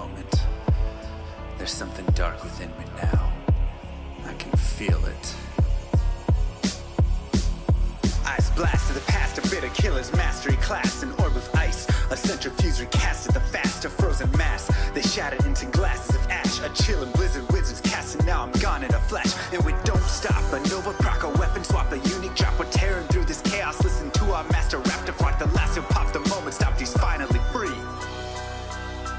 moment. There's something dark within me now. I can feel it. Eyes blast to the past, a bitter killer's mastery class, an orb of ice, a centrifuge recasted the fast, a frozen mass. They shattered into glasses of ash, a chill and blizzard wizards cast, and now I'm gone in a flash. And we don't stop, a Nova proc, a weapon swap, a unique drop. We're tearing through this chaos, listen to our master raptor flock. The last who popped the moment stopped, he's finally free.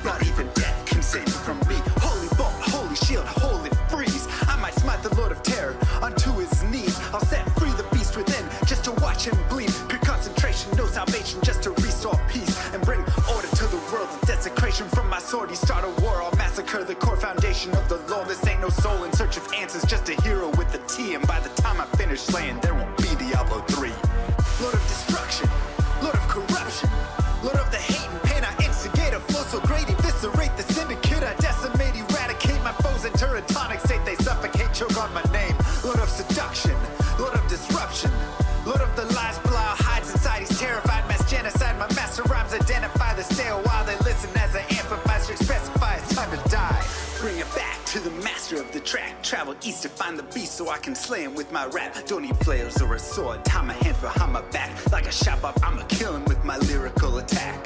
Not even death can save me from me. Holy bolt, holy shield, holy freeze. I might smite the Lord of Terror onto his knees. I'll set free the beast within just to watch him bleed. Pure concentration, no salvation, just to restore peace and bring order to the world. The desecration from my sword, he start a war. I'll massacre the core foundation of the law. This ain't no soul in search of answers, just a hero with a T. And by the time I finish slaying, there won't be Diablo 3. Lord of destruction, Lord of corruption, Lord of the hate and pain. I instigate a flow so great, eviscerate the syndicate. I decimate, eradicate my foes in turretonic state. They suffocate, choke on my name. Lord of seduction, Lord of disruption, Lord of the lies, Belial hides inside. He's terrified, mass genocide. My master rhymes identify the stale while they listen as I amplify, strict specify. It's time to die. Bring it back to the master of the track. Travel east to find the beast so I can slay him with my rap. Don't need flails or a sword. Tie my hands behind my back. Like a shop up, I'ma kill him with my lyrical attack.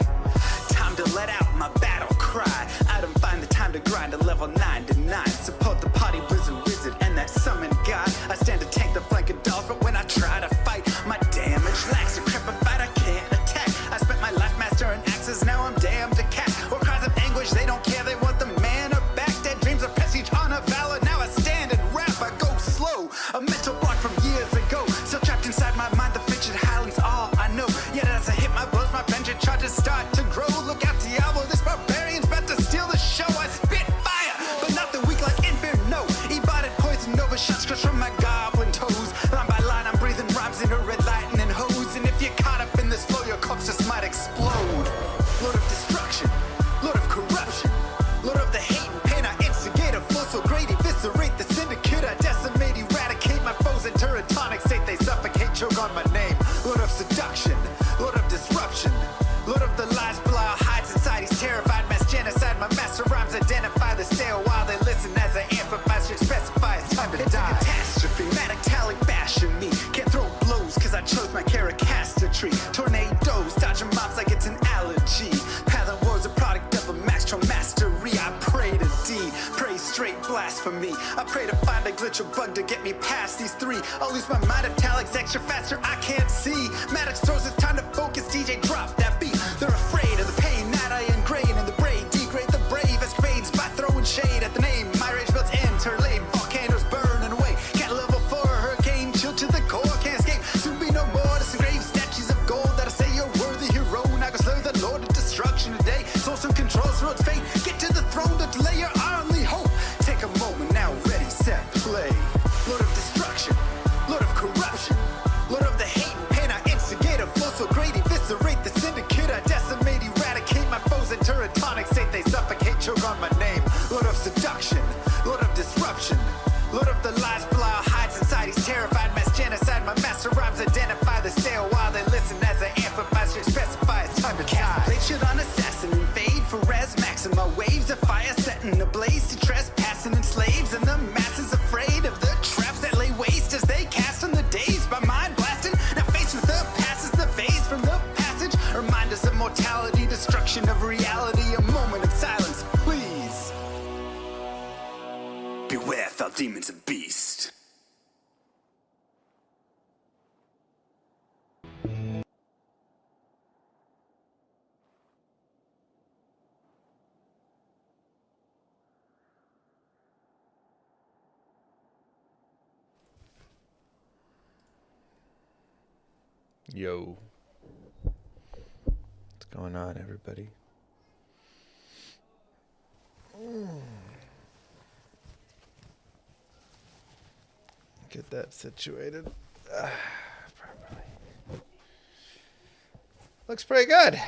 Time to let out my battle cry. I don't find the time to grind a level 9 to 9. Support the party blizzard wizard and that summon god. I stand to tank the flanking dolls, but when I try to fight, my damage lacks. Decrepified, I can't attack. I spent my life mastering axes, now I'm damned to cat. Or cries of anguish, they don't care, they want the mana back. Dead dreams of prestige, honor, valor. Now I stand and rap, I go slow. A mental block from years ago. Still trapped inside my mind, the frigid highlands, all I know. Yet as I hit my blows, my vengeance charges start to grow. Look out, Diablo, this barbarian's about to steal the show. I spit fire, but not the weak like Inferno. E-botted poison over shots crush from my goblin toes. Line by line, I'm breathing rhymes into red lightning hose. And if you're caught up in this flow, your corpse just might explode. Lord of destruction, Lord of corruption, Lord of the hate and pain. I instigate a flow so great, eviscerate the syndicate. I decimate, eradicate my foes in turretonic state. They suffocate, choke on my name. Lord of seduction, Lord of disruption, Lord of the lies, Belial hides inside. He's terrified, mass genocide. My master rhymes identify the stale while they listen as I amplify, strict specify. It's time to die. It's a catastrophe, metallic bashing me. Can't throw blows cause I chose my caricature. Tornadoes, dodging mobs like it's an allergy. Path and war's a product of a master mastery. I pray to D, pray straight blasphemy. I pray to find a glitch or bug to get me past these three. I'll lose my mind if Talik's extra faster, I can't see. Maddox throws, it's time to focus, DJ drop that beat. They're afraid of the pain that I ingrain in the brain. Degrade the brave escapades by throwing shade at the name. My rage builds enter lane, volcanoes burning away. Cat level 4, hurricane, chill to the core, can't escape. Soon be no more disengraved statues of gold that'll say you're worthy hero. Now go slay the Lord of destruction today. Source and controls road's fate. Get to the throne to delay your only hope. Take a moment now, ready, set, play. Lord of destruction, Lord of corruption, Lord of the hate and pain. I instigate a flow so great, eviscerate the syndicate. I decimate, eradicate my foes in turretonic state. They suffocate, choke on my name. Lord of seduction, Lord of disruption, Lord of the lies, Belial hides inside. He's terrified, mass genocide. My master rhymes identify the stale while they listen as I amplify, strict specify. It's time to die. Blade shield on assassin, invade for res maxima. Waves of fire setting ablaze to trespassing and slaves. And the masses afraid of the traps that lay waste as they cast on the days by mind blasting. Now faced with the passes, the phase from the passage. Remind us of mortality, destruction of reality. A moment of silence, please. Beware, foul demons and beast. Yo. What's going on, everybody? Get that situated properly. Looks pretty good.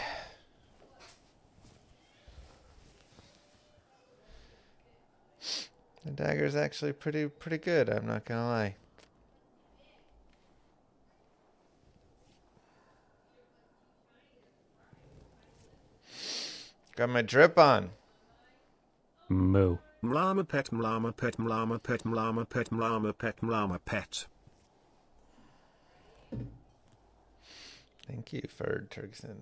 The dagger's actually pretty good, I'm not gonna lie. Got my drip on. Moo. Llama pet, llama pet, llama pet, llama pet, llama pet, llama pet. Thank you, Ferd Turkson.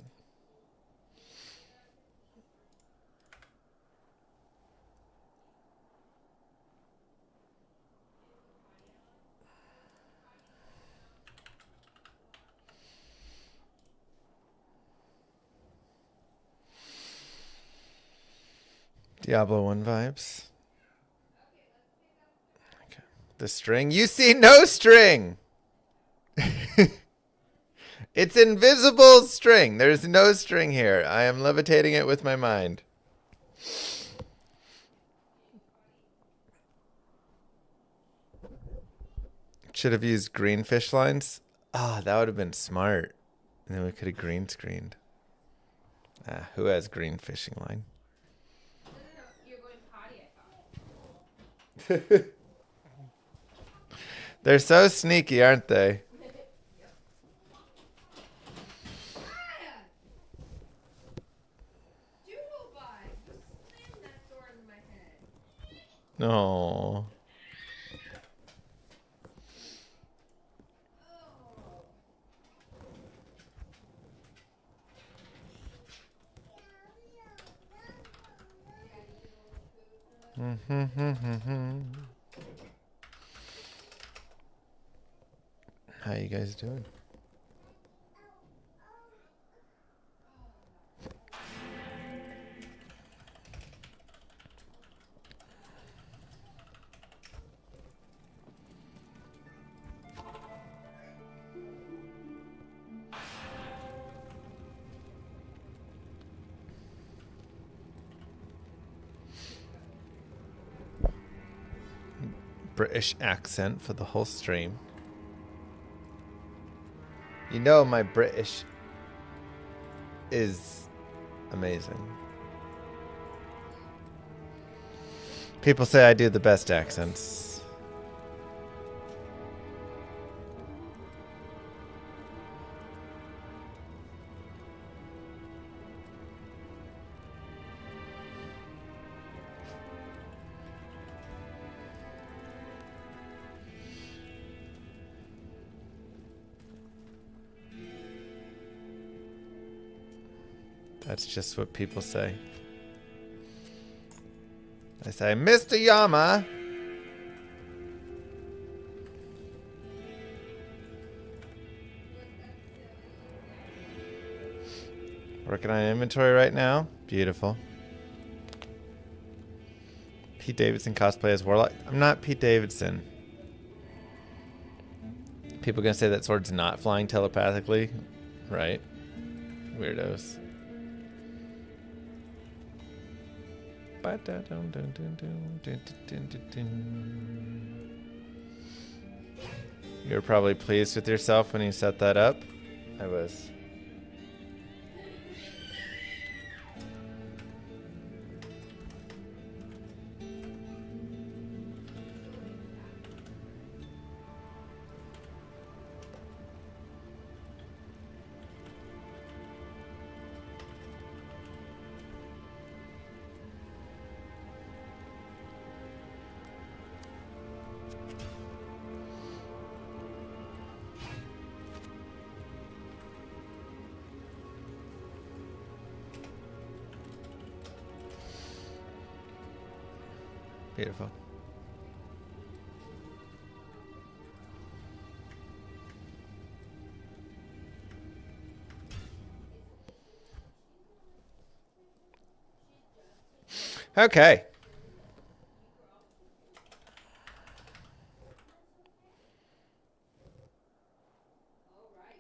Diablo 1 vibes. Okay. The string. You see no string! It's invisible string. There's no string here. I am levitating it with my mind. Should have used green fish lines. Ah, that would have been smart. And then we could have green screened. Ah, who has green fishing line? You're going potty, I thought. They're so sneaky, aren't they? No. How you guys doing? British accent for the whole stream. You know my British is amazing. People say I do the best accents. That's just what people say. I say, Mr. Llama. Working on inventory right now. Beautiful. Pete Davidson cosplay as Warlock. I'm not Pete Davidson. People gonna say that sword's not flying telepathically, right? Weirdos. You were probably pleased with yourself when you set that up. I was. Beautiful. Okay.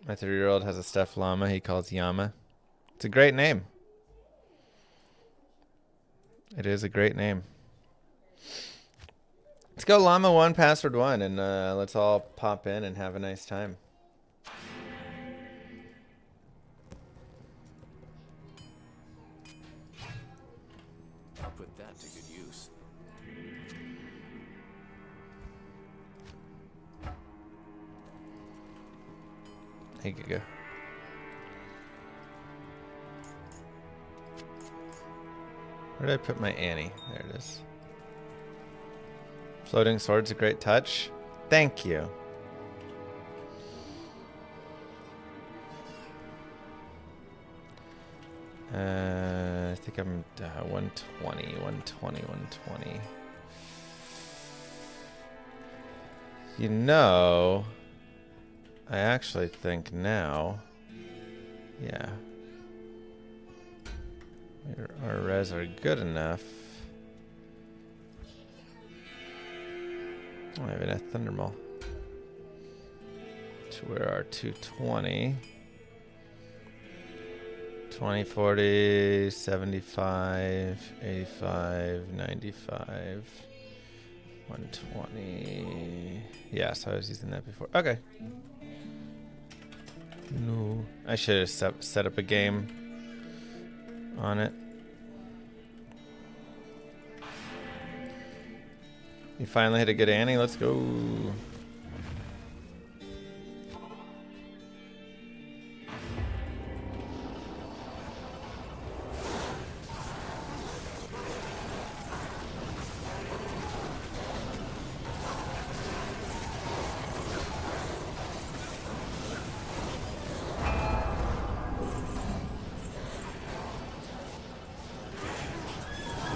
My 3-year-old has a stuffed llama he calls Llama. It's a great name. It is a great name. Let's go Llama 1, Password 1, and let's all pop in and have a nice time. I'll put that to good use. Here you go. Where did I put my Annie? There it is. Floating sword's a great touch. Thank you. I think I'm 120, 120, 120. You know, I actually think now, yeah, our res are good enough. Oh, I have a Thundermaw. To where our 220. 20, 40, 75, 85, 95, 120. Yeah, so I was using that before. Okay. No. I should have set up a game on it. You finally hit a good Annie. Let's go.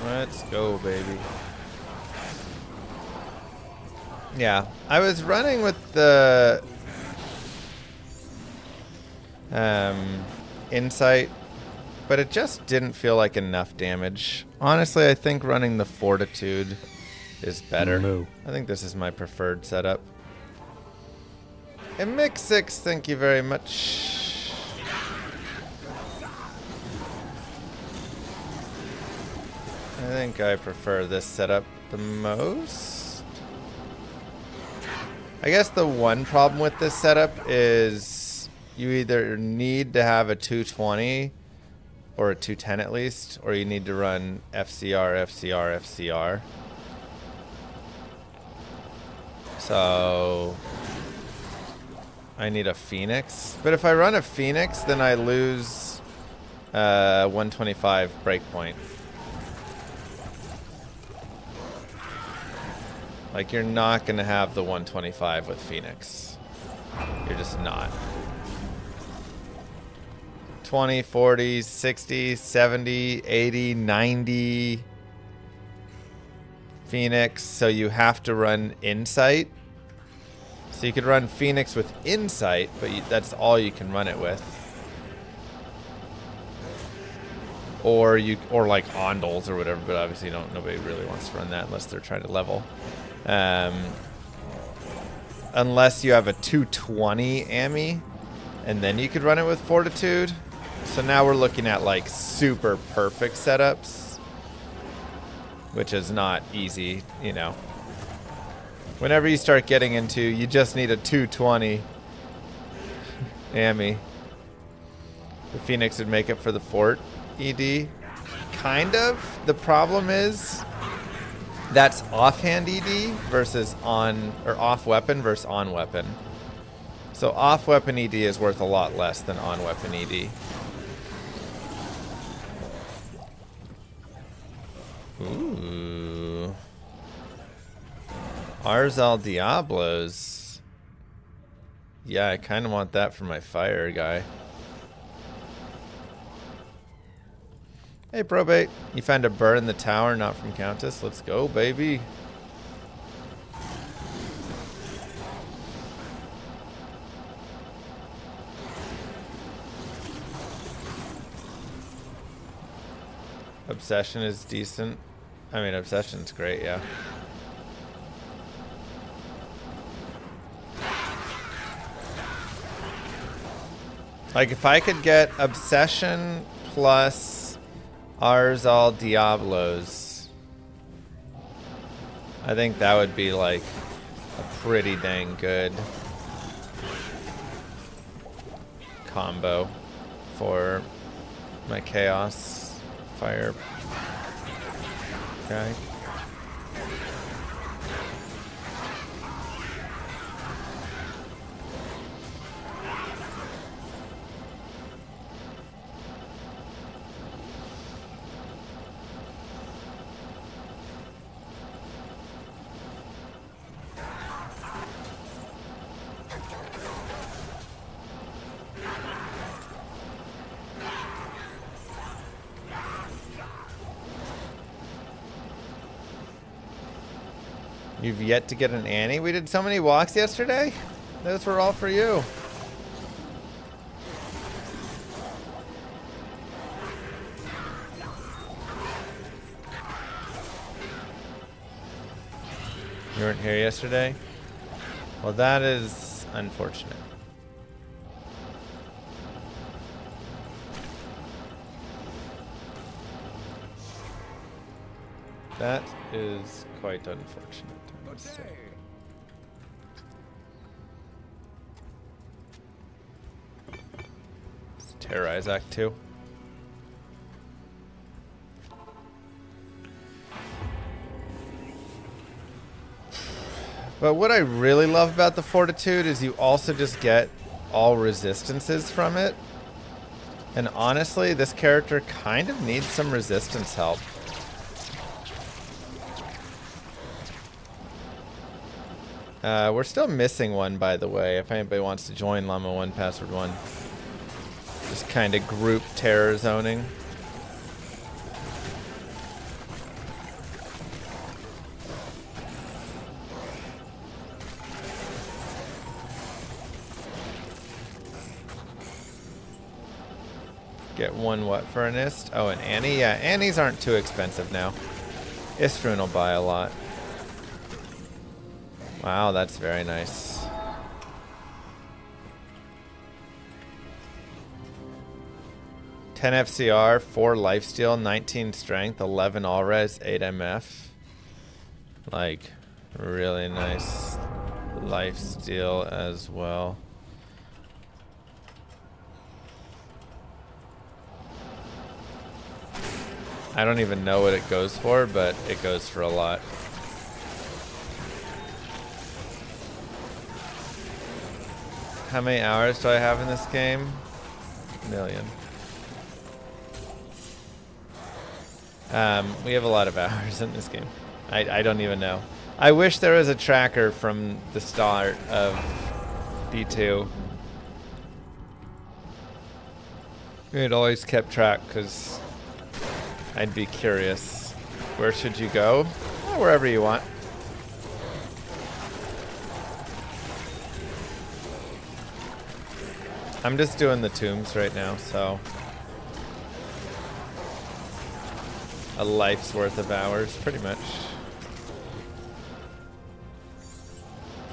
Let's go, baby. Yeah, I was running with the insight, but it just didn't feel like enough damage. Honestly, I think running the fortitude is better. No. I think this is my preferred setup. And Mix 6, thank you very much. I think I prefer this setup the most. I guess the one problem with this setup is you either need to have a 220 or a 210 at least, or you need to run FCR, FCR, FCR. So I need a Phoenix. But if I run a Phoenix, then I lose 125 breakpoint. Like, you're not going to have the 125 with Phoenix. You're just not. 20, 40, 60, 70, 80, 90 Phoenix. So you have to run Insight. So you could run Phoenix with Insight, but that's all you can run it with. Or like Ondals or whatever, but obviously nobody really wants to run that unless they're trying to level. Unless you have a 220 Ami, and then you could run it with Fortitude. So now we're looking at like super perfect setups, which is not easy, you know. Whenever you start getting into, you just need a 220 Ami. The Phoenix would make it for the Fort ED. Kind of. The problem is that's offhand ED versus on, or off weapon versus on weapon. So off weapon ED is worth a lot less than on weapon ED. Ooh. Arzal Diablos. Yeah, I kind of want that for my fire guy. Hey, Probate. You found a bird in the tower, not from Countess. Let's go, baby. Obsession is decent. I mean, Obsession's great, yeah. Like, if I could get Obsession plus Arzal Diablos, I think that would be, like, a pretty dang good combo for my Chaos Fire guy. You've yet to get an Annie? We did so many walks yesterday. Those were all for you. You weren't here yesterday? Well, that is unfortunate. That is quite unfortunate, I must say. Let's terrorize Act 2. But what I really love about the Fortitude is you also just get all resistances from it. And honestly, this character kind of needs some resistance help. We're still missing one, by the way, if anybody wants to join Llama 1 Password 1. Just kind of group terror zoning. Get one what for an Ist? Oh, an Annie? Yeah, Annies aren't too expensive now. Istrun will buy a lot. Wow, that's very nice. (10 FCR, 4 lifesteal, 19 strength, 11 all res, 8 MF. Like, really nice lifesteal as well. I don't even know what it goes for, but it goes for a lot. How many hours do I have in this game? A million. We have a lot of hours in this game. I don't even know. I wish there was a tracker from the start of D2. It always kept track because I'd be curious. Where should you go? Wherever you want. I'm just doing the tombs right now, so a life's worth of hours, pretty much.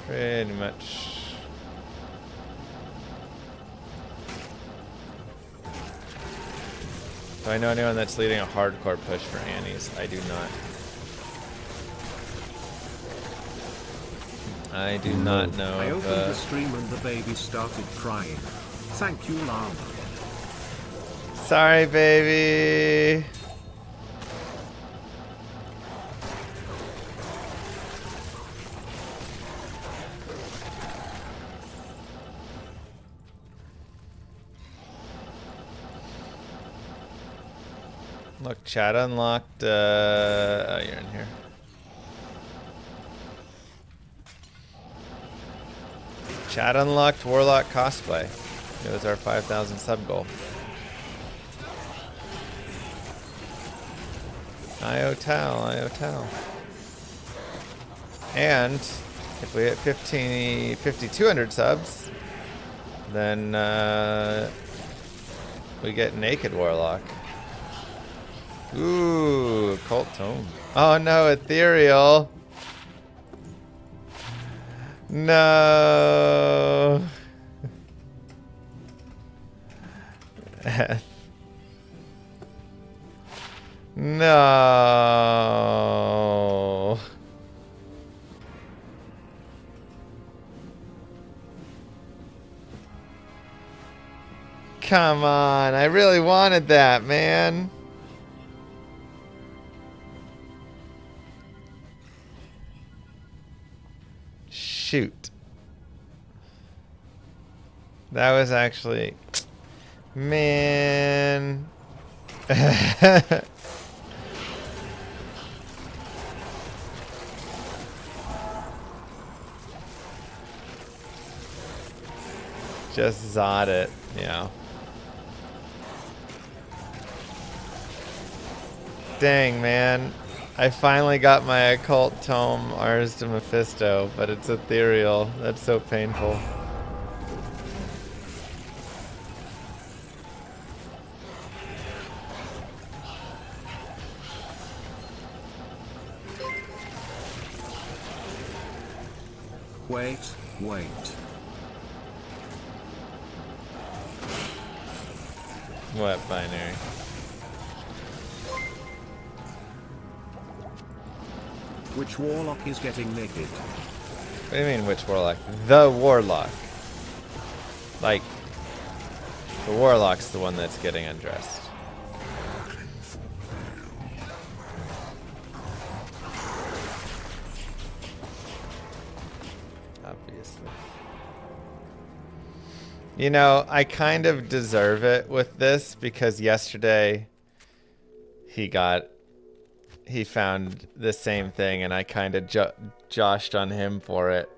Pretty much. Do I know anyone that's leading a hardcore push for Annies? I do not. I do not know. I opened the stream and the baby started crying. Thank you, Llama. Sorry, baby. Look, chat unlocked. Oh, you're in here. Chat unlocked Warlock cosplay. It was our 5,000 sub goal. IOTAL. And if we hit 5,200 subs, then we get naked Warlock. Ooh, cult tome. Oh no, ethereal. No. No. Come on, I really wanted that, man. Shoot. That was actually... Man. Just zod it, yeah. Dang, man. I finally got my occult tome, Ars to Mephisto, but it's ethereal. That's so painful. Wait. What binary? Which warlock is getting naked? What do you mean, which warlock? The warlock. Like, the warlock's the one that's getting undressed. Obviously. You know, I kind of deserve it with this because yesterday he found the same thing and I kind of joshed on him for it.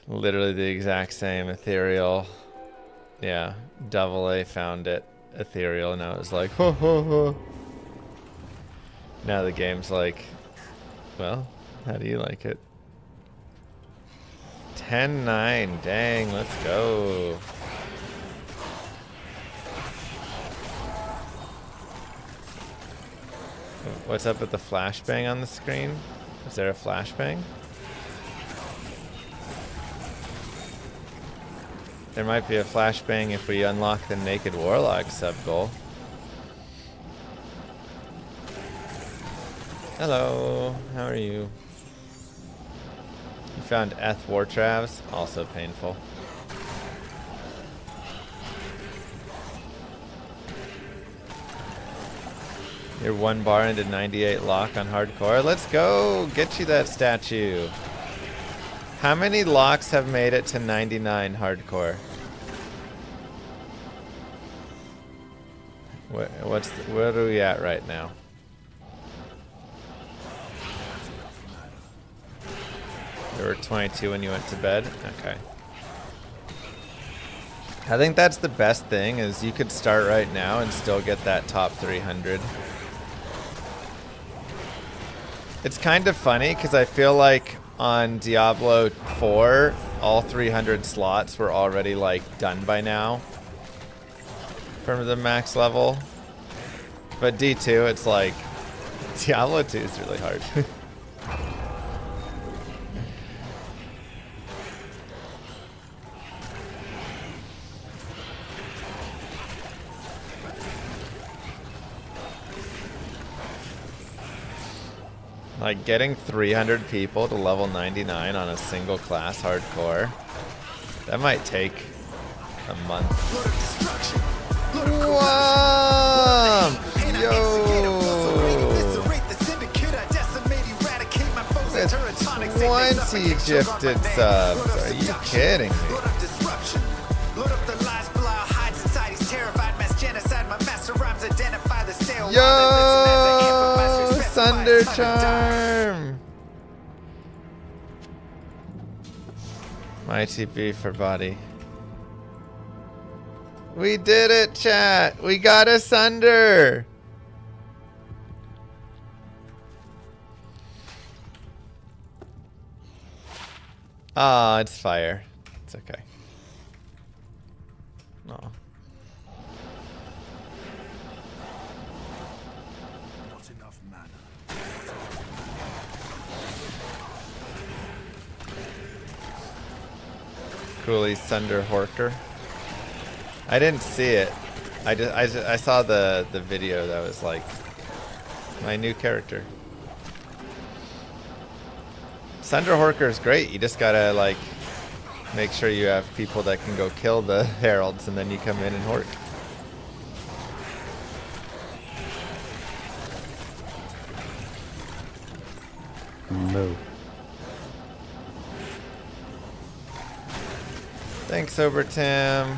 Literally the exact same ethereal. Yeah, double A found it ethereal and I was like, ho ho ho. Now the game's like, well, how do you like it? 10-9, dang, let's go. What's up with the flashbang on the screen? Is there a flashbang? There might be a flashbang if we unlock the Naked Warlock sub-goal. Hello, how are you? You found Eth Wartravs, also painful. You're 1 bar into 98 lock on hardcore. Let's go! Get you that statue. How many locks have made it to 99 hardcore? Where are we at right now? There were 22 when you went to bed? Okay. I think that's the best thing, is you could start right now and still get that top 300. It's kind of funny because I feel like on Diablo 4, all 300 slots were already like done by now from the max level. But D2, it's like Diablo 2 is really hard. Like getting 300 people to level 99 on a single class hardcore, that might take a month. Whoa! Yo! That's 20 gifted subs. Are you kidding me? Yo! Sunder Charm! My TP for body. We did it, chat! We got a Sunder! Ah, it's fire. It's okay. Oh. Cooley Sunder Horker. I didn't see it. I saw the video that was like my new character. Sunder Horker is great. You just gotta like make sure you have people that can go kill the heralds, and then you come in and hork. No. Thanks, Obertim.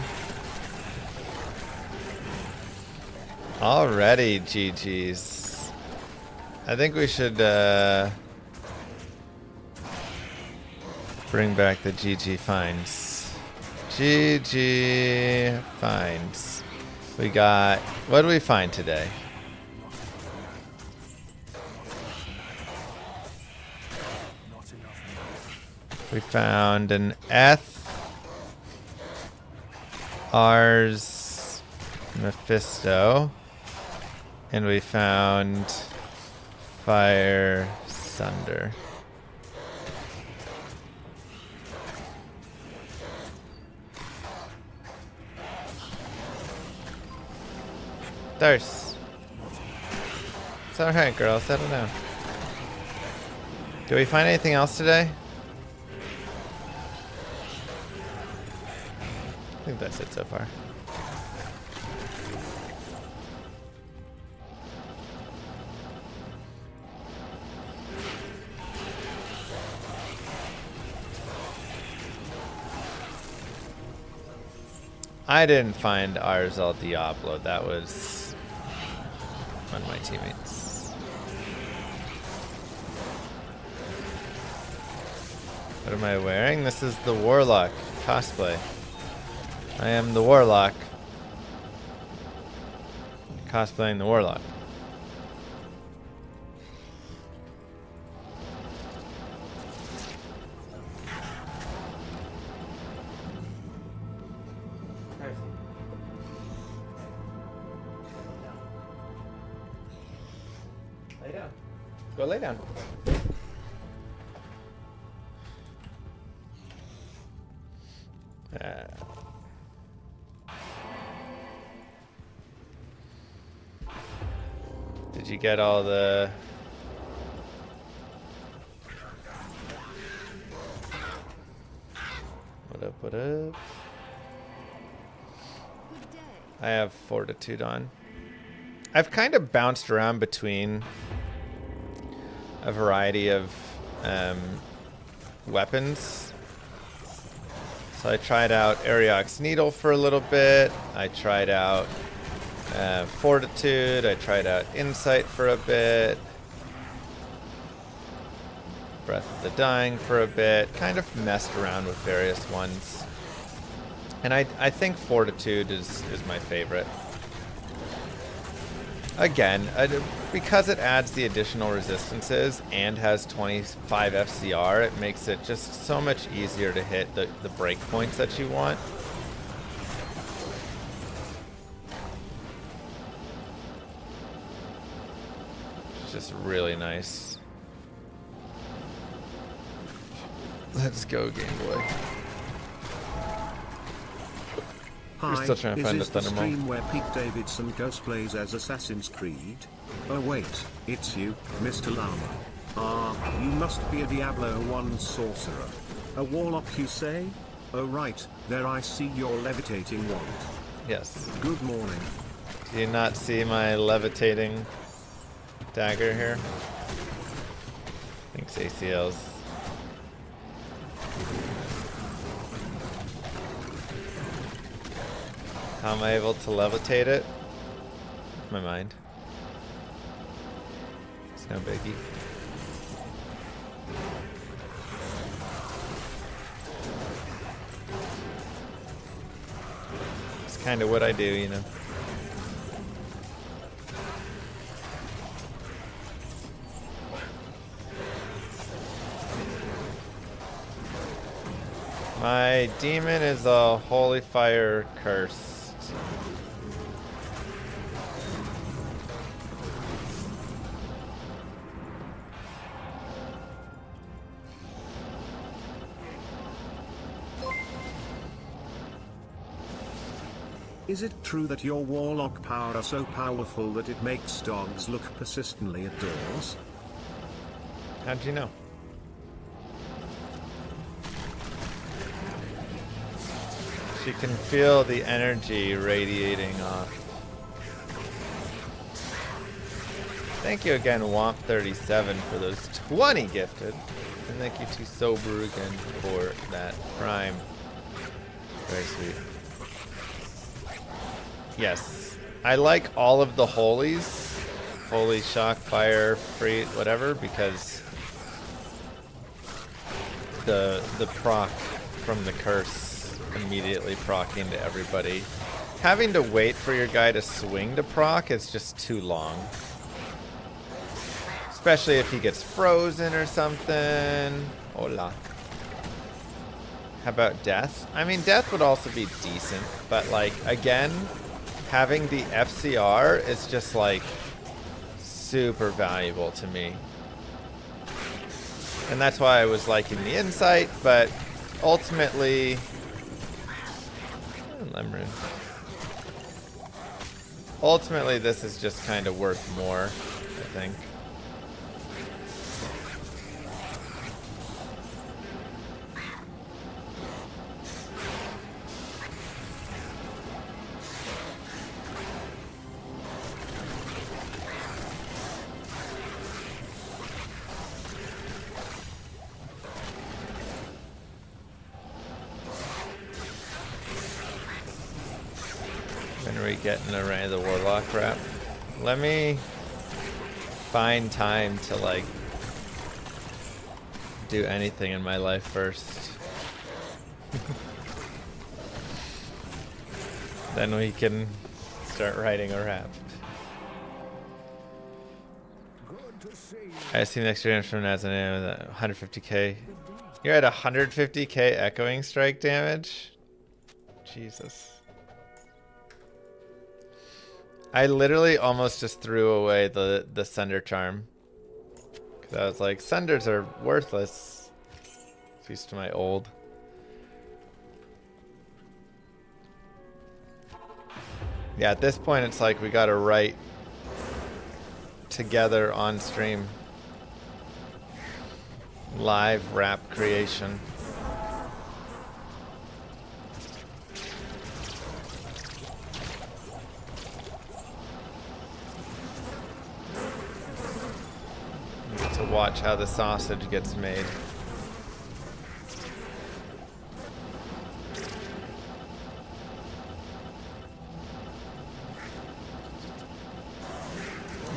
Alrighty, GG's. I think we should bring back the GG finds. GG finds. We got, what did we find today? We found an Ars Mephisto. And we found Fire Sunder. Thirst. It's alright, girl. Settle down. Do we find anything else today? I think that's it so far. I didn't find Ars El Diablo. That was one of my teammates. What am I wearing? This is the Warlock cosplay. I am the Warlock. Cosplaying the Warlock. Lay down. Go lay down. Did you get all the... What up, what up? I have Fortitude on. I've kind of bounced around between a variety of weapons. So I tried out Ariok's Needle for a little bit. I tried out Fortitude. I tried out Insight for a bit. Breath of the Dying for a bit. Kind of messed around with various ones. And I think Fortitude is my favorite. Again, because it adds the additional resistances and has 25 FCR, it makes it just so much easier to hit the breakpoints that you want. It's just really nice. Let's go, Game Boy. Hi, We're still trying to find is the this the Thunder Maul. stream where Pete Davidson cosplays as Assassin's Creed? Oh wait, it's you, Mr. Llama. Ah, you must be a Diablo 1 sorcerer. A warlock you say? Oh right, there I see your levitating wand. Yes. Good morning. Do you not see my levitating dagger here? Thanks, ACLs. How am I able to levitate it? My mind. It's no biggie. It's kind of what I do, you know. My demon is a holy fire curse. Is it true that your warlock power are so powerful that it makes dogs look persistently at doors? How'd you know? She can feel the energy radiating off. Thank you again, Womp37, for those 20 gifted. And thank you to Sober again for that prime. Very sweet. Yes, I like all of the holies. Holy, shock, fire, free, whatever, because the proc from the curse immediately procking to everybody. Having to wait for your guy to swing to proc is just too long. Especially if he gets frozen or something. Hola. How about death? I mean, death would also be decent, but like, again, having the FCR is just like super valuable to me. And that's why I was liking the insight, but ultimately, Lemon. Ultimately, this is just kind of worth more, I think. When are we getting around the Warlock wrap? Let me find time to like do anything in my life first. Then we can start writing a rap. I see next year from Nazan 150k. You're at 150k echoing strike damage? Jesus. I literally almost just threw away the Sunder Charm. Because I was like, Sunders are worthless. At least to my old. Yeah, at this point it's like we gotta write together on stream. Live rap creation. To watch how the sausage gets made.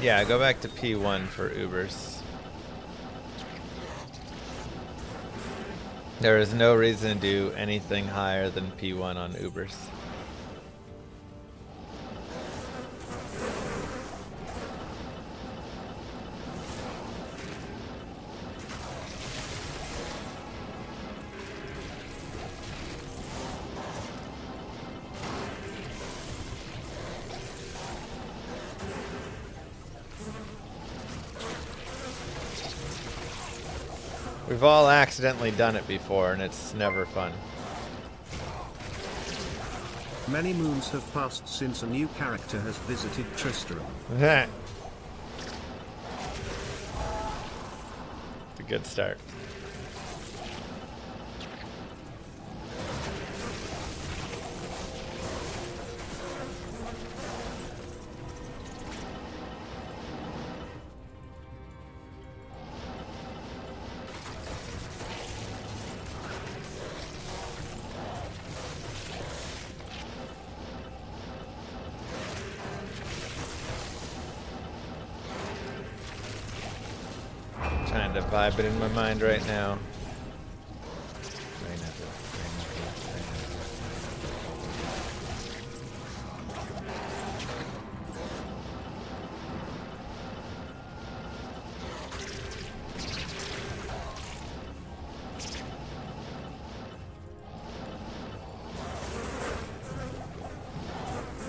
Yeah, go back to P1 for Ubers. There is no reason to do anything higher than P1 on Ubers. We've all accidentally done it before, and it's never fun. Many moons have passed since a new character has visited Tristram. It's a good start. Trying to vibe it in my mind right now.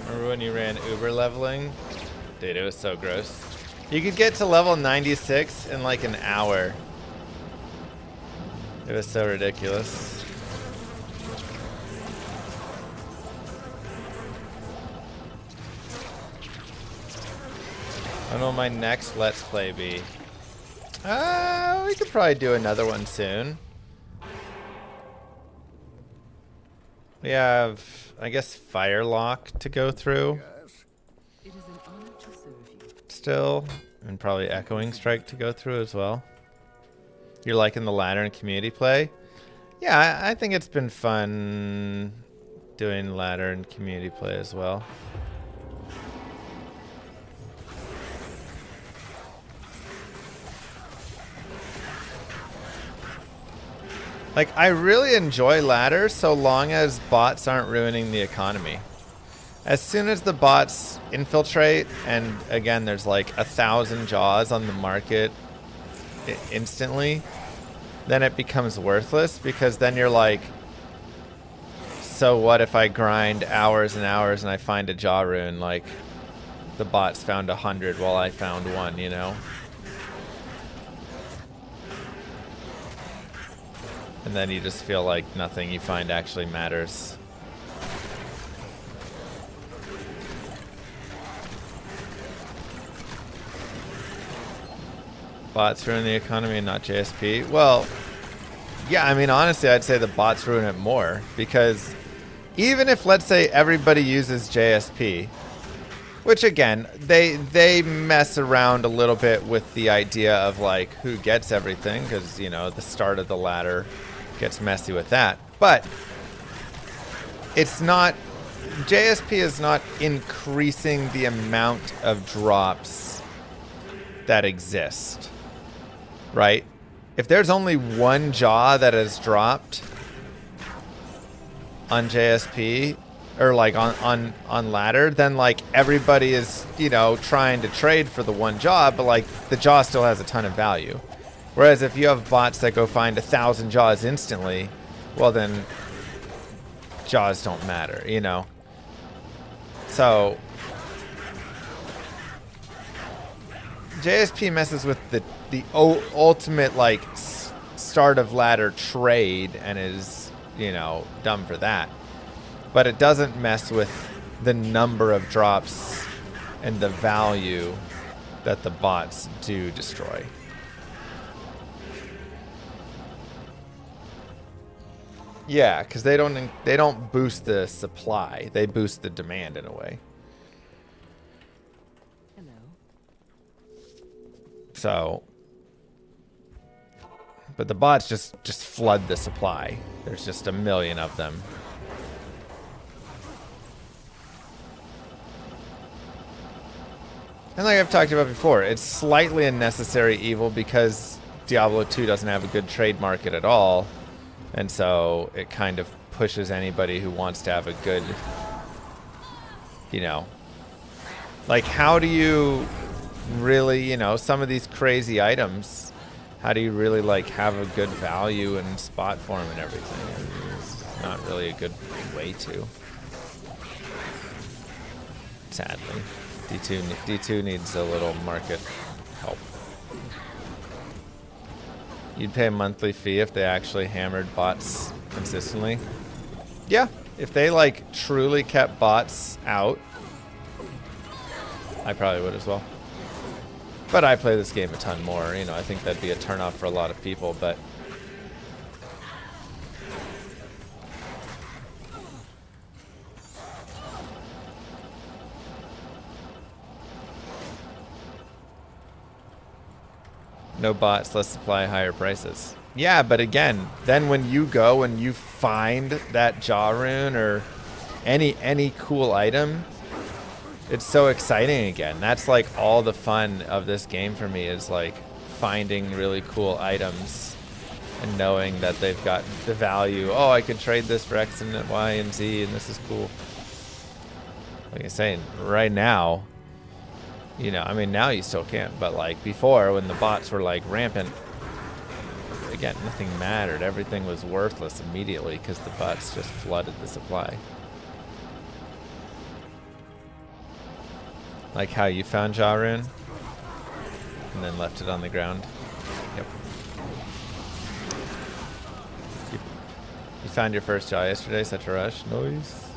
Remember when you ran Uber leveling? Dude, it was so gross. You could get to level 96 in like an hour. It was so ridiculous. When will my next Let's Play be? We could probably do another one soon. We have, I guess, Firelock to go through. Still, and probably Echoing Strike to go through as well. You're liking the ladder and community play? Yeah, I think it's been fun doing ladder and community play as well. Like, I really enjoy ladder so long as bots aren't ruining the economy. As soon as the bots infiltrate, and again, there's like 1,000 jaws on the market instantly, then it becomes worthless, because then you're like So what if I grind hours and hours and I find a jaw rune, like the bots found 100 while I found one, you know? And then you just feel like nothing you find actually matters. Bots ruin the economy and not JSP. Well, yeah, I mean, honestly, I'd say the bots ruin it more because even if, let's say, everybody uses JSP, which again, they mess around a little bit with the idea of like who gets everything because, you know, the start of the ladder gets messy with that. But it's not, JSP is not increasing the amount of drops that exist, right? If there's only one jaw that has dropped on JSP or like on ladder, then like everybody is, you know, trying to trade for the one jaw, but like the jaw still has a ton of value. Whereas if you have bots that go find 1,000 jaws instantly, well then jaws don't matter, you know? So JSP messes with the ultimate like start of ladder trade and is, you know, dumb for that. But it doesn't mess with the number of drops and the value that the bots do destroy. Yeah, because they don't boost the supply; they boost the demand in a way. Hello. So, but the bots just flood the supply. There's just a million of them. And like I've talked about before, it's slightly a necessary evil because Diablo 2 doesn't have a good trade market at all. And so it kind of pushes anybody who wants to have a good, you know, like how do you really, you know, some of these crazy items, how do you really like have a good value and spot for them and everything? And it's not really a good way to. Sadly, D2 needs a little market help. You'd pay a monthly fee if they actually hammered bots consistently. Yeah, if they like truly kept bots out, I probably would as well. But I play this game a ton more, you know, I think that'd be a turnoff for a lot of people, but no bots, less supply, higher prices. Yeah, but again, then when you go and you find that jaw rune or any cool item, it's so exciting again. That's like all the fun of this game for me is like finding really cool items and knowing that they've got the value. Oh, I could trade this for X and Y and Z and this is cool. Like I'm saying, right now, you know, I mean, now you still can't, but like before when the bots were like rampant, again, nothing mattered. Everything was worthless immediately because the bots just flooded the supply. Like how you found jaw rune and then left it on the ground. Yep. You found your first jaw yesterday, such a rush. Nice.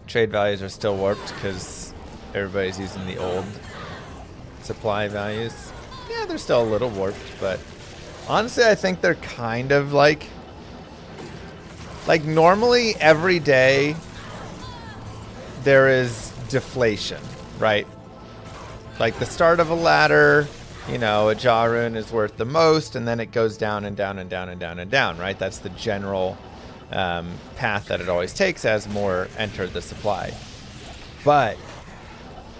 Trade values are still warped because everybody's using the old supply values. Yeah, they're still a little warped, but honestly, I think they're kind of like normally every day there is deflation, right? Like the start of a ladder, you know, a jaw rune is worth the most, and then it goes down and down and down and down and down, right? That's the general path that it always takes as more enter the supply. But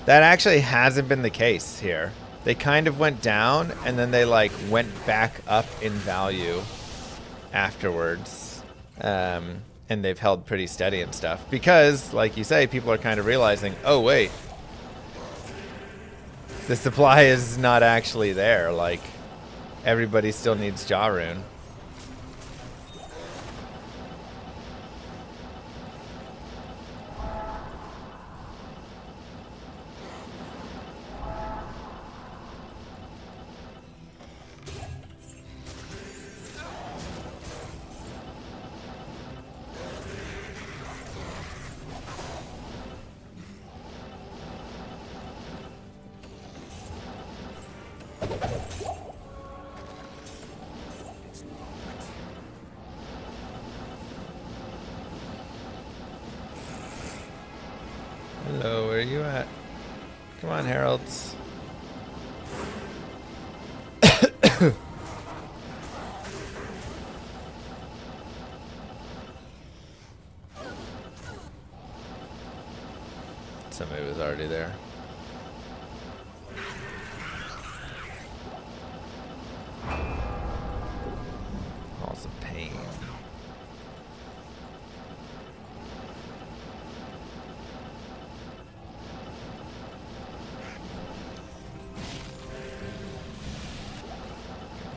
that actually hasn't been the case here. They kind of went down and then they like went back up in value afterwards. And they've held pretty steady and stuff because, like you say, people are kind of realizing, oh wait, the supply is not actually there. Like everybody still needs jaw rune. Come on, heralds. Somebody was already there. Halls of pain.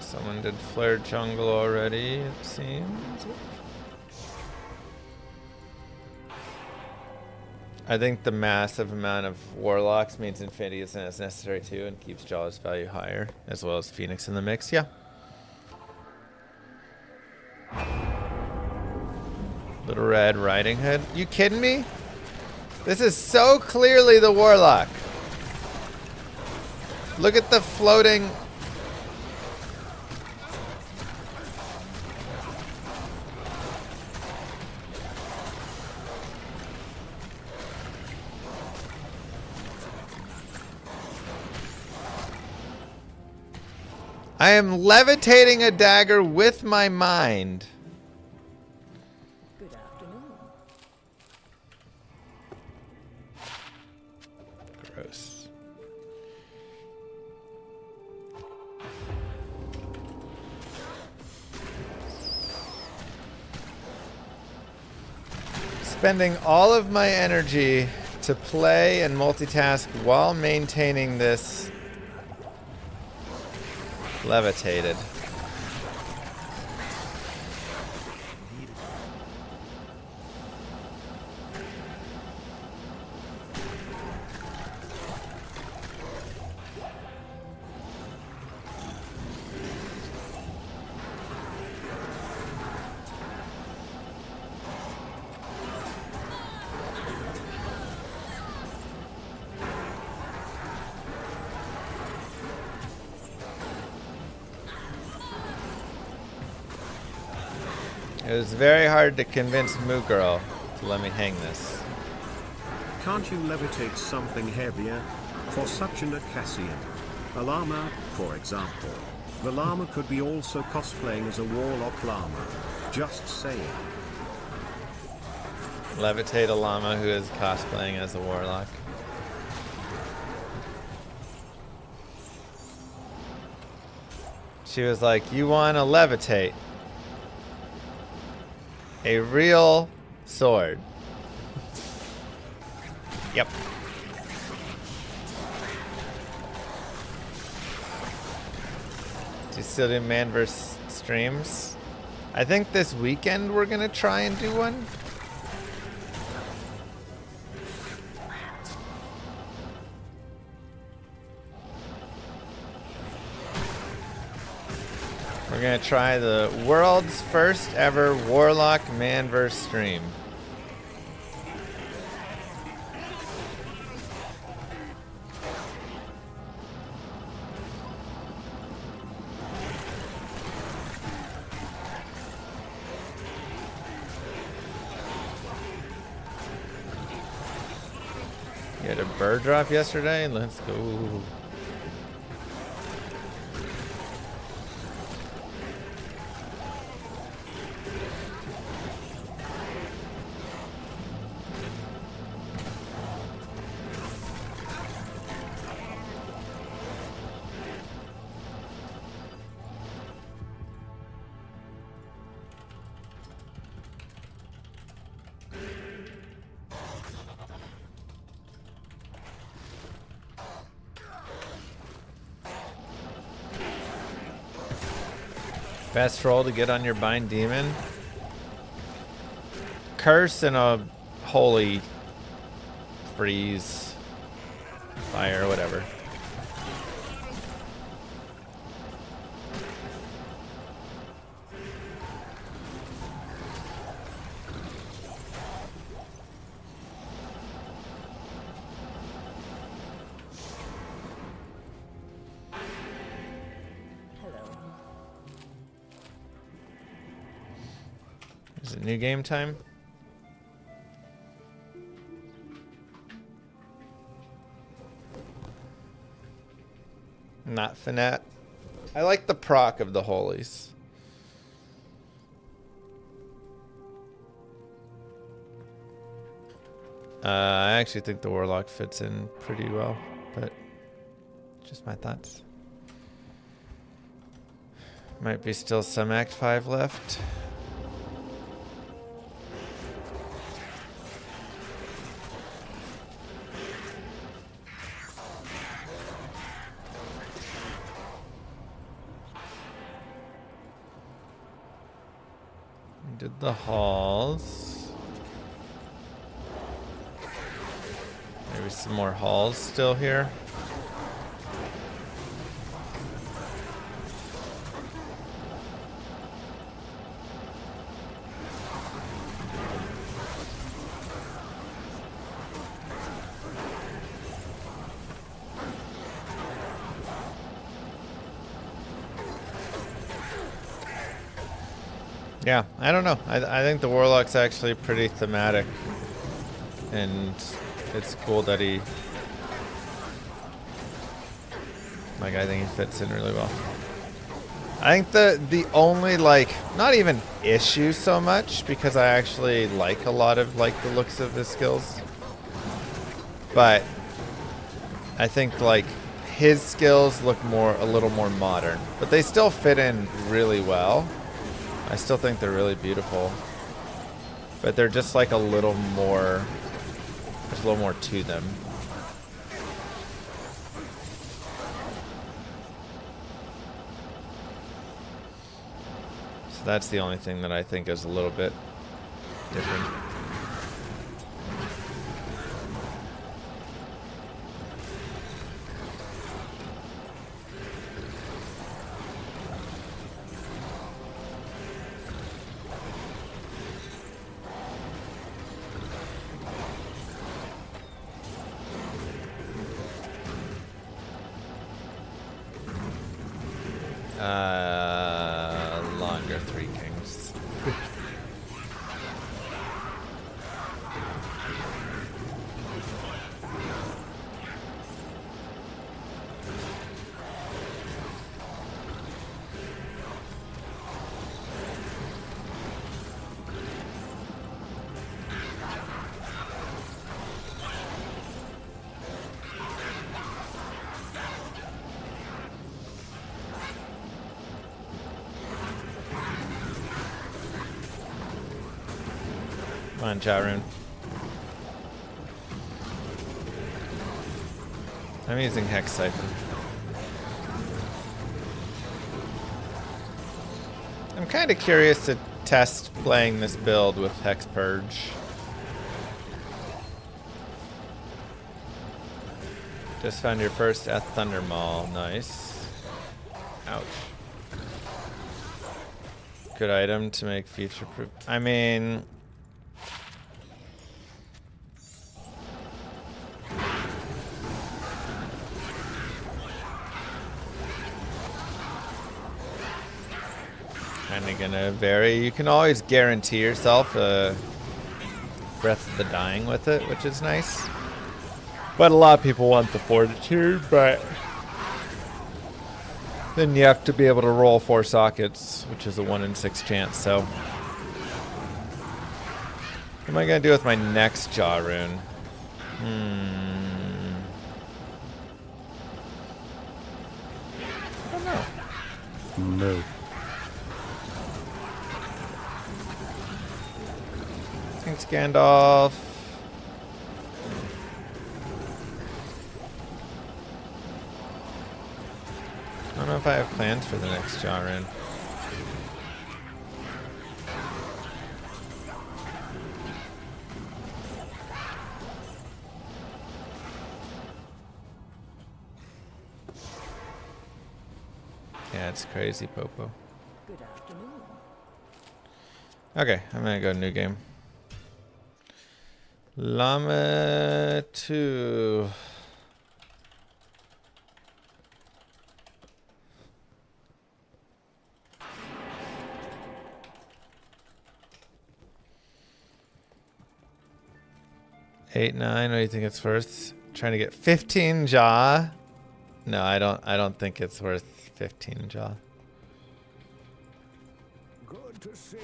Someone did flare jungle already, it seems. I think the massive amount of warlocks means infinity isn't as necessary too and keeps Jaw's value higher, as well as Phoenix in the mix, yeah. Little Red Riding Hood. You kidding me? This is so clearly the warlock. Look at the floating. I am levitating a dagger with my mind. Good afternoon. Gross. Spending all of my energy to play and multitask while maintaining this levitated. It was very hard to convince Moo Girl to let me hang this. Can't you levitate something heavier? For such an Acacian. A llama, for example. The llama could be also cosplaying as a warlock llama. Just saying. Levitate a llama who is cosplaying as a warlock. She was like, you want to levitate a real sword. Yep. Do you still do Manverse streams? I think this weekend we're gonna try and do one. We're gonna try the world's first ever Warlock Manverse stream. You had a bird drop yesterday? Let's go. Best roll to get on your bind demon. Curse and a holy freeze. Fire, whatever. Is it new game time? Not Finat. I like the proc of the holies. I actually think the Warlock fits in pretty well, but just my thoughts. Might be still some Act 5 left. Did the halls. Maybe some more halls still here. Yeah, I don't know. I think the Warlock's actually pretty thematic. And it's cool that he... Like, I think he fits in really well. I think the only, like, not even issue so much, because I actually like a lot of, like, the looks of his skills. But I think, like, his skills look a little more modern. But they still fit in really well. I still think they're really beautiful, but they're just like a little more, there's a little more to them. So that's the only thing that I think is a little bit different. Longer Three Kings. Come on, chat rune. I'm using Hex Siphon. I'm kind of curious to test playing this build with Hex Purge. Just found your first Thunder Maul. Nice. Ouch. Good item to make future proof. I mean... kind of gonna vary. You can always guarantee yourself a Breath of the Dying with it, which is nice. But a lot of people want the Fortitude, but then you have to be able to roll 4 sockets, which is a 1 in 6 chance, so. What am I gonna do with my next Jaw rune? I don't know. No. Thanks, Gandalf. I don't know if I have plans for the next Jaw rune. Yeah, it's crazy, Popo. Good afternoon. Okay, I'm gonna go new game. Llama 2. Eight, 9. What do you think it's worth? Trying to get 15 Jaw. No, I don't think it's worth 15 jaw. Good to see you.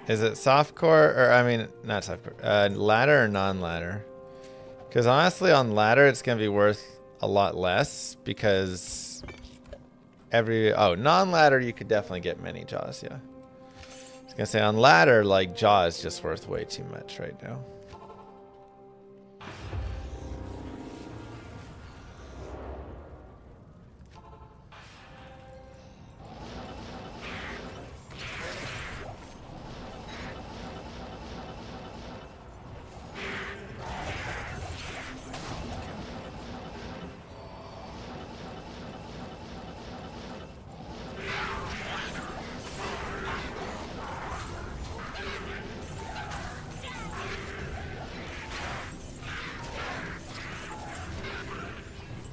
Is it softcore or I mean not softcore? Ladder or non-ladder? Because honestly, on ladder it's gonna be worth a lot less because non-ladder you could definitely get many jaws. Yeah, I was gonna say on ladder like jaw is just worth way too much right now.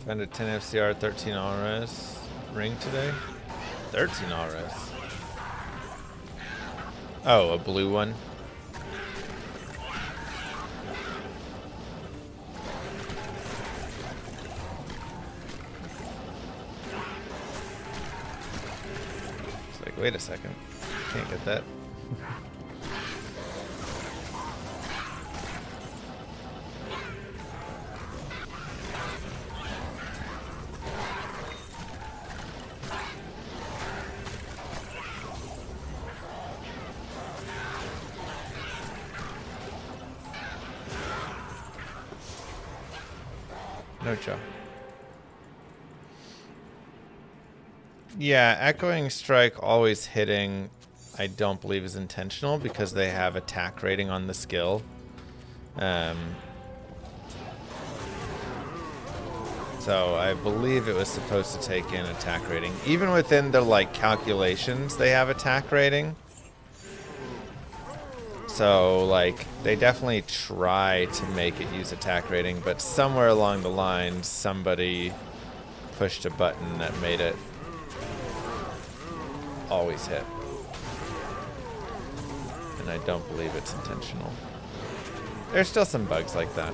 Found a 10 FCR, 13 RS ring today. 13 RS. Oh, a blue one. It's like, wait a second. Can't get that. No joke. Yeah, Echoing Strike always hitting, I don't believe is intentional because they have attack rating on the skill. So I believe it was supposed to take in attack rating. Even within the like calculations, they have attack rating. So like they definitely try to make it use attack rating, but somewhere along the line somebody pushed a button that made it always hit. And I don't believe it's intentional. There's still some bugs like that.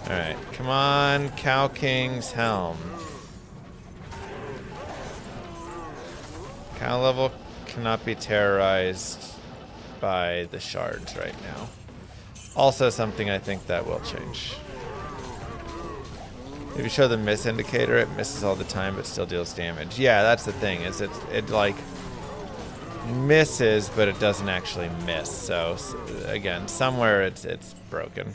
Alright, come on, Cow King's Helm. Cow level cannot be terrorized by the shards right now. Also something I think that will change. If you show the miss indicator, it misses all the time but still deals damage. Yeah, that's the thing, is it like misses but it doesn't actually miss. So again, somewhere it's broken.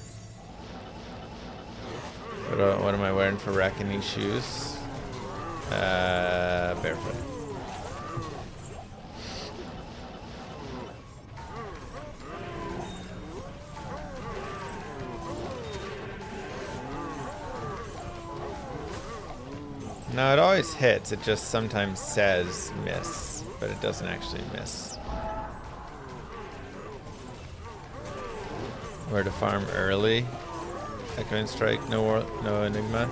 What am I wearing for reckoning shoes? Barefoot. No, it always hits. It just sometimes says miss, but it doesn't actually miss. Where to farm early? Echoing Strike, no Enigma.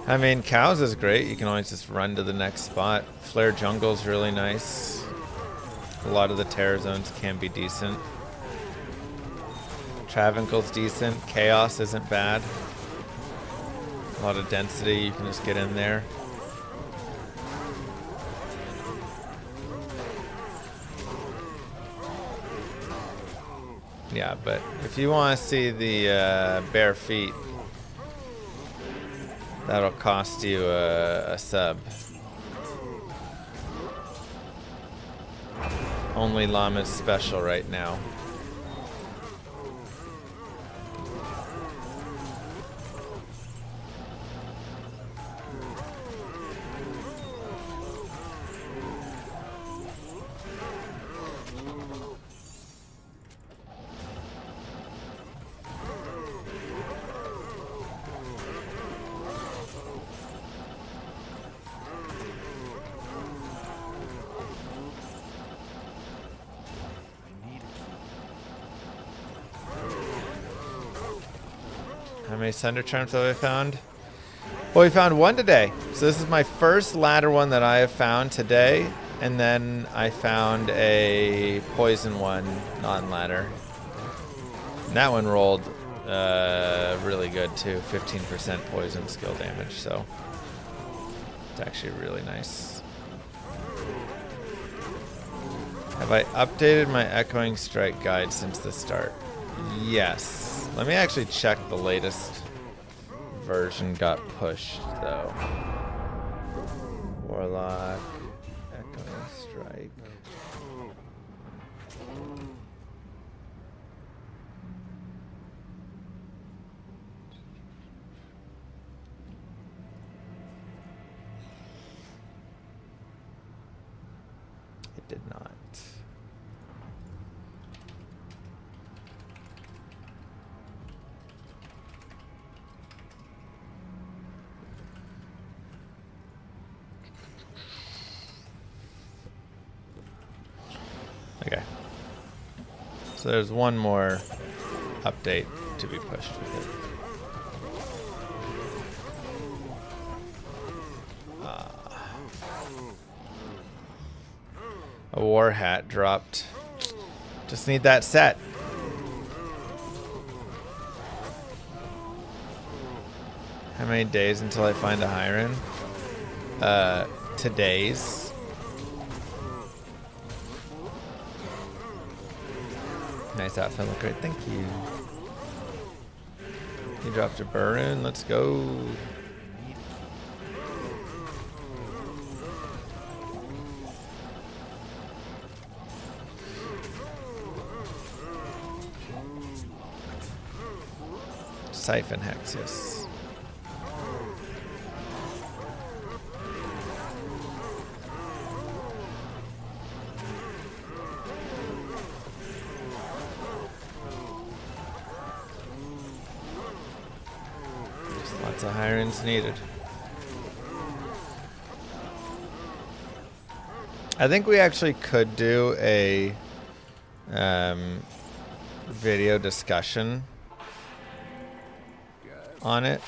I mean, cows is great. You can always just run to the next spot. Flare Jungle's really nice. A lot of the terror zones can be decent. Travinkle's decent. Chaos isn't bad. A lot of density, you can just get in there. Yeah, but if you want to see the bare feet, that'll cost you a sub. Only Llama's special right now. How many Sunder Charms have I found? Well, we found one today. So this is my first ladder one that I have found today. And then I found a poison one non-ladder. And that one rolled really good too, 15% poison skill damage, so it's actually really nice. Have I updated my Echoing Strike guide since the start? Yes. Let me actually check the latest version got pushed though. Warlock, Echoing Strike. It did not. Okay. So there's one more update to be pushed with it. A war hat dropped. Just need that set. How many days until I find a high rune? Today's. Nice outfit, look great, thank you. You dropped a burn, let's go. Siphon Hex, yes. Lots of high runes needed. I think we actually could do a video discussion on it,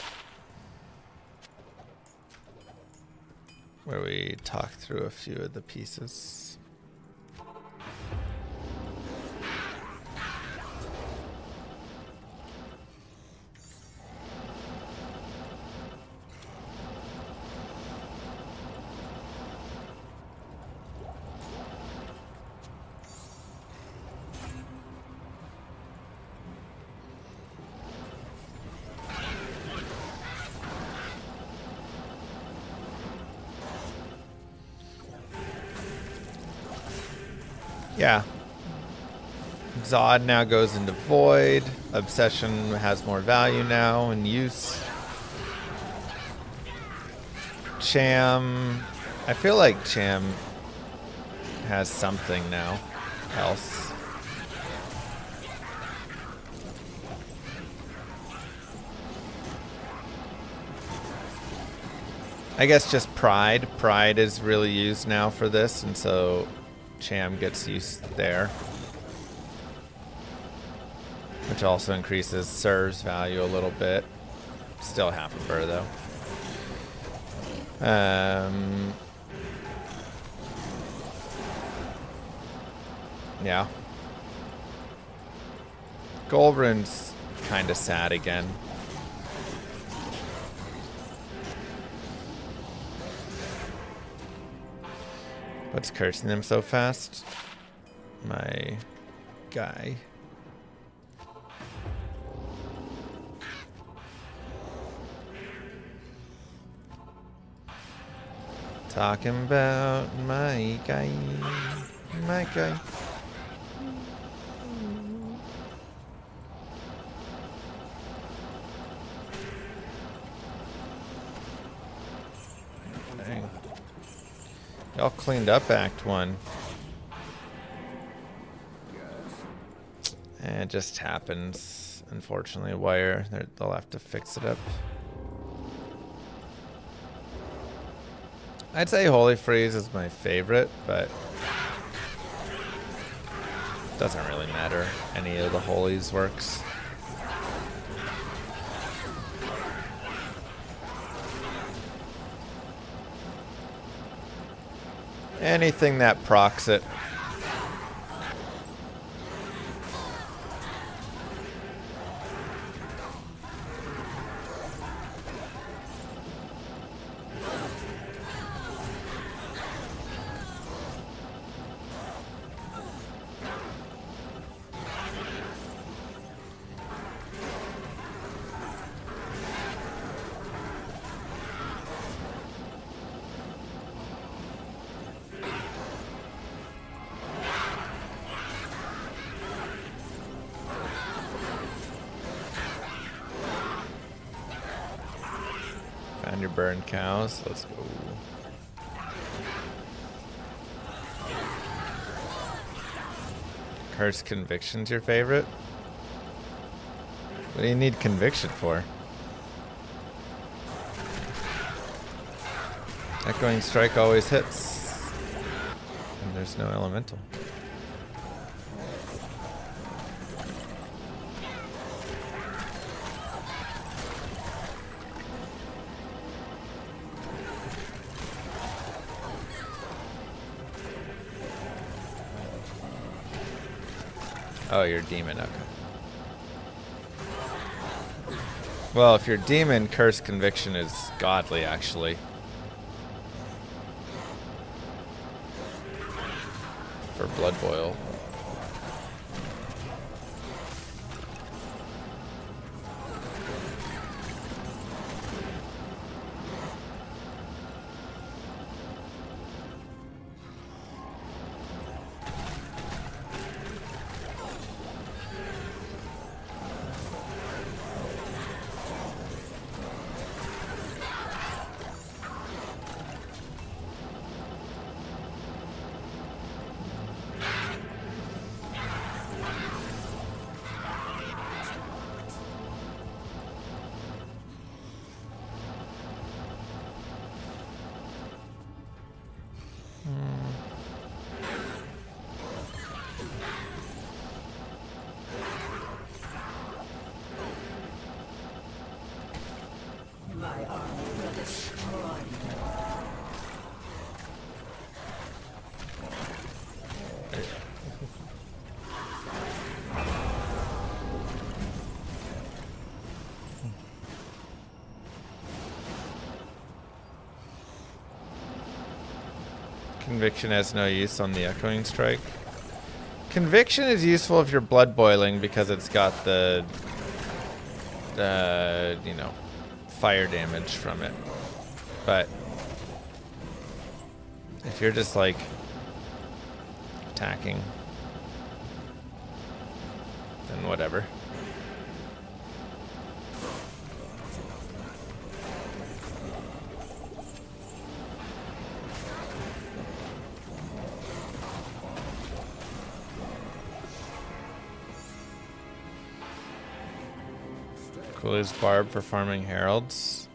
where we talk through a few of the pieces. Yeah. Zod now goes into Void. Obsession has more value now in use. Cham. I feel like Cham has something now else. I guess just Pride. Pride is really used now for this, and so Cham gets used there, which also increases Serve's value a little bit. Still half a burr though. Yeah. Goldrun's kind of sad again. What's cursing them so fast? My guy. Talking about my guy. My guy. Dang. Y'all cleaned up Act 1. And it just happens. Unfortunately, Wire, they'll have to fix it up. I'd say Holy Freeze is my favorite, but doesn't really matter. Any of the holies works. Anything that procs it. Found your burned cows. Let's go. Cursed Conviction's your favorite? What do you need conviction for? Echoing Strike always hits. And there's no elemental. Oh, you're demon, okay. Well, if you're demon, Cursed Conviction is godly, actually. For Blood Boil. Conviction has no use on the Echoing Strike. Conviction is useful if you're blood boiling because it's got the you know, fire damage from it. But if you're just like attacking, then whatever. Coolest barb for farming heralds.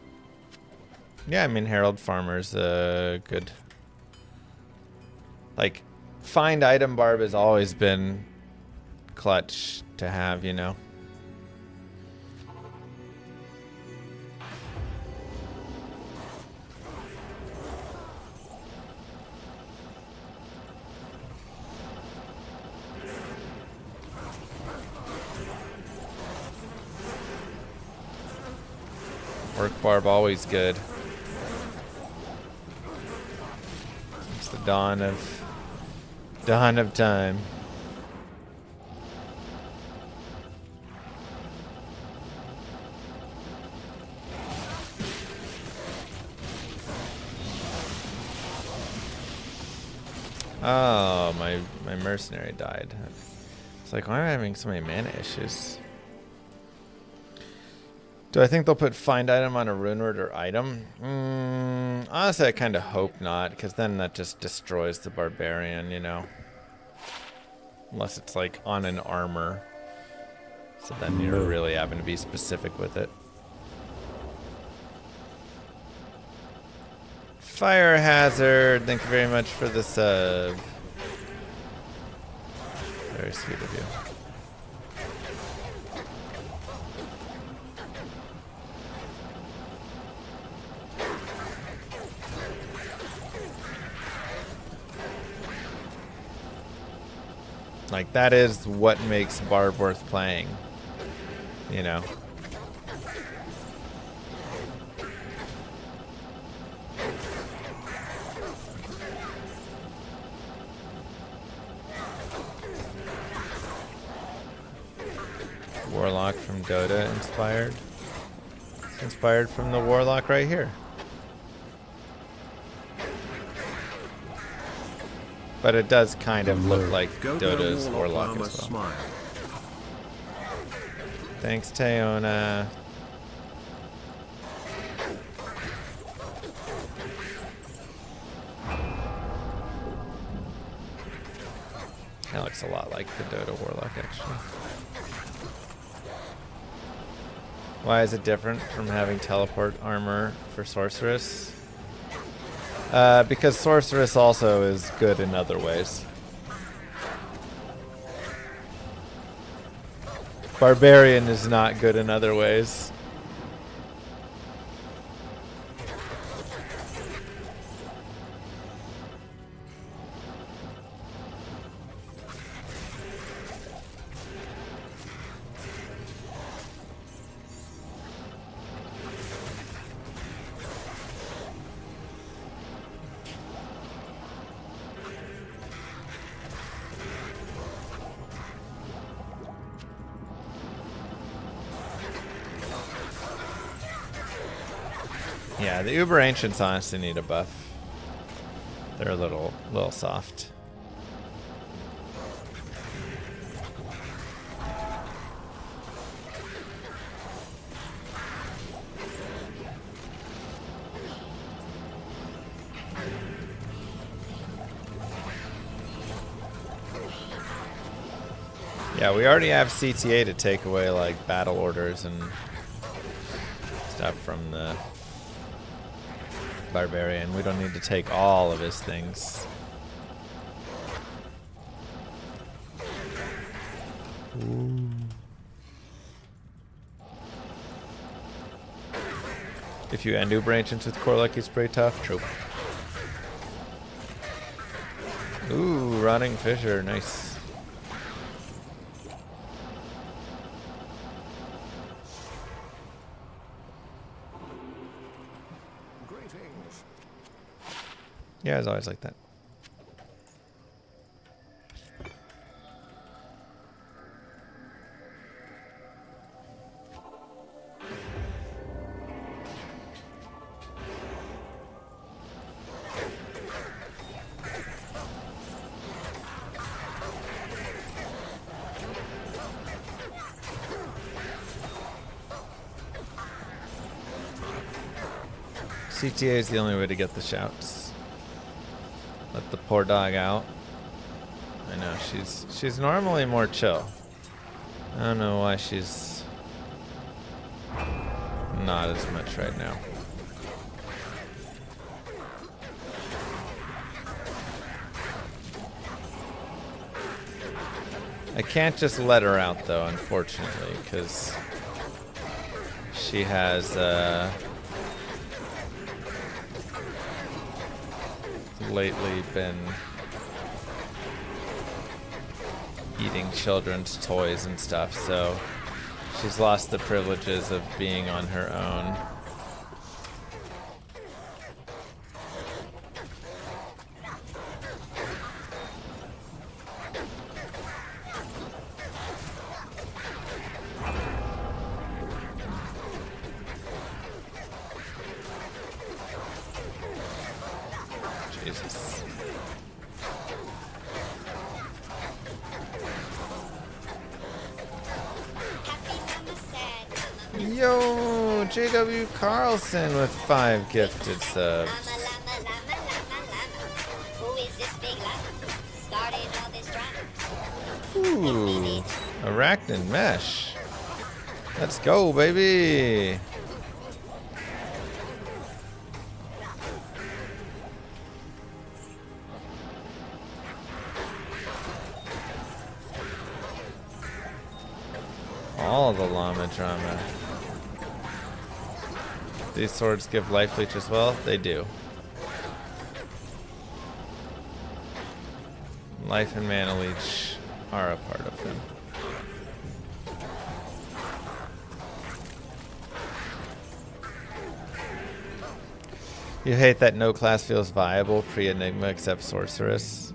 Yeah, I mean herald farmer's good. Like, find item barb has always been clutch to have, you know. Work barb always good. It's the dawn of time. Oh, my mercenary died. It's like, why am I having so many mana issues? Do I think they'll put find item on a rune word or item? Honestly, I kind of hope not, because then that just destroys the barbarian, you know? Unless it's like on an armor. So then you're really having to be specific with it. Fire hazard, thank you very much for the sub. Very sweet of you. Like, that is what makes Barb worth playing. You know? Warlock from Dota inspired. Inspired from the Warlock right here. But it does kind of look like Dota's Warlock as well. Smile. Thanks, Teona. That looks a lot like the Dota Warlock, actually. Why is it different from having teleport armor for Sorceress? Because Sorceress also is good in other ways. Barbarian is not good in other ways. Yeah, the Uber Ancients honestly need a buff. They're a little soft. Yeah, we already have CTA to take away like battle orders and stuff from the Barbarian. We don't need to take all of his things. Ooh. If you end Uber Ancients with Core Lucky, it's pretty tough. True. Ooh, Rotting Fissure. Nice. Yeah, it's always like that. CTA is the only way to get the shouts. Let the poor dog out. I know, she's normally more chill. I don't know why she's not as much right now. I can't just let her out though, unfortunately, because she has lately been eating children's toys and stuff, so she's lost the privileges of being on her own. Jesus. Yo, JW Carlson with 5 gifted subs. Ooh, Arachnid Mesh. Let's go, baby. All the llama drama. These swords give life leech as well? They do. Life and mana leech are a part of them. You hate that no class feels viable pre-Enigma except Sorceress?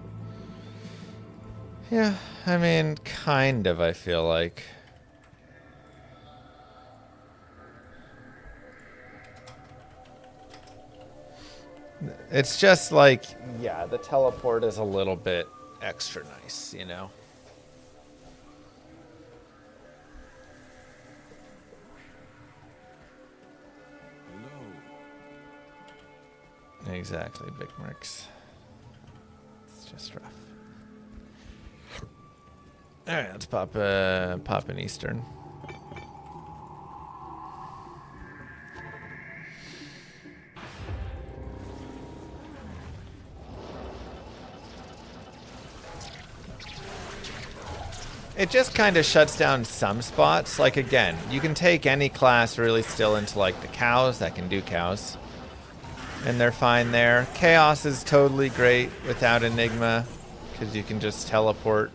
Yeah, I mean, kind of, I feel like. It's just like, yeah, the teleport is a little bit extra nice, you know? Exactly, Big Mercs. It's just rough. Alright, let's pop an Eastern. It just kind of shuts down some spots. Like, again, you can take any class really still into, like, the cows that can do cows. And they're fine there. Chaos is totally great without Enigma, because you can just teleport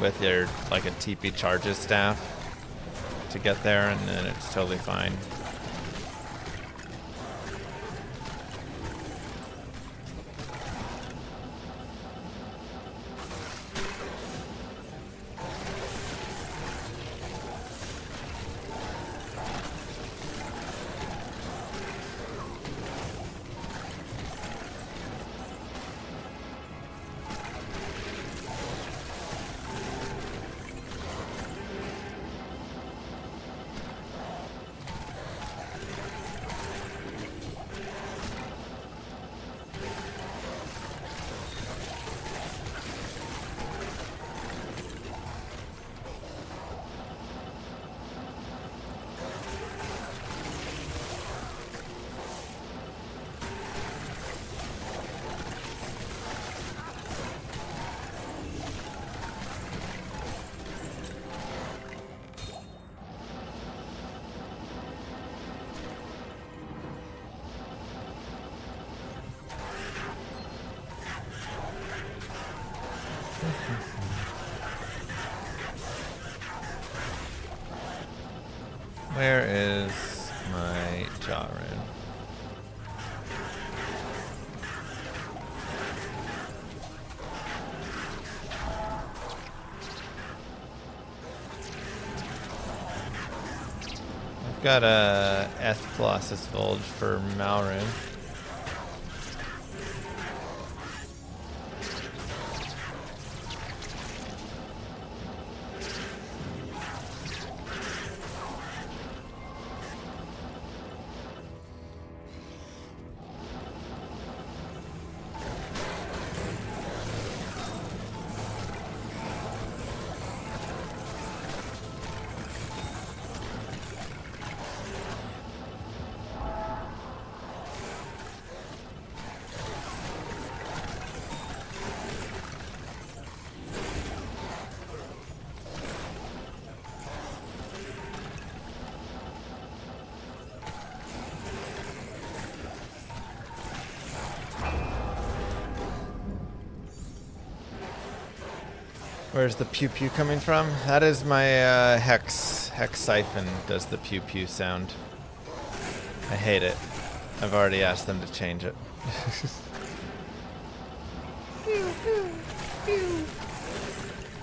with your, like, a TP charges staff to get there, and then it's totally fine. Where is my jaw rune? I've got a Eth Colossus Volge for Malrune. Where's the pew pew coming from? That is my Hex Siphon does the pew pew sound. I hate it. I've already asked them to change it.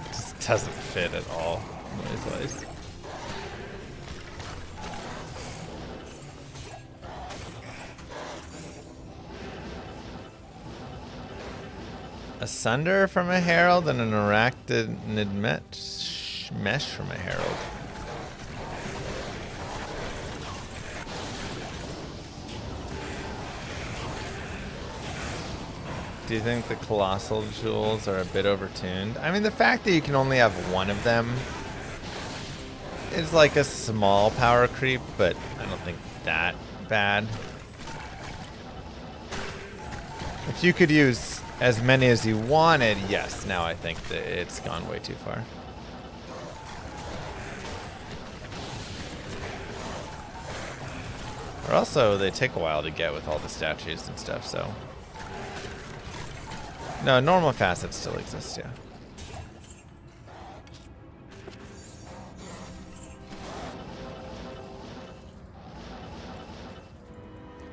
Just doesn't fit at all, noise-wise. A Sunder from a Herald and an Arachnid Mesh from a Herald. Do you think the Colossal Jewels are a bit overtuned? I mean, the fact that you can only have one of them is like a small power creep, but I don't think that bad. If you could use as many as you wanted, yes, now I think that it's gone way too far. Or also, they take a while to get with all the statues and stuff, so. No, normal facets still exist, yeah.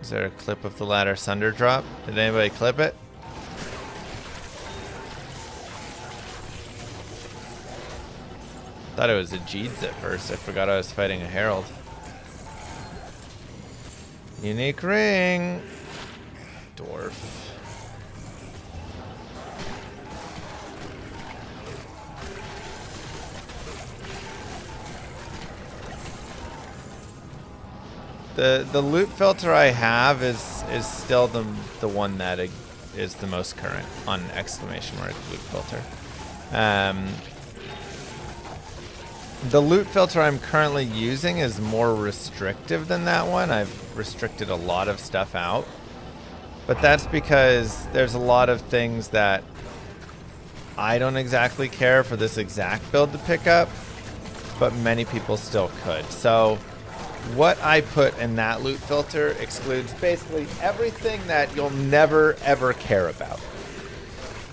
Is there a clip of the ladder Sunder drop? Did anybody clip it? Thought it was a Jeeds at first. I forgot I was fighting a Herald. Unique ring. Dwarf. The loot filter I have is still the one that is the most current on exclamation mark loot filter. The loot filter I'm currently using is more restrictive than that one. I've restricted a lot of stuff out. But that's because there's a lot of things that I don't exactly care for this exact build to pick up, but many people still could. So what I put in that loot filter excludes basically everything that you'll never ever care about,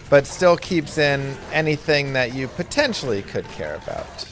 but still keeps in anything that you potentially could care about.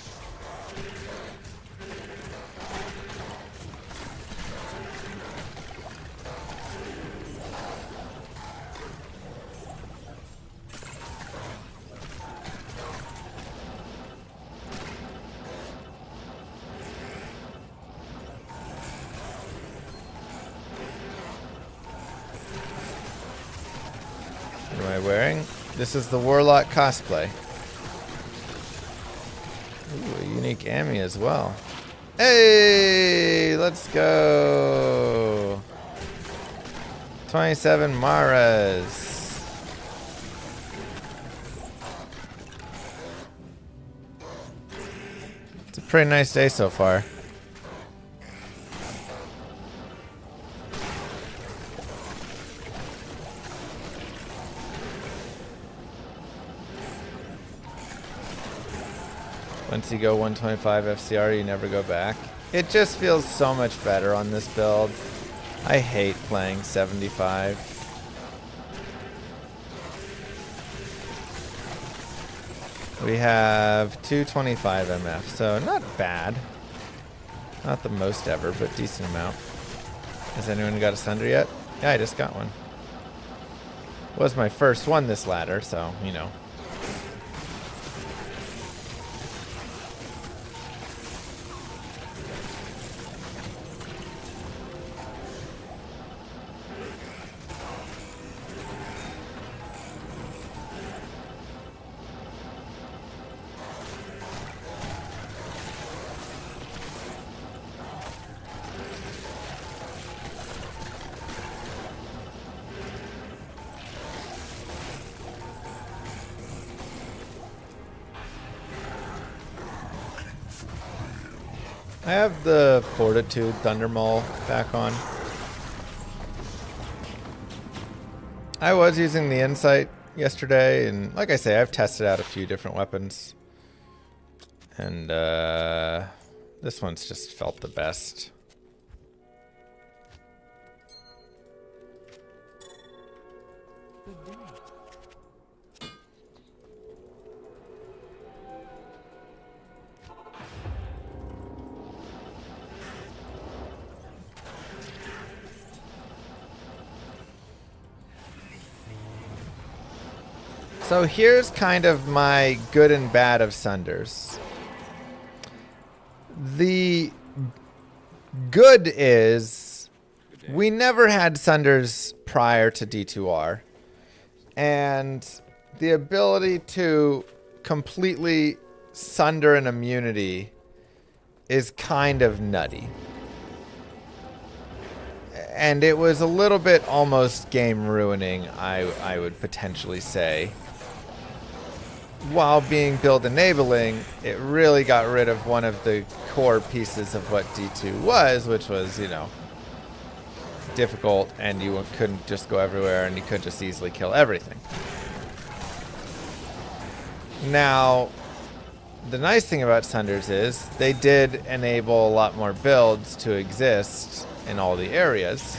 What am I wearing? This is the Warlock cosplay. Ooh, a unique Ami as well. Hey, let's go. 27 Maras. It's a pretty nice day so far. Once you go 125 FCR, you never go back. It just feels so much better on this build. I hate playing 75. We have 225 MF, so not bad. Not the most ever, but decent amount. Has anyone got a Sunder yet? Yeah, I just got one. Was my first one this ladder, so, you know. I have the Fortitude Thundermaul back on. I was using the Insight yesterday, and like I say, I've tested out a few different weapons. And this one's just felt the best. Good day. So here's kind of my good and bad of Sunders. The good is we never had Sunders prior to D2R. And the ability to completely sunder an immunity is kind of nutty. And it was a little bit almost game ruining, I would potentially say. While being build enabling, it really got rid of one of the core pieces of what D2 was, which was, you know, difficult, and you couldn't just go everywhere, and you could just easily kill everything. Now, the nice thing about Sunders is they did enable a lot more builds to exist in all the areas.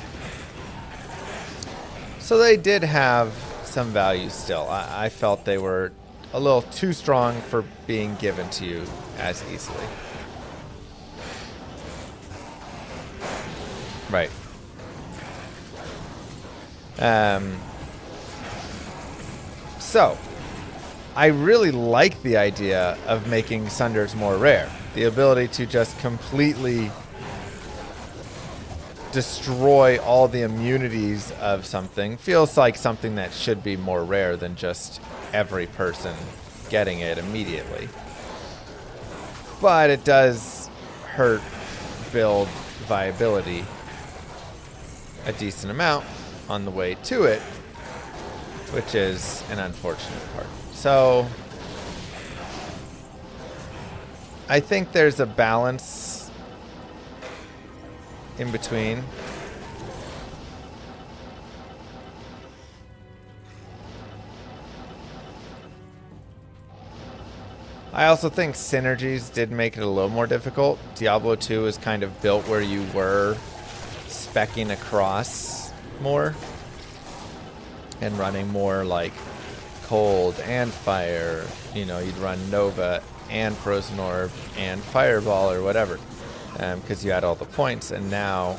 So they did have some value still. I felt they were a little too strong for being given to you as easily. Right. So, I really like the idea of making Sunders more rare. The ability to just completely destroy all the immunities of something feels like something that should be more rare than just every person getting it immediately. But it does hurt build viability a decent amount on the way to it, which is an unfortunate part. So I think there's a balance in between. I also think synergies did make it a little more difficult. Diablo 2 is kind of built where you were speccing across more and running more like cold and fire. You know, you'd run Nova and Frozen Orb and Fireball or whatever, because you had all the points, and now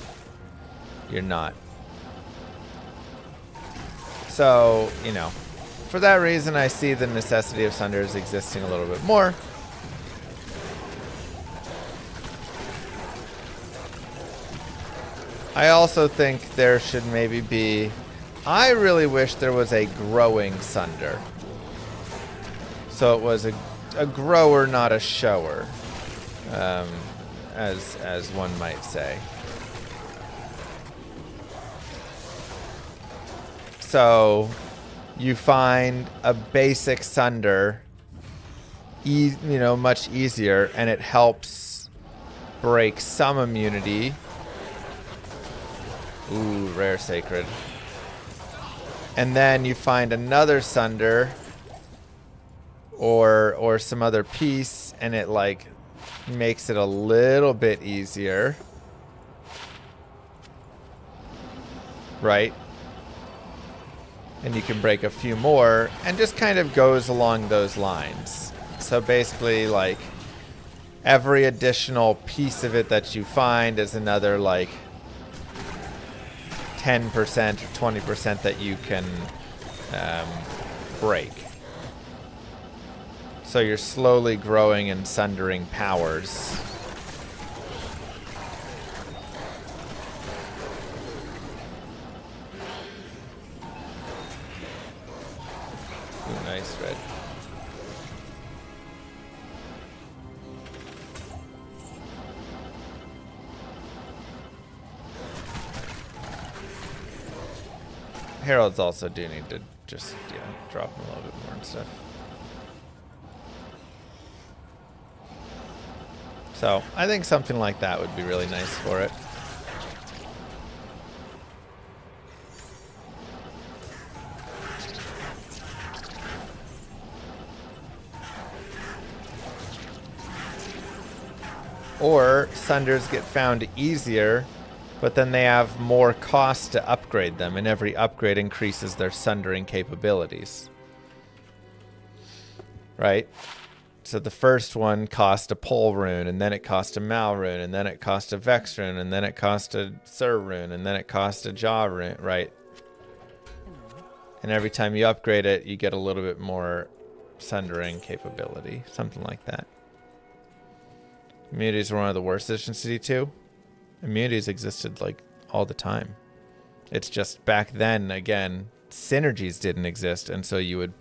you're not. So, you know, for that reason, I see the necessity of Sunders existing a little bit more. I also think there should maybe be... I really wish there was a growing Sunder. So it was a grower, not a shower, as one might say. So you find a basic Sunder, you know, much easier, and it helps break some immunity. Ooh, rare sacred. And then you find another Sunder or some other piece, and it like makes it a little bit easier. Right? And you can break a few more, and just kind of goes along those lines. So basically, like, every additional piece of it that you find is another, like, 10% or 20% that you can break. So you're slowly growing and sundering powers. Ooh, nice red. Heralds also do need to just, yeah, drop them a little bit more and stuff. So, I think something like that would be really nice for it. Or Sunders get found easier, but then they have more cost to upgrade them, and every upgrade increases their sundering capabilities. Right? So the first one cost a Pole rune, and then it cost a Mal rune, and then it cost a Vex rune, and then it cost a Sur rune, and then it cost a Jaw rune, right? And every time you upgrade it, you get a little bit more sundering capability. Something like that. Immunities were one of the worst additions to D2. Immunities existed like all the time. It's just back then, again, synergies didn't exist, and so you would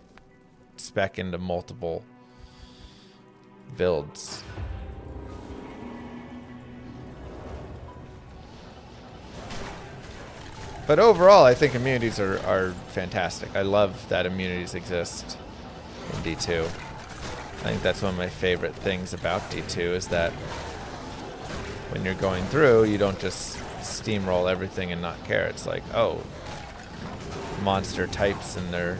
spec into multiple builds. But overall, I think immunities are fantastic. I love that immunities exist in D2. I think that's one of my favorite things about D2 is that when you're going through, you don't just steamroll everything and not care. It's like, oh, monster types and their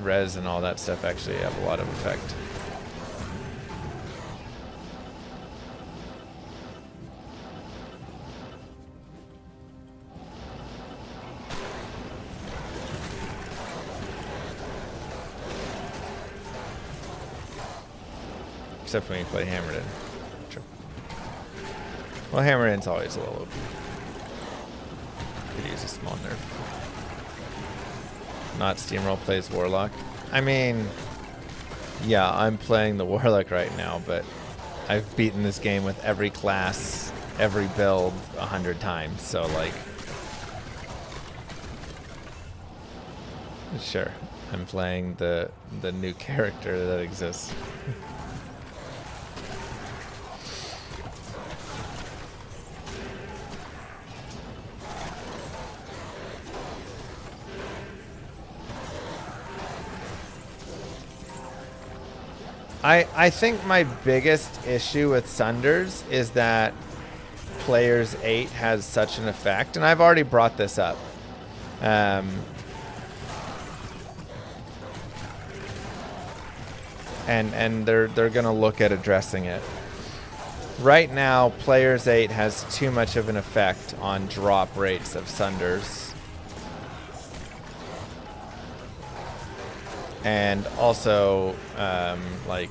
res and all that stuff actually have a lot of effect. Except when you play Hammered In. True. Well, Hammered In's always a little OP. Could use a small nerf. Not Steamroll plays Warlock. I mean, yeah, I'm playing the Warlock right now, but I've beaten this game with every class, every build 100 times, so like... Sure, I'm playing the new character that exists. I think my biggest issue with Sunders is that Players 8 has such an effect, and I've already brought this up. And they're gonna look at addressing it. Right now, Players 8 has too much of an effect on drop rates of Sunders. And also, like,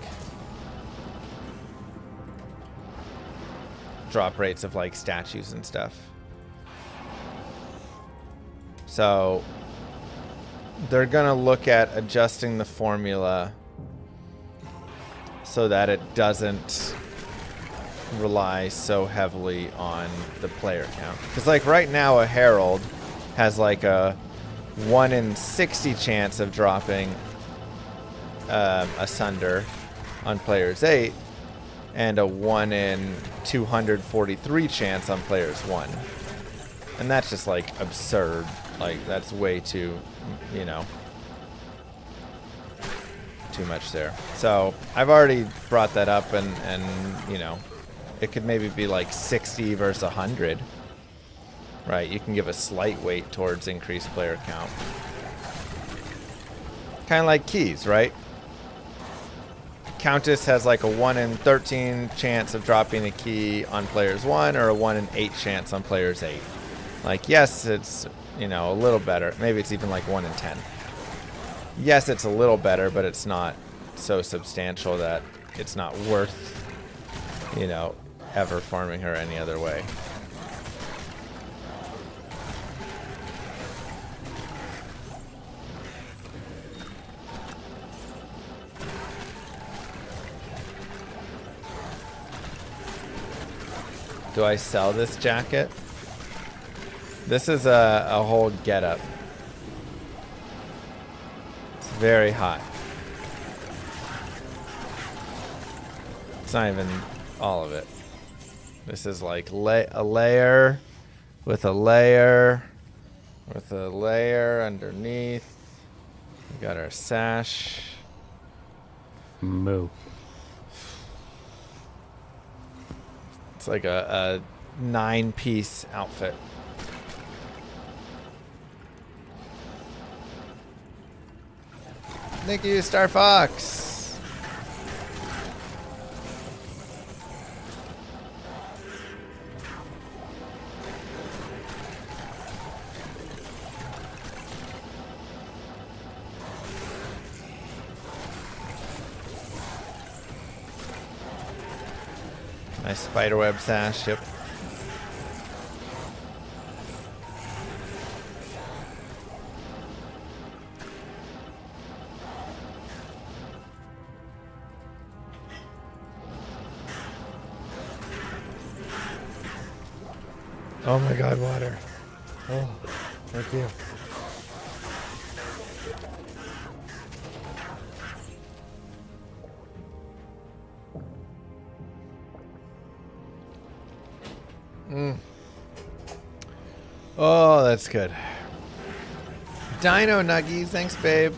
drop rates of, like, statues and stuff. So, they're gonna look at adjusting the formula so that it doesn't rely so heavily on the player count. Because, like, right now, a Herald has, like, a 1 in 60 chance of dropping a Sunder on Players 8 and a 1 in 243 chance on Players 1. And that's just, like, absurd. Like, that's way too, you know, too much there. So I've already brought that up, and you know, it could maybe be like 60 versus 100. Right, you can give a slight weight towards increased player count. Kind of like keys, right? Countess has like a 1 in 13 chance of dropping a key on Players 1 or a 1 in 8 chance on Players 8. Like, yes, it's, you know, a little better. Maybe it's even like 1 in 10. Yes, it's a little better, but it's not so substantial that it's not worth, you know, ever farming her any other way. Do I sell this jacket? This is a whole getup. It's very hot. It's not even all of it. This is like a layer with a layer with a layer underneath. We got our sash. Moo. It's like a 9-piece outfit. Thank you, Star Fox. Nice spiderweb sash, yep. Oh my god, water. Oh, thank you. Oh, that's good. Dino Nuggies, thanks, babe.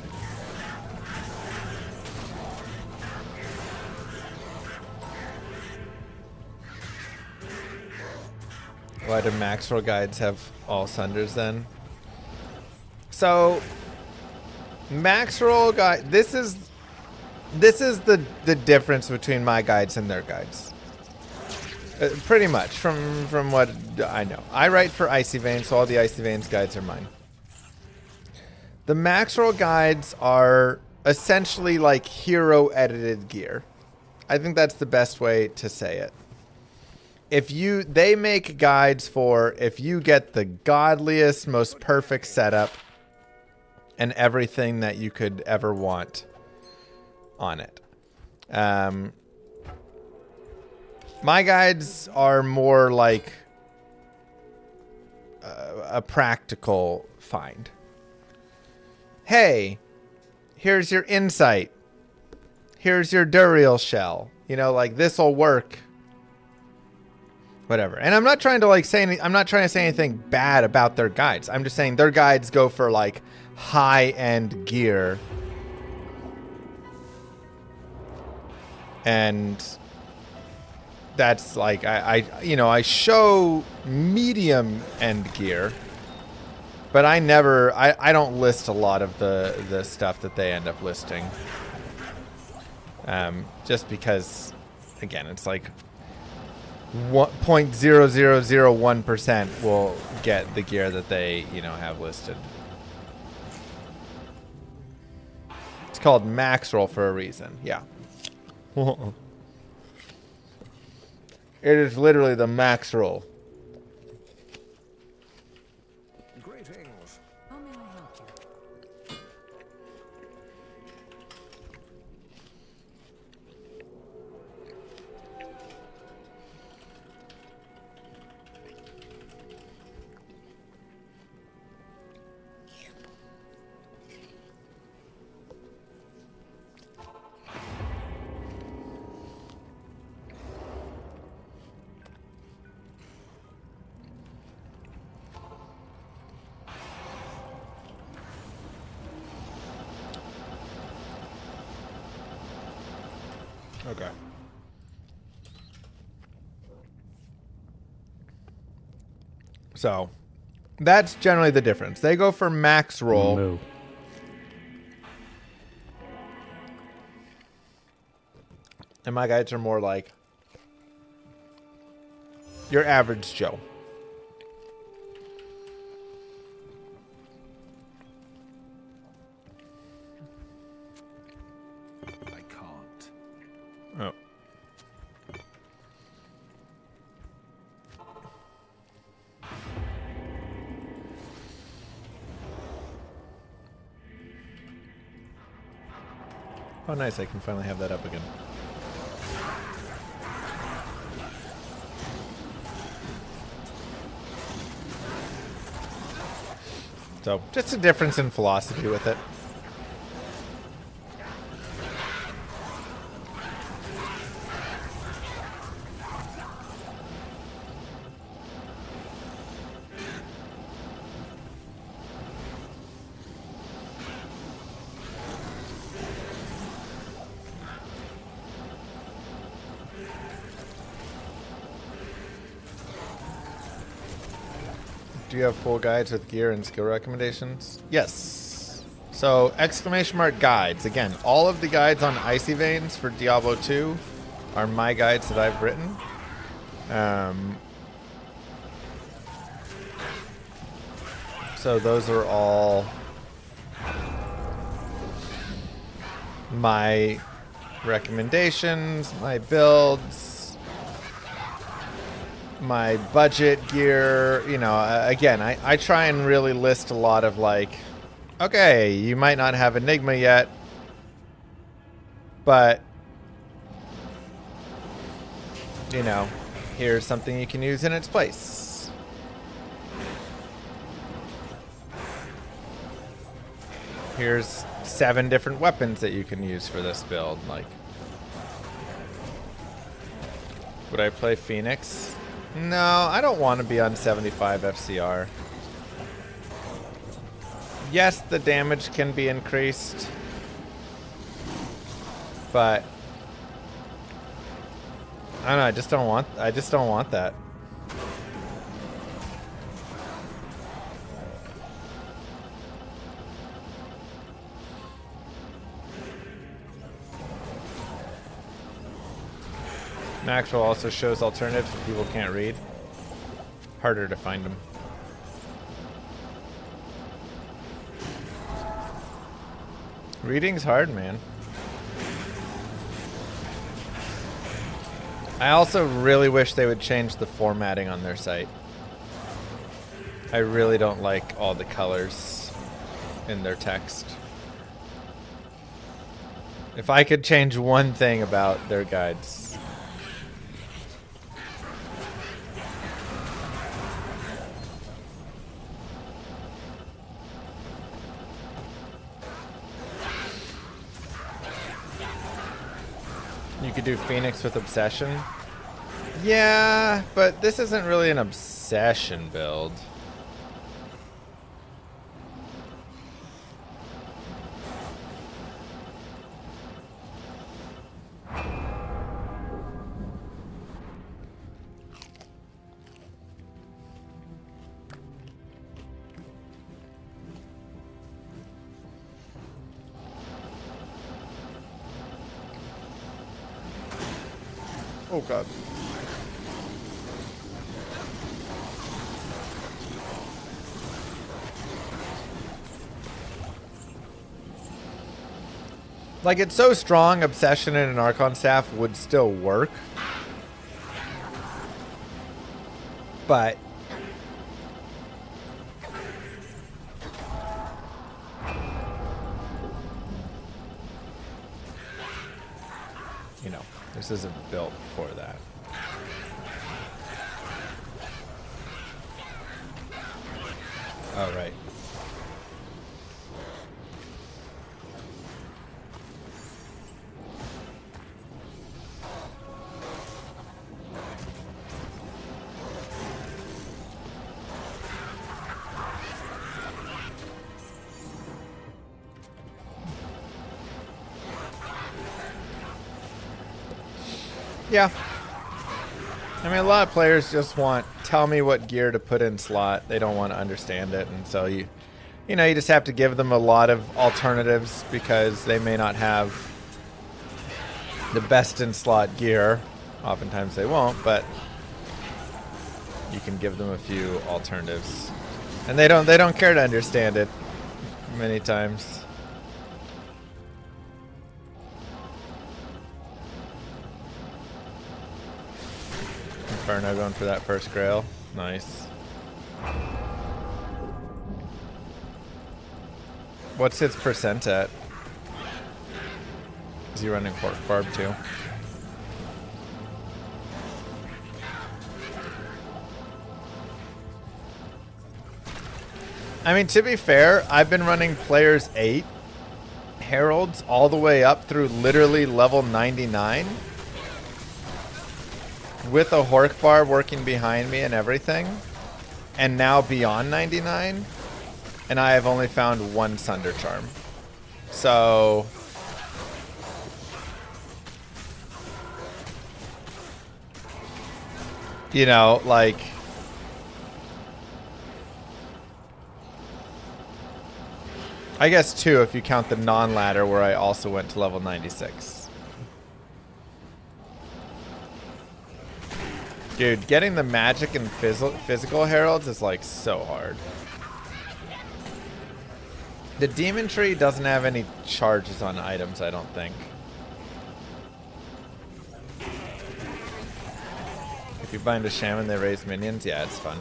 Why do Maxwell guides have all Sunders then? So, Maxwell guide. This is the difference between my guides and their guides. Pretty much, from what I know. I write for Icy Veins, so all the Icy Veins guides are mine. The Maxwell guides are essentially like hero edited gear. I think that's the best way to say it. They make guides for if you get the godliest, most perfect setup and everything that you could ever want on it. My guides are more like a practical find. Hey, here's your insight. Here's your Duriel shell. You know, like this'll work. Whatever. And I'm not trying to like I'm not trying to say anything bad about their guides. I'm just saying their guides go for like high-end gear. And that's like I show medium end gear, but I don't list a lot of the stuff that they end up listing. Just because again, it's like 0.0001% will get the gear that they, have listed. It's called max roll for a reason. Yeah. It is literally the max roll. Greetings. How may I help you? Okay. So, that's generally the difference. They go for max roll. Moo. And my guides are more like your average Joe. I can't. Oh. Oh, nice. I can finally have that up again. So, just a difference in philosophy with it. Do you have full guides with gear and skill recommendations? Yes. So, exclamation mark guides. Again, all of the guides on Icy Veins for Diablo 2 are my guides that I've written. So those are all my recommendations, my builds, my budget gear. Again, I try and really list a lot of like, okay, you might not have Enigma yet, but here's something you can use in its place. Here's 7 different weapons that you can use for this build. Like, would I play Phoenix? No, I don't want to be on 75 FCR. Yes, the damage can be increased, but I don't know. I just don't want that. Maxwell also shows alternatives if people can't read. Harder to find them. Reading's hard, man. I also really wish they would change the formatting on their site. I really don't like all the colors in their text. If I could change one thing about their guides. You could do Phoenix with Obsession. Yeah, but this isn't really an Obsession build. Oh god. Like, it's so strong, Obsession and an Archon Staff would still work. But you know, this isn't built for that. All right. Yeah. I mean, a lot of players just want, tell me what gear to put in slot. They don't want to understand it. And so you know, you just have to give them a lot of alternatives because they may not have the best in slot gear. Oftentimes they won't, but you can give them a few alternatives. And they don't care to understand it many times. Inferno going for that first grail. Nice. What's its percent at? Is he running Pork Barb too? I mean, to be fair, I've been running players 8 Heralds all the way up through literally level 99. With a Hork Bar working behind me and everything, and now beyond 99, and I have only found one Sunder Charm. So you know, like, I guess 2 if you count the non-ladder where I also went to level 96. Dude, getting the magic and physical heralds is like so hard. The demon tree doesn't have any charges on items, I don't think. If you bind a shaman, they raise minions. Yeah, it's fun.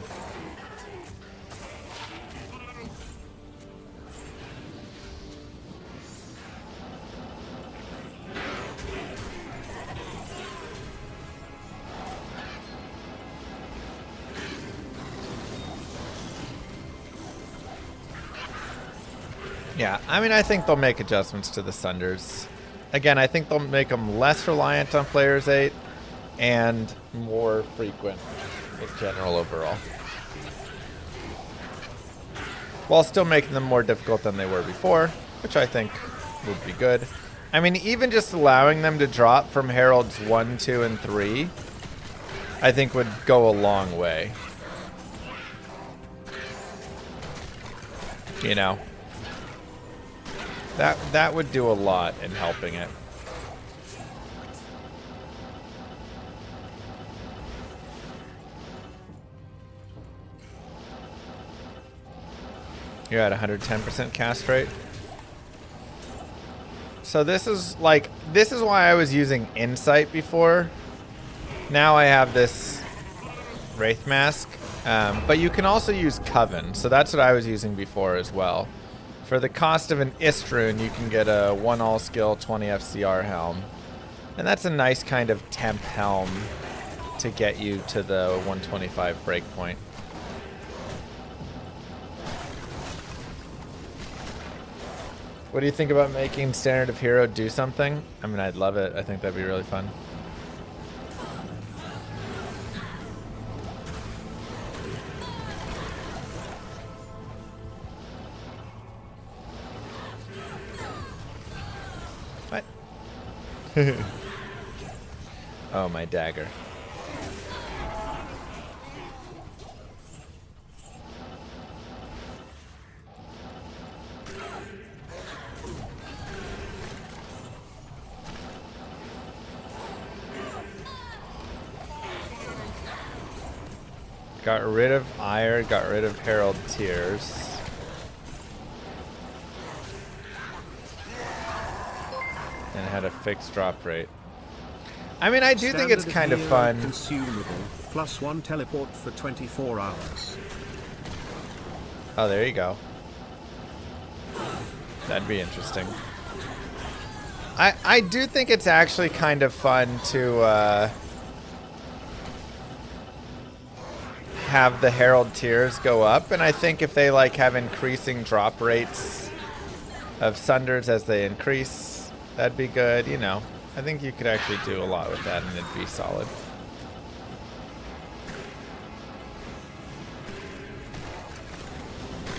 Yeah, I mean, I think they'll make adjustments to the Sunders. Again, I think they'll make them less reliant on players 8 and more frequent in general overall. While still making them more difficult than they were before, which I think would be good. I mean, even just allowing them to drop from Heralds 1, 2, and 3, I think would go a long way. You know? That would do a lot in helping it. You're at 110% cast rate. So this is why I was using Insight before. now I have this Wraith Mask, but you can also use Coven, so that's what I was using before as well. For the cost of an Istrun, you can get a 1 all skill 20 FCR helm. And that's a nice kind of temp helm to get you to the 125 breakpoint. What do you think about making Standard of Hero do something? I mean, I'd love it. I think that'd be really fun. What? Oh, my dagger. Got rid of Ire, got rid of Herald Tears. And had a fixed drop rate. I mean, I do think it's kind of fun. Consumable, +1 teleport for 24 hours. Oh, there you go. That'd be interesting. I do think it's actually kind of fun to have the Herald Tiers go up, and I think if they like have increasing drop rates of Sunders as they increase, that'd be good, you know. I think you could actually do a lot with that and it'd be solid.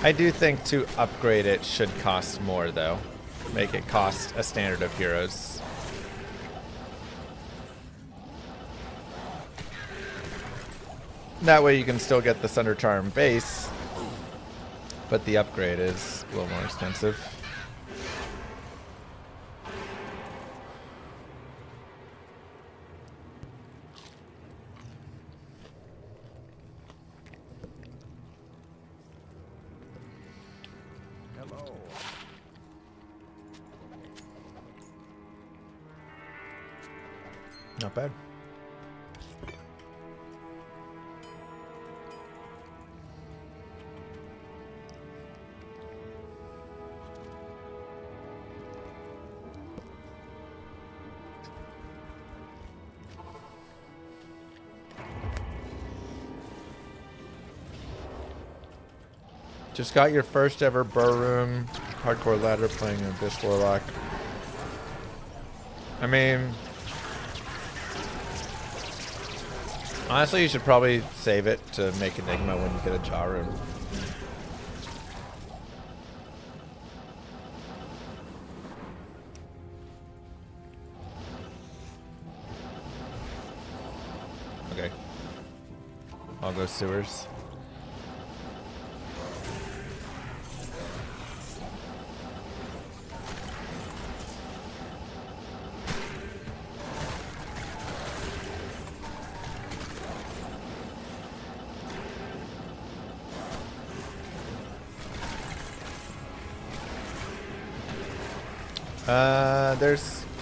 I do think to upgrade it should cost more though. Make it cost a Standard of Heroes. That way you can still get the Sunder Charm base, but the upgrade is a little more expensive. Hello. Not bad. Just got your first ever Burr Room hardcore ladder playing Abyss Warlock. I mean, honestly, you should probably save it to make Enigma when you get a Jaw Room. Okay. I'll go sewers.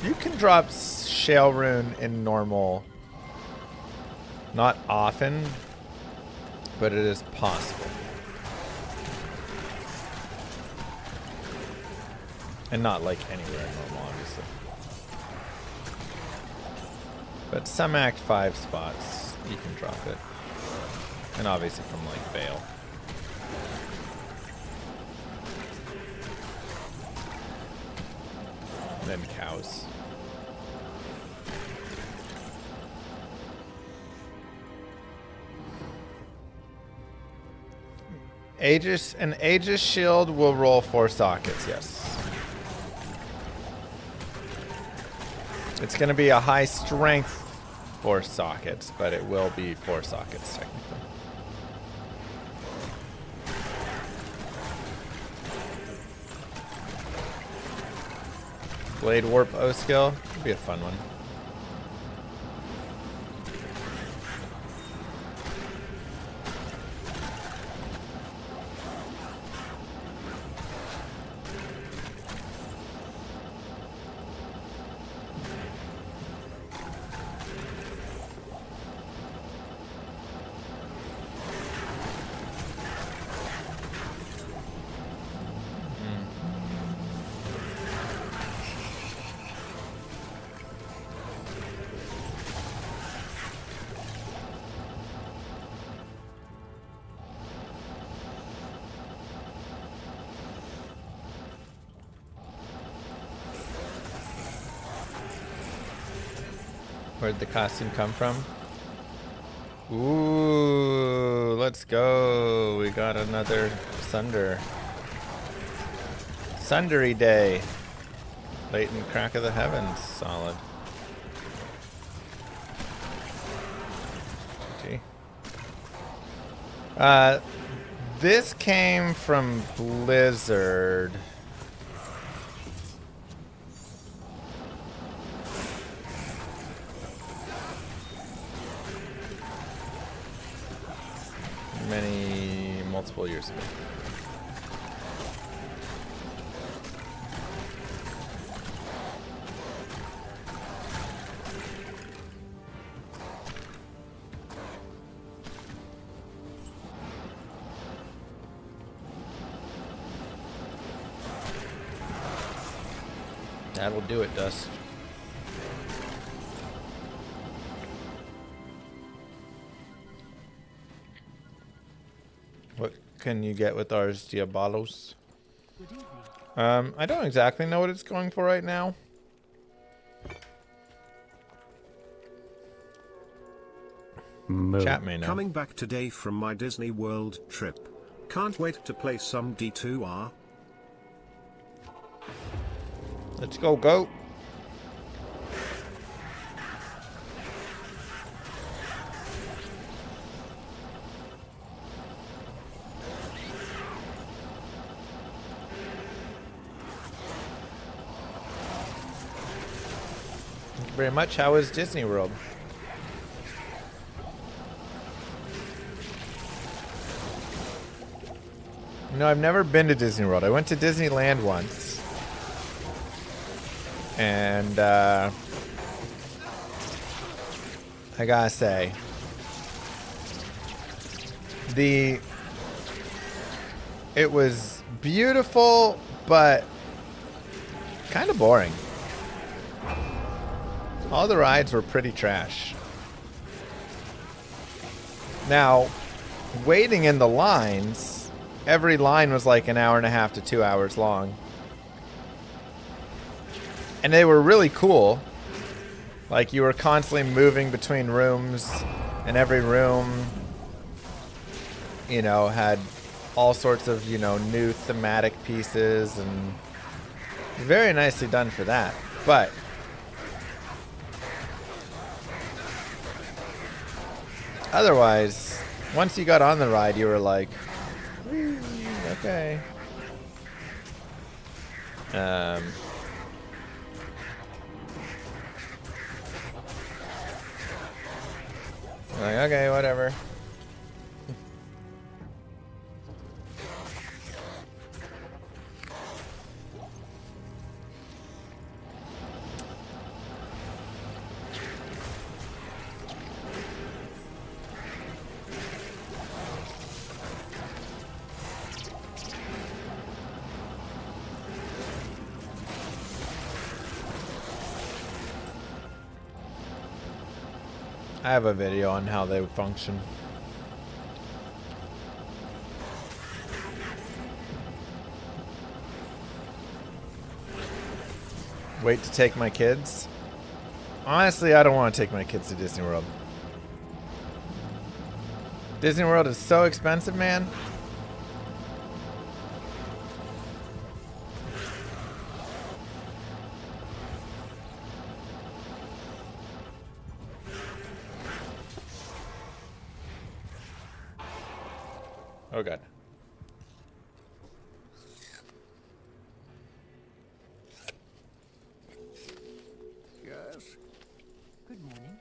You can drop Shale Rune in normal. Not often, but it is possible. And not like anywhere in normal, obviously. But some Act 5 spots, you can drop it. And obviously from like Vale. And then cows. An Aegis shield will roll 4 sockets, yes. It's going to be a high strength 4 sockets, but it will be 4 sockets technically. Blade Warp O skill would be a fun one. Where'd the costume come from? Ooh, let's go. We got another Sunder. Sundery day. Late in the crack of the heavens. Solid. Gee. This came from Blizzard. Multiple years ago. That'll do it, Dust. What can you get with ours, Diabolos? Good evening. I don't exactly know what it's going for right now. Moo. Chat may know. Coming back today from my Disney World trip. Can't wait to play some D2R. Let's go, goat. Thank you very much. How was Disney World? No, I've never been to Disney World. I went to Disneyland once. And I gotta say, it was beautiful, but kind of boring. All the rides were pretty trash. Now, waiting in the lines, every line was like an hour and a half to 2 hours long. And they were really cool. Like, you were constantly moving between rooms, and every room, you know, had all sorts of, you know, new thematic pieces, and very nicely done for that. But otherwise, once you got on the ride, you were like, okay. Like, okay, whatever. I have a video on how they function. Wait to take my kids? Honestly, I don't want to take my kids to Disney World. Disney World is so expensive, man. Oh god. Yes. Good morning.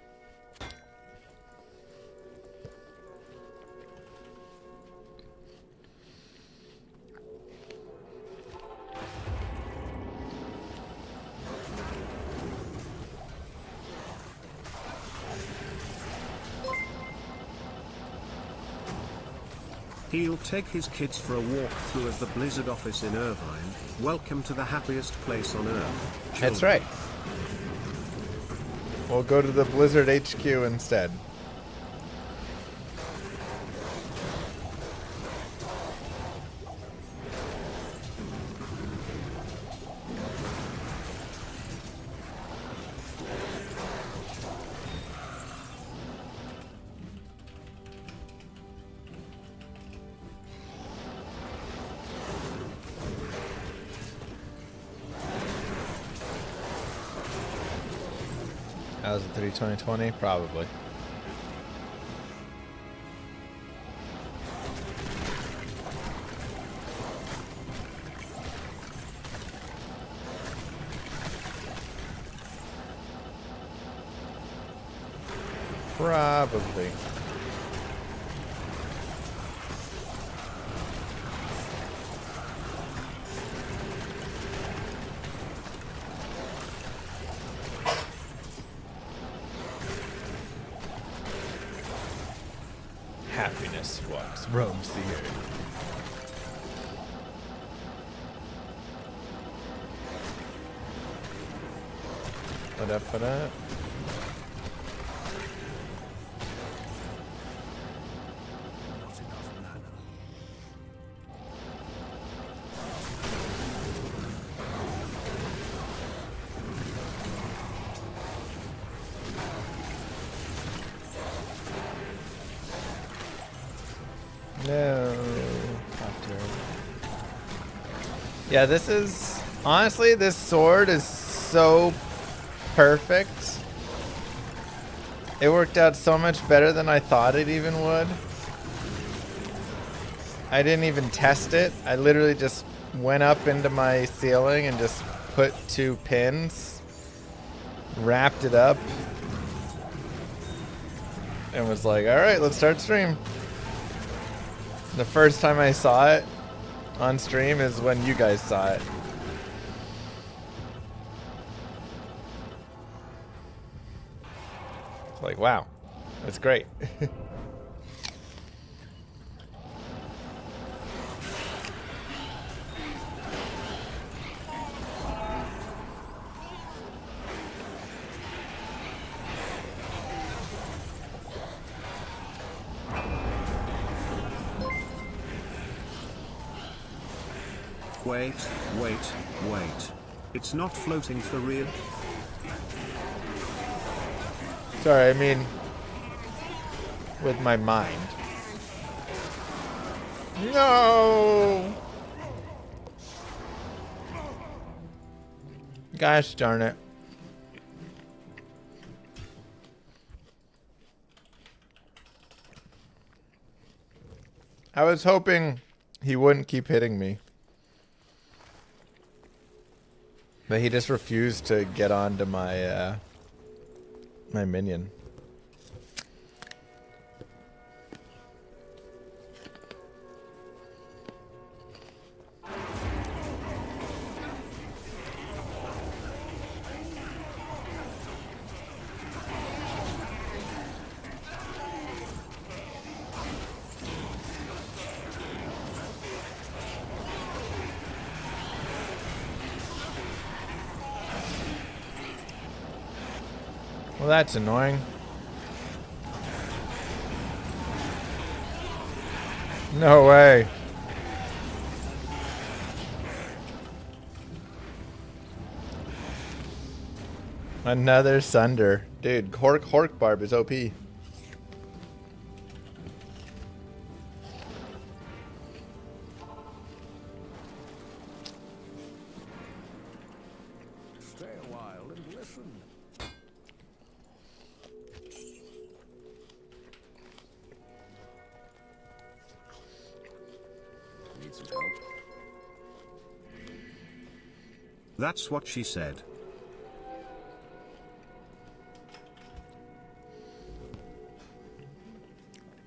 He'll take his kids for a walkthrough of the Blizzard office in Irvine. Welcome to the happiest place on earth. That's children. right. We'll go to the Blizzard HQ instead. That was a 32020? Probably. Probably. Happiness walks, roams the earth. What up, what up? No. Yeah, this is... Honestly, this sword is so perfect. It worked out so much better than I thought it even would. I didn't even test it. I literally just went up into my ceiling and just put 2 pins, wrapped it up, and was like, alright, let's start stream. The first time I saw it on stream is when you guys saw it. Like, wow, that's great. Wait, wait, wait. It's not floating for real? Sorry, I mean, with my mind. No! Gosh darn it. I was hoping he wouldn't keep hitting me. But he just refused to get onto my my minion. Well, that's annoying. No way. Another Sunder. Dude, Hork Barb is OP. Stay a while and listen. Need some help? That's what she said.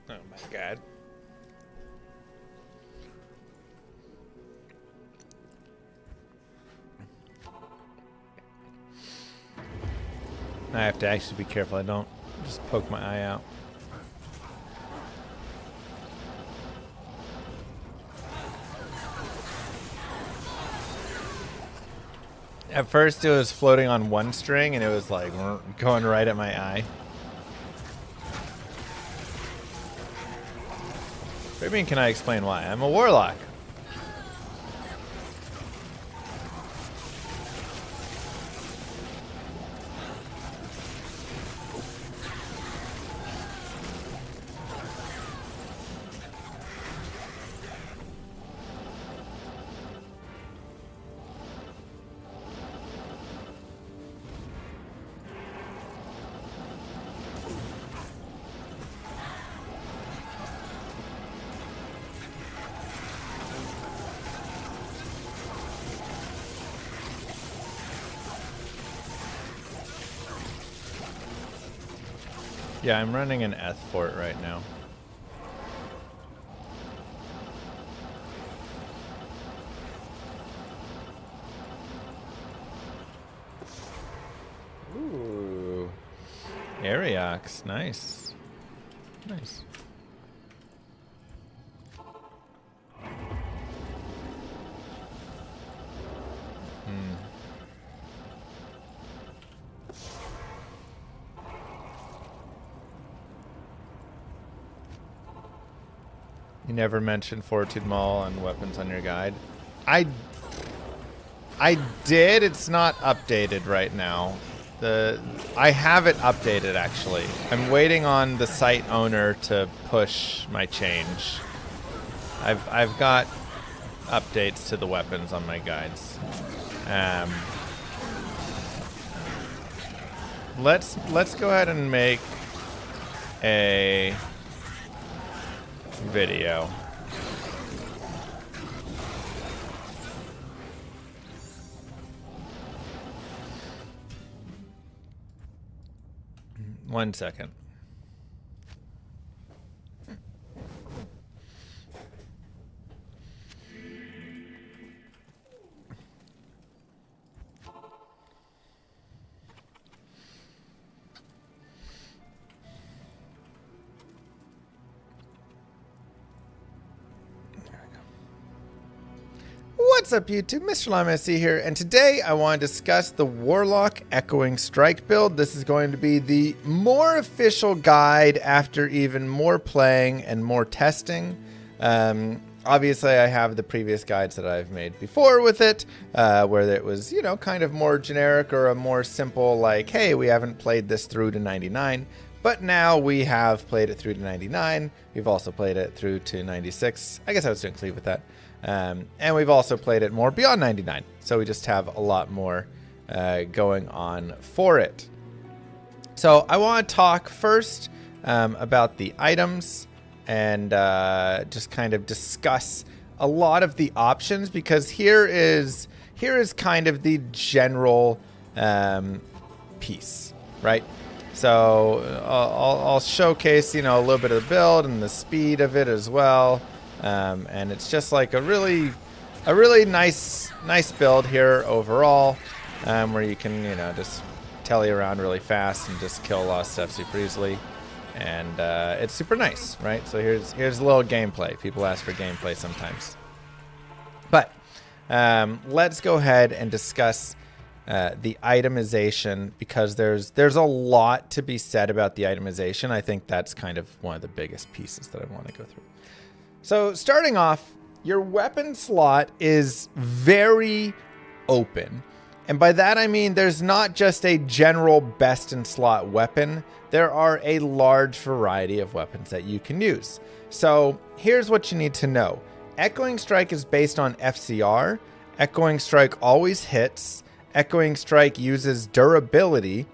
Oh my god. I have to actually be careful I don't just poke my eye out. At first it was floating on one string and it was like going right at my eye. What do you mean, can I explain why? I'm a warlock. Yeah, I'm running an Eth fort right now. Ooh. Ariox, nice. Nice. You never mentioned Fortitude Maul and weapons on your guide. I did. It's not updated right now. I have it updated actually. I'm waiting on the site owner to push my change. I've got updates to the weapons on my guides. Let's go ahead and make a video. One second. What's up YouTube, Mr. Llama SC here, and today I want to discuss the Warlock Echoing Strike build. This is going to be the more official guide after even more playing and more testing. Obviously I have the previous guides that I've made before with it, where it was, you know, kind of more generic or a more simple like, hey, we haven't played this through to 99. But now we have played it through to 99. We've also played it through to 96. I guess I was doing cleave with that. And we've also played it more beyond 99. So we just have a lot more going on for it. So I want to talk first about the items and just kind of discuss a lot of the options, because here is kind of the general piece, right? So I'll showcase, you know, a little bit of the build and the speed of it as well. And it's just like a really nice build here overall, where you can, you know, just telly around really fast and just kill a lot of stuff super easily. And it's super nice, right? So here's a little gameplay. People ask for gameplay sometimes. But let's go ahead and discuss the itemization, because there's a lot to be said about the itemization. I think that's kind of one of the biggest pieces that I want to go through. So starting off, your weapon slot is very open. And by that I mean there's not just a general best in slot weapon. There are a large variety of weapons that you can use. So here's what you need to know. Echoing Strike is based on FCR. Echoing Strike always hits. Echoing Strike uses durability,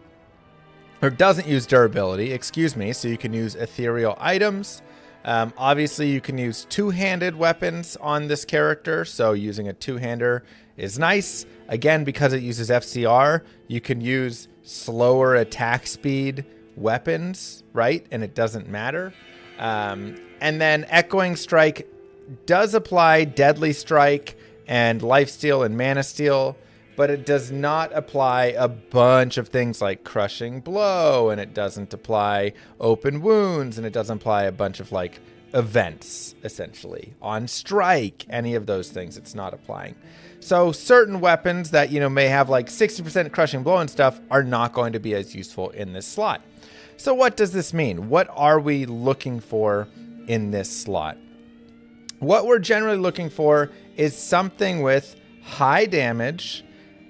or doesn't use durability, excuse me, so you can use ethereal items. Obviously, you can use two-handed weapons on this character, so using a two-hander is nice. Again, because it uses FCR, you can use slower attack speed weapons, right? And it doesn't matter. And then Echoing Strike does apply Deadly Strike and Lifesteal and Mana Steal, but it does not apply a bunch of things like Crushing Blow, and it doesn't apply Open Wounds, and it doesn't apply a bunch of like events, essentially. On Strike, any of those things, it's not applying. So certain weapons that, you know, may have like 60% Crushing Blow and stuff are not going to be as useful in this slot. So what does this mean? What are we looking for in this slot? What we're generally looking for is something with high damage,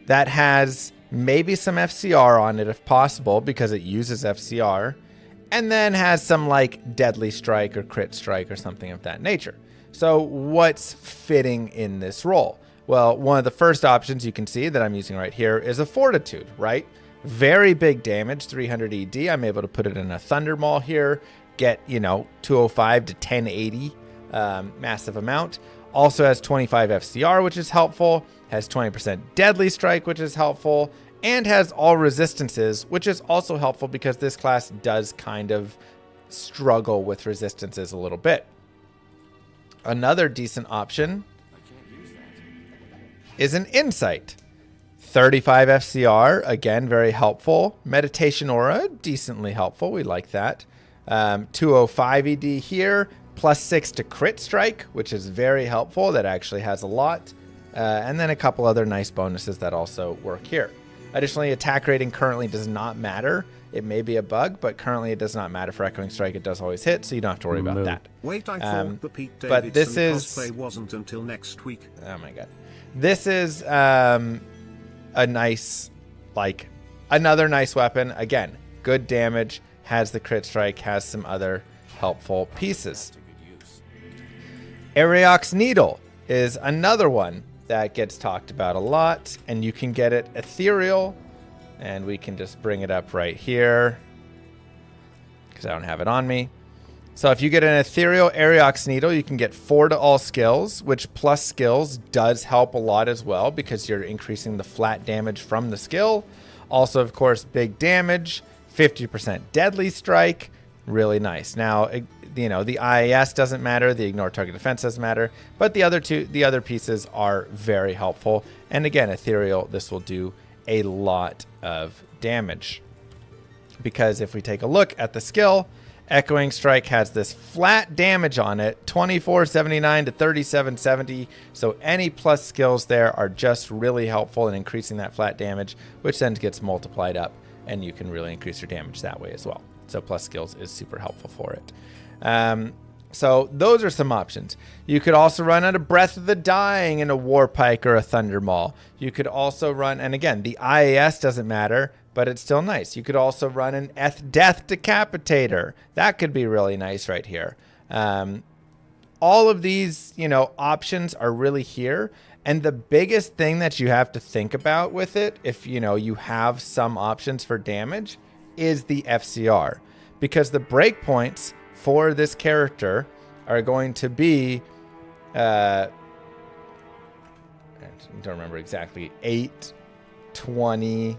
that has maybe some FCR on it if possible, because it uses FCR, and then has some like Deadly Strike or Crit Strike or something of that nature. So what's fitting in this role? Well, one of the first options you can see that I'm using right here is a Fortitude, right? Very big damage, 300 ED. I'm able to put it in a Thunder Maul here, get, you know, 205 to 1080, massive amount. Also has 25 FCR, which is helpful. Has 20% Deadly Strike, which is helpful. and has all resistances, which is also helpful because this class does kind of struggle with resistances a little bit. Another decent option is an Insight. 35 FCR, again, very helpful. Meditation Aura, decently helpful. We like that. 205 ED here, +6 to crit strike, which is very helpful. That actually has a lot. And then a couple other nice bonuses that also work here. Additionally, attack rating currently does not matter. It may be a bug, but currently it does not matter for Echoing Strike. It does always hit, so you don't have to worry about that. Wait, I thought the Pete but this Davidson is cosplay wasn't until next week. Oh my god. This is a nice, like, another nice weapon. Again, good damage, has the crit strike, has some other helpful pieces. Ariox Needle is another one that gets talked about a lot, and you can get it ethereal, and we can just bring it up right here because I don't have it on me. So if you get an ethereal Ariox Needle, you can get 4 to all skills, which plus skills does help a lot as well because you're increasing the flat damage from the skill. Also, of course, big damage, 50% deadly strike, really nice. Now, you know, the IAS doesn't matter, the ignore target defense doesn't matter, but the other pieces are very helpful. And again, ethereal, this will do a lot of damage. Because if we take a look at the skill, Echoing Strike has this flat damage on it, 2479 to 3770. So any plus skills there are just really helpful in increasing that flat damage, which then gets multiplied up, and you can really increase your damage that way as well. So plus skills is super helpful for it. So those are some options. You could also run out a Breath of the Dying in a Warpike or a Thunder Maul. You could also run, and again, the IAS doesn't matter, but it's still nice. You could also run an Death Decapitator. That could be really nice right here. All of these, you know, options are really here. And the biggest thing that you have to think about with it, if, you know, you have some options for damage, is the FCR. Because the breakpoints for this character are going to be, I don't remember exactly, 8, 20,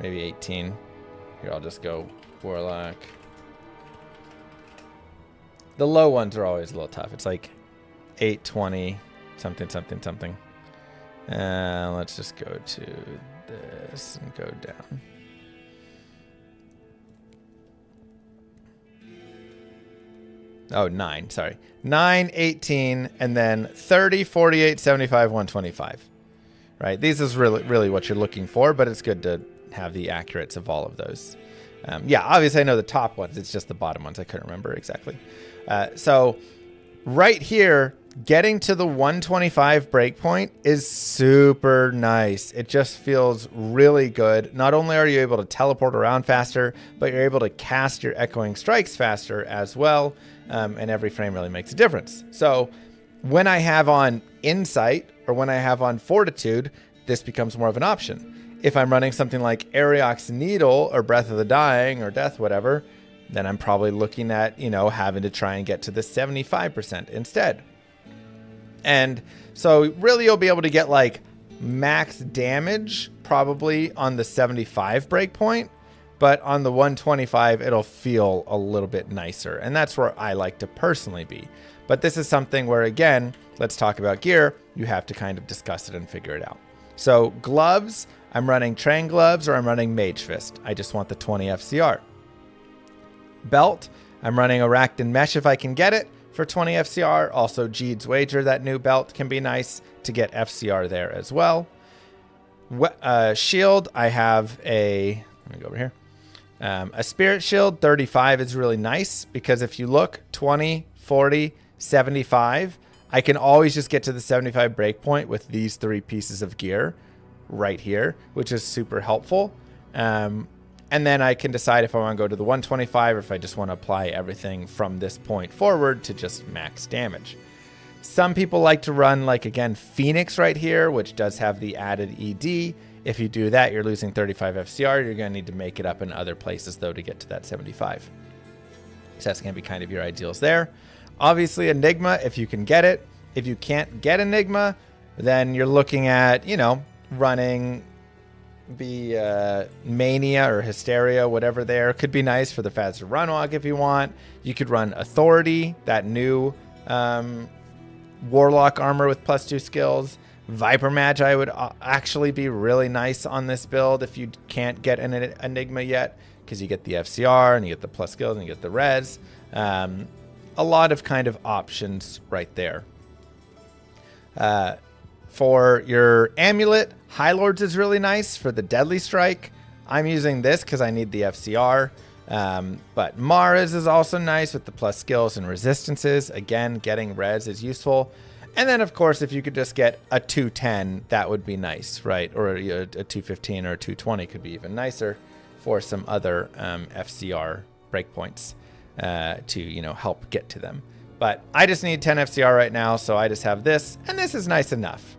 maybe 18. Here, I'll just go Warlock. The low ones are always a little tough. It's like 8, 20, something, something, something. Let's just go to this and go down. Oh, 9, sorry. 9, 18, and then 30, 48, 75, 125. Right? These is really what you're looking for, but it's good to have the accurates of all of those. Yeah, obviously I know the top ones. It's just the bottom ones. I couldn't remember exactly. So right here, getting to the 125 breakpoint is super nice. It just feels really good. Not only are you able to teleport around faster, but you're able to cast your echoing strikes faster as well. And every frame really makes a difference. So when I have on Insight or when I have on Fortitude, this becomes more of an option. If I'm running something like Ariox Needle or Breath of the Dying or Death, whatever, then I'm probably looking at, you know, having to try and get to the 75% instead. And so really you'll be able to get like max damage probably on the 75 breakpoint, but on the 125 it'll feel a little bit nicer, and that's where I like to personally be. But this is something where, again, let's talk about gear. You have to kind of discuss it and figure it out. So gloves, I'm running Train Gloves or I'm running Mage Fist. I just want the 20 FCR. Belt, I'm running Arachnid Mesh if I can get it for 20 FCR. Also Jeed's Wager, that new belt, can be nice to get FCR there as well. Shield, I have a, let me go over here. A Spirit Shield, 35 is really nice because if you look, 20, 40, 75, I can always just get to the 75 breakpoint with these 3 pieces of gear right here, which is super helpful. And then I can decide if I want to go to the 125 or if I just want to apply everything from this point forward to just max damage. Some people like to run, like, again, Phoenix right here, which does have the added ED. If you do that, you're losing 35 FCR. You're going to need to make it up in other places, though, to get to that 75. So that's going to be kind of your ideals there. Obviously, Enigma, if you can get it. If you can't get Enigma, then you're looking at, you know, running be Mania or Hysteria, whatever there. Could be nice for the faster run walk if you want. You could run Authority, that new Warlock armor with +2 skills. Viper Magi would actually be really nice on this build if you can't get an Enigma yet, because you get the FCR and you get the plus skills and you get the res. A lot of kind of options right there. For your amulet, High Lords is really nice for the Deadly Strike. I'm using this because I need the FCR. But Mara's is also nice with the plus skills and resistances. Again, getting res is useful. And then, of course, if you could just get a 210, that would be nice, right? Or a 215 or a 220 could be even nicer for some other FCR breakpoints to, help get to them. But I just need 10 FCR right now, so I just have this, and this is nice enough.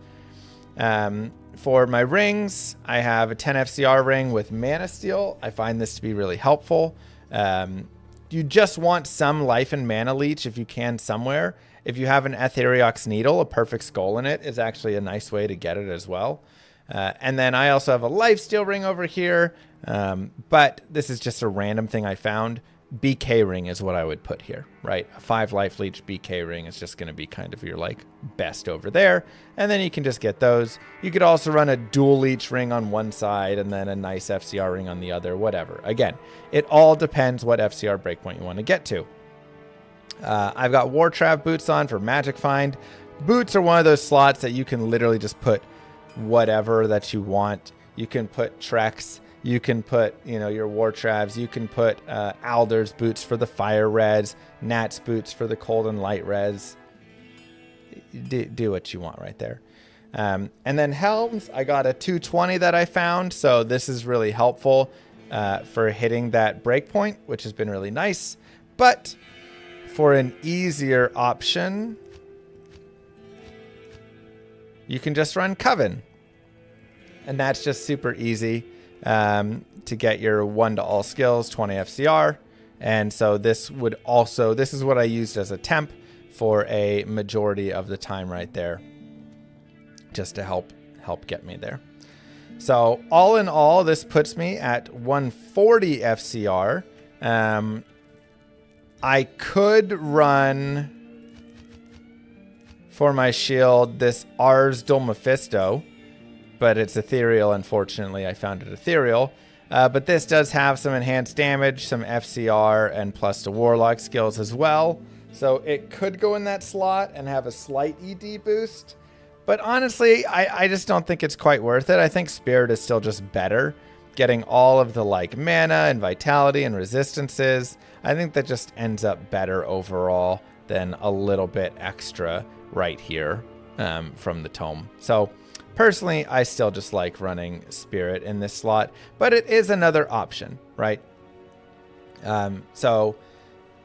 For my rings, I have a 10 FCR ring with Mana Steal. I find this to be really helpful. You just want some life and mana leech if you can somewhere. If you have an Etheriox Needle, a perfect skull in it is actually a nice way to get it as well. And then I also have a lifesteal ring over here, but this is just a random thing I found. BK ring is what I would put here, right? A 5 life leech BK ring is just going to be kind of your best over there. And then you can just get those. You could also run a dual leech ring on one side and then a nice FCR ring on the other, whatever. Again, it all depends what FCR breakpoint you want to get to. I've got Wartrav boots on for Magic Find. Boots are one of those slots that you can literally just put whatever that you want. You can put Treks. You can put, your Wartravs. You can put Alder's boots for the fire res, Nat's boots for the cold and light res. Do what you want right there. And then helms, I got a 220 that I found. So this is really helpful for hitting that breakpoint, which has been really nice. But for an easier option, you can just run Coven. And that's just super easy. To get your 1 to all skills, 20 FCR. And so this is what I used as a temp for a majority of the time right there, just to help get me there. So all in all, this puts me at 140 FCR. I could run for my shield this Ars Dul Mephisto, but it's ethereal. Unfortunately, I found it ethereal. But this does have some enhanced damage, some FCR, and plus to Warlock skills as well. So it could go in that slot and have a slight ED boost. But honestly, I just don't think it's quite worth it. I think Spirit is still just better. Getting all of the mana and vitality and resistances, I think that just ends up better overall than a little bit extra right here from the tome. So personally, I still just like running Spirit in this slot, but it is another option, right? So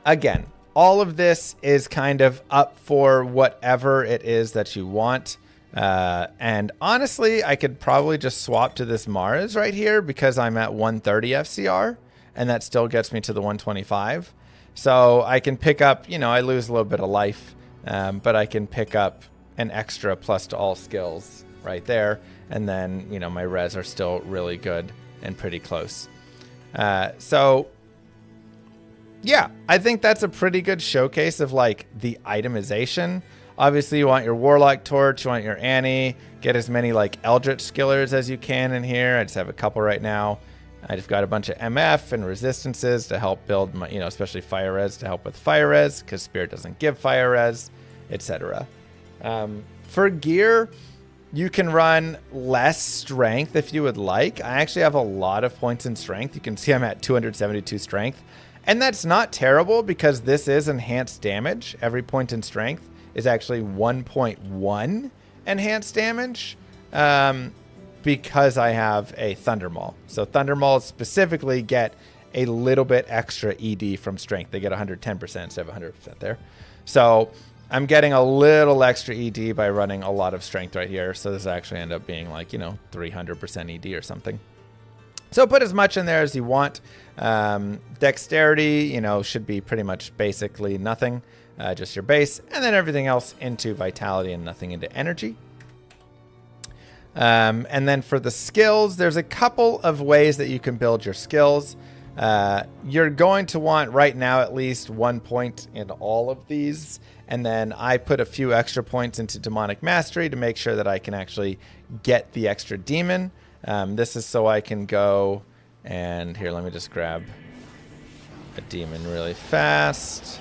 again, all of this is kind of up for whatever it is that you want. And honestly, I could probably just swap to this Mars right here because I'm at 130 FCR and that still gets me to the 125. So I can pick up, I lose a little bit of life, but I can pick up an extra plus to all skills right there, and then my res are still really good and pretty close. So yeah, I think that's a pretty good showcase of the itemization. Obviously, you want your Warlock Torch, you want your Annie, get as many Eldritch Skillers as you can in here. I just have a couple right now. I just got a bunch of MF and resistances to help build my, especially fire res to help with fire res because Spirit doesn't give fire res, etc. For gear, you can run less strength if you would like. I actually have a lot of points in strength. You can see I'm at 272 strength. And that's not terrible because this is enhanced damage. Every point in strength is actually 1.1 enhanced damage because I have a Thunder Maul. So Thunder Mauls specifically get a little bit extra ED from strength. They get 110% instead of 100% there. So I'm getting a little extra ED by running a lot of strength right here. So this actually end up being 300% ED or something. So put as much in there as you want. Dexterity, should be pretty much basically nothing, just your base. And then everything else into vitality and nothing into energy. And then for the skills, there's a couple of ways that you can build your skills. You're going to want right now at least 1 point in all of these. And then I put a few extra points into Demonic Mastery to make sure that I can actually get the extra demon. This is so I can go and here, let me just grab a demon really fast.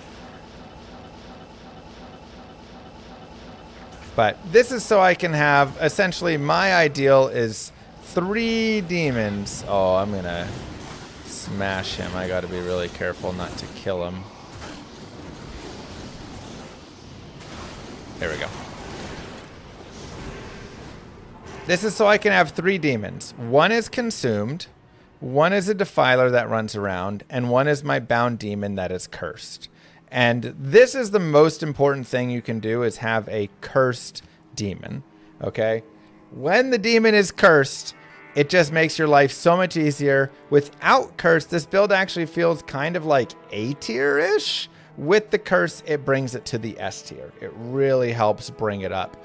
But this is so I can have, essentially my ideal is 3 demons. Oh, I'm going to smash him. I got to be really careful not to kill him. There we go. This is so I can have 3 demons. 1 is consumed, 1 is a defiler that runs around, and 1 is my bound demon that is cursed. And this is the most important thing you can do, is have a cursed demon. Okay? When the demon is cursed, it just makes your life so much easier. Without curse, this build actually feels kind of like A tier-ish. With the curse, it brings it to the S tier. It really helps bring it up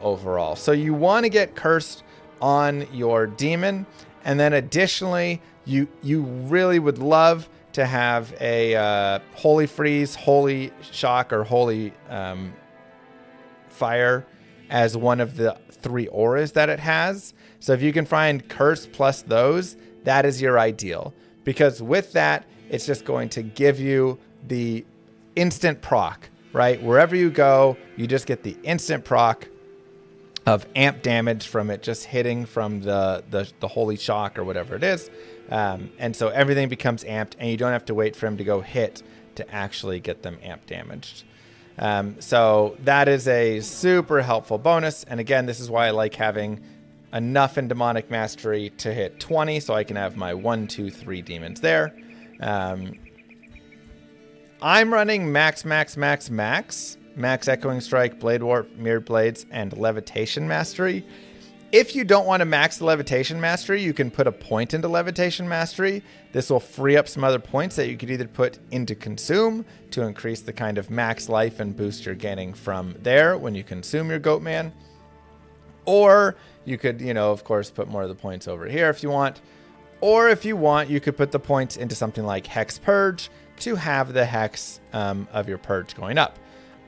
overall. So you want to get cursed on your demon. And then additionally, you really would love to have a Holy Freeze, Holy Shock, or Holy Fire as one of the 3 auras that it has. So if you can find Curse plus those, that is your ideal. Because with that, it's just going to give you the instant proc, right? Wherever you go, you just get the instant proc of amp damage from it just hitting from the Holy Shock or whatever it is. And so everything becomes amped, and you don't have to wait for him to go hit to actually get them amp damaged. So that is a super helpful bonus. And again, this is why I like having enough in Demonic Mastery to hit 20, so I can have my 1, 2, 3 demons there. I'm running max Echoing Strike, Blade Warp, Mirrored Blades, and Levitation Mastery. If you don't want to max the Levitation Mastery, you can put a point into Levitation Mastery. This will free up some other points that you could either put into Consume to increase the kind of max life and boost you're getting from there when you consume your Goatman. Or you could, of course, put more of the points over here if you want. Or if you want, you could put the points into something like Hex Purge to have the hex of your purge going up.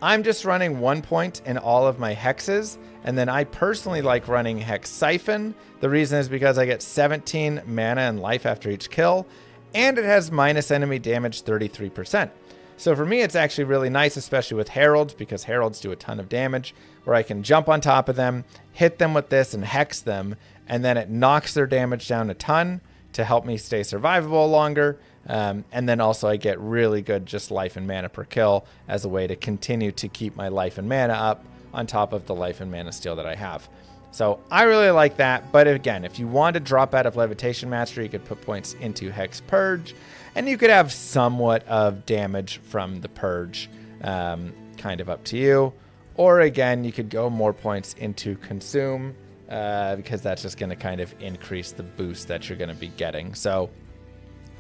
I'm just running 1 point in all of my hexes, and then I personally like running Hex Siphon. The reason is because I get 17 mana and life after each kill, and it has minus enemy damage 33%. So for me, it's actually really nice, especially with Heralds, because Heralds do a ton of damage, where I can jump on top of them, hit them with this, and hex them, and then it knocks their damage down a ton to help me stay survivable longer. And then also I get really good just life and mana per kill as a way to continue to keep my life and mana up on top of the life and mana steal that I have. So I really like that. But again, if you want to drop out of Levitation Mastery, you could put points into Hex Purge, and you could have somewhat of damage from the Purge, kind of up to you. Or again, you could go more points into Consume, because that's just going to kind of increase the boost that you're going to be getting. So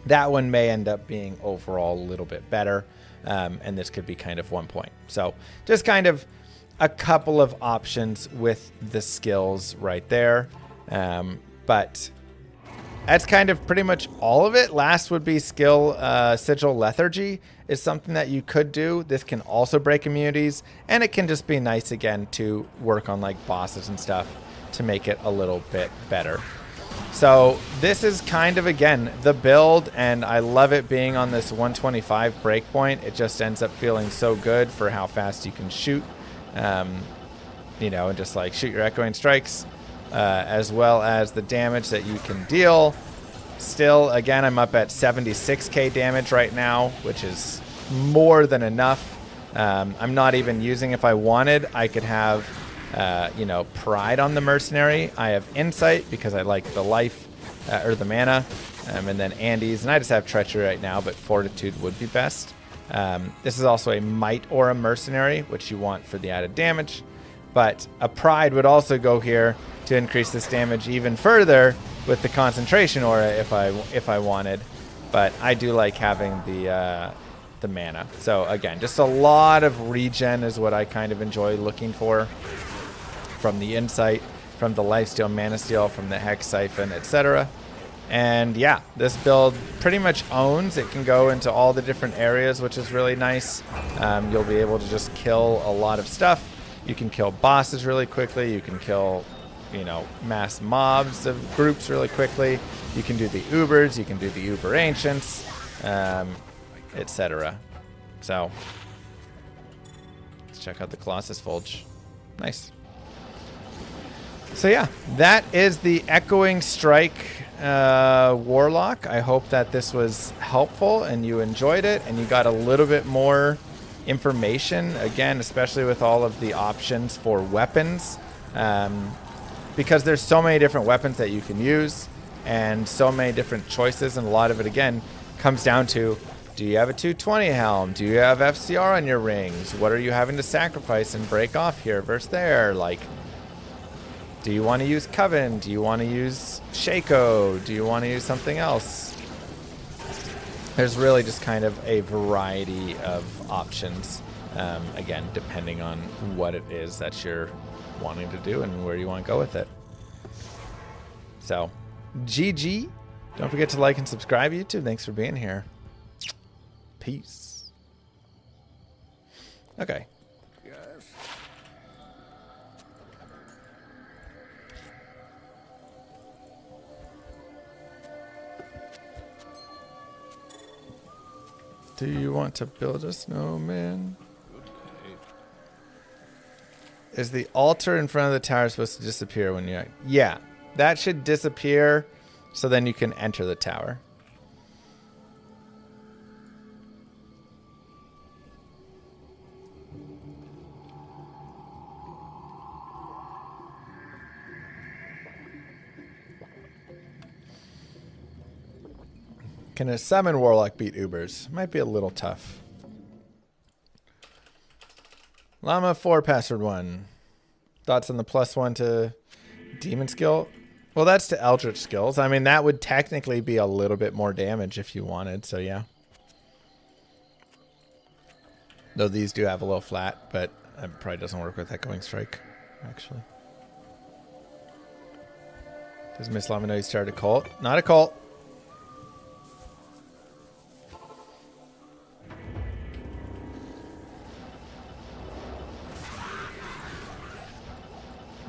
that one may end up being overall a little bit better, and this could be kind of 1 point. So just kind of a couple of options with the skills right there. But that's kind of pretty much all of it. Last would be skill Sigil Lethargy is something that you could do. This can also break immunities, and it can just be nice again to work on like bosses and stuff to make it a little bit better. So this is kind of, again, the build, and I love it being on this 125 breakpoint. It just ends up feeling so good for how fast you can shoot, and just like shoot your echoing strikes, as well as the damage that you can deal. Still, again, I'm up at 76k damage right now, which is more than enough. I'm not even using, if I wanted, I could have Pride on the Mercenary. I have Insight because I like the life or the mana, and then Andes, and I just have Treachery right now, but Fortitude would be best. This is also a Might or a Mercenary, which you want for the added damage, but a Pride would also go here to increase this damage even further with the Concentration Aura if I wanted, but I do like having the mana. So again, just a lot of regen is what I kind of enjoy looking for from the Insight. from the Lifesteal, Mana Steal, from the Hex Siphon, etc. And yeah, this build pretty much owns. It can go into all the different areas, which is really nice. You'll be able to just kill a lot of stuff. You can kill bosses really quickly. You can kill, you know, mass mobs of groups really quickly. You can do the Ubers. You can do the Uber Ancients, etc. So let's check out the Colossus Fulge. Nice. So yeah, that is the Echoing Strike Warlock. I hope that this was helpful and you enjoyed it and you got a little bit more information, again, especially with all of the options for weapons, because there's so many different weapons that you can use and so many different choices, and a lot of it, again, comes down to, do you have a 220 helm? Do you have FCR on your rings? What are you having to sacrifice and break off here versus there? Like, do you want to use Coven? Do you want to use Shaco? Do you want to use something else? There's really just kind of a variety of options, again, depending on what it is that you're wanting to do and where you want to go with it. So, GG. Don't forget to like and subscribe, YouTube. Thanks for being here. Peace. Okay. Do you want to build a snowman? Is the altar in front of the tower supposed to disappear when you... Yeah, that should disappear so then you can enter the tower. Can a summon Warlock beat Ubers? Might be a little tough. Llama 4 password 1. Thoughts on the +1 to demon skill? Well, that's to Eldritch skills. I mean, that would technically be a little bit more damage if you wanted, so yeah. Though these do have a little flat, but it probably doesn't work with Echoing Strike, actually. Does Miss Llama know you started a cult? Not a cult.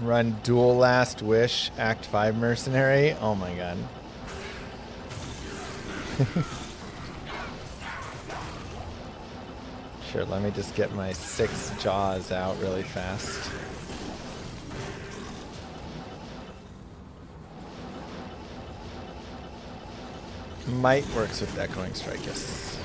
Run Dual Last Wish Act 5 Mercenary. Oh my god. Sure, let me just get my 6 jaws out really fast. Might works with Echoing Strike, yes.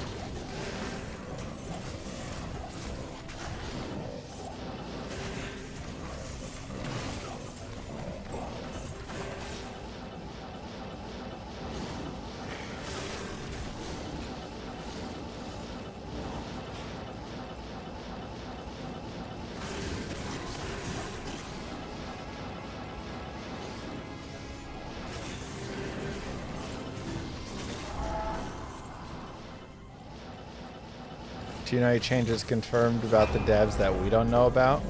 Do you know any changes confirmed about the devs that we don't know about?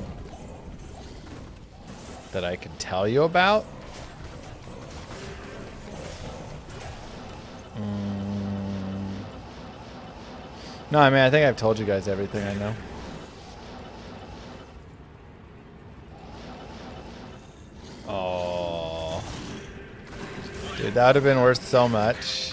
That I can tell you about? No, I mean, I think I've told you guys everything I know. Oh. Dude, that would have been worth so much.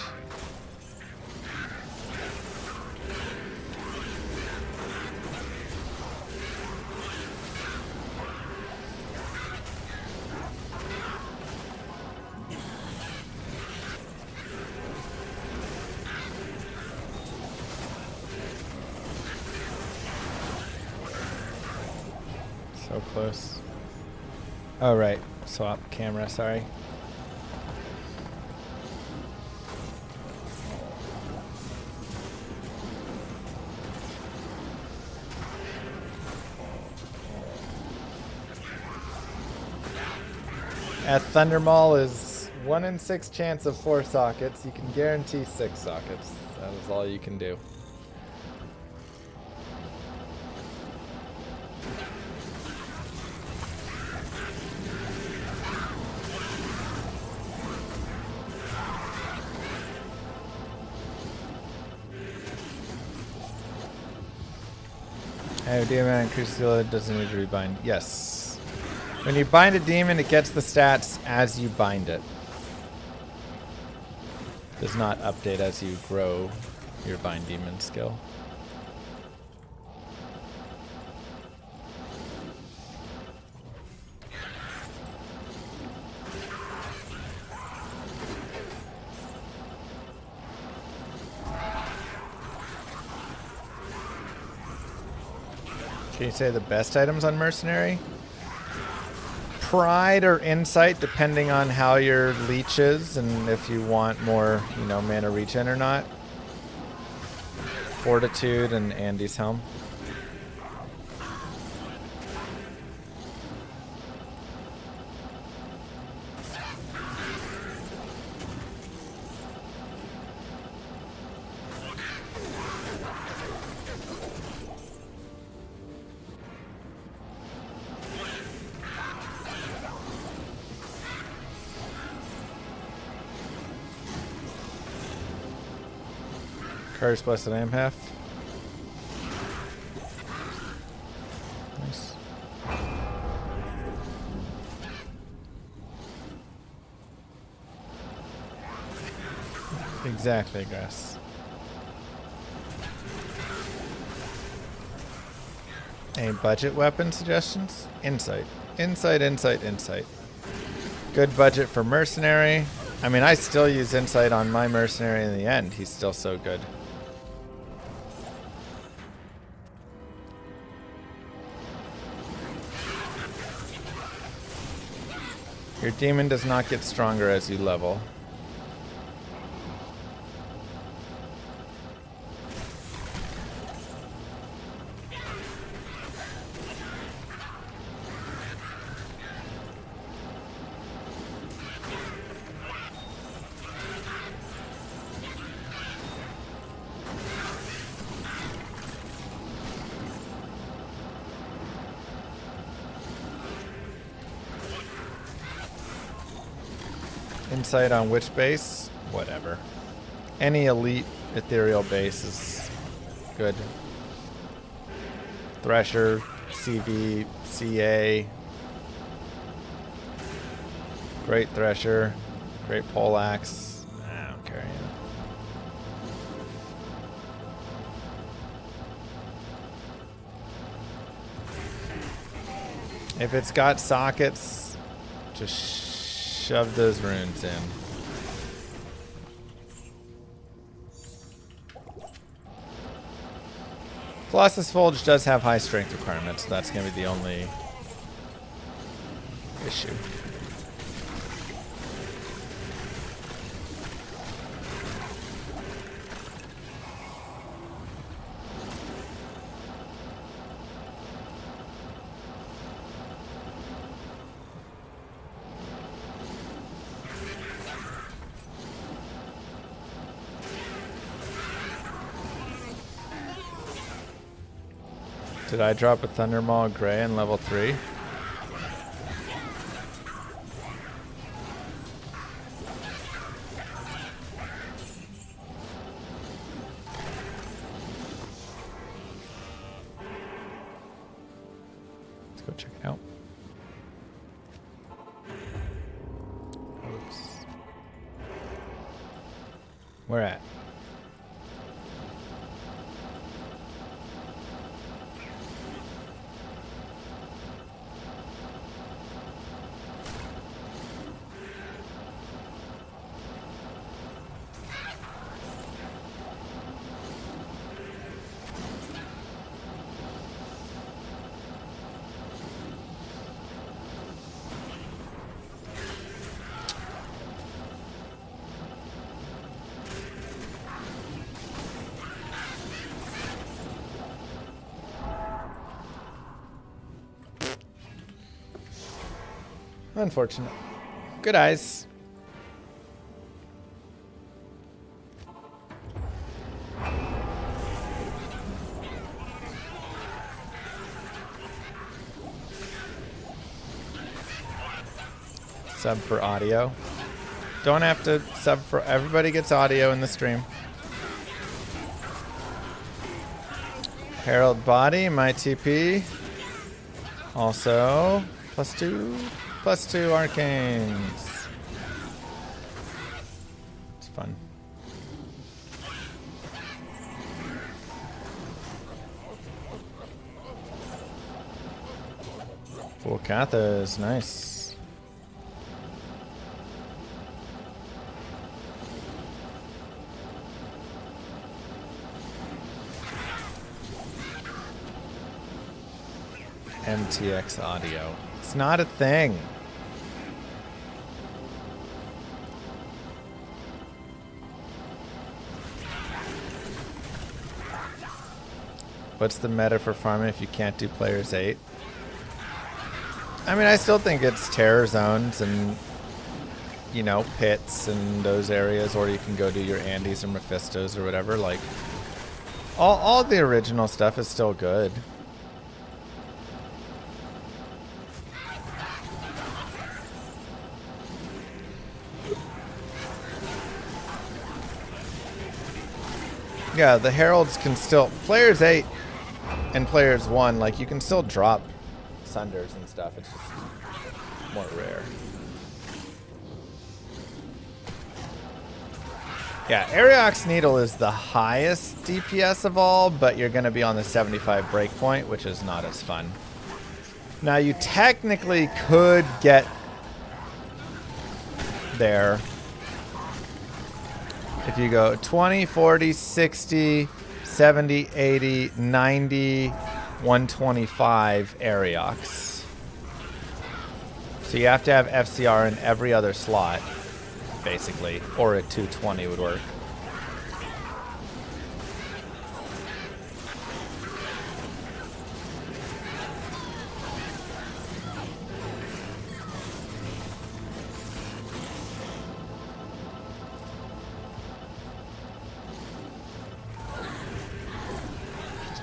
So close. Oh, right. Swap camera, sorry. At Thunder Mall is 1 in 6 chance of 4 sockets. You can guarantee 6 sockets. That is all you can do. Hey, demon increases the load, doesn't need to rebind. Yes. When you bind a demon, it gets the stats as you bind it. Does not update as you grow your bind demon skill. Can you say the best items on Mercenary? Pride or Insight, depending on how your leech is and if you want more, you know, mana regen or not. Fortitude and Andy's Helm. Curse Blessed Amphath. Nice. Exactly, Grass. Any budget weapon suggestions? Insight. Insight, insight, insight. Good budget for Mercenary. I mean, I still use Insight on my Mercenary in the end. He's still so good. Your demon does not get stronger as you level. Insight on which base? Whatever. Any elite ethereal base is good. Thresher, CV, CA. Great Thresher. Great Poleaxe. I don't care. If it's got sockets, just shove those runes in. Colossus Fulge does have high strength requirements, so that's going to be the only issue. Did I drop a Thundermaw Gray in level 3? Let's go check it out. Oops. Where at? Unfortunate. Good eyes. Sub for audio. Don't have to sub for... Everybody gets audio in the stream. Herald body, my TP. Also, +2 arcanes. It's fun. Full Kathas, nice. MTX audio. It's not a thing. What's the meta for farming if you can't do players 8? I mean, I still think it's terror zones and, you know, pits and those areas, or you can go do your Andes or Mephistos or whatever. Like, all the original stuff is still good. Yeah, the Heralds can still... Players 8 and Players 1, like, you can still drop Sunders and stuff. It's just more rare. Yeah, Ariox Needle is the highest DPS of all, but you're going to be on the 75 breakpoint, which is not as fun. Now, you technically could get there if you go 20, 40, 60, 70, 80, 90, 125 Ariox. So you have to have FCR in every other slot, basically, or a 220 would work.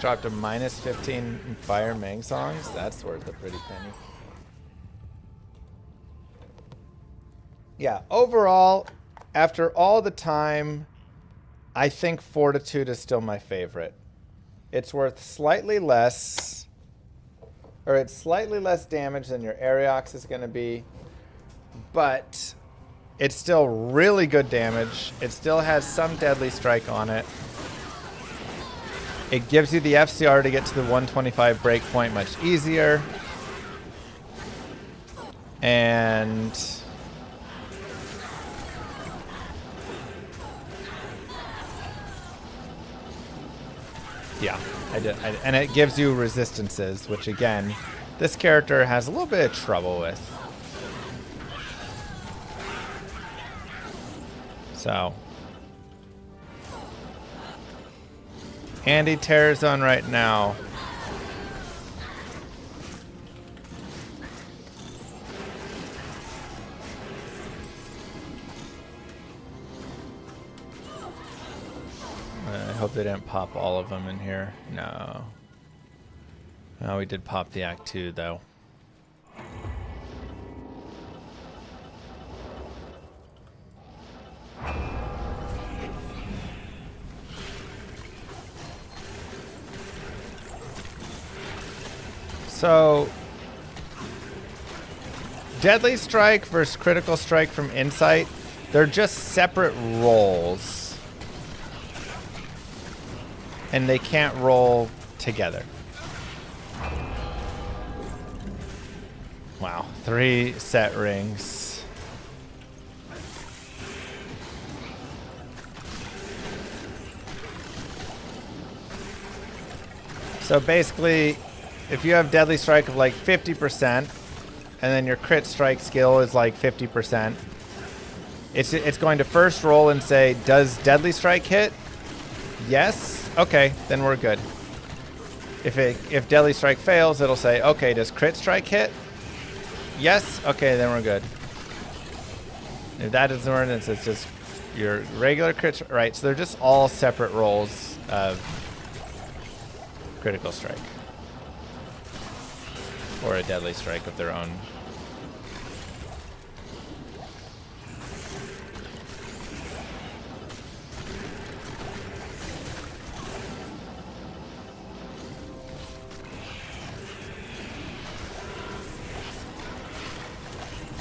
Dropped a -15 in Fire Mang songs. That's worth a pretty penny. Yeah, overall, after all the time, I think Fortitude is still my favorite. It's worth slightly less, or it's slightly less damage than your Ariox is going to be, but it's still really good damage. It still has some Deadly Strike on it. It gives you the FCR to get to the 125 breakpoint much easier. And yeah, and it gives you resistances, which again, this character has a little bit of trouble with. So anti-terror zone right now. I hope they didn't pop all of them in here. No. No, we did pop the Act 2 though. So, Deadly Strike versus Critical Strike from Insight, they're just separate rolls. And they can't roll together. Wow, 3 set rings. So basically, if you have Deadly Strike of like 50%, and then your crit strike skill is like 50%, it's going to first roll and say, does Deadly Strike hit? Yes? Okay, then we're good. If Deadly Strike fails, it'll say, okay, does crit strike hit? Yes? Okay, then we're good. If that doesn't work, then it's just your regular crit, right? So they're just all separate rolls of Critical Strike. Or a Deadly Strike of their own.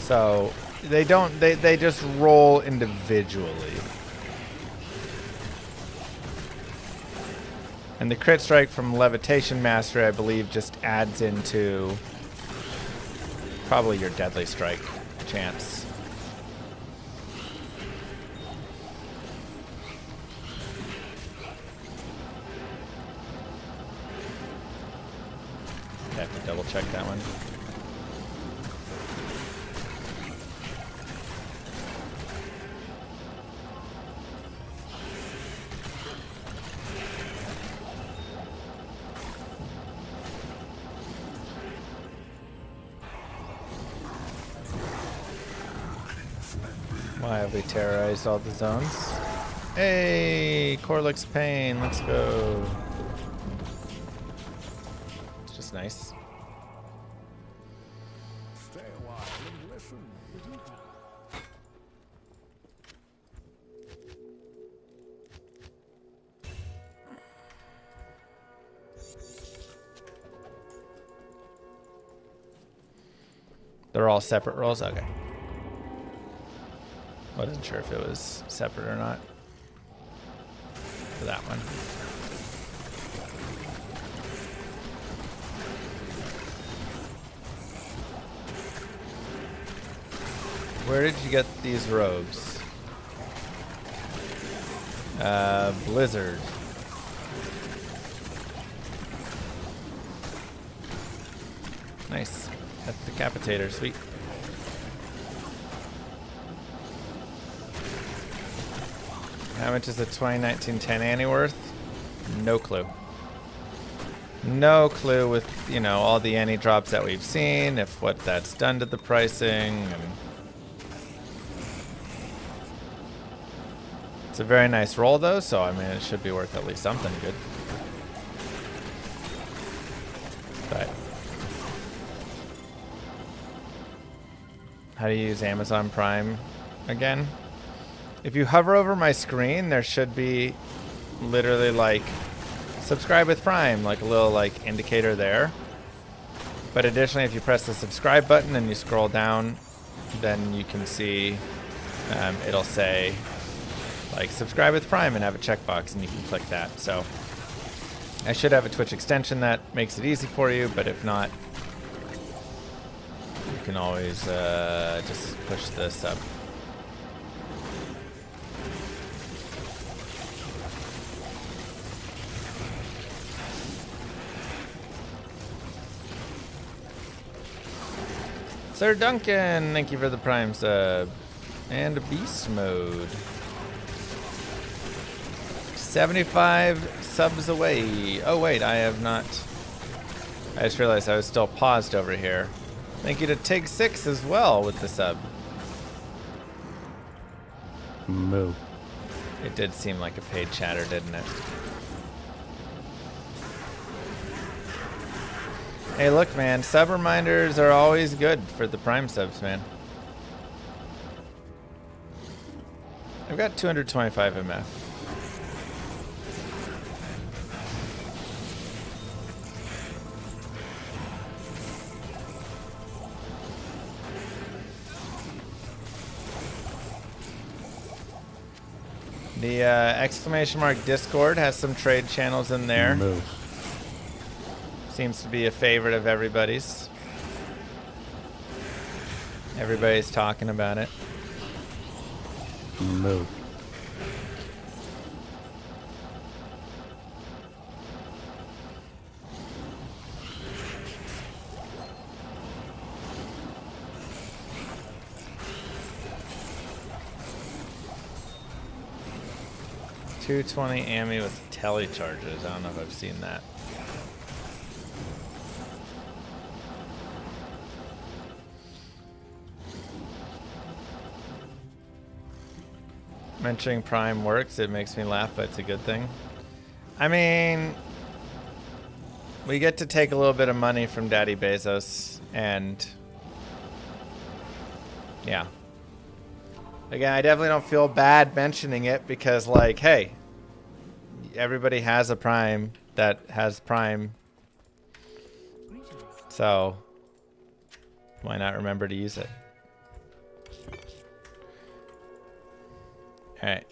So they don't, they just roll individually. And the crit strike from Levitation Mastery, I believe, just adds into probably your deadly strike chance. I have to double check that one. Why have we terrorized all the zones? Hey, Corlix Pain, let's go. It's just nice. Stay a while and listen. Good evening. They're all separate rolls? Okay. Wasn't sure if it was separate or not for that one. Where did you get these robes? Blizzard. Nice. That's the Decapitator, sweet. How much is a 2019-10 Annie worth? No clue. No clue with, you know, all the Annie drops that we've seen, if what that's done to the pricing. And it's a very nice roll though, so I mean it should be worth at least something good. But how do you use Amazon Prime again? If you hover over my screen, there should be literally like subscribe with Prime, like a little like indicator there. But additionally, if you press the subscribe button and you scroll down, then you can see it'll say like subscribe with Prime and have a checkbox, and you can click that. So I should have a Twitch extension that makes it easy for you, but if not, you can always just push the sub. Sir Duncan, thank you for the Prime sub. And a beast mode. 75 subs away. Oh wait, I have not. I just realized I was still paused over here. Thank you to Tig6 as well with the sub. Moo. It did seem like a paid chatter, didn't it? Hey, look, man. Sub reminders are always good for the Prime subs, man. I've got 225 MF. The exclamation mark Discord has some trade channels in there. Moo. Seems to be a favorite of everybody's. Everybody's talking about it. Moo. $220 Ami with tele charges. I don't know if I've seen that. Mentioning Prime works, it makes me laugh, but it's a good thing. I mean, we get to take a little bit of money from Daddy Bezos, and yeah. Again, I definitely don't feel bad mentioning it because, like, hey, everybody has a Prime that has Prime, so why not remember to use it? All right.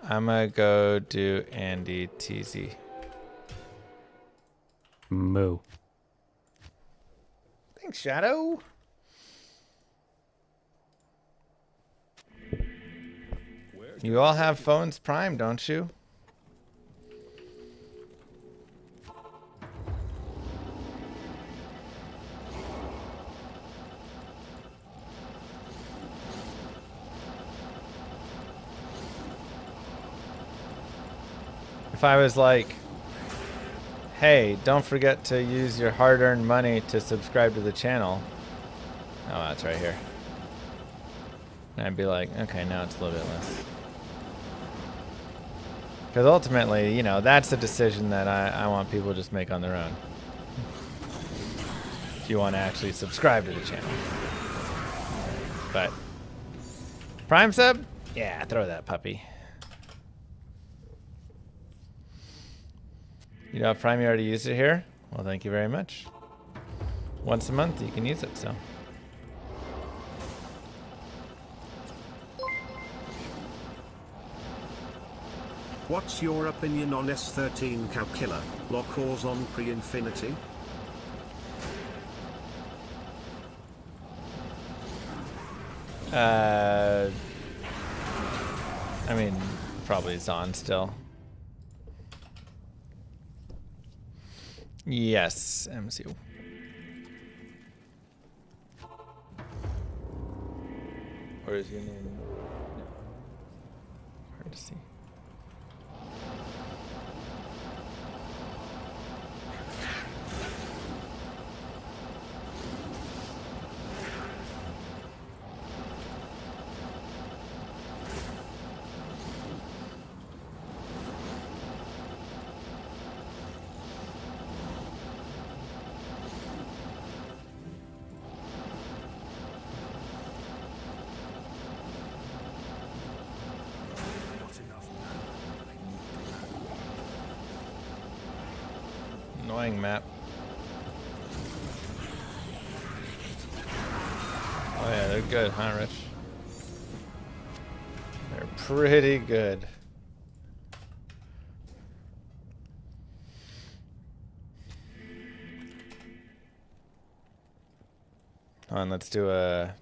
I'm gonna go do Andy TZ. Moo. Thanks, Shadow. You all have phones Prime, don't you? If I was like, hey, don't forget to use your hard-earned money to subscribe to the channel. Oh, that's right here. And I'd be like, okay, now it's a little bit less. Because ultimately, you know, that's a decision that I want people to just make on their own. If you want to actually subscribe to the channel. But Prime sub? Yeah, throw that puppy. You know, Prime, you already used it here? Well, thank you very much. Once a month, you can use it, so. What's your opinion on S13 Cow Killer, lock-ors on pre-infinity? I mean, probably Zon still. Yes, MCU. Or is your name? No. Hard to see. Annoying map. Oh yeah, they're good, huh, Rich? They're pretty good. Hold on, let's do a.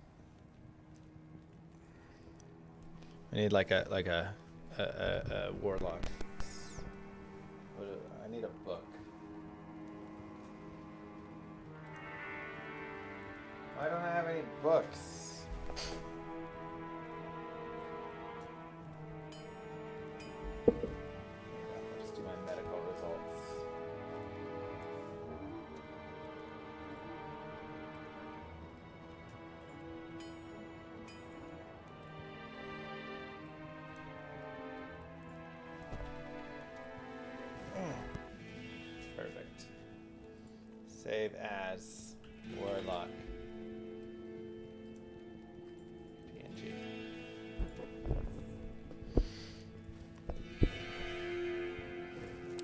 I need like a warlock. I need a book. Why don't I have any books? I'll just do my medical results. Perfect. Save as Warlock.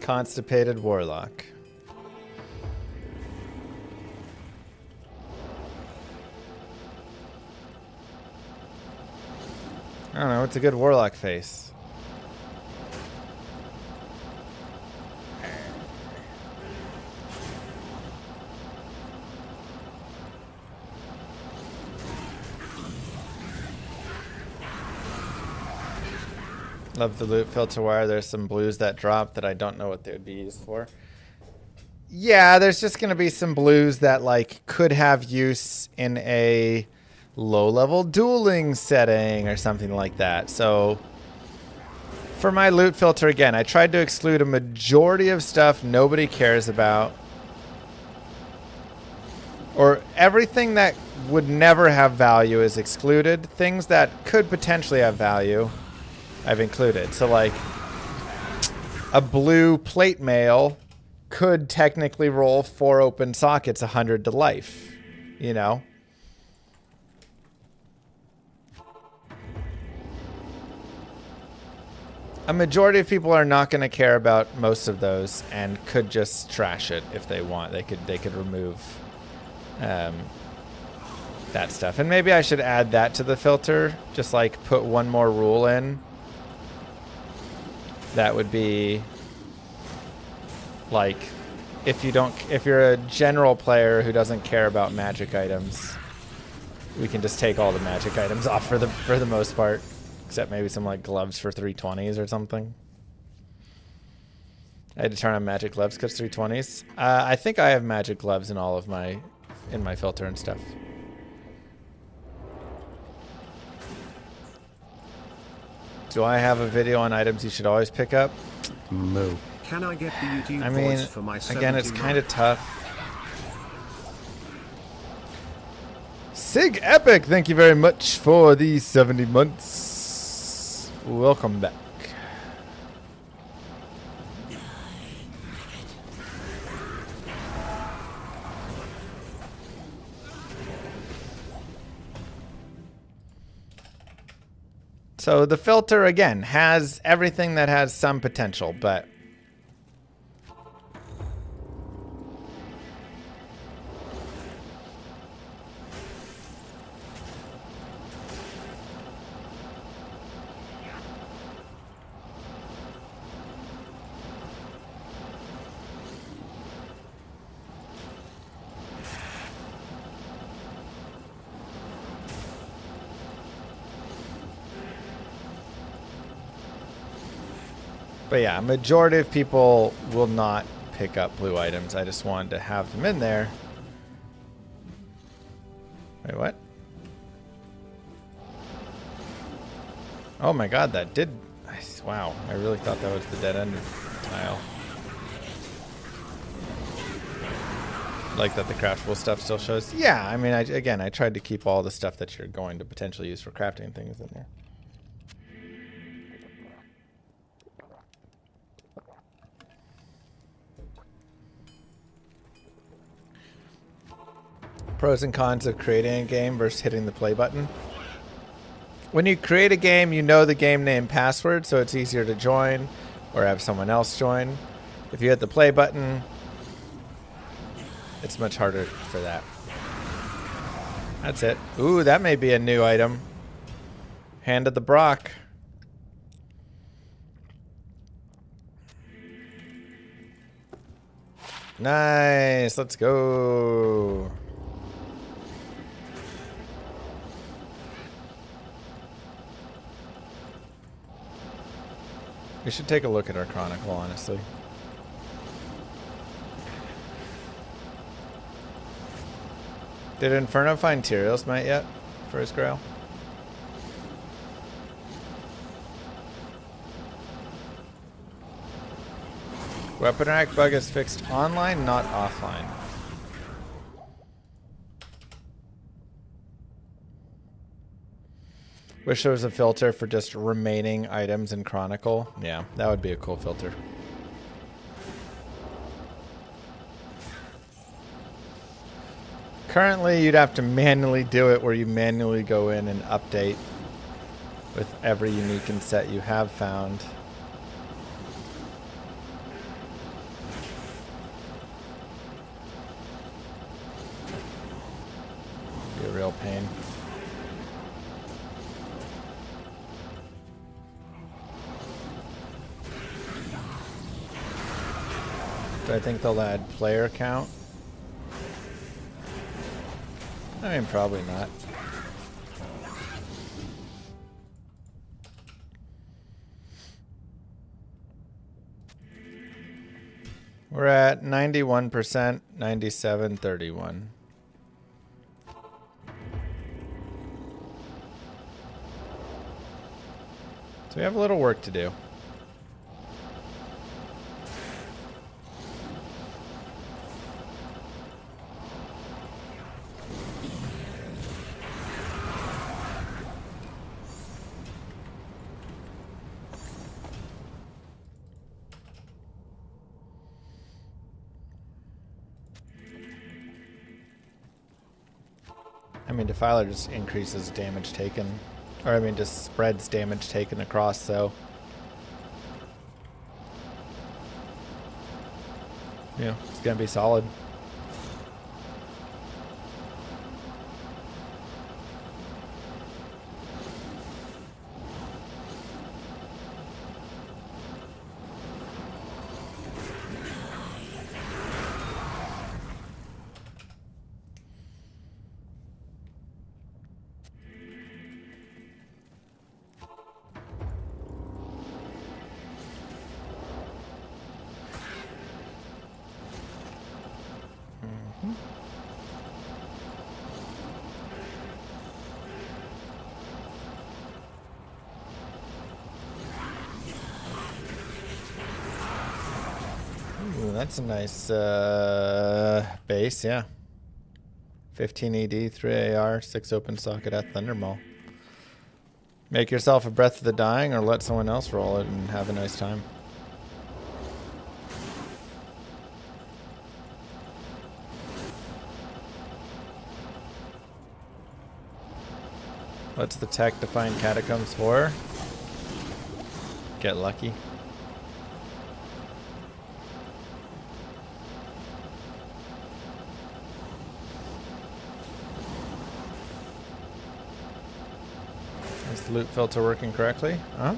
Constipated Warlock. I don't know, it's a good Warlock face. Love the loot filter wire. There's some blues that drop that I don't know what they would be used for. Yeah, there's just going to be some blues that like could have use in a low-level dueling setting or something like that. So for my loot filter, again, I tried to exclude a majority of stuff nobody cares about. Or everything that would never have value is excluded. Things that could potentially have value, I've included. So like a blue plate mail could technically roll 4 open sockets 100 to life, you know? A majority of people are not going to care about most of those and could just trash it if they want. They could remove that stuff. And maybe I should add that to the filter, just like put one more rule in that would be like if you're a general player who doesn't care about magic items, we can just take all the magic items off for the most part, except maybe some like gloves for 320s or something. I had to turn on magic gloves because 320s. I think I have magic gloves in all of my filter and stuff. Do I have a video on items you should always pick up? Moo. Can I get the YouTube I mean, voice for my again, it's 79? kind of tough. Sig Epic, thank you very much for the 70 months. Welcome back. So the filter, again, has everything that has some potential, but yeah, majority of people will not pick up blue items. I just wanted to have them in there. Wait, what? Oh my god, that did... Wow, I really thought that was the dead end tile. Like that the craftable stuff still shows. Yeah, I mean, again, I tried to keep all the stuff that you're going to potentially use for crafting things in there. Pros and cons of creating a game versus hitting the play button. When you create a game, you know the game name password, so it's easier to join or have someone else join. If you hit the play button, it's much harder for that. That's it. Ooh, that may be a new item. Hand of the Brock. Nice. Let's go. We should take a look at our chronicle, honestly. Did Inferno find Tyrael's Might yet for his grail? Weapon rack bug is fixed online, not offline. Wish there was a filter for just remaining items in Chronicle. Yeah, that would be a cool filter. Currently, you'd have to manually do it where you manually go in and update with every unique set you have found. Be a real pain. Do I think they'll add player count? I mean, probably not. We're at 91%, 97.31. So we have a little work to do. I mean, Defiler just increases damage taken. Or, I mean, just spreads damage taken across, so... yeah, it's gonna be solid. That's a nice base, yeah. 15 ED, 3 AR, 6 open socket at Thundermaul. Make yourself a Breath of the Dying or let someone else roll it and have a nice time. What's the tech to find catacombs for? Get lucky. Is the loot filter working correctly? Huh?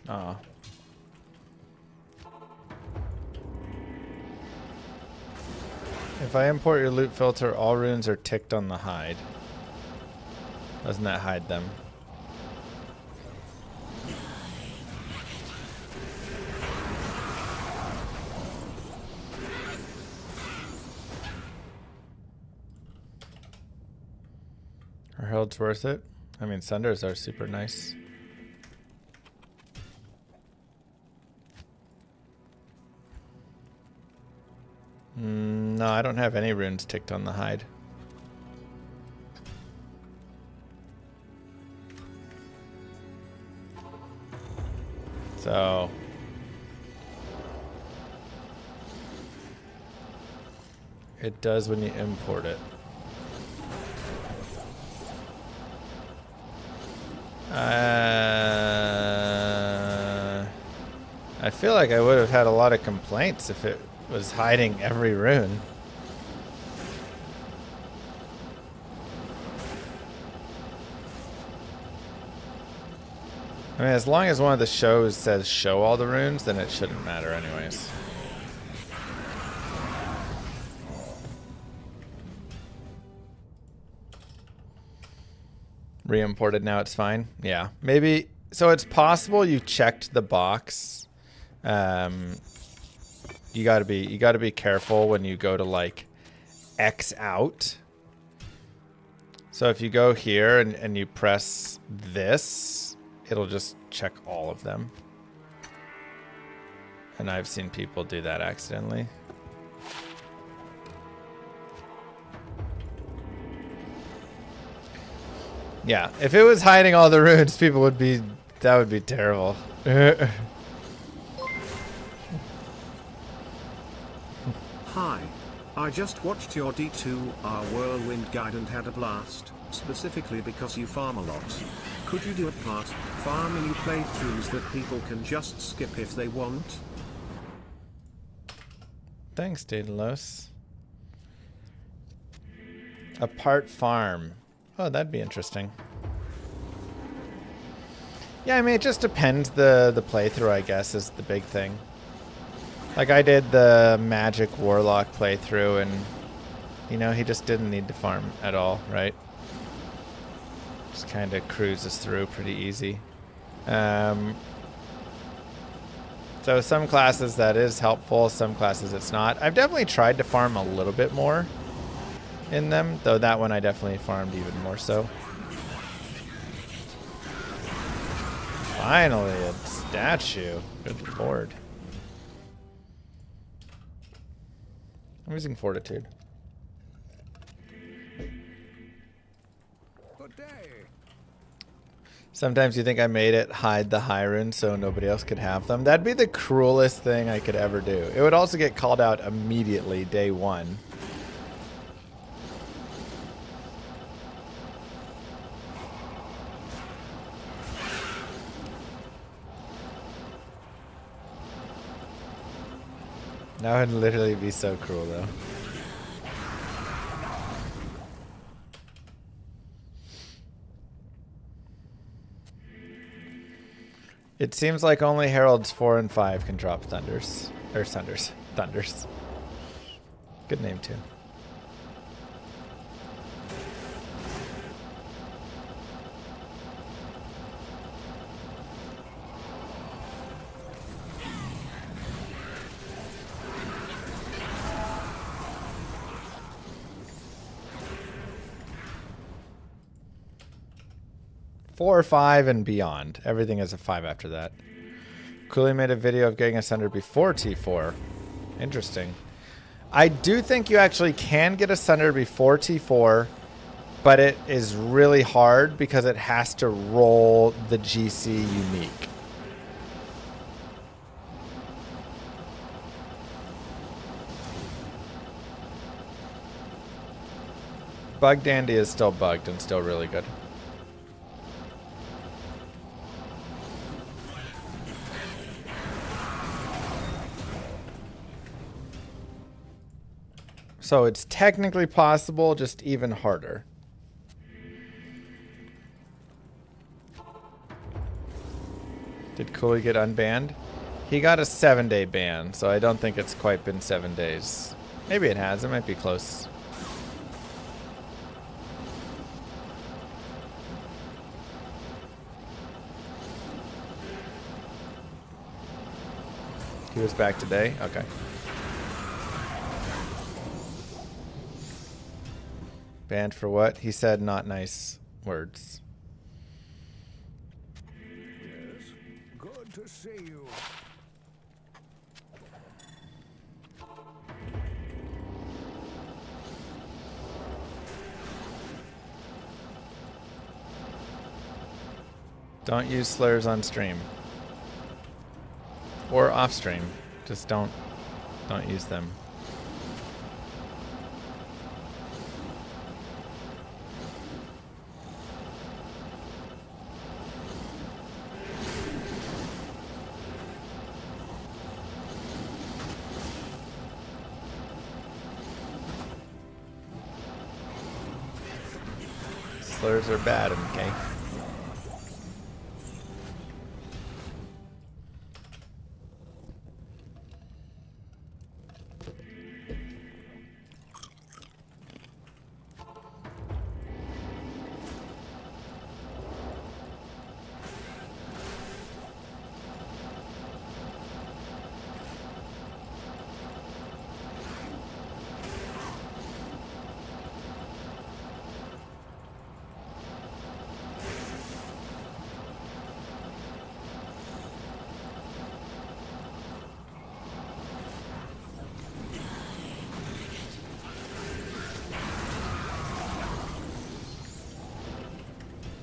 Aw. If I import your loot filter, all runes are ticked on the hide. Doesn't that hide them? Are heralds worth it? I mean, Sunders are super nice. No, I don't have any runes ticked on the hide. So it does when you import it. I feel like I would have had a lot of complaints if it was hiding every rune. I mean, as long as one of the shows says show all the runes, then it shouldn't matter anyways. Re-imported, now it's fine. Yeah, maybe. So it's possible you checked the box. You gotta be careful when you go to like X out. So if you go here and you press this, it'll just check all of them. And I've seen people do that accidentally. Yeah, if it was hiding all the runes, people would be, that would be terrible. Hi. I just watched your D2R Whirlwind guide and had a blast, specifically because you farm a lot. Could you do a part, farming playthroughs that people can just skip if they want? Thanks, Daedalus. A part farm. Oh, that'd be interesting. Yeah, I mean, it just depends. The playthrough, I guess, is the big thing. Like, I did the Magic Warlock playthrough, and, you know, he just didn't need to farm at all, right? Just kind of cruises through pretty easy. So some classes that is helpful, some classes it's not. I've definitely tried to farm a little bit more in them, though that one I definitely farmed even more so. Finally, a statue. Good lord. I'm using Fortitude. Good day. Sometimes you think I made it hide the high runes so nobody else could have them. That'd be the cruelest thing I could ever do. It would also get called out immediately, day one. That would literally be so cruel, though. It seems like only Heralds 4 and 5 can drop Thunders. Or Sunders. Thunders. Good name, too. 4 or 5 and beyond. Everything is a 5 after that. Cooley made a video of getting a Sunder before T4. Interesting. I do think you actually can get a Sunder before T4, but it is really hard because it has to roll the GC unique. Bug Dandy is still bugged and still really good. So it's technically possible, just even harder. Did Cooley get unbanned? He got a 7-day ban, so I don't think it's quite been 7 days. Maybe it has. It might be close. He was back today? Okay. Banned for what? He said not nice words. Yes. Good to see you. Don't use slurs on stream. Or off stream. Just don't use them. Slurs are bad, okay?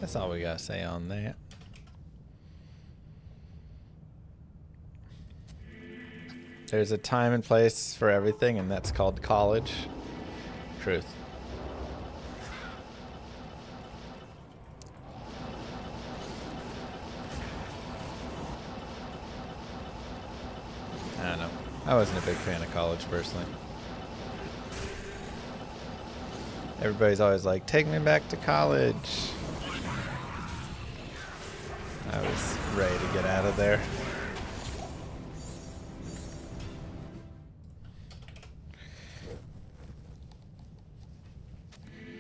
That's all we gotta say on that. There's a time and place for everything, and that's called college. Truth. I don't know. I wasn't a big fan of college personally. Everybody's always like, take me back to college. I was ready to get out of there.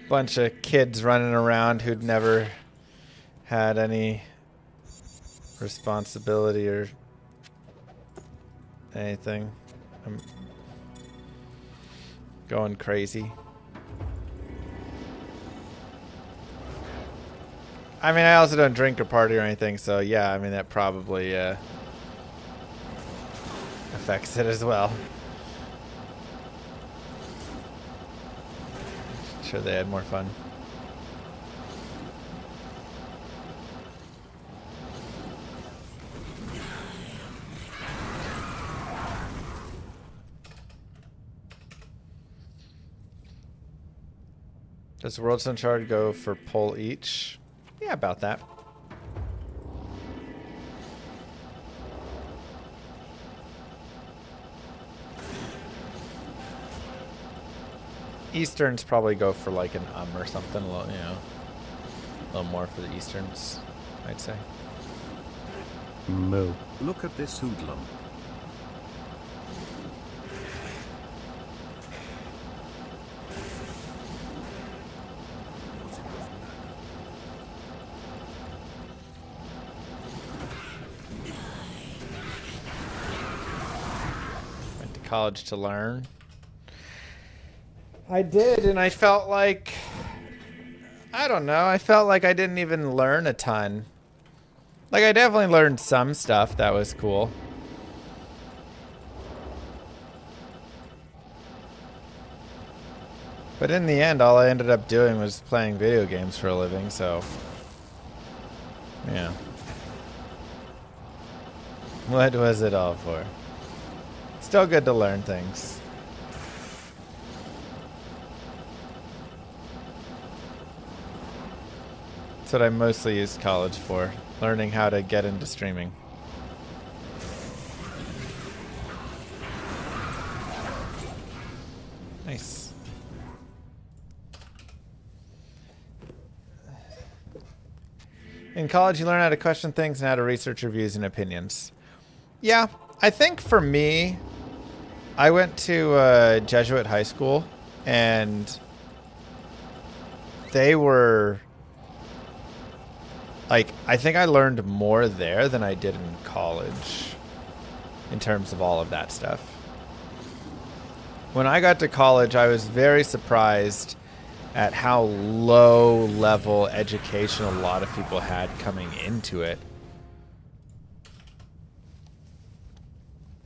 Bunch of kids running around who'd never had any responsibility or anything. I'm going crazy. I mean, I also don't drink or party or anything, so yeah, I mean, that probably affects it as well. Sure, they had more fun. Does World Sun Shard go for pull each? Yeah, about that. Easterns probably go for like an or something, a little, you know, a little more for the Easterns, I'd say. Moo. Look at this hoodlum. Went to college to learn. I did, and I felt like, I I don't know. I felt like I didn't even learn a ton. Like, I definitely learned some stuff that was cool. But in the end, all I ended up doing was playing video games for a living, so... yeah. What was it all for? Still good to learn things. That's what I mostly used college for. Learning how to get into streaming. Nice. In college, you learn how to question things and how to research your views and opinions. Yeah, I think for me, I went to a Jesuit high school, and they were... like, I think I learned more there than I did in college in terms of all of that stuff. When I got to college, I was very surprised at how low level education a lot of people had coming into it.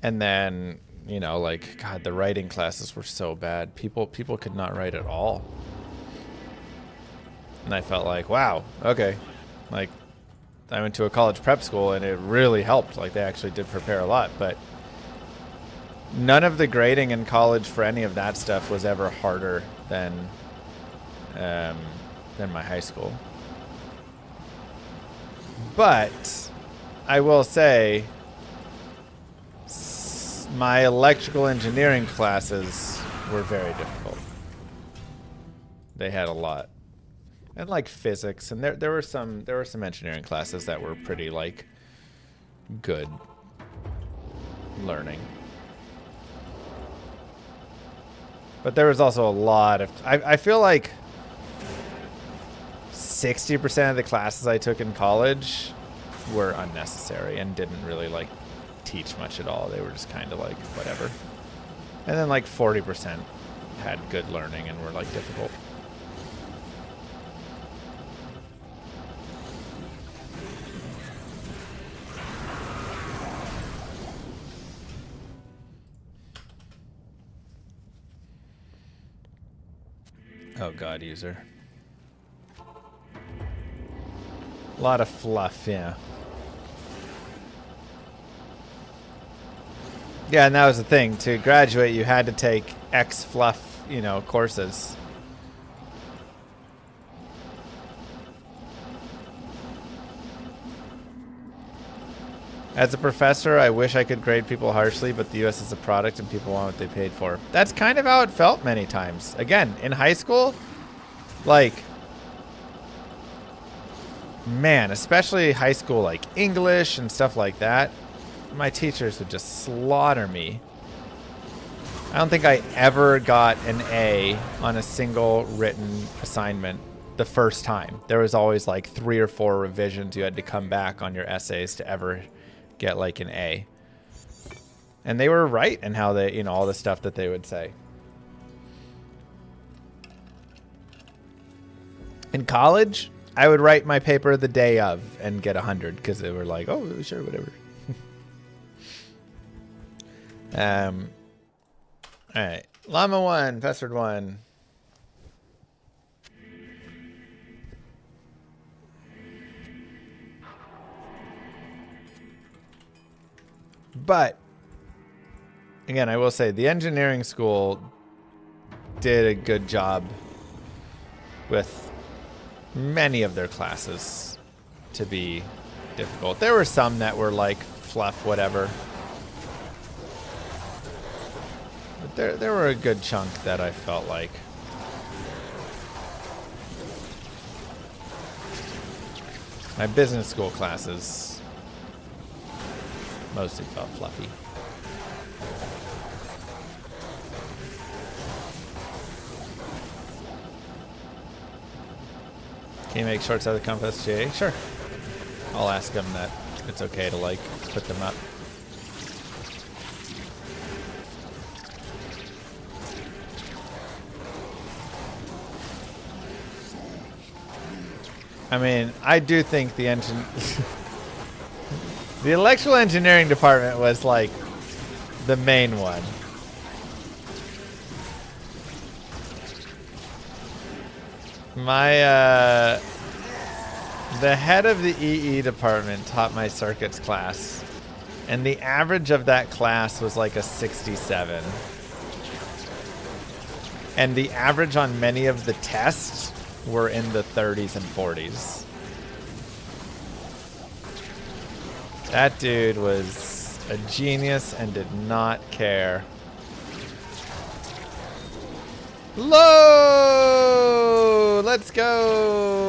And then, you know, like, God, the writing classes were so bad. People could not write at all. And I felt like, wow, okay. Like, I went to a college prep school and it really helped. Like, they actually did prepare a lot, but none of the grading in college for any of that stuff was ever harder than my high school. But I will say my electrical engineering classes were very difficult. They had a lot. And like physics, and there were some engineering classes that were pretty like good learning. But there was also a lot of I feel like 60% of the classes I took in college were unnecessary and didn't really like teach much at all. They were just kind of like whatever. And then like 40% had good learning and were like difficult. Oh god, user. A lot of fluff, yeah. Yeah, and that was the thing. To graduate, you had to take X fluff, you know, courses. As a professor, I wish I could grade people harshly, but the US is a product and people want what they paid for. That's kind of how it felt many times. Again, in high school, like, man, especially high school, like English and stuff like that, my teachers would just slaughter me. I don't think I ever got an A on a single written assignment the first time. There was always like 3 or 4 revisions you had to come back on your essays to ever get like an A. And they were right in how they, you know, all the stuff that they would say. In college, I would write my paper the day of and get 100 because they were like, oh, sure, whatever. All right, Llama 1, Pestered 1. But again, I will say the engineering school did a good job with many of their classes to be difficult. There were some that were like fluff, whatever. But there were a good chunk that I felt like. My business school classes mostly felt fluffy. Can you make shorts out of the Compass GA? Sure. I'll ask them that it's okay to like put them up. I mean, I do think the the electrical engineering department was like the main one. My the head of the EE department taught my circuits class, and the average of that class was like a 67. And the average on many of the tests were in the 30s and 40s. That dude was a genius and did not care. Low! Let's go!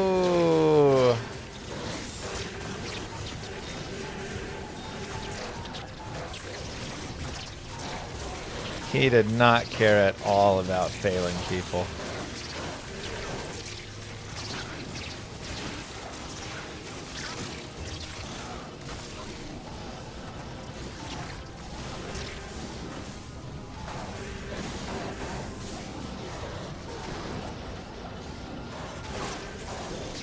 He did not care at all about failing people.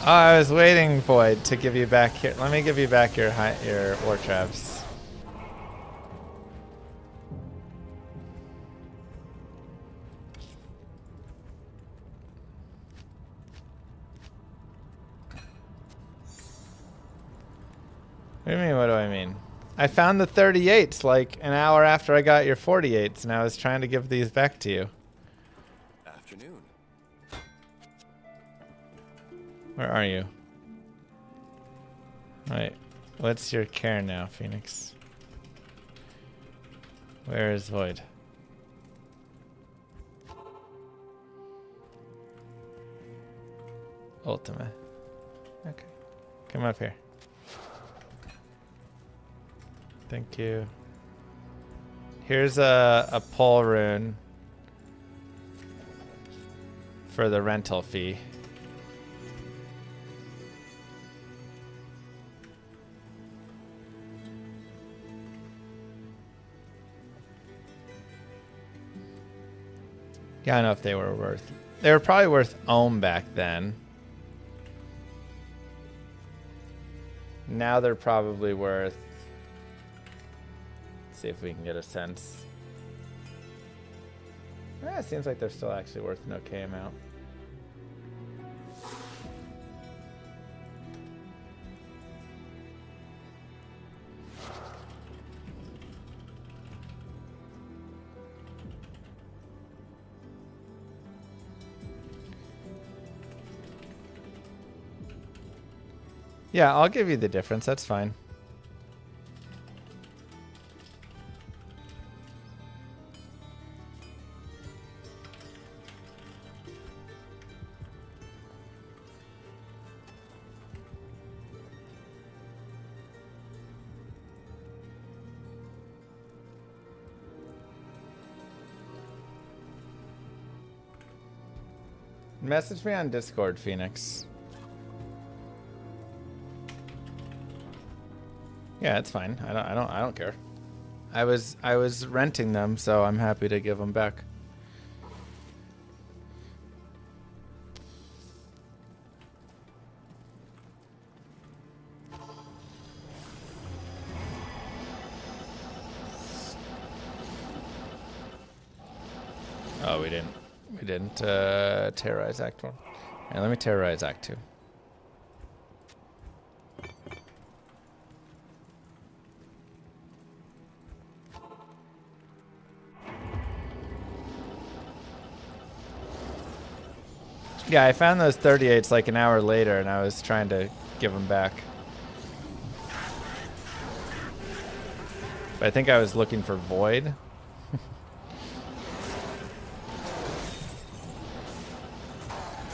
Oh, I was waiting, Void, to give you back here. Let me give you back your war traps. What do you mean, what do I mean? I found the 38s like an hour after I got your 48s, and I was trying to give these back to you. Afternoon. Where are you? Wait, what's your care now, Phoenix? Where is Void? Ultima. Okay. Come up here. Thank you. Here's a pull rune for the rental fee. Yeah, I don't know if they were worth. They were probably worth ohm back then. Now they're probably worth. See if we can get a sense. It seems like they're still actually worth an okay amount. Yeah, I'll give you the difference. That's fine. Message me on Discord, Phoenix. Yeah, it's fine. I don't care. I was renting them, so I'm happy to give them back. Oh, we didn't terrorize Act 1. Alright, let me terrorize Act 2. Yeah, I found those 38s like an hour later, and I was trying to give them back. But I think I was looking for Void.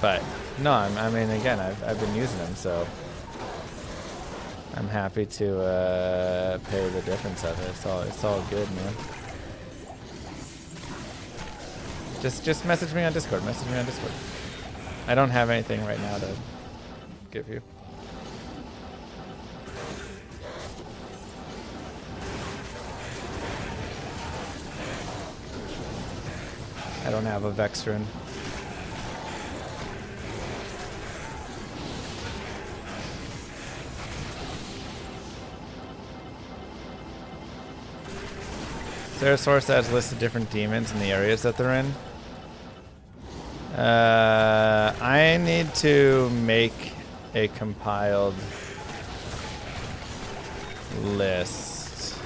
But no, I mean, again, I've been using them, so I'm happy to pay the difference of it. It's all good, man. Just message me on Discord. Message me on Discord. I don't have anything right now to give you. I don't have a Vex rune. Is there a source that has listed different demons in the areas that they're in? I need to make a compiled list.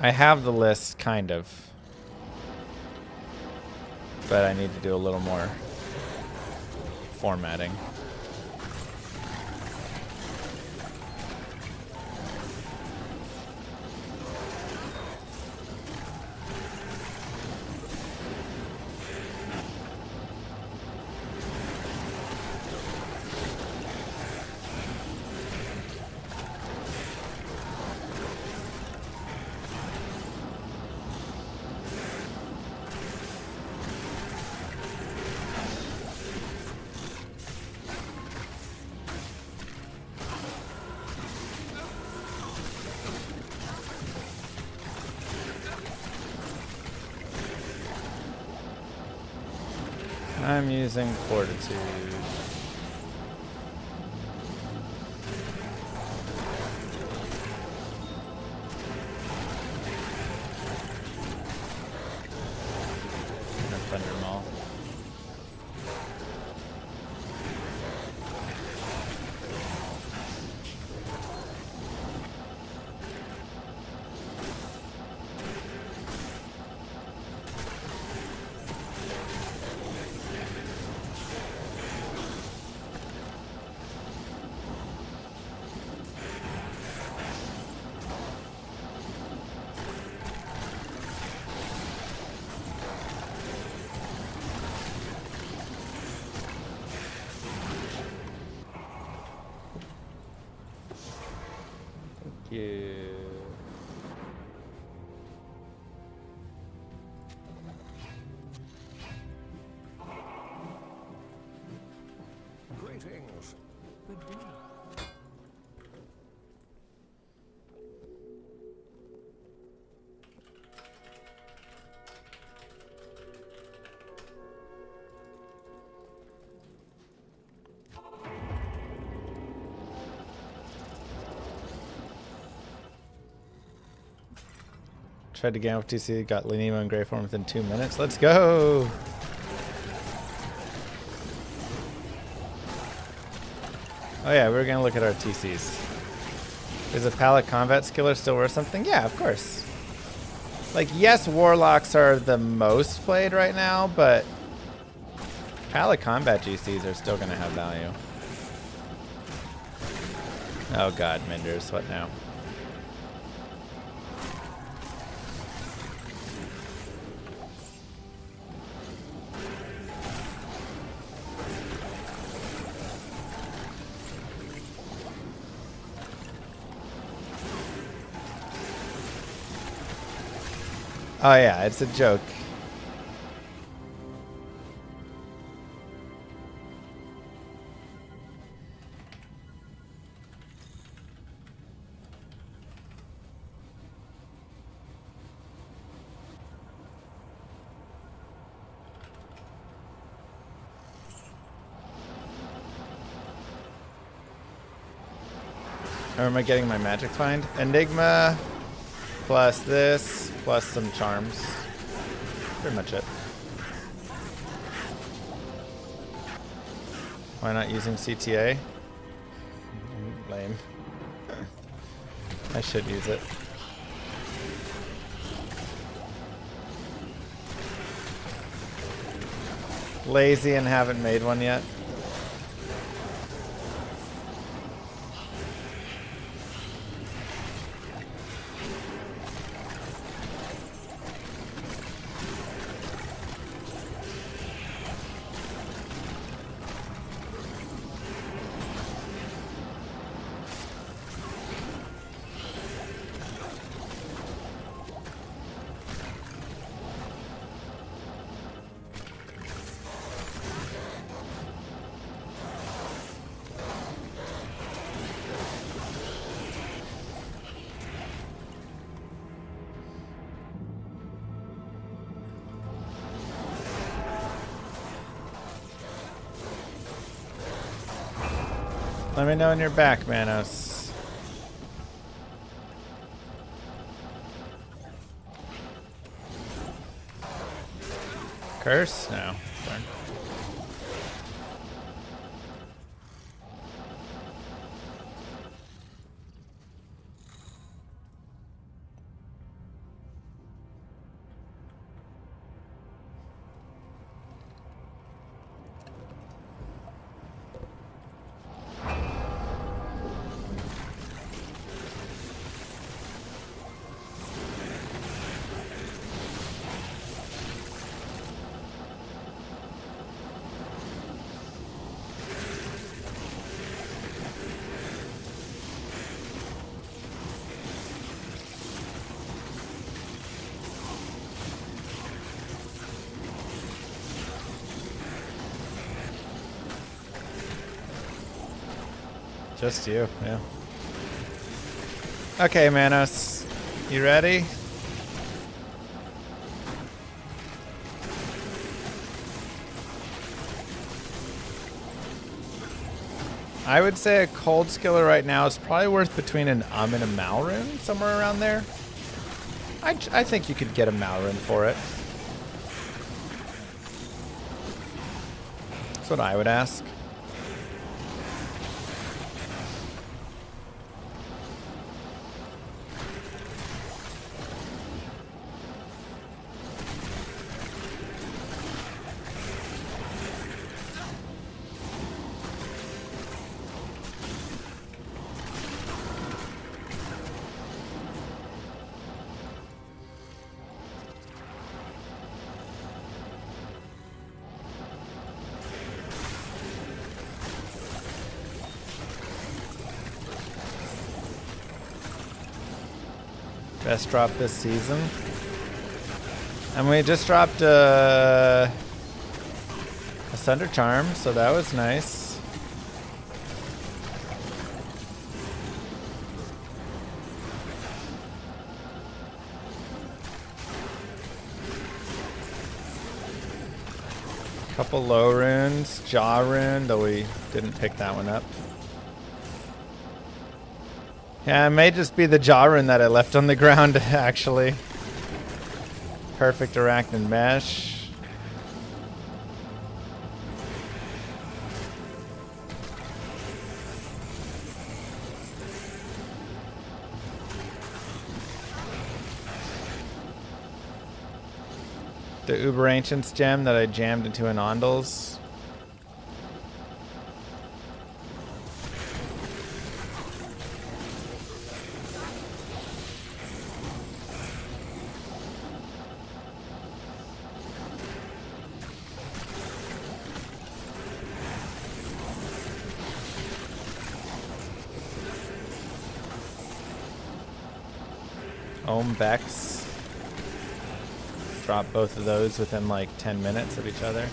I have the list, kind of. But I need to do a little more formatting. I'm using fortitude. And thunder maul. Yeah. Greetings. Good day. Tried to game up TC, got Llama in gray form within 2 minutes. Let's go! Oh yeah, we're gonna look at our TCs. Is a pallet combat skiller still worth something? Yeah, of course. Like, yes, Warlocks are the most played right now, but pallet combat GCs are still gonna have value. Oh god, Minders, what now? Oh yeah, it's a joke. Or am I getting my magic find? Enigma plus this plus some charms. Pretty much it. Why not using CTA? Lame. I should use it. Lazy and haven't made one yet. Let me know when you're back, Manos. Curse? No. Darn. Just you, yeah. Okay, Manos. You ready? I would say a cold skiller right now is probably worth between an and a Malrune, somewhere around there. I think you could get a Malrune for it. That's what I would ask. Best drop this season. And we just dropped a Sunder Charm, so that was nice. Couple low runes, jaw rune, though we didn't pick that one up. Yeah, it may just be the jaw rune that I left on the ground, actually. Perfect arachnid mesh. The Uber Ancients gem that I jammed into an Ondals. Vex. Drop both of those within like 10 minutes of each other.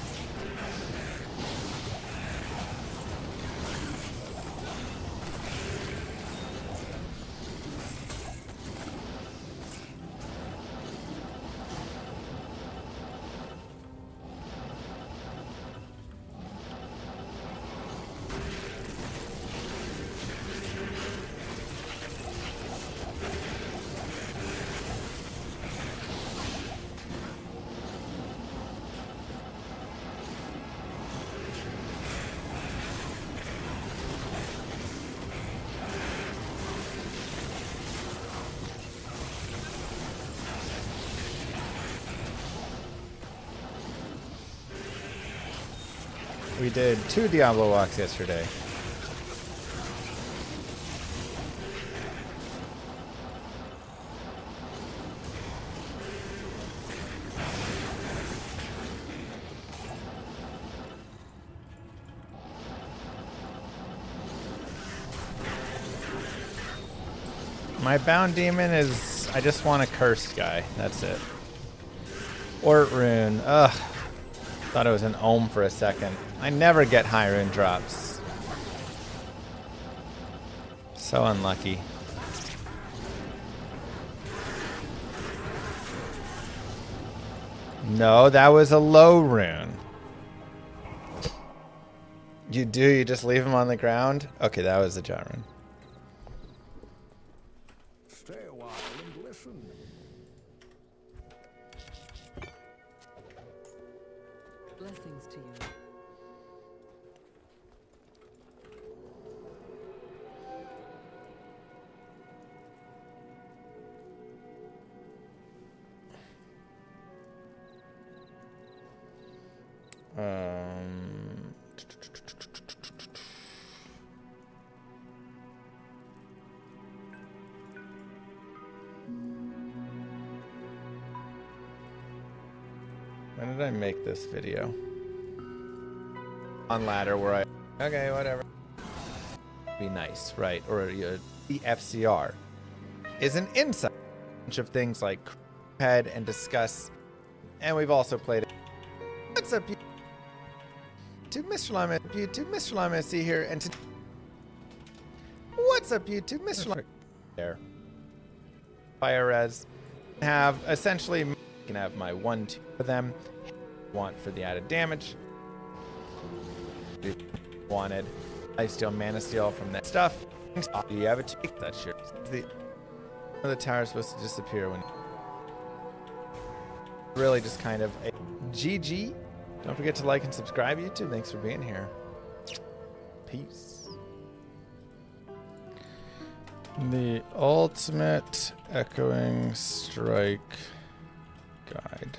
We did 2 Diablo walks yesterday. My bound demon is, I just want a cursed guy. That's it. Ort rune. Ugh. Thought it was an ohm for a second. I never get high rune drops. So unlucky. No, that was a low rune. You do? You just leave them on the ground? Okay, that was a Jarun. Stay a while and listen. Blessings to you. When did I make this video? On ladder where I... Okay, whatever. Be nice, right? Or the FCR is an insight. Bunch of things like head and discuss. And we've also played it. What's up, you? To Mr. Llama, YouTube, Mr. Llama, see here, and to... What's up, YouTube, Mr. Llama? There. Fire res. Have essentially... Can have my 1-2 for them. Want for the added damage. Wanted. Lifesteal, mana steal from that stuff. Do you have a take? That's sure. The tower is supposed to disappear when. Really, just kind of a GG. Don't forget to like and subscribe, YouTube. Thanks for being here. Peace. The ultimate echoing strike guide.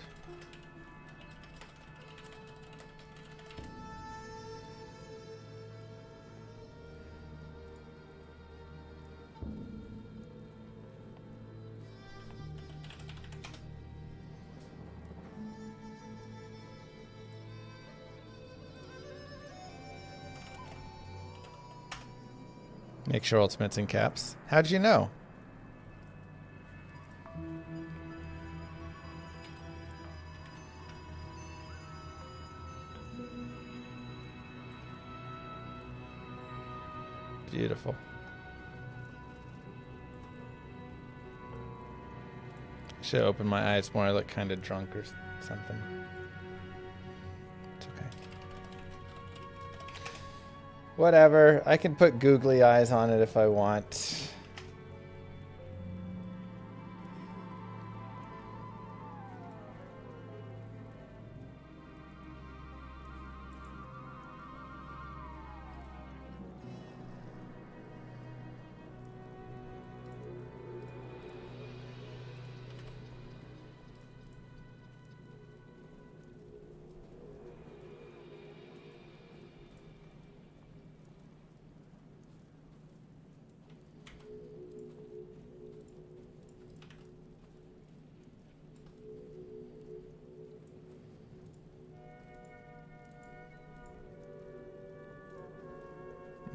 Make sure ultimate's in caps. How'd you know? Beautiful. Should open my eyes more. I look kind of drunk or something. It's okay. Whatever. I can put googly eyes on it if I want.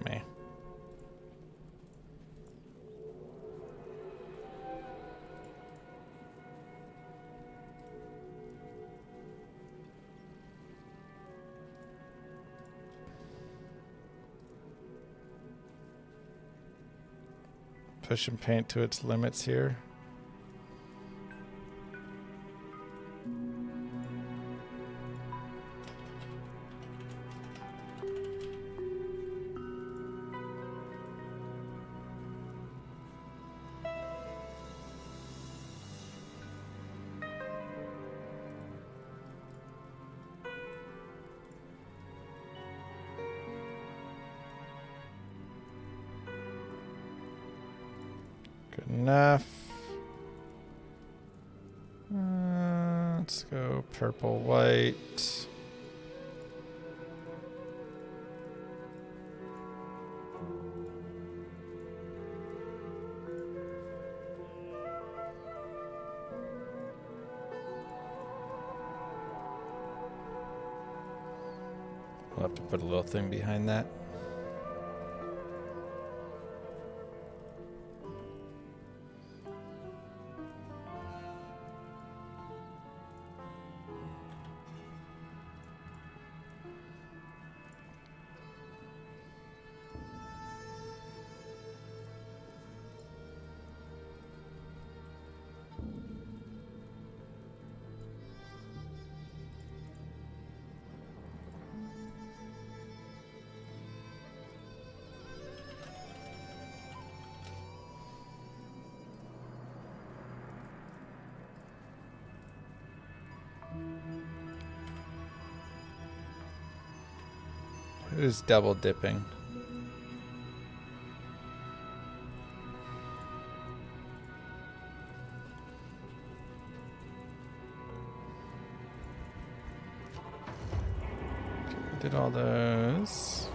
Meh. Pushing paint to its limits here. Good enough. Let's go purple, white. We'll have to put a little thing behind that. Who's double dipping? Did all those.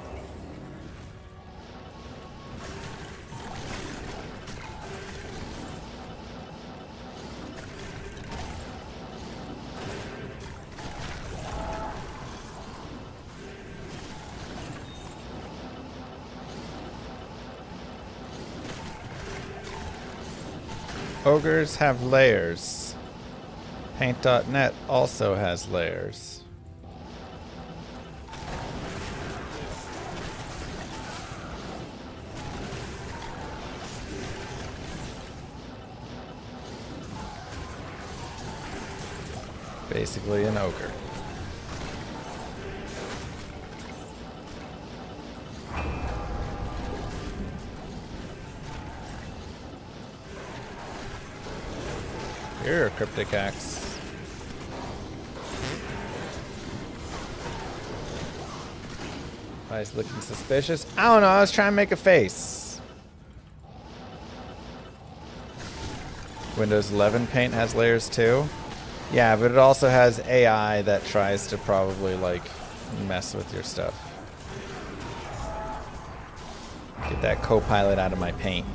Ogres have layers. Paint.net also has layers. Basically an ogre. Here, cryptic axe. Why is looking suspicious? I don't know, I was trying to make a face. Windows 11 paint has layers too. Yeah, but it also has AI that tries to probably like mess with your stuff. Get that co-pilot out of my paint.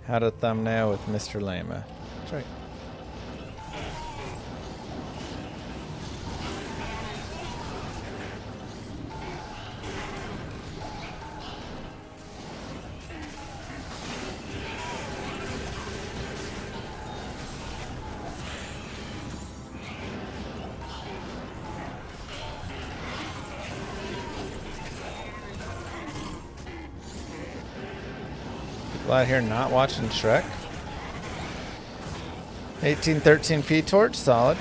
How to thumbnail with Mr. Llama. That's right. People out here not watching Shrek. 1813p torch, solid.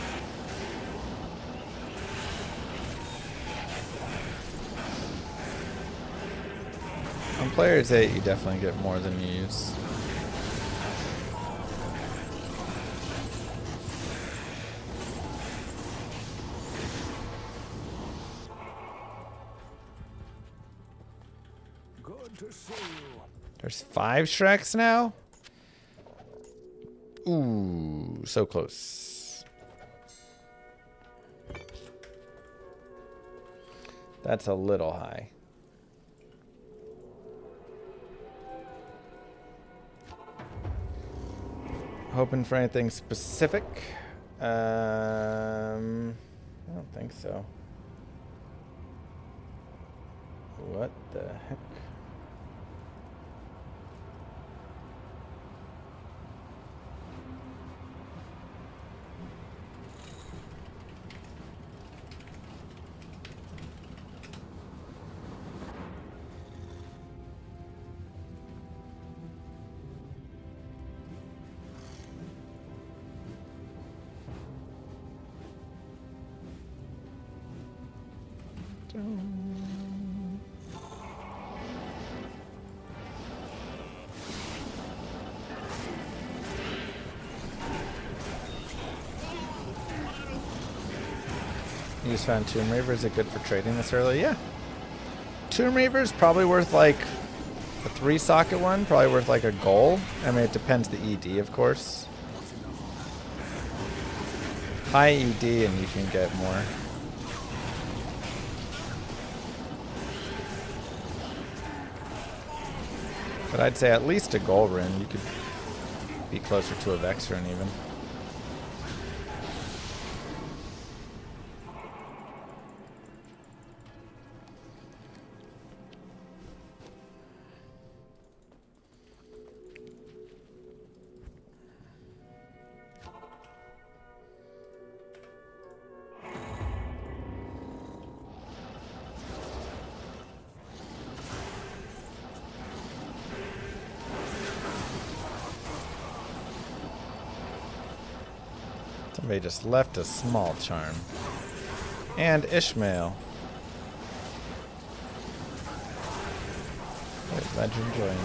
On Players 8, you definitely get more than you use. Good to see you. There's 5 Shreks now? Ooh, so close. That's a little high. Hoping for anything specific? I don't think so. What the heck? You just found Tomb Reaver. Is it good for trading this early? Yeah. Tomb Reaver is probably worth like a 3-socket one, probably worth like a goal. I mean, it depends the ED, of course. High ED and you can get more. But I'd say at least a goal rune. You could be closer to a Vex rune even. They just left a small charm. And Ishmael. Good, glad you're enjoying.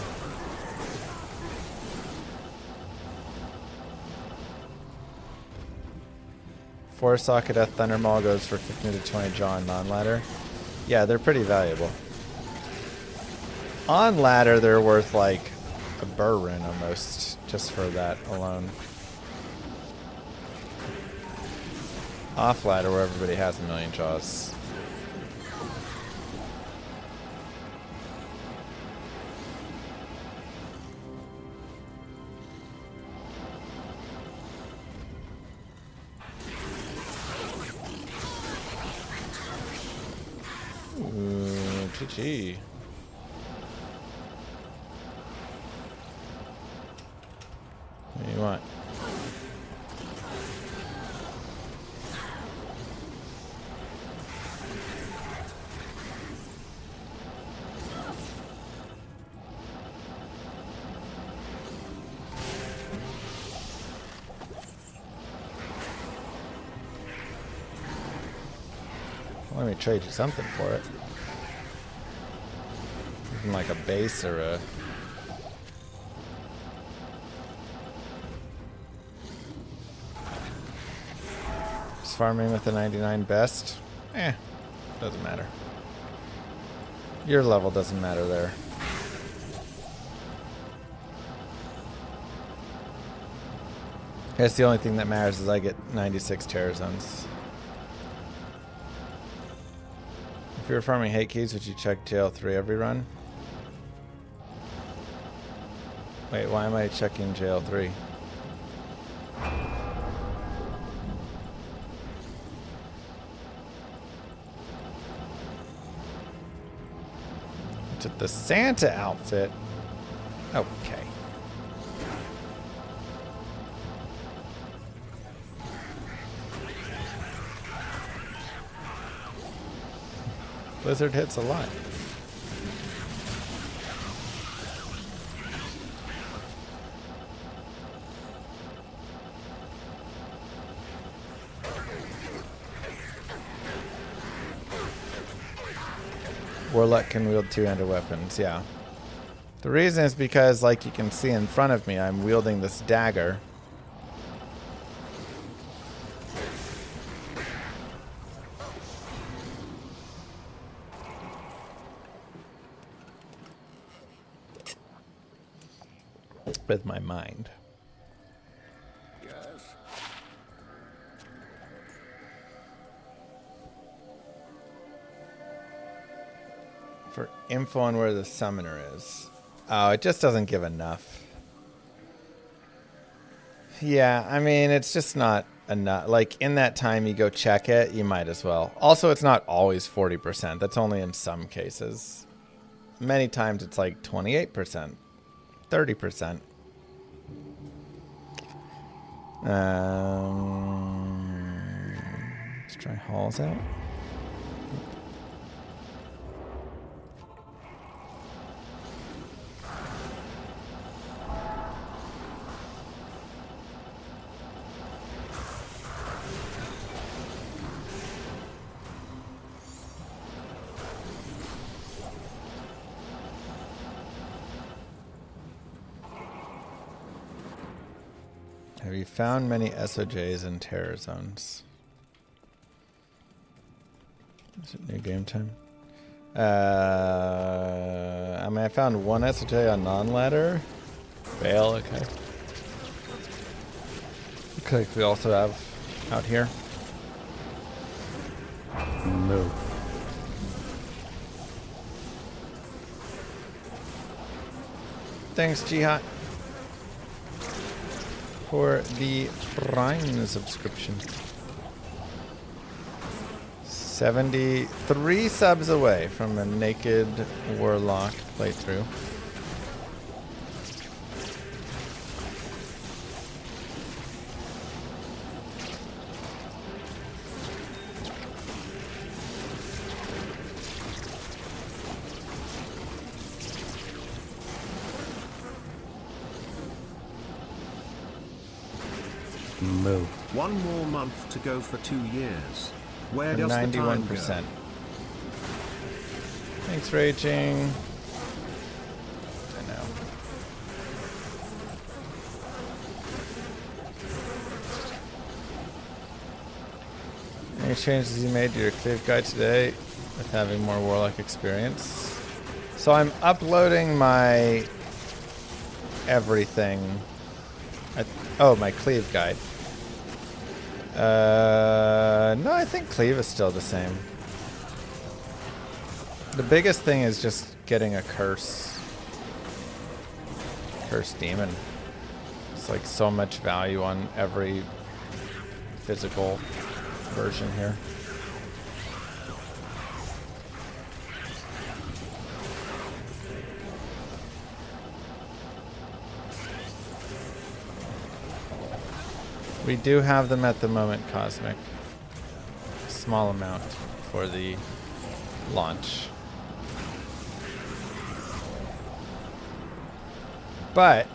Four socket at Thunder Maul goes for 15 to 20 draw on non-ladder. Yeah, they're pretty valuable. On ladder, they're worth like a burr rune almost, just for that alone. Off ladder, where everybody has a million draws. Ooh, GG. What do you want? Let me trade you something for it. Something like a base or a... Just farming with the 99 best? Doesn't matter. Your level doesn't matter there. I guess the only thing that matters is I get 96 terror zones. If you were farming hate keys, would you check jail 3 every run? Wait, why am I checking jail 3? To the Santa outfit? Okay. Blizzard hits a lot. Warlock can wield two-handed weapons, yeah. The reason is because, like you can see in front of me, I'm wielding this dagger. With my mind. Yes. For info on where the summoner is. Oh, it just doesn't give enough. Yeah, I mean, it's just not enough. Like, in that time you go check it, you might as well. Also, it's not always 40%. That's only in some cases. Many times it's like 28%, 30%. Let's try Halls out. Have you found many SOJs in terror zones? Is it new game time? I mean, I found one SOJ on non-ladder. Fail, okay. Okay, we also have out here. No. Thanks, Jihad, for the Prime subscription. 73 subs away from a naked Warlock playthrough. Move. One more month to go for 2 years. Where does the time 91%. Thanks, Raging. I know. Any changes you made to your cleave guide today with having more Warlock experience? So I'm uploading my everything. Oh, my cleave guide. No, I think cleave is still the same. The biggest thing is just getting a curse. Curse demon. It's like so much value on every physical version here. We do have them at the moment, Cosmic. Small amount for the launch. But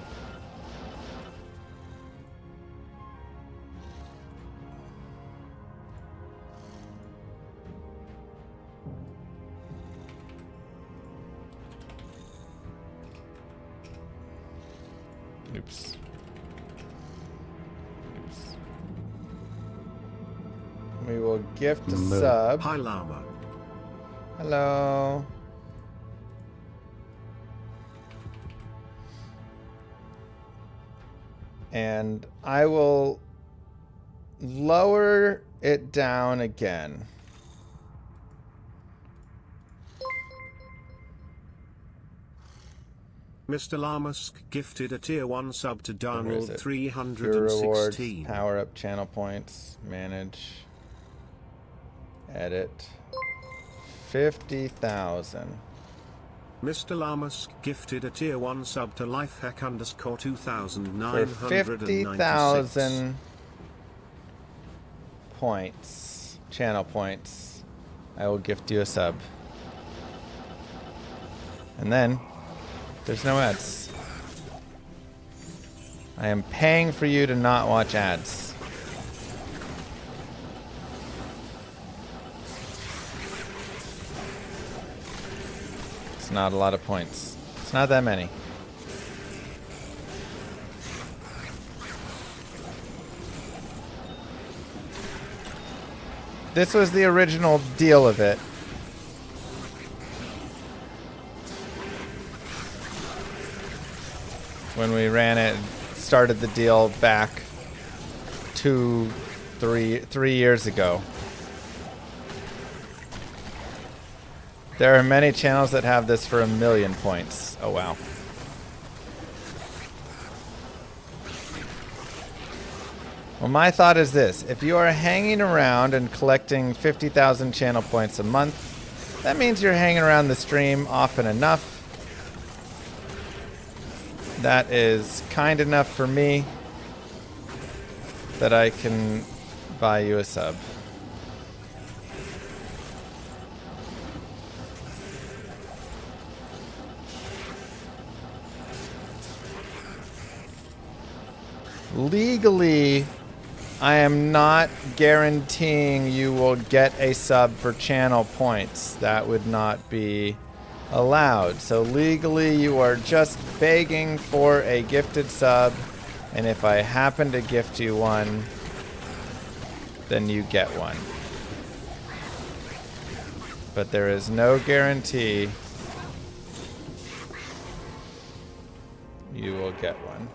oops. We will gift a sub. Hi, Llama. Hello. And I will lower it down again. Mr. Lamask gifted a tier 1 sub to Where is Donald it? Pure rewards, 316. power up channel points, manage, edit, 50,000. Mr. Lamask gifted a tier 1 sub to lifehack underscore For 2996. 50,000 points, channel points, I will gift you a sub. And then, there's no ads. I am paying for you to not watch ads. It's not a lot of points. It's not that many. This was the original deal of it. When we ran it, started the deal back 3 years ago. There are many channels that have this for 1 million points. Oh wow. Well, my thought is this. If you are hanging around and collecting 50,000 channel points a month, that means you're hanging around the stream often enough. That is kind enough for me that I can buy you a sub. Legally, I am not guaranteeing you will get a sub for channel points. That would not be allowed. So legally, you are just begging for a gifted sub, and if I happen to gift you one, then you get one. But there is no guarantee you will get one.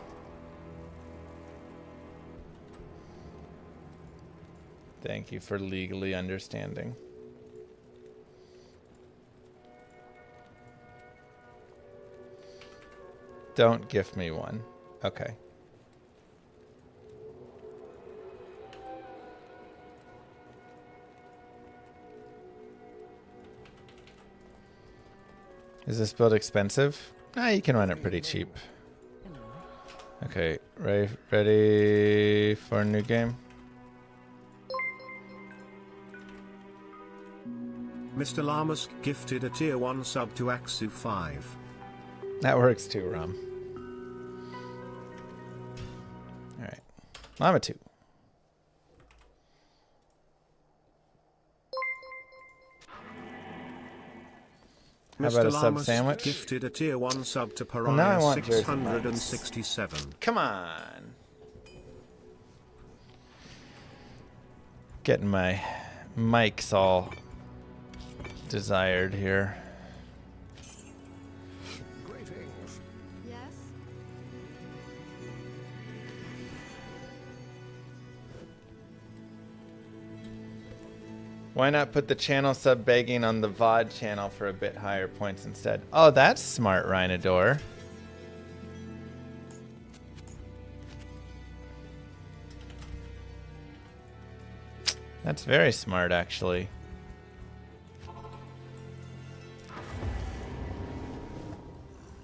Thank you for legally understanding. Don't gift me one. Okay. Is this build expensive? Nah, you can run it pretty cheap. Okay, ready for a new game? Mr. Lamask gifted a tier 1 sub to Axu 5. That works too, Rom. Alright. Llama 2. How about a Mr. sub Llama's sandwich? gifted a tier 1 sub to Well, now I Pariah want Jersey 667. Come on. Getting my mics all desired here. Greetings. Yes? Why not put the channel sub begging on the VOD channel for a bit higher points instead? Oh, that's smart, Rhinodor. That's very smart, actually.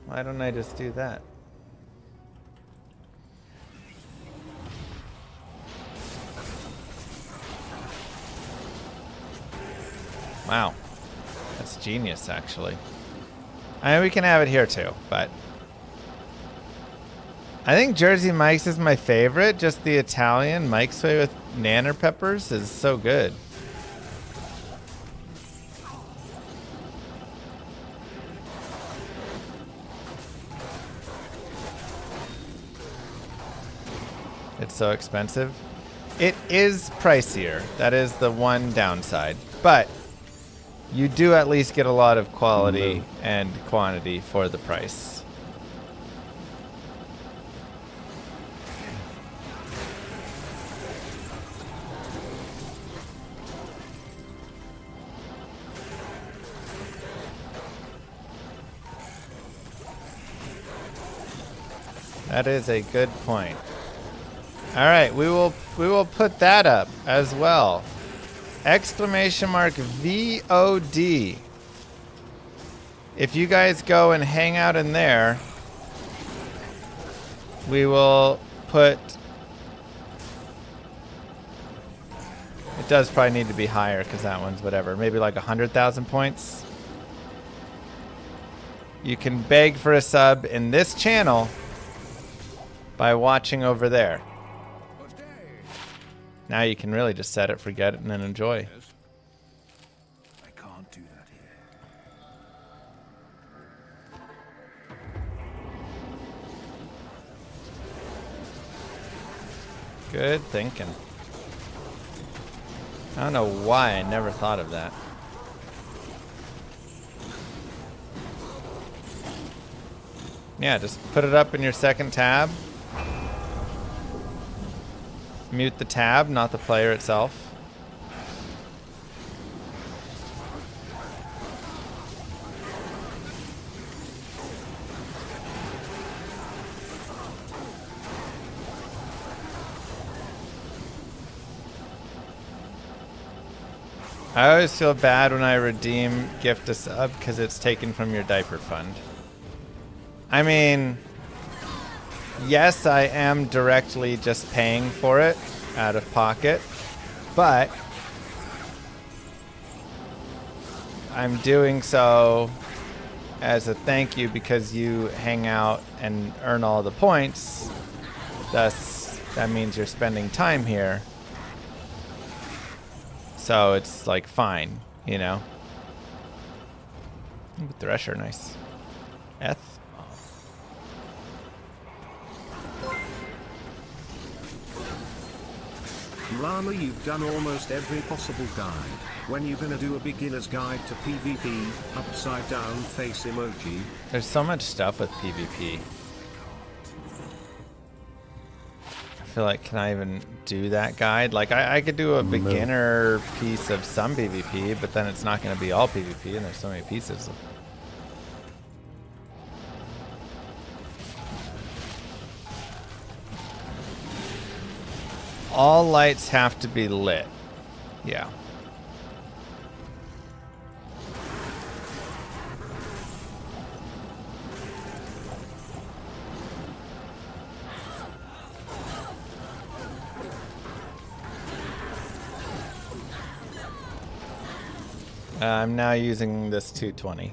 Why don't I just do that? Wow. That's genius, actually. I mean, we can have it here too, but I think Jersey Mike's is my favorite. Just the Italian Mike's way with nanner peppers is so good. It's so expensive. It is pricier. That is the one downside. But you do at least get a lot of quality and quantity for the price. That is a good point. All right, we will put that up as well. Exclamation mark VOD. If you guys go and hang out in there, we will put. It does probably need to be higher because that one's whatever. Maybe like 100,000 points. You can beg for a sub in this channel by watching over there. Now you can really just set it, forget it, and then enjoy. I can't do that here. Good thinking. I don't know why I never thought of that. Yeah, just put it up in your second tab. Mute the tab, not the player itself. I always feel bad when I redeem gift a sub because it's taken from your diaper fund. I mean, yes, I am directly just paying for it out of pocket, but I'm doing so as a thank you because you hang out and earn all the points. Thus, that means you're spending time here. So it's like fine, you know? Ooh, Thresher, nice. Eth? Llama, you've done almost every possible guide. When you gonna do a beginner's guide to PvP, upside down face emoji? There's so much stuff with PvP. I feel like, can I even do that guide? Like, I could do a beginner piece of some PvP, but then it's not going to be all PvP, and there's so many pieces. All lights have to be lit. Yeah. I'm now using this 220.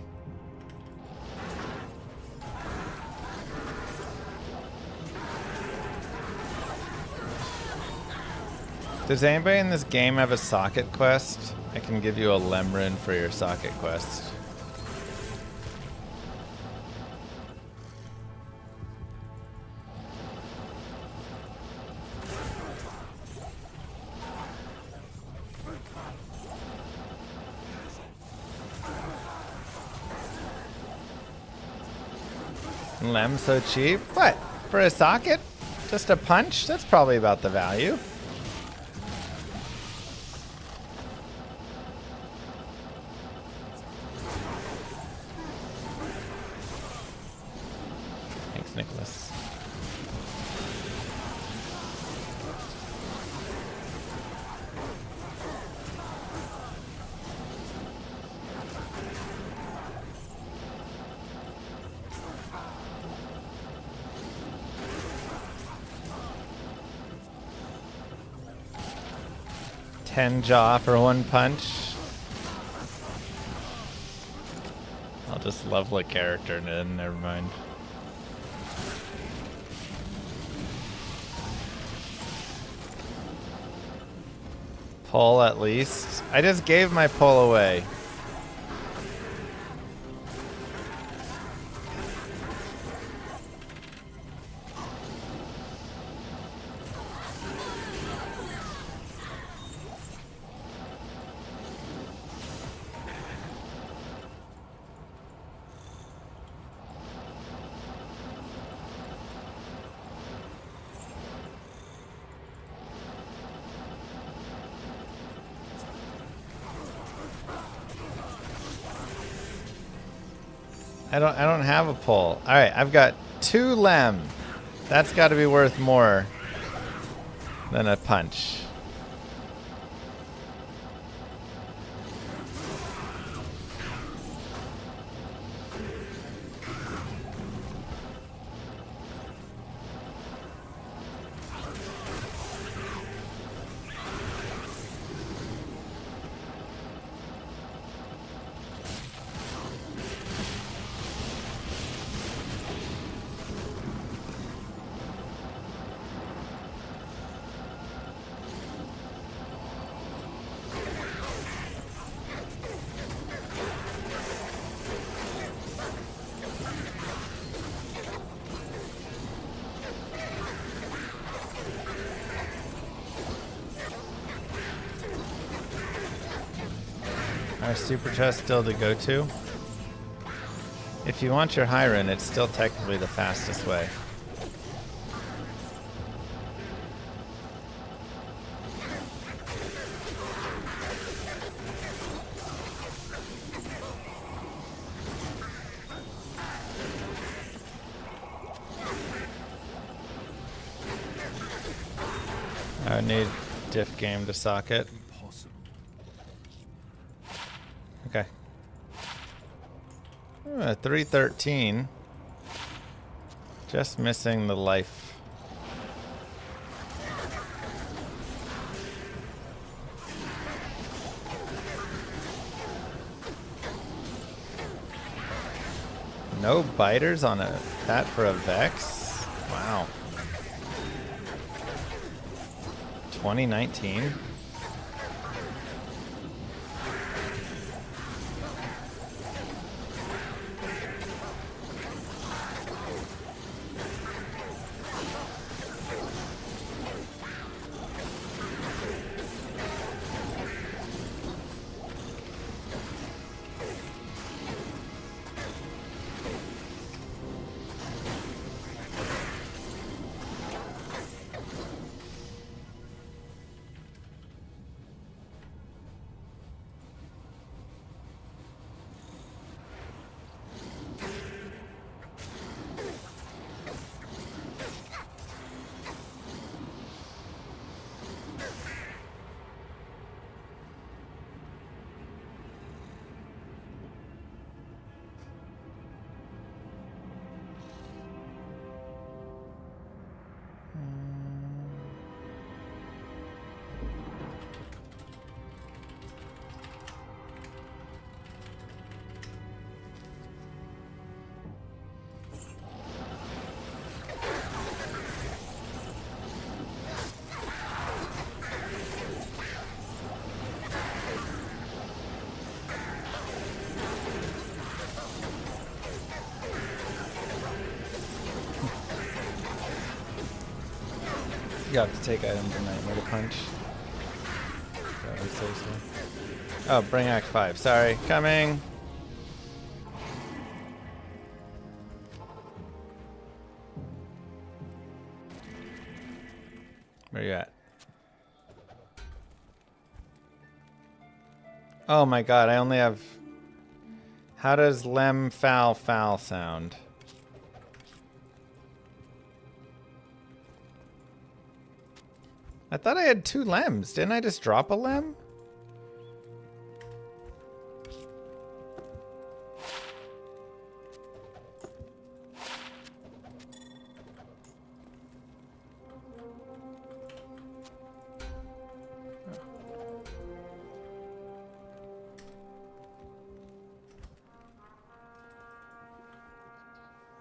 Does anybody in this game have a socket quest? I can give you a lemon for your socket quest. Lem so cheap? What? For a socket? Just a punch? That's probably about the value. Thanks, Nicholas. Ten jaw for one punch. I'll just level a character and then never mind. Pull at least. I just gave my pull away. I don't have a pull. All right, I've got 2 lem. That's got to be worth more than a punch. Our super chest still to go to. If you want your high run, it's still technically the fastest way. I need diff game to socket. Impossible. Okay. 313. Just missing the life. No biters on that for a Vex? Wow. 2019. You have to take items in Nightmare to punch. That would say so. Oh, bring Act 5. Sorry. Coming. Where you at? Oh my god, I only have... How does lem foul foul sound? I thought I had 2 lems. Didn't I just drop a lem?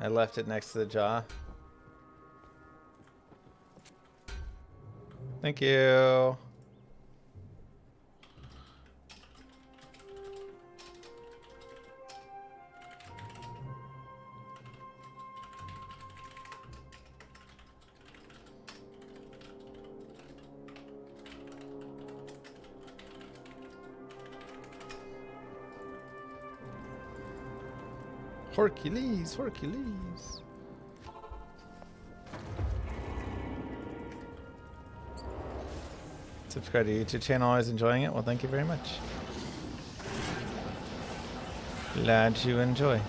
I left it next to the jaw. Thank you. Hercules, Hercules. Subscribe to YouTube channel. Always enjoying it. Well, thank you very much. Glad you enjoy.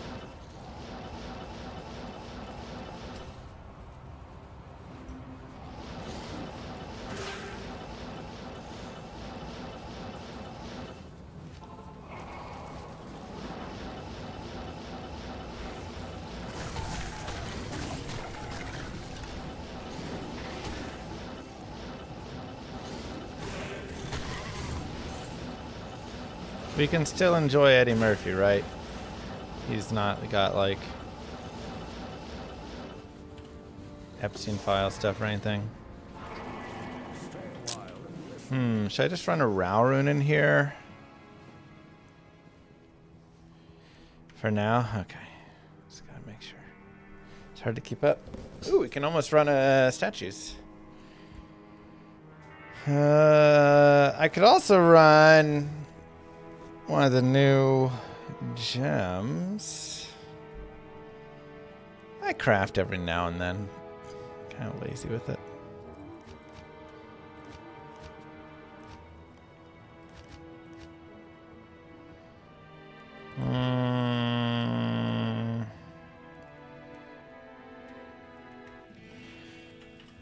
We can still enjoy Eddie Murphy, right? He's not got like Epstein file stuff or anything. Should I just run a Rao rune in here? For now? Okay. Just gotta make sure. It's hard to keep up. Ooh, we can almost run statues. I could also run one of the new gems. I craft every now and then. Kind of lazy with it.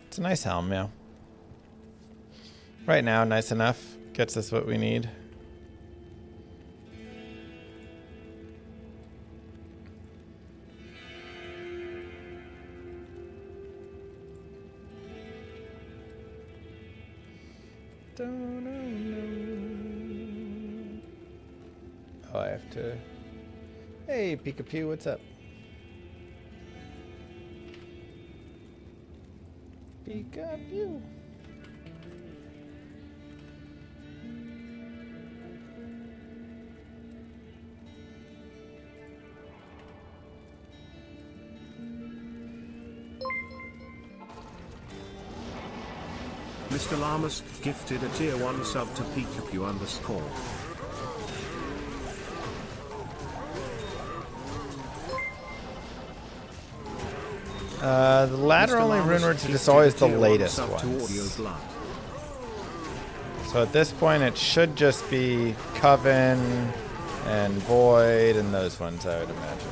It's a nice helm, yeah. Right now, nice enough. Gets us what we need. Oh, I have to... Hey, Pikachu, what's up? Pikachu. Mr. Llamas gifted a tier 1 sub to Pikachu_. The ladder only rune words are just always the latest ones. So at this point it should just be Coven and Void and those ones, I would imagine.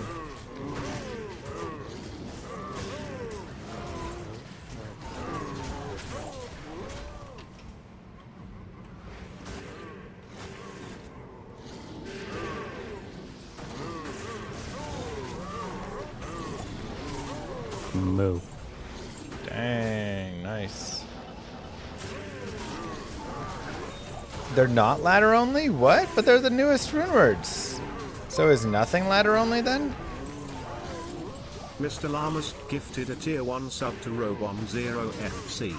Move. Dang, nice. They're not ladder only? What? But they're the newest rune words. So is nothing ladder only then? Mr. Llamas gifted a tier 1 sub to Robon0FC.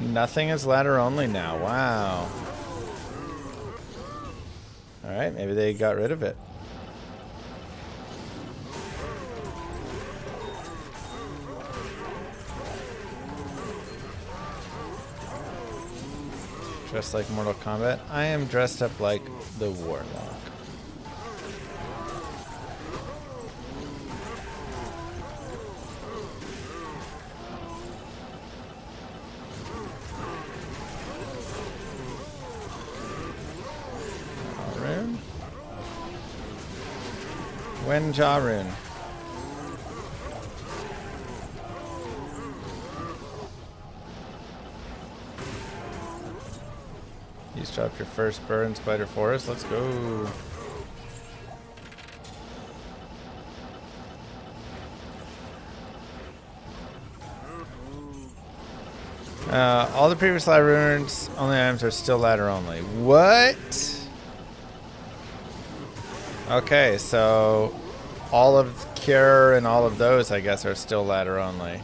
Nothing is ladder only now. Wow. Alright, maybe they got rid of it. Dressed like Mortal Kombat? I am dressed up like the Warlock. Wind Jaw Rune. You just dropped your first burn Spider Forest. Let's go. All the previous ladder runes, only items are still ladder only. What? Okay, so all of Cure and all of those, I guess, are still ladder only.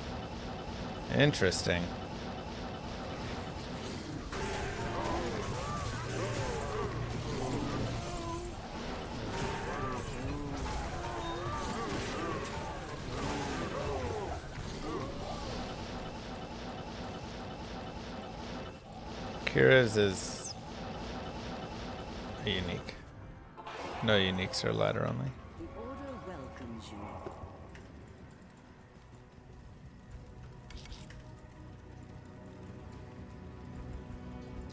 Interesting. Kira's is a unique. No uniques are ladder only. The Order welcomes you.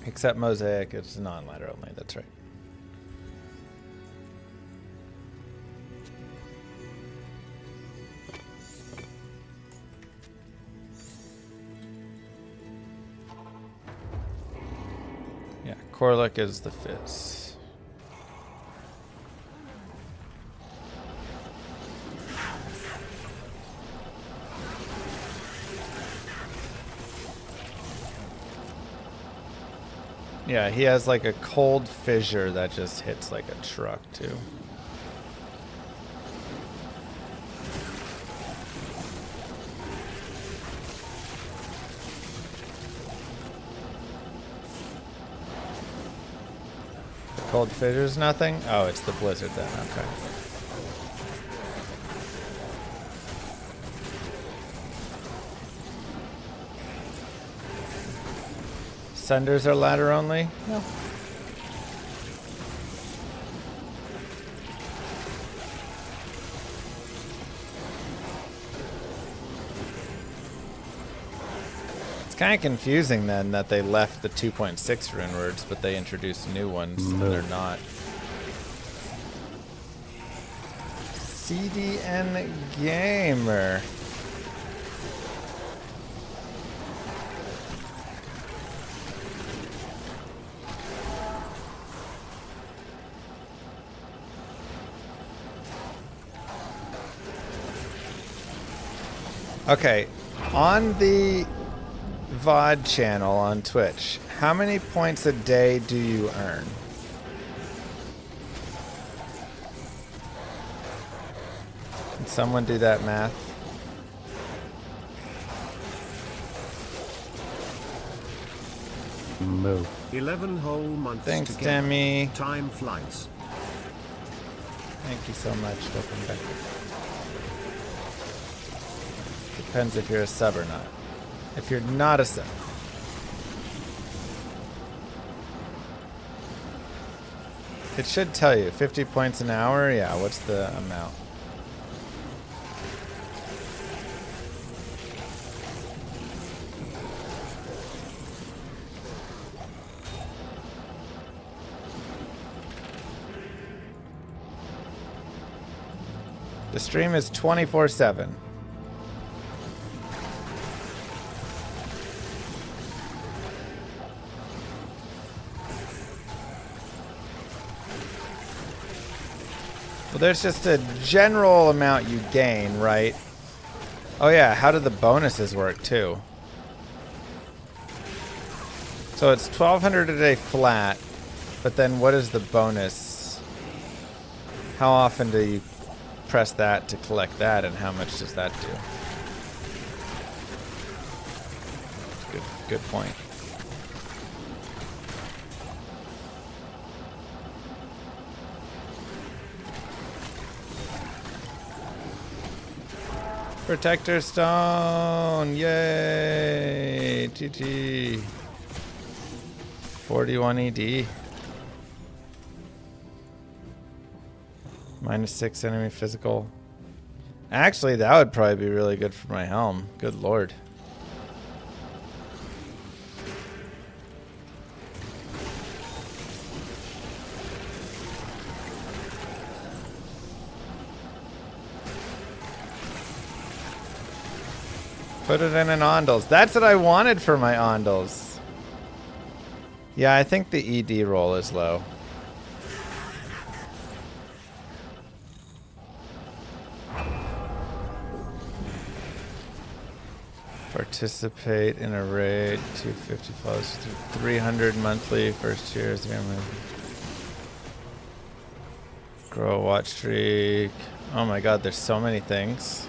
Except Mosaic, it's non-ladder only, that's right. Yeah, Corlick is the Fizz. Yeah, he has like a cold fissure that just hits like a truck too. The cold fissure's nothing? Oh, it's the blizzard then, okay. Sunders are ladder only? No. It's kind of confusing then that they left the 2.6 rune words, but they introduced new ones and they're not. CDN Gamer. Okay, on the VOD channel on Twitch, how many points a day do you earn? Can someone do that math? Moo. 11 whole months Thanks, together. Demi. Time flies. Thank you so much. Welcome back. Depends if you're a sub or not. If you're not a sub. It should tell you 50 points an hour. Yeah, what's the amount? The stream is 24/7. Well, there's just a general amount you gain, right? Oh yeah, how do the bonuses work too? So it's 1,200 a day flat, but then what is the bonus? How often do you press that to collect that, and how much does that do? Good point. Protector Stone! Yay! GG. 41 ED. -6 enemy physical. Actually, that would probably be really good for my helm. Good lord. Put it in an Ondals. That's what I wanted for my Ondals. Yeah, I think the ED roll is low. Participate in a raid. 250 follows. 300 monthly. First year. Grow a watch streak. Oh my god, there's so many things.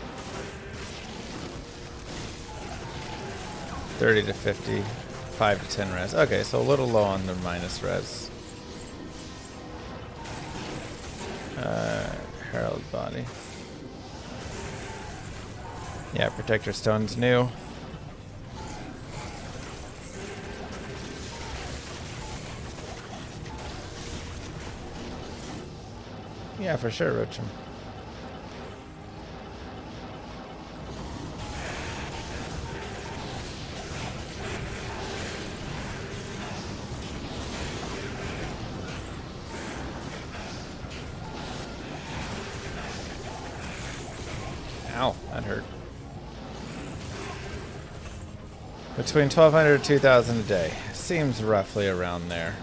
30 to 50. 5 to 10 res. Okay, so a little low on the minus res. Herald body. Yeah, Protector Stone's new. Yeah, for sure, Roachum. Ow, that hurt. Between 1,200 and 2,000 a day. Seems roughly around there.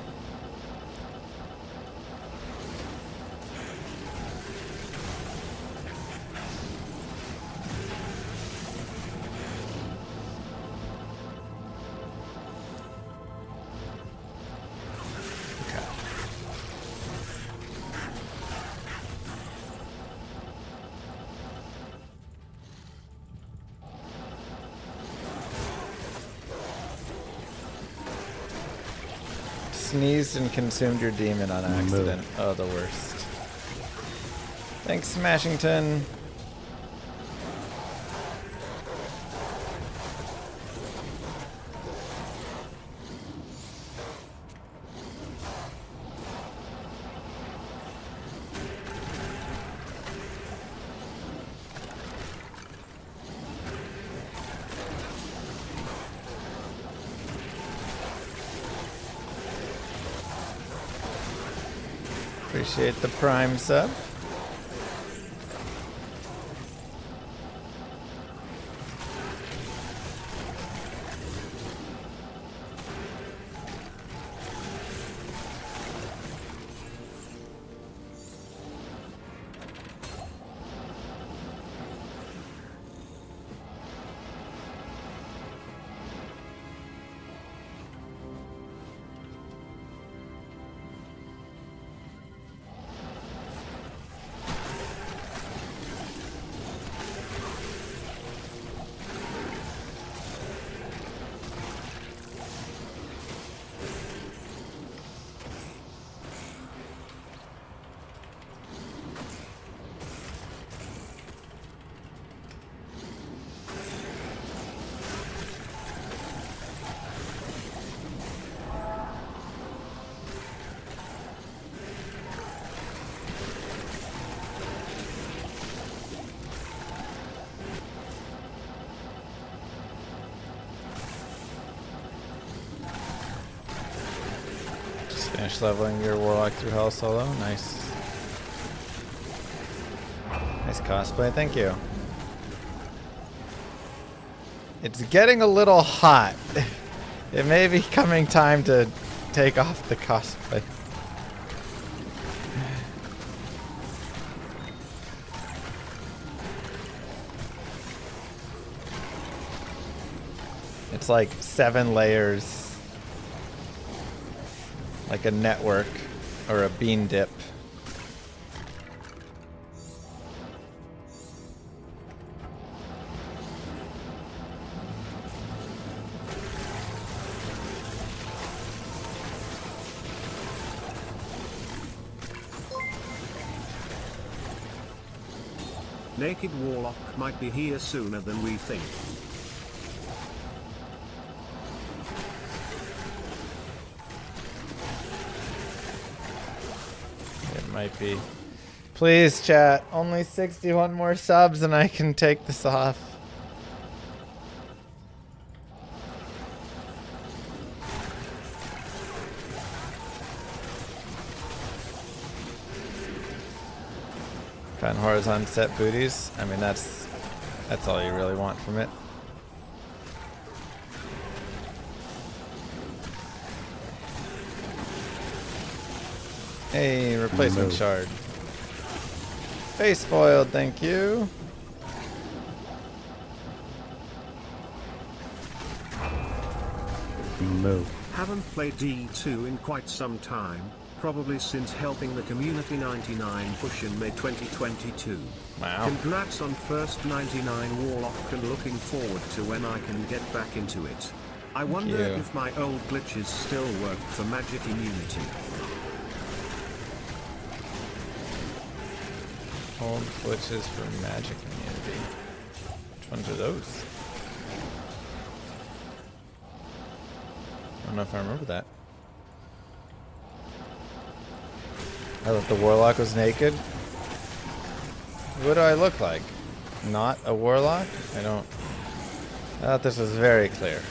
Sneezed and consumed your demon on accident. Oh, the worst. Thanks, Smashington. Appreciate the Prime sub. Finish leveling your Warlock through Hell solo. Nice. Nice cosplay. Thank you. It's getting a little hot. It may be coming time to take off the cosplay. It's like 7 layers. Like a network or a bean dip. Naked Warlock might be here sooner than we think. Might be. Please, chat. Only 61 more subs and I can take this off. Found horizon set booties. I mean, that's all you really want from it. Hey, replacement Move. shard. Face foiled, thank you. Move. Haven't played D2 in quite some time, probably since helping the Community 99 push in May 2022. Wow. Congrats on first 99 Warlock and looking forward to when I can get back into it. I wonder you. if my old glitches still work for magic immunity. Old glitches for magic immunity. Which ones are those? I don't know if I remember that. I thought the warlock was naked. What do I look like? Not a warlock? I thought this was very clear.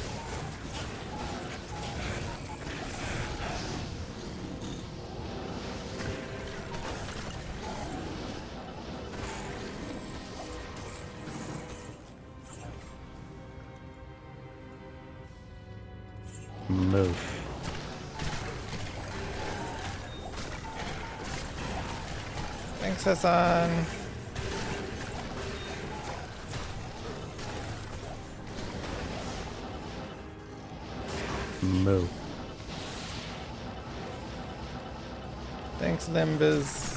Move. Thanks, Hassan. Move. Thanks, Limbus.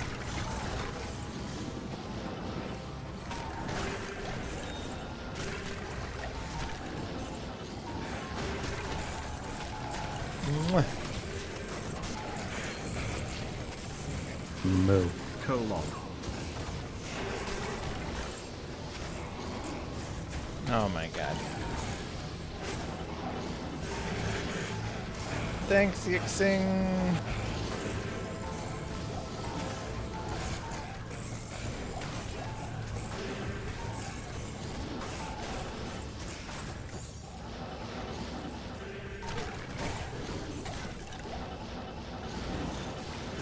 Mwah. Move. Colon. Oh my god. Thanks, Yixing.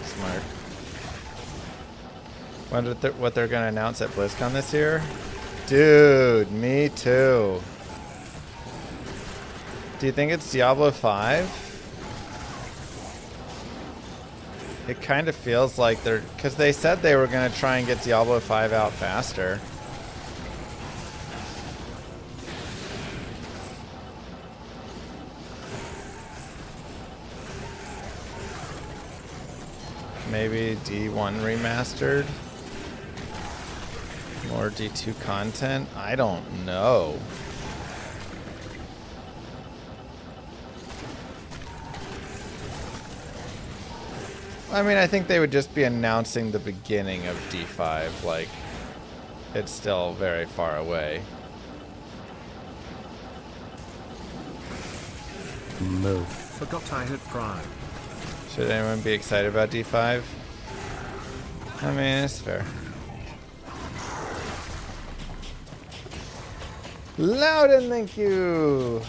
Smart. Wonder what they're gonna announce at BlizzCon this year. Dude, me too. Do you think it's Diablo 5? It kind of feels like they're... Because they said they were going to try and get Diablo 5 out faster. Maybe D1 remastered? More D2 content? I don't know. I mean, I think they would just be announcing the beginning of D5, like, it's still very far away. Move. Forgot I had Prime. Should anyone be excited about D5? I mean, it's fair. Loudon, thank you!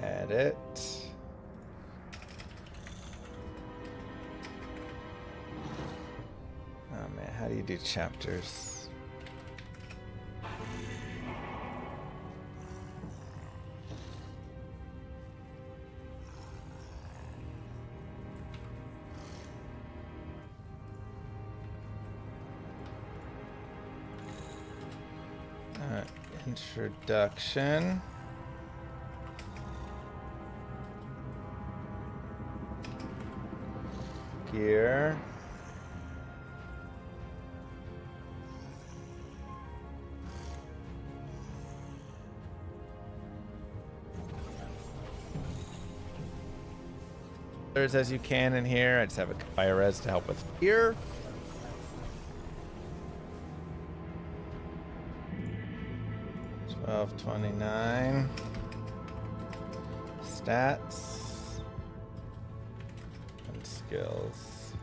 Edit. Oh man, how do you do chapters? Introduction. Gear. As you can in here. I just have a fire res to help with gear. $12.29. Stats and skills.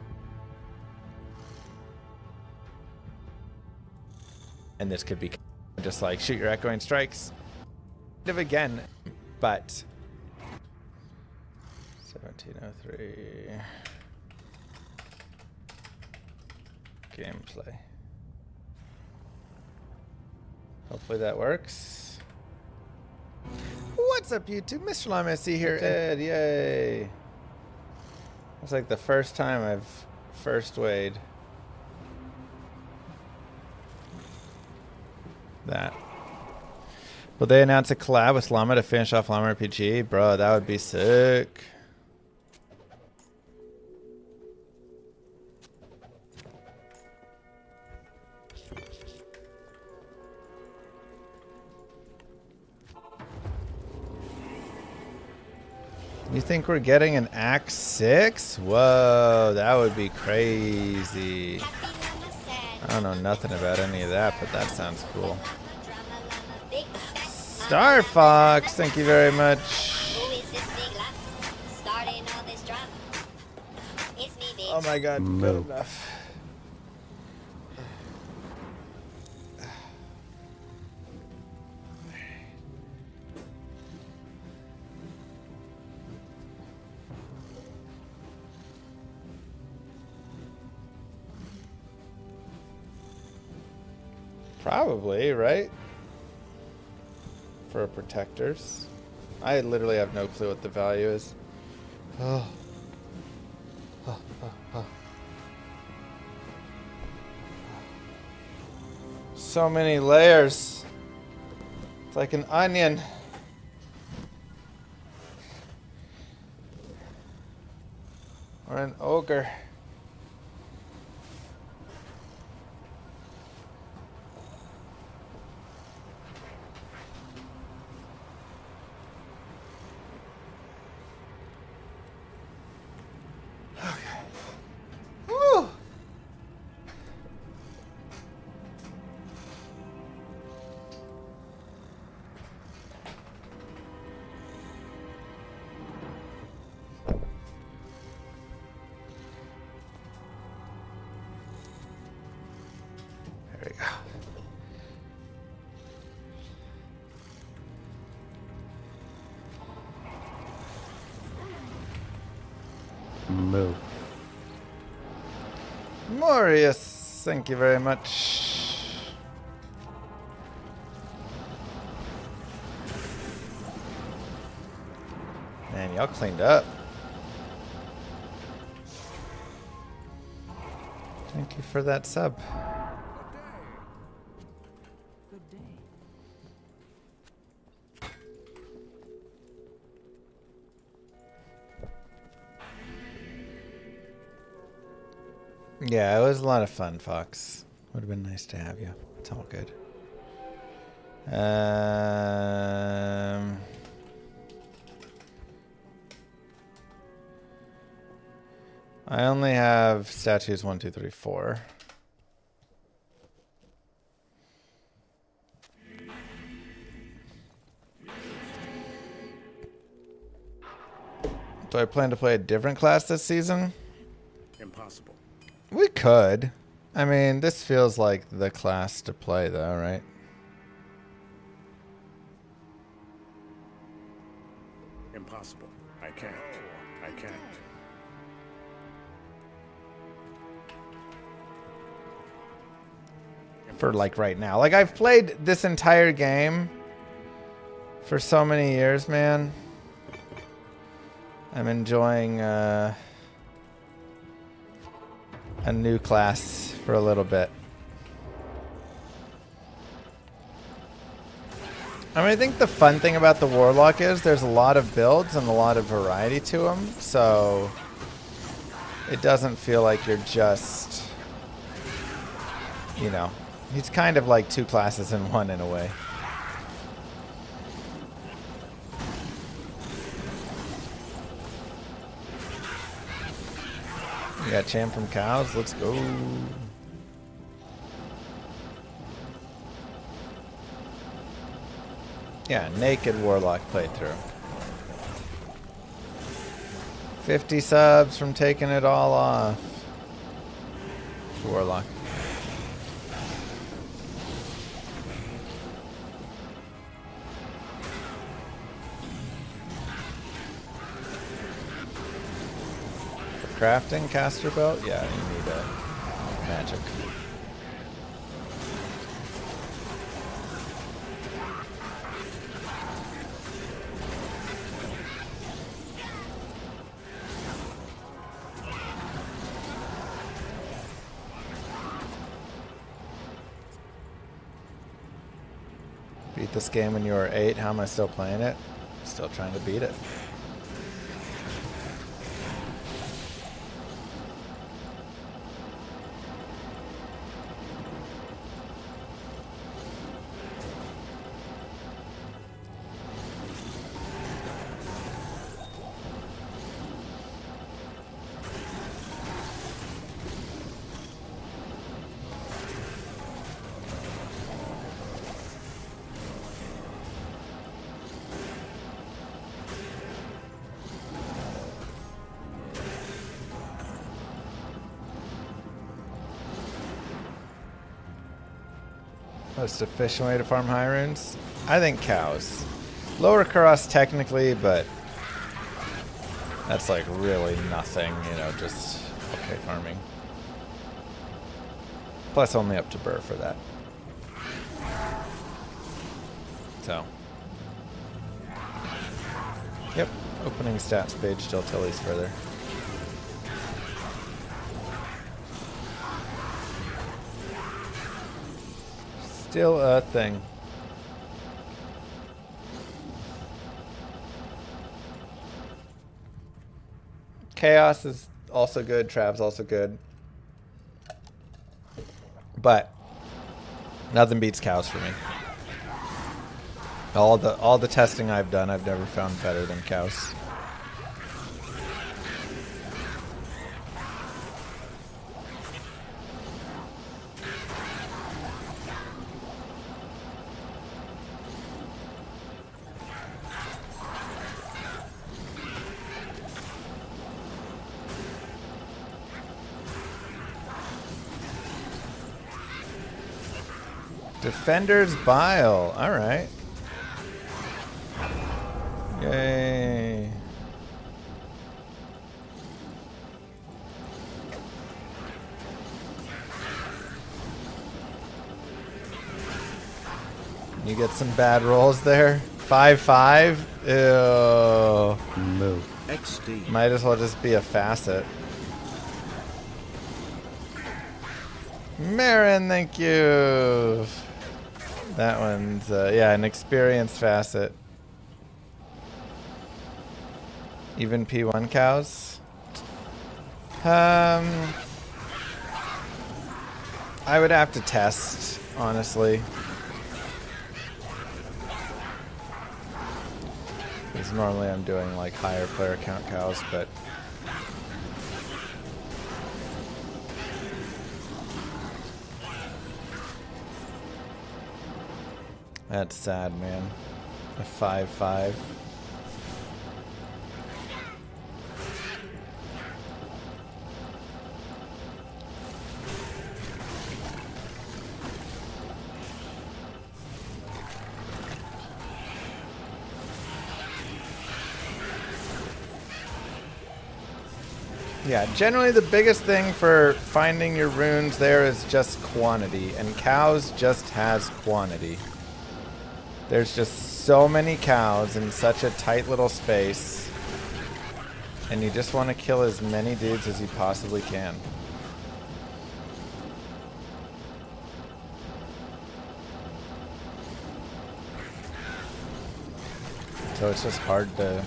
And this could be just like shoot your echoing strikes. again, but 1703 gameplay. Hopefully that works. What's up, YouTube? Mr. Llama, I see here. Ed, yay! It's like the first time I've first weighed that. Will they announce a collab with Llama to finish off Llama RPG? Bro, that would be sick. You think we're getting an Act 6? Whoa, that would be crazy. I don't know nothing about any of that, but that sounds cool. Star Fox, thank you very much. Oh my god, good enough. Probably, right? For protectors. I literally have no clue what the value is. Oh. So many layers. It's like an onion. Or an ogre. There we go. Move. Morius, thank you very much. Man, y'all cleaned up. Thank you for that sub. Good day. Yeah, it was a lot of fun, Fox. Would have been nice to have you. It's all good. I only have statues 1, 2, 3, 4. Do I plan to play a different class this season? Impossible. We could. I mean, this feels like the class to play, though, right? Impossible. I can't. I can't. For like right now. Like I've played this entire game for so many years, man. I'm enjoying a new class for a little bit. I mean, I think the fun thing about the Warlock is there's a lot of builds and a lot of variety to them, so it doesn't feel like you're just, you know, he's kind of like two classes in one in a way. We got Champ from Cows. Let's go. Yeah, naked Warlock playthrough. 50 subs from taking it all off. Warlock. crafting caster belt? Yeah, you need a magic. Beat this game when you were 8. How am I still playing it? Still trying to beat it. Most efficient way to farm high runes? I think cows. Lower cross technically, but that's like really nothing, you know, just okay farming. Plus only up to burr for that. So. Yep, opening stats page till Tilly's further. Still a thing. Chaos is also good. Trav's also good. But nothing beats cows for me. All the testing I've done, I've never found better than cows. Defender's Bile. All right. Yay. You get some bad rolls there. 5-5. Ew. Move. XD. Might as well just be a facet. Marin, thank you. That one's, yeah, an experienced facet. Even P1 cows? I would have to test, honestly. Because normally I'm doing like higher player count cows, but that's sad, man. A 5-5. Yeah, generally the biggest thing for finding your runes there is just quantity, and cows just has quantity. There's just so many cows in such a tight little space, and you just want to kill as many dudes as you possibly can. So it's just hard to...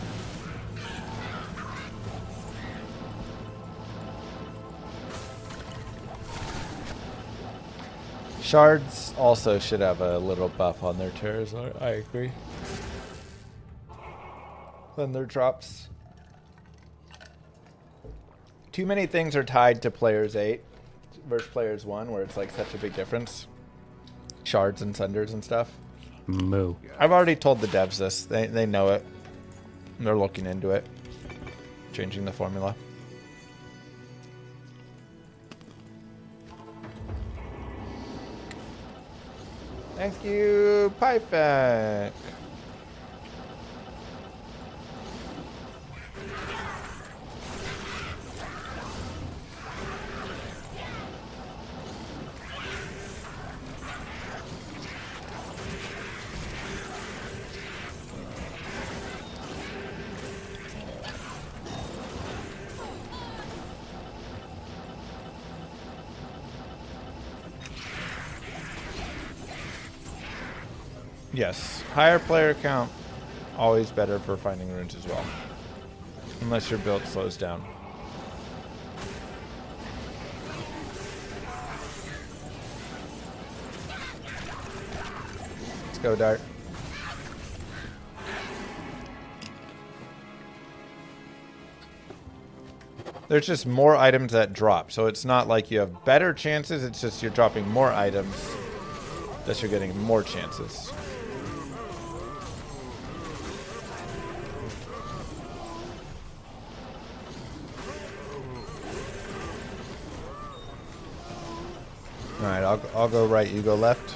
Shards also should have a little buff on their tears, I agree. Then their drops. Too many things are tied to players 8 versus players 1, where it's like such a big difference. Shards and Sunders and stuff. Moo. I've already told the devs this. They know it. They're looking into it. Changing the formula. Thank you, Pipek. Yes, higher player count, always better for finding runes as well. Unless your build slows down. Let's go, Dart. There's just more items that drop, so it's not like you have better chances, it's just you're dropping more items, thus you're getting more chances. Alright, I'll go right, you go left.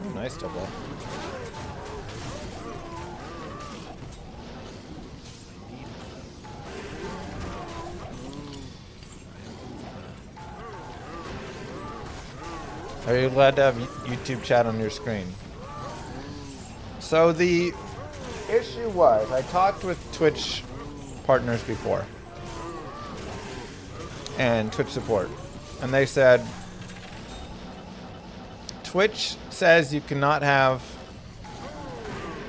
Oh, nice double. Are you allowed to have YouTube chat on your screen? So the issue was, I talked with Twitch partners before and Twitch support, and they said Twitch says you cannot have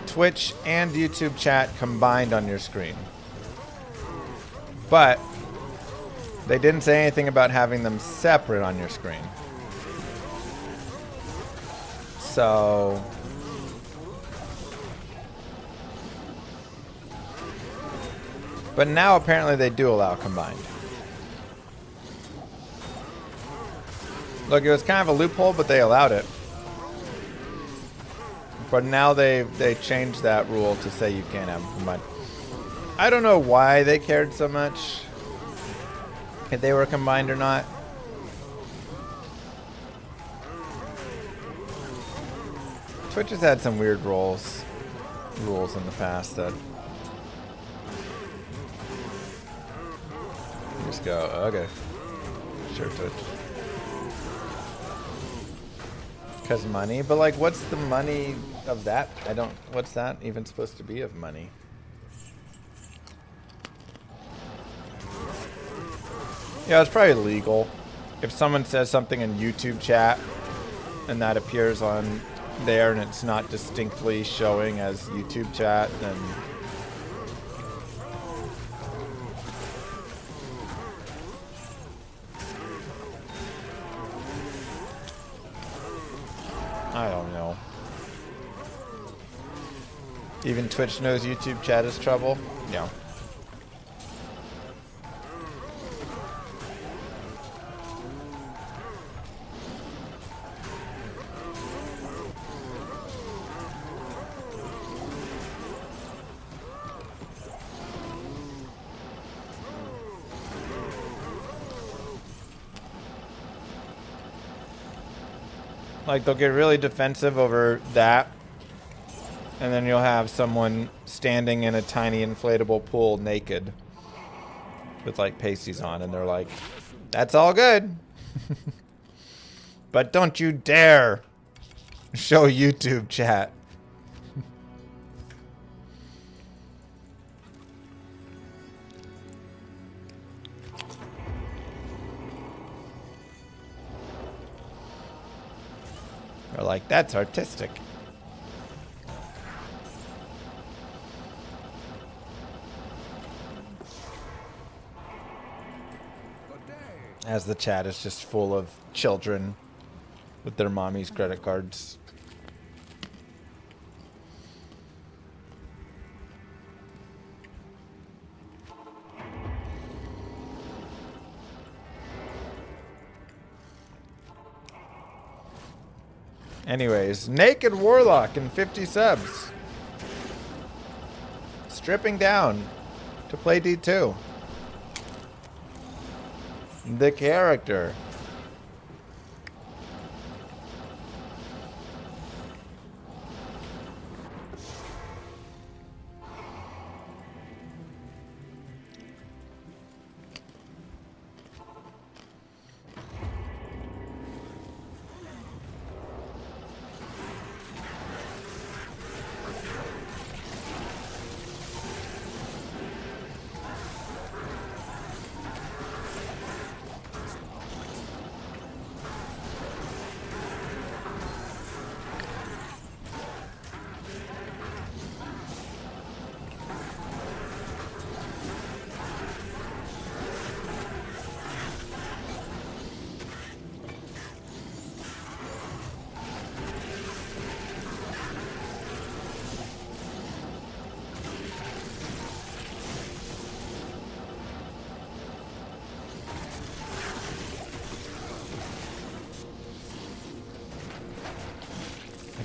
Twitch and YouTube chat combined on your screen, but they didn't say anything about having them separate on your screen. So but now apparently they do allow combined. Look, it was kind of a loophole, but they allowed it. But now they changed that rule to say you can't have them combined. I don't know why they cared so much, if they were combined or not. Twitch has had some weird rules in the past that just go, okay, sure, Twitch. Because money, but like, what's the money of that? What's that even supposed to be of money? Yeah, it's probably legal. If someone says something in YouTube chat and that appears on there and it's not distinctly showing as YouTube chat, then I don't know. Even Twitch knows YouTube chat is trouble? Yeah. Like, they'll get really defensive over that, and then you'll have someone standing in a tiny inflatable pool naked with, like, pasties on, and they're like, that's all good. But don't you dare show YouTube chat. They're like, that's artistic. As the chat is just full of children with their mommy's credit cards. Anyways, Naked Warlock and 50 subs. Stripping down to play D2. The character.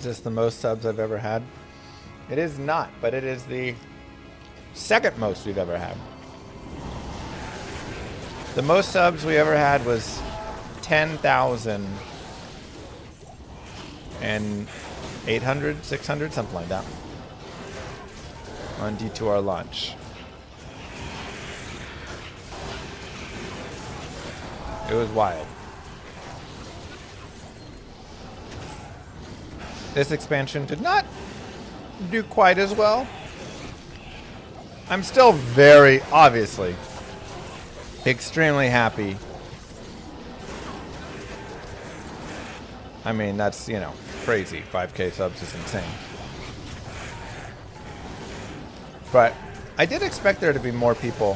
Is this the most subs I've ever had? It is not, but it is the second most we've ever had. The most subs we ever had was 10,800, 600, something like that. On D2R launch. It was wild. This expansion did not do quite as well. I'm still very, obviously, extremely happy. I mean, that's, you know, crazy. 5K subs is insane. But I did expect there to be more people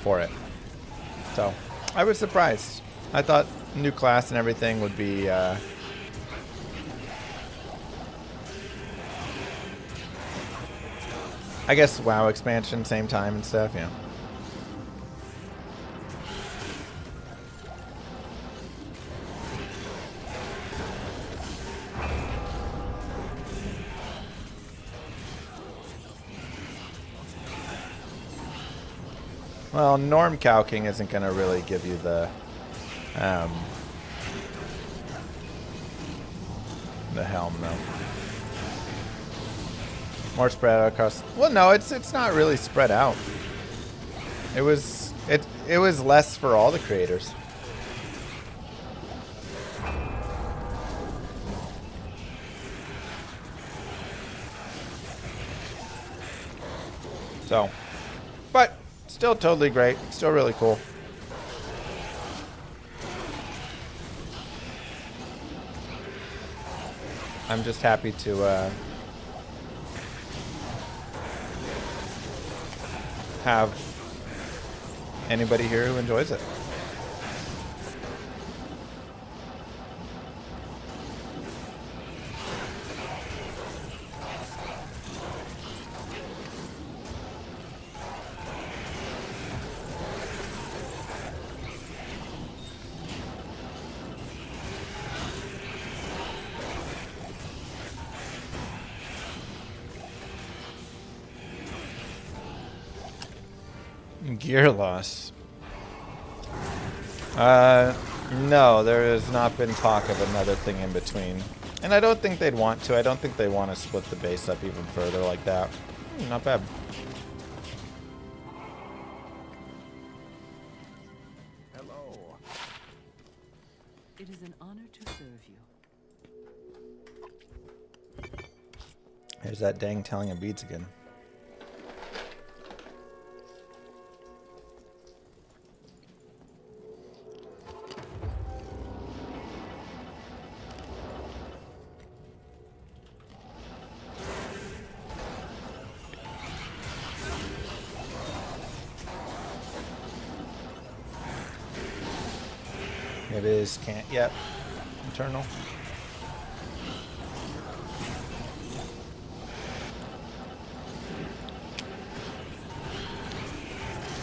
for it. So I was surprised. I thought new class and everything would be I guess WoW expansion, same time and stuff, yeah. Well, norm calking isn't going to really give you the helm, though. More spread out across. Well, no, it's not really spread out. It was less for all the creators. So, but still totally great. Still really cool. I'm just happy to have anybody here who enjoys it. Gear loss. No, there has not been talk of another thing in between. And I don't think they'd want to. I don't think they want to split the base up even further like that. Not bad. Hello. It is an honor to serve you. There's that dang telling of beads again. It is can't yet. Internal.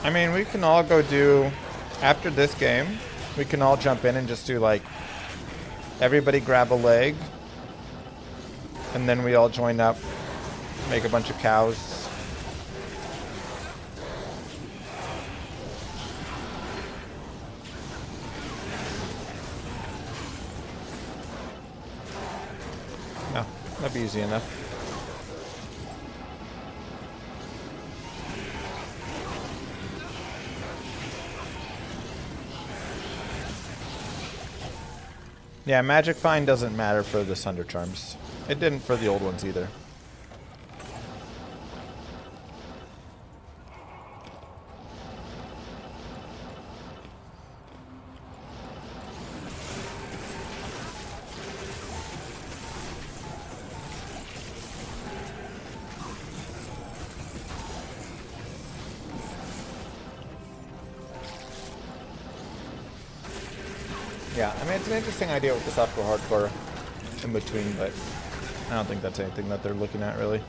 I mean, we can all go do, after this game, we can all jump in and just do like, everybody grab a leg, and then we all join up, make a bunch of cows. No, that'd be easy enough. Yeah, magic find doesn't matter for the Sunder Charms. It didn't for the old ones either. Yeah, I mean, it's an interesting idea with the softcore hardcore in between, but I don't think that's anything that they're looking at really.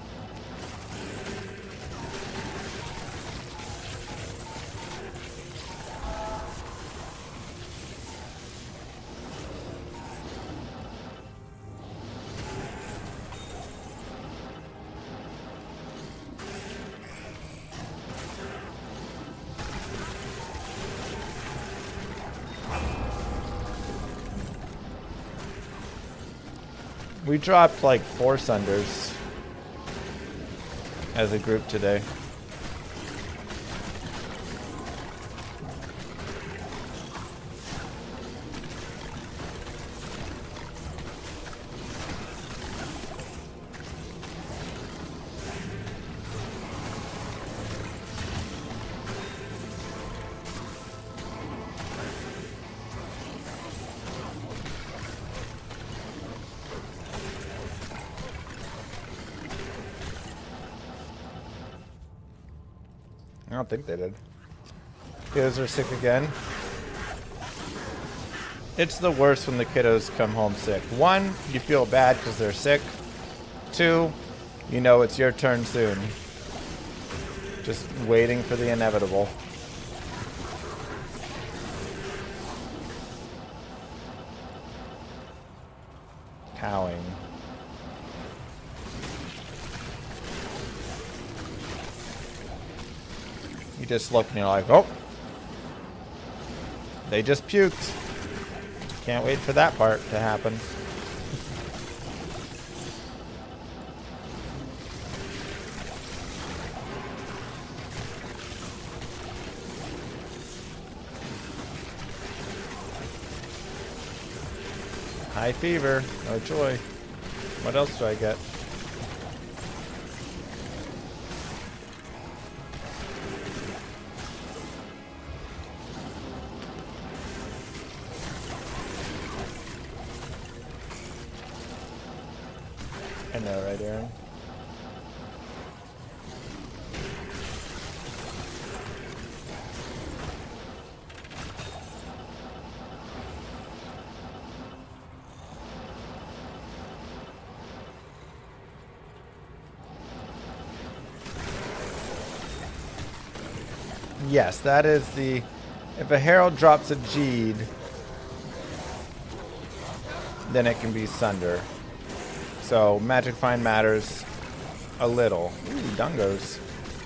We dropped like 4 Sunders as a group today. I don't think they did. Kiddos are sick again. It's the worst when the kiddos come home sick. 1, you feel bad because they're sick. 2, you know it's your turn soon. Just waiting for the inevitable. Cowing. You just look and you're like, oh, they just puked. Can't wait for that part to happen. High fever, no joy. What else do I get? I know, right, Aaron? Yes, that is the... If a herald drops a Geed, then it can be Sunder. So magic find matters a little. Ooh, dungos.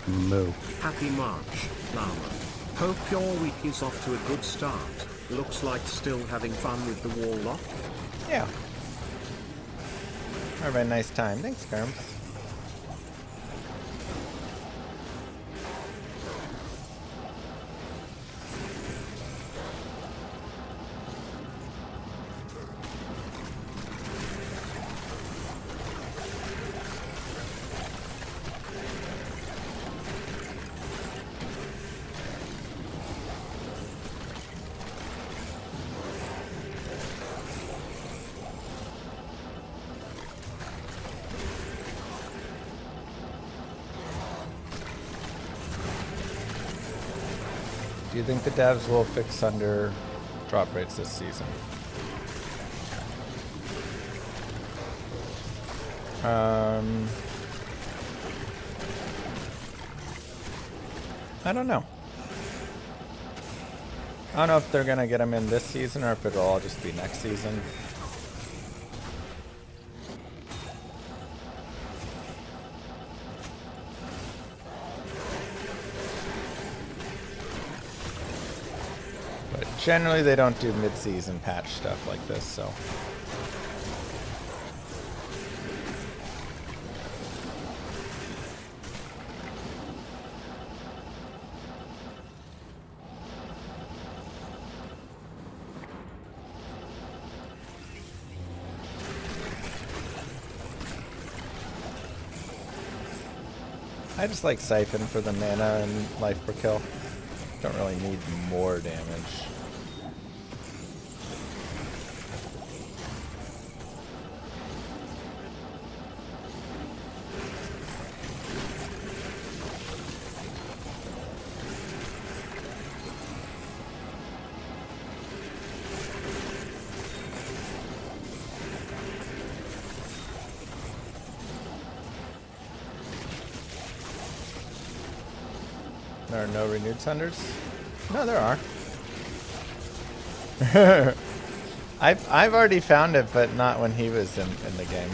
Moo. Happy March, Llama. Hope your week is off to a good start. Looks like still having fun with the Warlock. Yeah. Have a nice time. Thanks, Kerms. Do you think the devs will fix Sunder drop rates this season? I don't know. I don't know if they're going to get them in this season or if it'll all just be next season. But generally they don't do mid-season patch stuff like this, so... I just like Siphon for the mana and life per kill. Don't really need more damage. There are no renewed Sunders? No, there are. I've already found it, but not when he was in the game.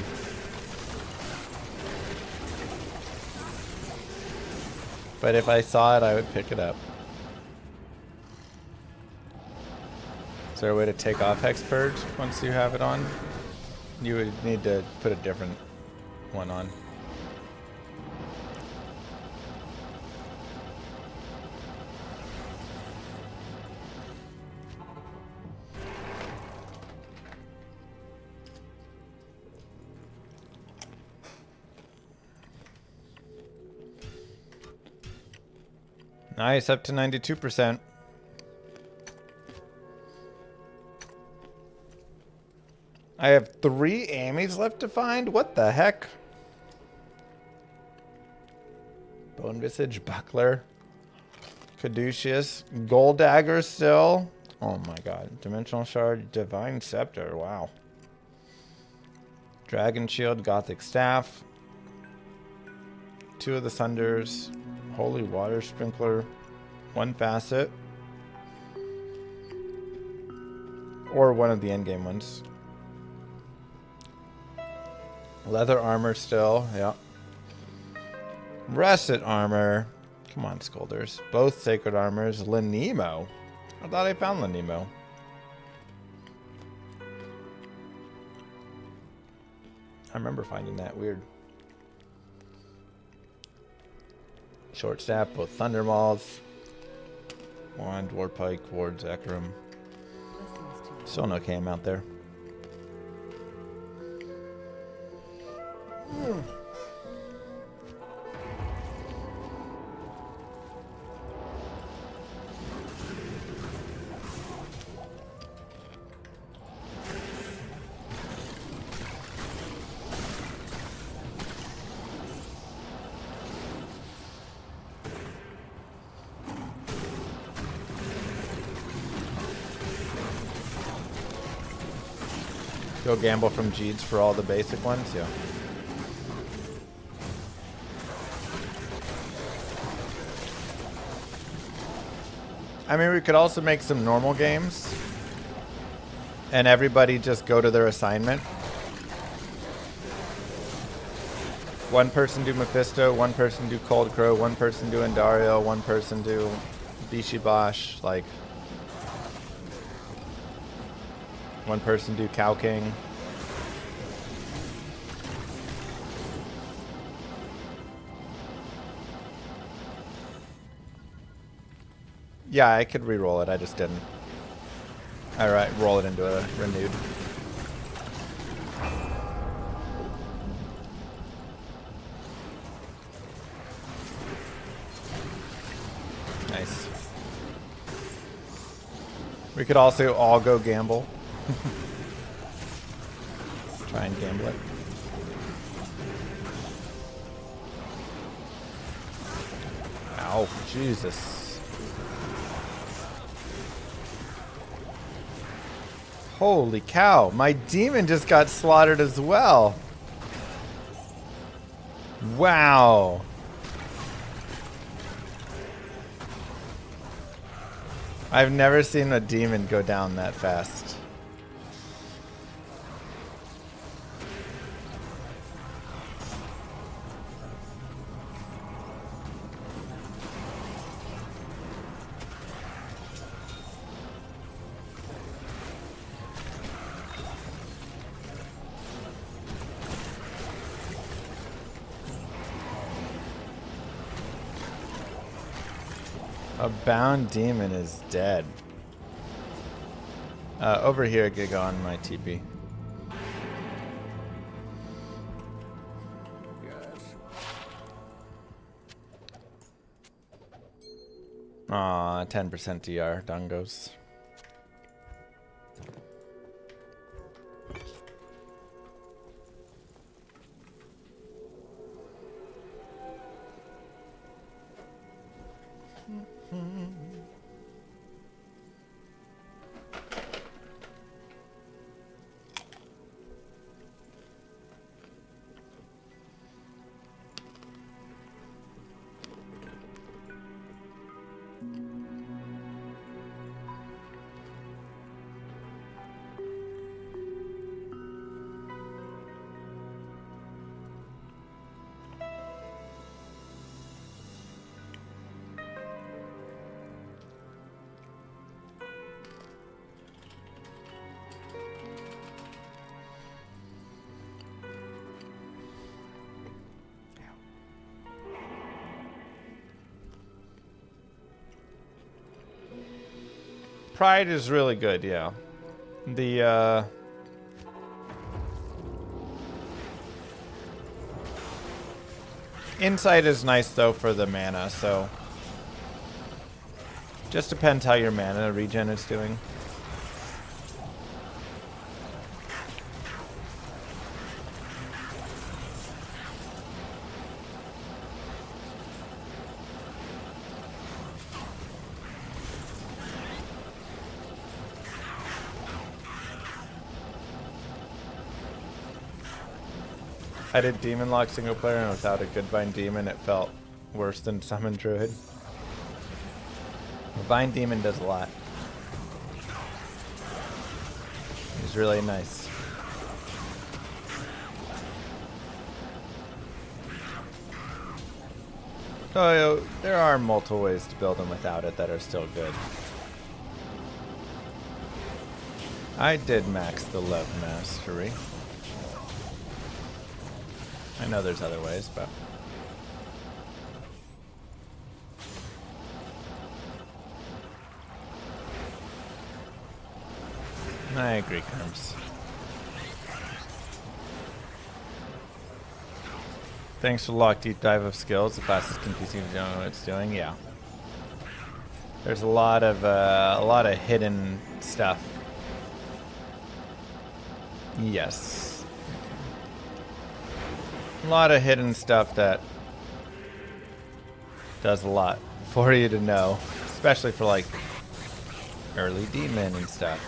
But if I saw it, I would pick it up. Is there a way to take off Hex Purge once you have it on? You would need to put a different one on. Nice, up to 92%. I have 3 Ammies left to find? What the heck? Bone Visage, Buckler, Caduceus, Gold Dagger still. Oh my god. Dimensional Shard, Divine Scepter, wow. Dragon Shield, Gothic Staff. 2 of the Sunders. Holy Water Sprinkler. 1 Facet. Or one of the endgame ones. Leather armor still, yeah. Russet armor. Come on, Scolders. Both sacred armors. Lenemo. I thought I found Lenemo. I remember finding that. Weird. Short staff, both Thunder Mauls. Wand, Warpike, Ward, Zekrom. Still no cam out there. Go gamble from Jeeds for all the basic ones, yeah. I mean, we could also make some normal games. And everybody just go to their assignment. One person do Mephisto, one person do Cold Crow, one person do Endario, one person do Bishibash, like... One person do Cow King. Yeah, I could re-roll it. I just didn't. Alright, roll it into a renewed. Nice. We could also all go gamble. Try and gamble it. Ow, Jesus. Holy cow, my demon just got slaughtered as well. Wow. I've never seen a demon go down that fast. A bound demon is dead. Over here, Gig on my TP. Yes. Aw, 10% DR, dongos. Pride is really good, yeah. The Insight is nice though for the mana, so just depends how your mana regen is doing. I did Demon Lock single player, and without a Goodbine Demon, it felt worse than Summon Druid. Goodbine Demon does a lot. He's really nice. So there are multiple ways to build them without it that are still good. I did max the Love Mastery. I know there's other ways, but I agree, Kerms. Thanks for Lock Deep Dive of Skills. The class is confusing to know what it's doing. Yeah, there's a lot of hidden stuff. Yes. A lot of hidden stuff that does a lot for you to know, especially for like early demon and stuff.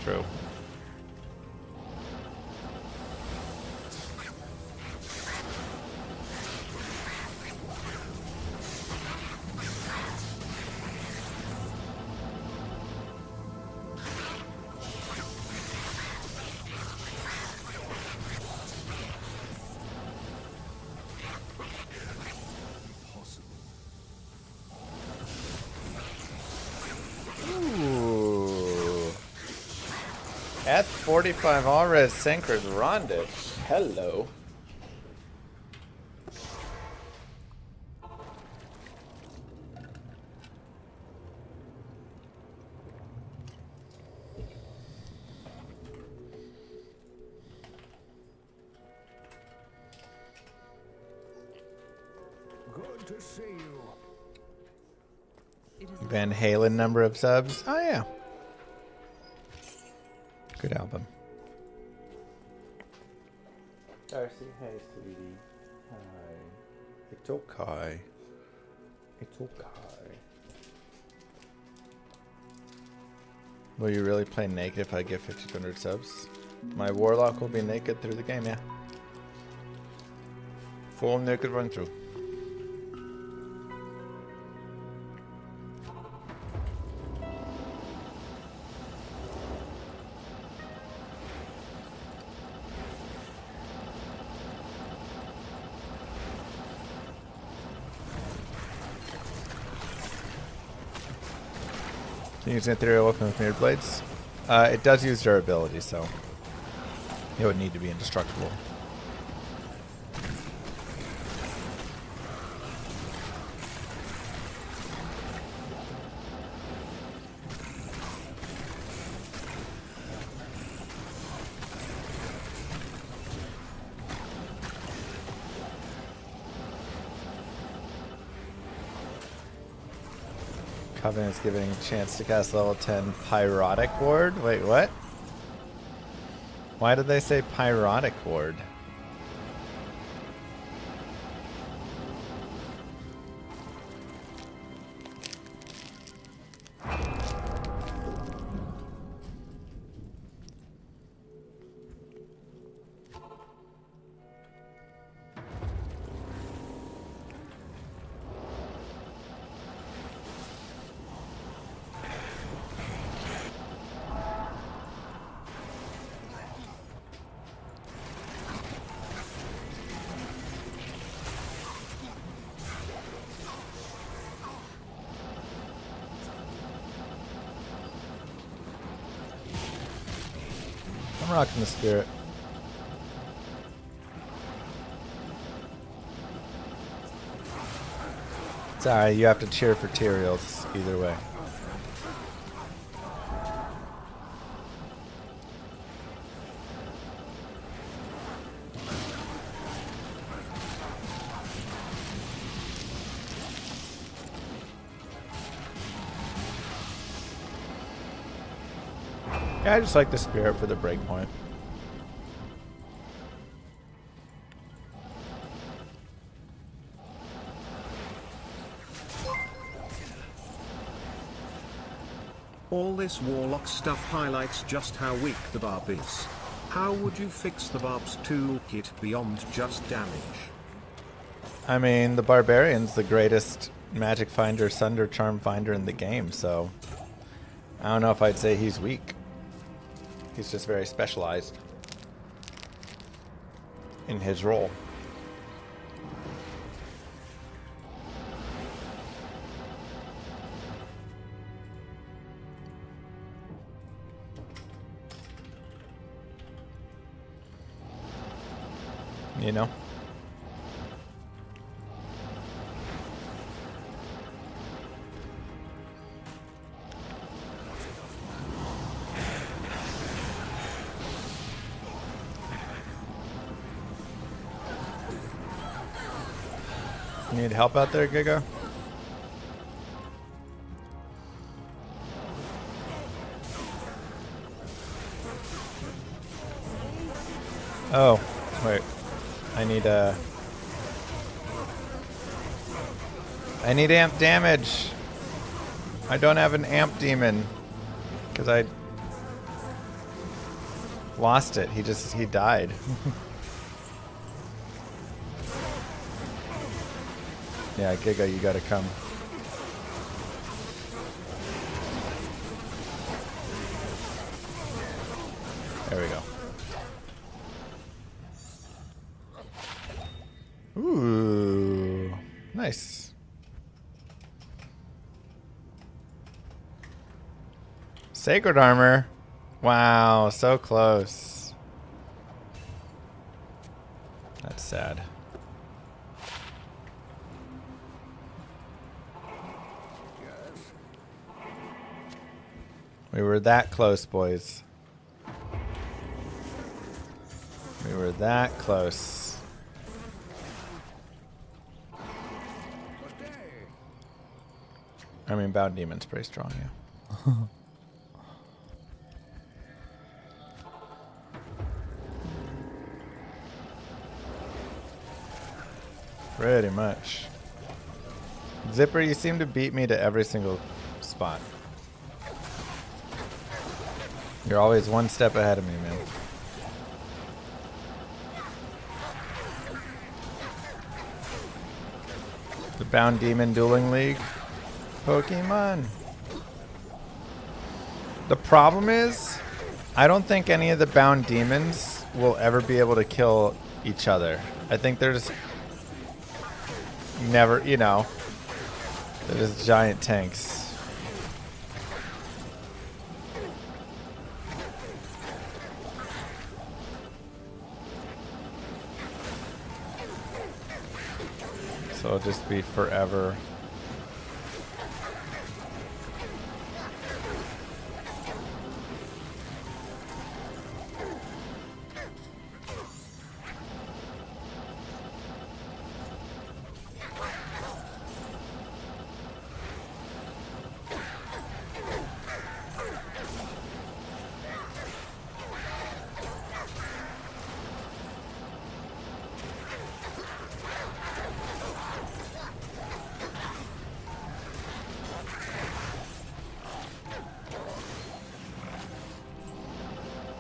True. F45 all-res Synchros Rondit. Hello. Good to see you. It is Van Halen number of subs. Oh yeah. Good album. Darcy, hey sweetie. Hi. It's okay. It's okay. Will you really play naked if I get 1,500 subs? My Warlock will be naked through the game, yeah. Full naked run through. Use an ethereal weapon with mirrored blades. It does use durability, so it would need to be indestructible. Covenant's giving a chance to cast level 10 Pyrotic Ward. Wait, what? Why did they say Pyrotic Ward? rocking the spirit. It's alright, you have to cheer for Tyraels either way. Yeah, I just like the spirit for the breakpoint. All this Warlock stuff highlights just how weak the barb is. How would you fix the barb's toolkit beyond just damage? I mean, the Barbarian's the greatest magic finder, Sunder Charm finder in the game, so I don't know if I'd say he's weak. He's just very specialized in his role. You know? You need help out there, Giga? Oh, wait. I need amp damage. I don't have an amp demon because I lost it. He died. Yeah, Giga, you gotta come. There we go. Ooh, nice. Sacred armor. Wow, so close. That's sad. We were that close, boys. We were that close. I mean, Bound Demon's pretty strong, yeah. Pretty much. Zipper, you seem to beat me to every single spot. You're always one step ahead of me, man. The Bound Demon Dueling League. Pokemon. The problem is, I don't think any of the Bound Demons will ever be able to kill each other. I think they're just never, you know, they're just giant tanks. So it'll just be forever.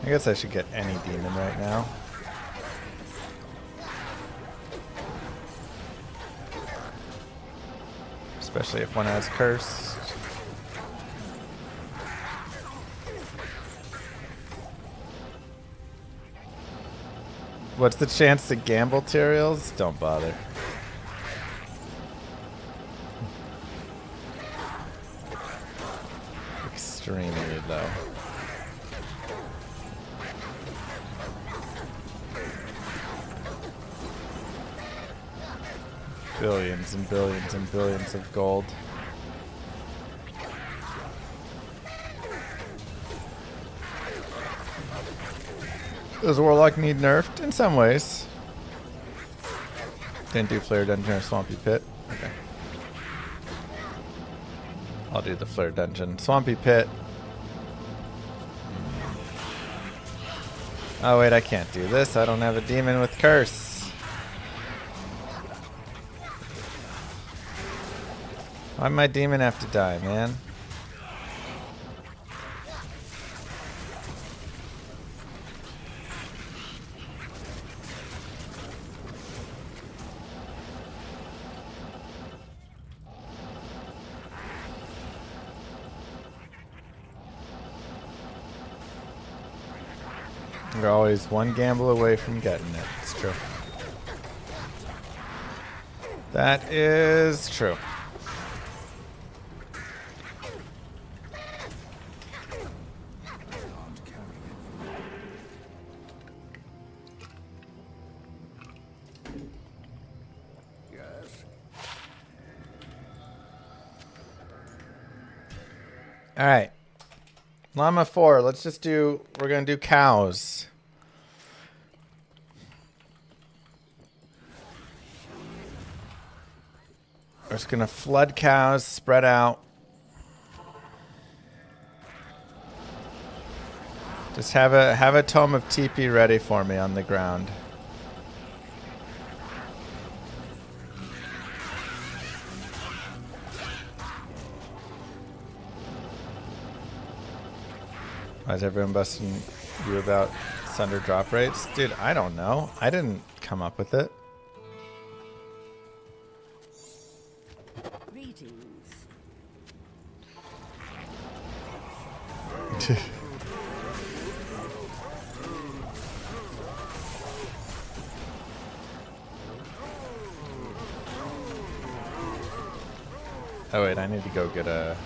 I guess I should get any demon right now. Especially if one has cursed. What's the chance to gamble, Tyraels? Don't bother. Extremely low. Billions and billions and billions of gold. Does Warlock need nerfed? In some ways. Didn't do Flare Dungeon or Swampy Pit. Okay. I'll do the Flare Dungeon. Swampy Pit. Oh wait, I can't do this. I don't have a demon with curse. Why'd my demon have to die, man? You're always one gamble away from getting it. It's true. That is true. Yes. All right. Llama 4. Let's just do... We're going to do cows. We're just going to flood cows, spread out. Just have a tome of TP ready for me on the ground. Why is everyone busting you about Sunder drop rates? Dude, I don't know. I didn't come up with it. Greetings. Oh wait, I need to go get a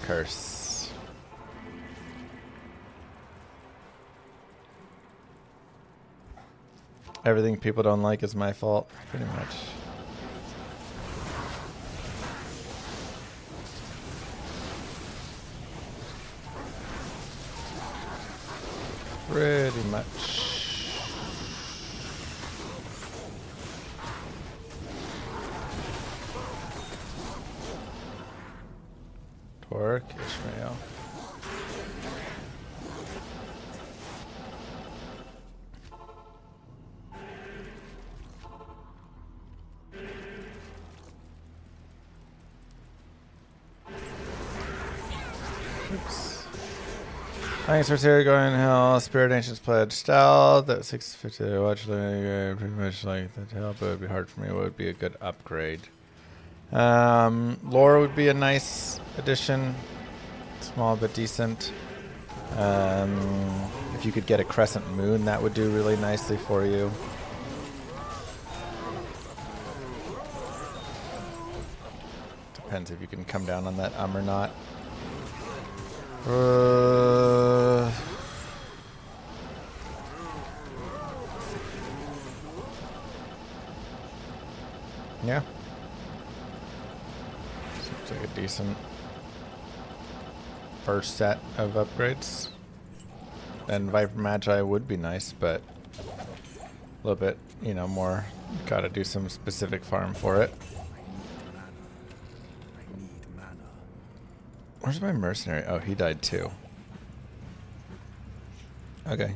curse. Everything people don't like is my fault, pretty much. Pretty much. Torque, Ishmael. Oops. Thanks for Sarah going hell. Spirit Ancients pledge stealth at 650. Watch pretty much like the tail, but it would be hard for me. What would be a good upgrade? Lore would be a nice addition. Small but decent. If you could get a crescent moon, that would do really nicely for you. Depends if you can come down on that or not. Yeah. Seems like a decent first set of upgrades. And Viper Magi would be nice, but a little bit, you know, more. Gotta do some specific farm for it. Where's my mercenary? Oh, he died too. Okay.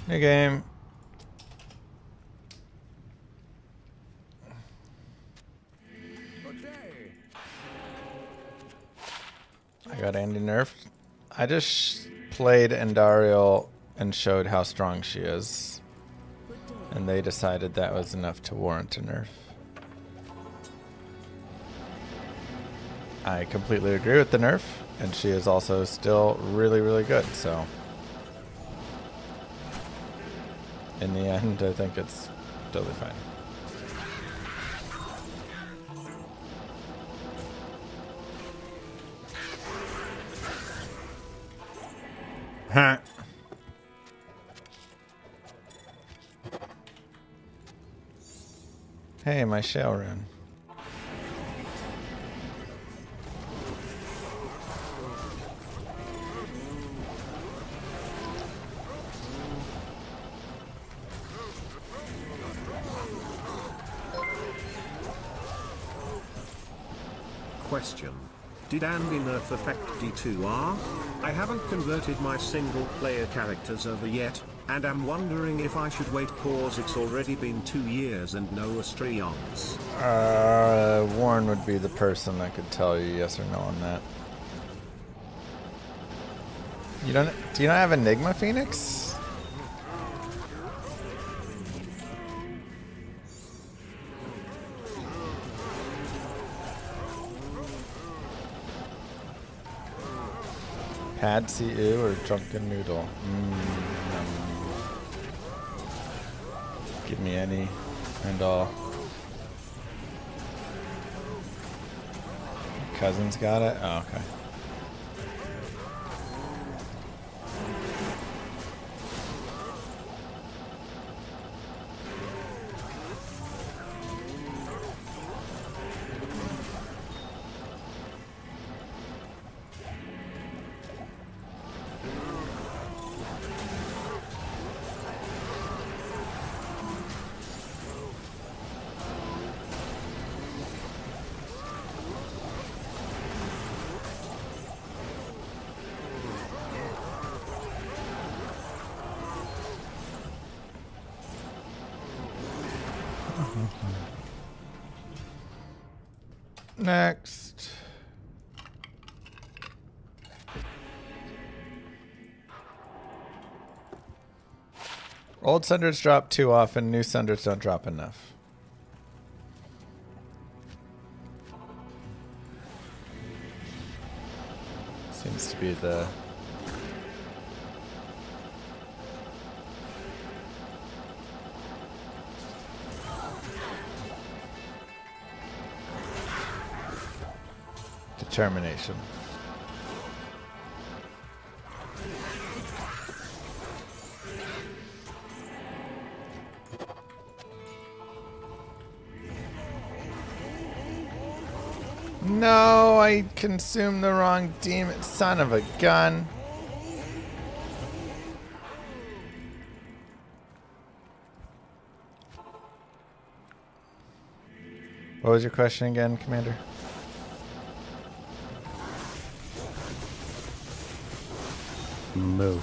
New game. Okay. I got Andy nerfed. I just played Endariel and showed how strong she is. And they decided that was enough to warrant a nerf. I completely agree with the nerf, and she is also still really, really good, so in the end, I think it's totally fine. Huh. Hey, my shell rune. Question. Did Andy nerf effect D2R? I haven't converted my single player characters over yet, and I'm wondering if I should wait cause it's already been 2 years and no Astrions. Warren would be the person that could tell you yes or no on that. You don't? Do you not have Enigma Phoenix? Pad CU or Drunken Noodle? Give me any and all. Cousin's got it? Oh, okay. Next. Old Sunders drop too often, new Sunders don't drop enough. Seems to be the... determination. No, I consumed the wrong demon. Son of a gun. What was your question again, Commander? Move.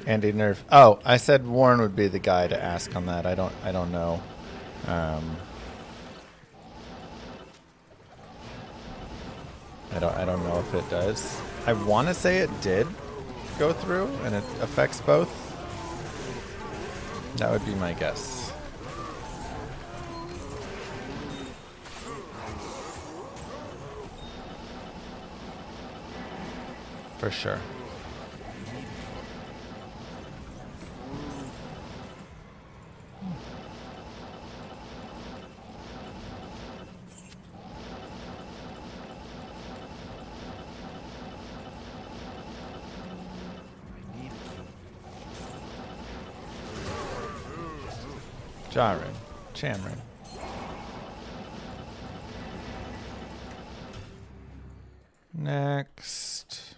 Andy Nerf. Oh, I said Warren would be the guy to ask on that. I don't know. I don't know if it does. I want to say it did go through and it affects both. That would be my guess. For sure. Jaren, Chamron. Next.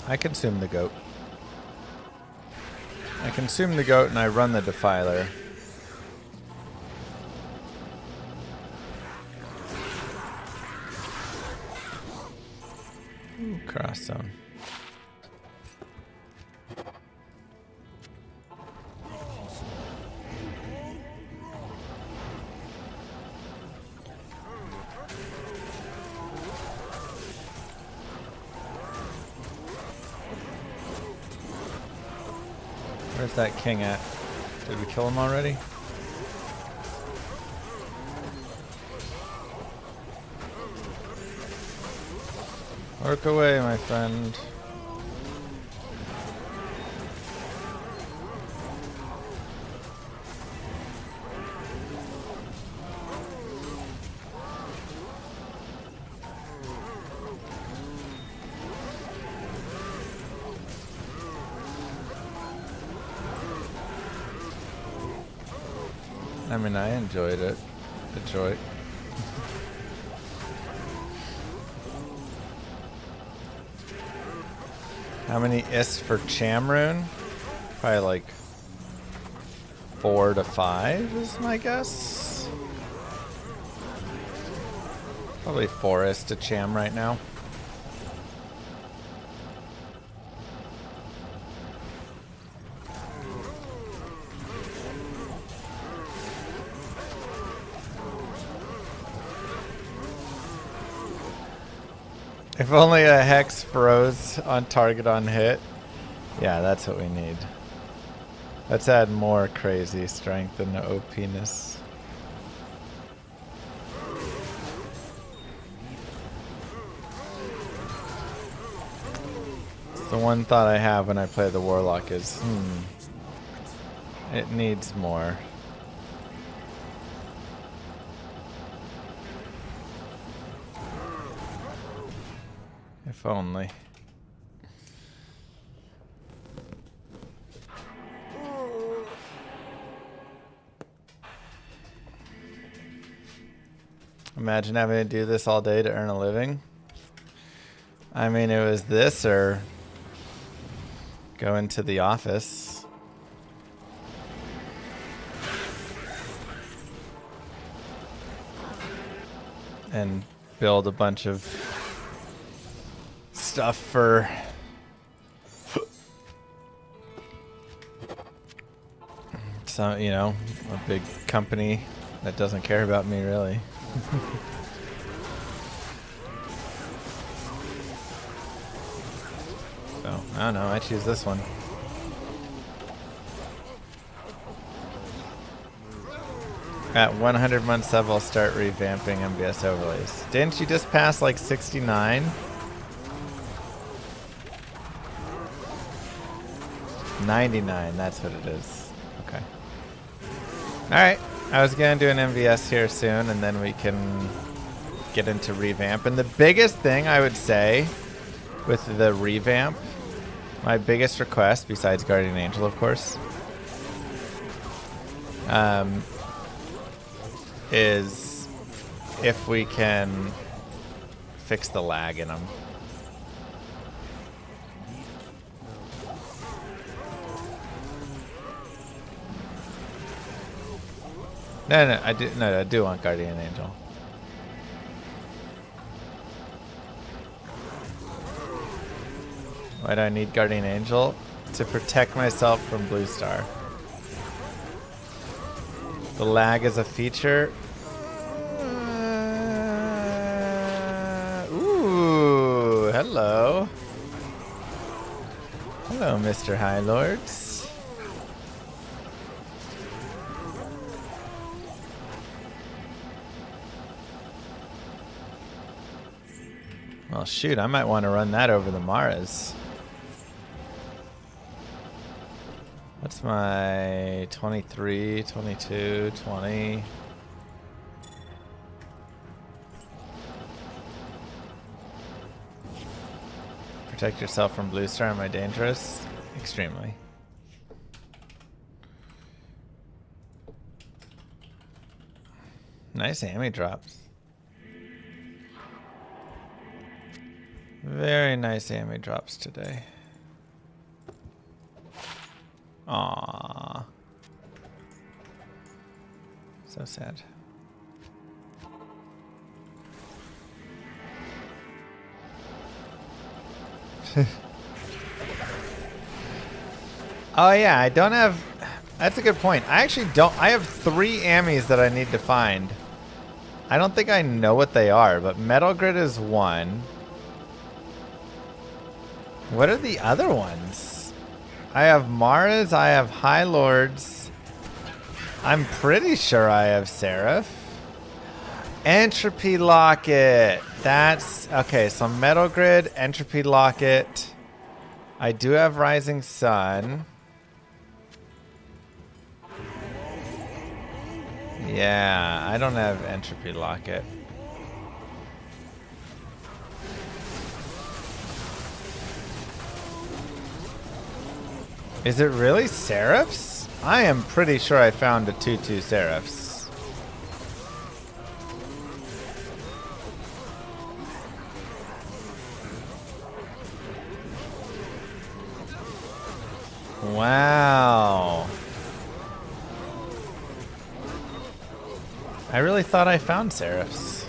I consume the goat. I consume the goat and I run the defiler. Ooh, cross zone. Where's that king at? Did we kill him already? Work away, my friend. I mean, I enjoyed it. Detroit. How many is for Chamrune? Probably like 4 to 5 is my guess. Probably 4 is to Cham right now. If only a hex froze on target on hit. Yeah, that's what we need. Let's add more crazy strength and OP-ness. The one thought I have when I play the Warlock is, it needs more. If only. Imagine having to do this all day to earn a living. I mean, it was this or go into the office. And build a bunch of stuff for some, you know, a big company that doesn't care about me really. So, I don't know, I choose this one. At 100 months sub, I'll start revamping MBS overlays. Didn't you just pass like 69? 99, that's what it is. Okay. Alright, I was going to do an MVS here soon, and then we can get into revamp. And the biggest thing I would say with the revamp, my biggest request, besides Guardian Angel, of course, is if we can fix the lag in them. No, I do want Guardian Angel. Why do I need Guardian Angel? To protect myself from Blue Star. The lag is a feature. Ooh, hello. Hello, Mr. High Lords. Well, shoot, I might want to run that over the Maras. What's my 23, 22, 20? Protect yourself from Blue Star. Am I dangerous? Extremely. Nice hammy drops. Very nice hammy drops today. Aww. So sad. Oh yeah, I don't have... That's a good point. I actually don't... I have 3 ammies that I need to find. I don't think I know what they are, but Metal Grid is 1. What are the other ones? I have Maras, I have High Lords. I'm pretty sure I have Seraph. Entropy Locket. That's okay. So Metal Grid, Entropy Locket. I do have Rising Sun. Yeah, I don't have Entropy Locket. Is it really Seraphs? I am pretty sure I found a 2/2 Seraphs. Wow. I really thought I found Seraphs.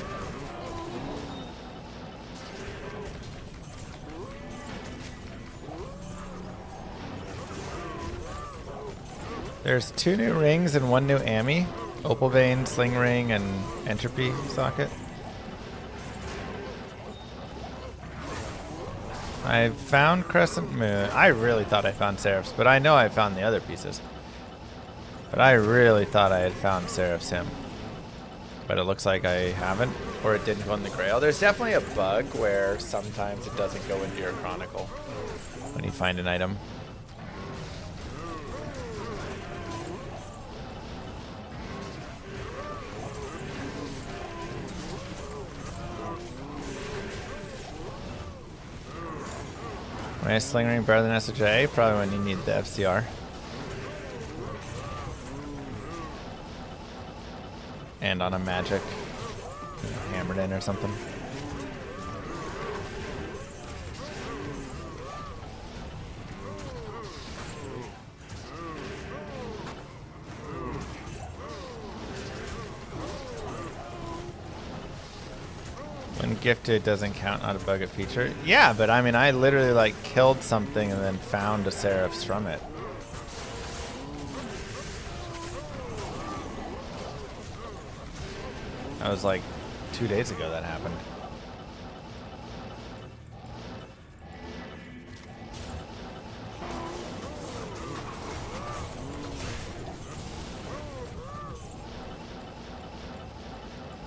There's 2 new rings and 1 new Ami. Opal Vein, Sling Ring, and Entropy Socket. I found Crescent Moon. I really thought I found Seraphs, but I know I found the other pieces. But I really thought I had found Seraph's Hymn. But it looks like I haven't, or it didn't go in the Grail. There's definitely a bug where sometimes it doesn't go into your Chronicle when you find an item. When I Sling Ring better than SHA, probably when you need the FCR. And on a magic, hammered in or something. When gifted doesn't count, not a bugget feature. Yeah, but I mean, I literally like killed something and then found a Seraphs from it. That was like 2 days ago that happened.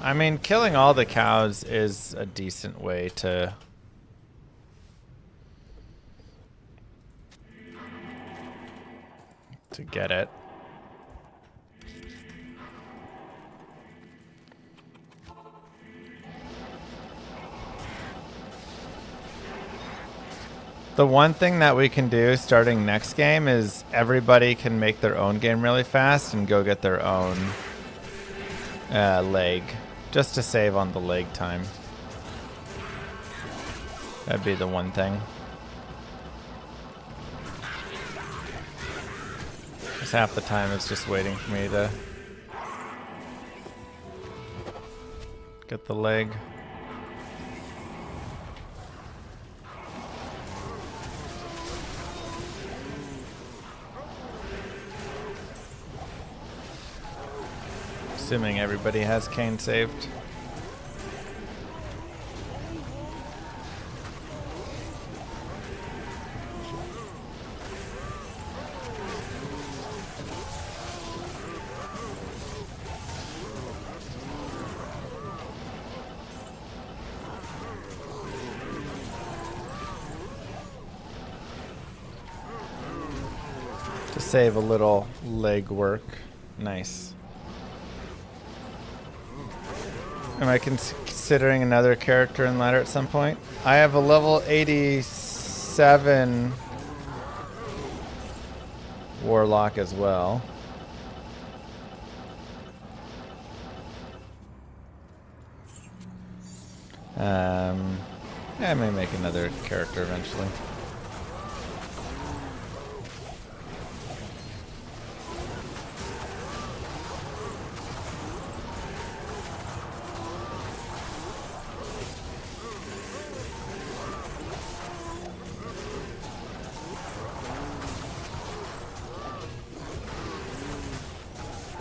I mean, killing all the cows is a decent way to get it. The one thing that we can do starting next game is everybody can make their own game really fast and go get their own leg, just to save on the leg time. That'd be the one thing. Because half the time it's just waiting for me to get the leg. Assuming everybody has Kane saved. To save a little leg work. Nice. Am I considering another character in ladder at some point? I have a level 87 Warlock as well. Yeah, I may make another character eventually.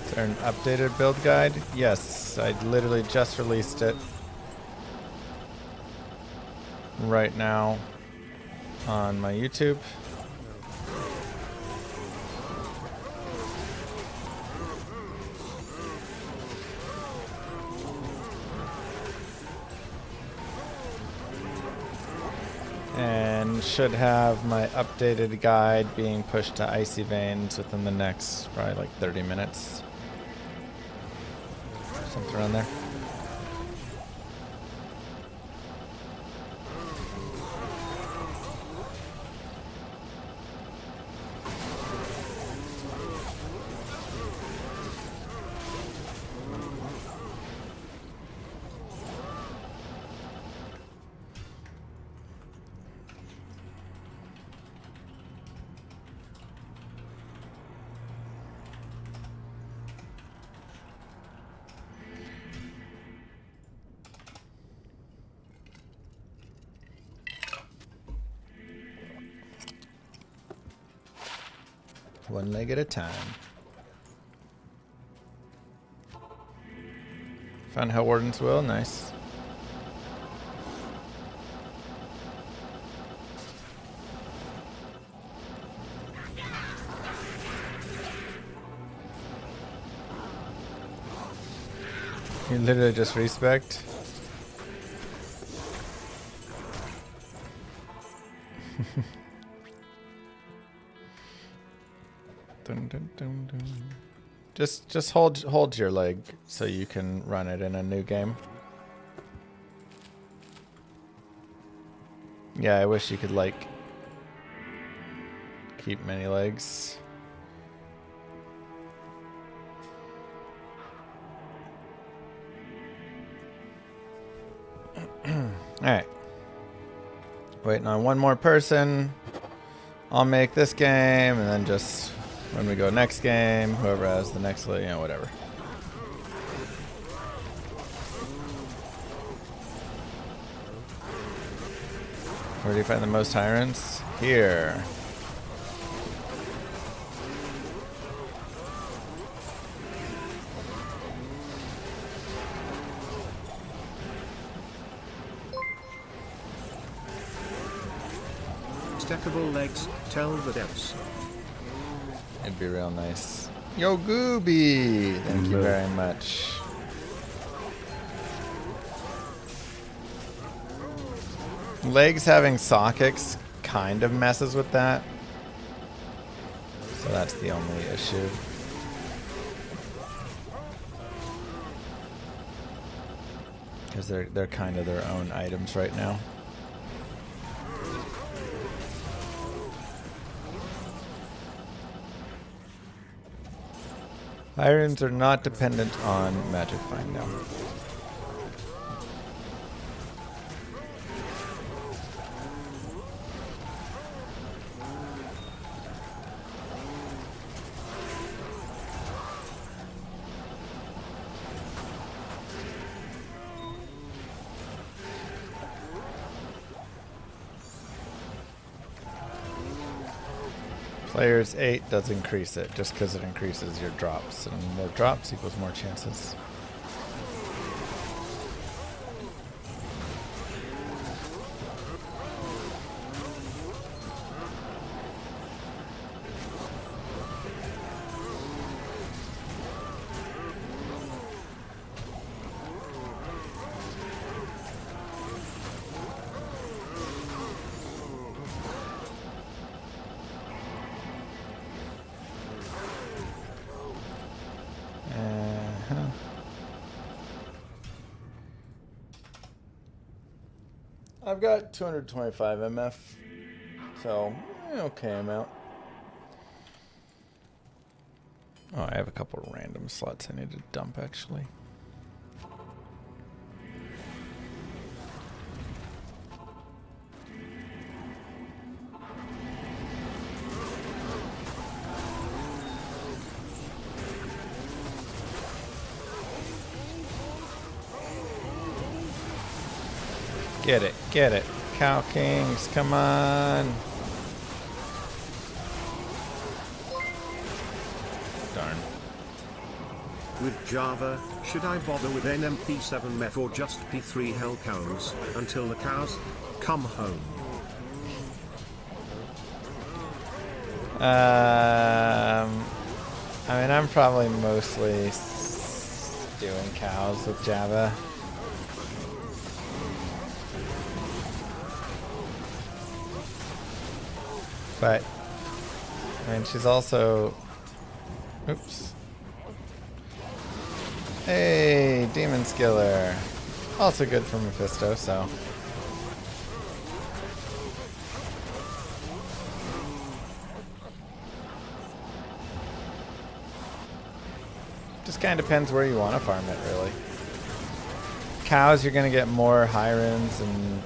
Is there an updated build guide? Yes, I literally just released it right now on my YouTube. And should have my updated guide being pushed to Icy Veins within the next probably like 30 minutes. Something around there. One leg at a time. Found Hell Warden's Will, nice. You literally just respect. Dun, dun, dun, dun. Just hold your leg so you can run it in a new game. Yeah, I wish you could like keep many legs. Alright. Waiting on one more person. I'll make this game, and then just when we go next game, whoever has the next, you know, whatever. Where do you find the most tyrants? Here. Stackable legs, tell the devs. It'd be real nice. Yo, Gooby! Thank you very much. Legs having sockets kind of messes with that. So that's the only issue. Because they're kind of their own items right now. Irons are not dependent on magic find now. Players 8 does increase it, just because it increases your drops, and more drops equals more chances. I've got 225 MF, so okay amount. Oh, I have a couple of random slots I need to dump actually. Get it. Cow Kings, come on. Darn. With Java, should I bother with NMP7 meth or just P3 hell cows, until the cows come home? I mean, I'm probably mostly doing cows with Java. But, I mean, she's also... Oops. Hey, Demon Skiller. Also good for Mephisto, so... Just kind of depends where you want to farm it, really. Cows, you're going to get more high runes and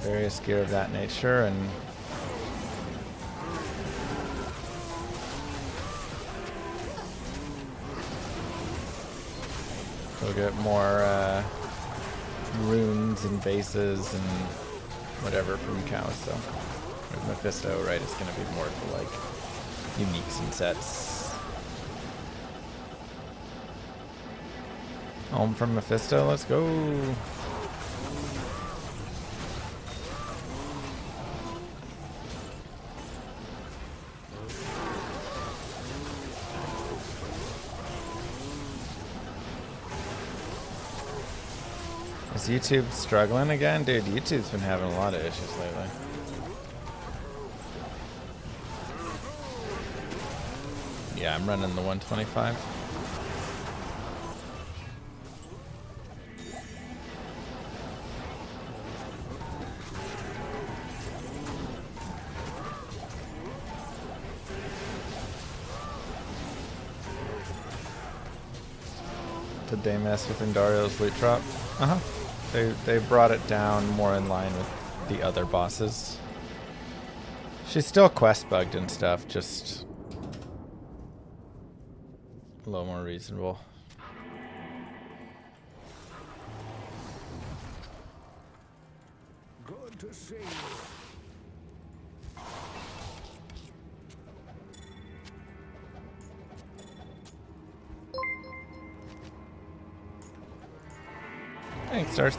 various gear of that nature, and you'll get more runes and bases and whatever from cows. So with Mephisto, right, it's going to be more for like uniques and sets. Home from Mephisto, let's go. Is YouTube struggling again? Dude, YouTube's been having a lot of issues lately. Yeah, I'm running the 125. Did they mess with Indario's loot drop? Uh-huh. They brought it down more in line with the other bosses. She's still quest bugged and stuff, just a little more reasonable. Good to see you. Thanks, Darth.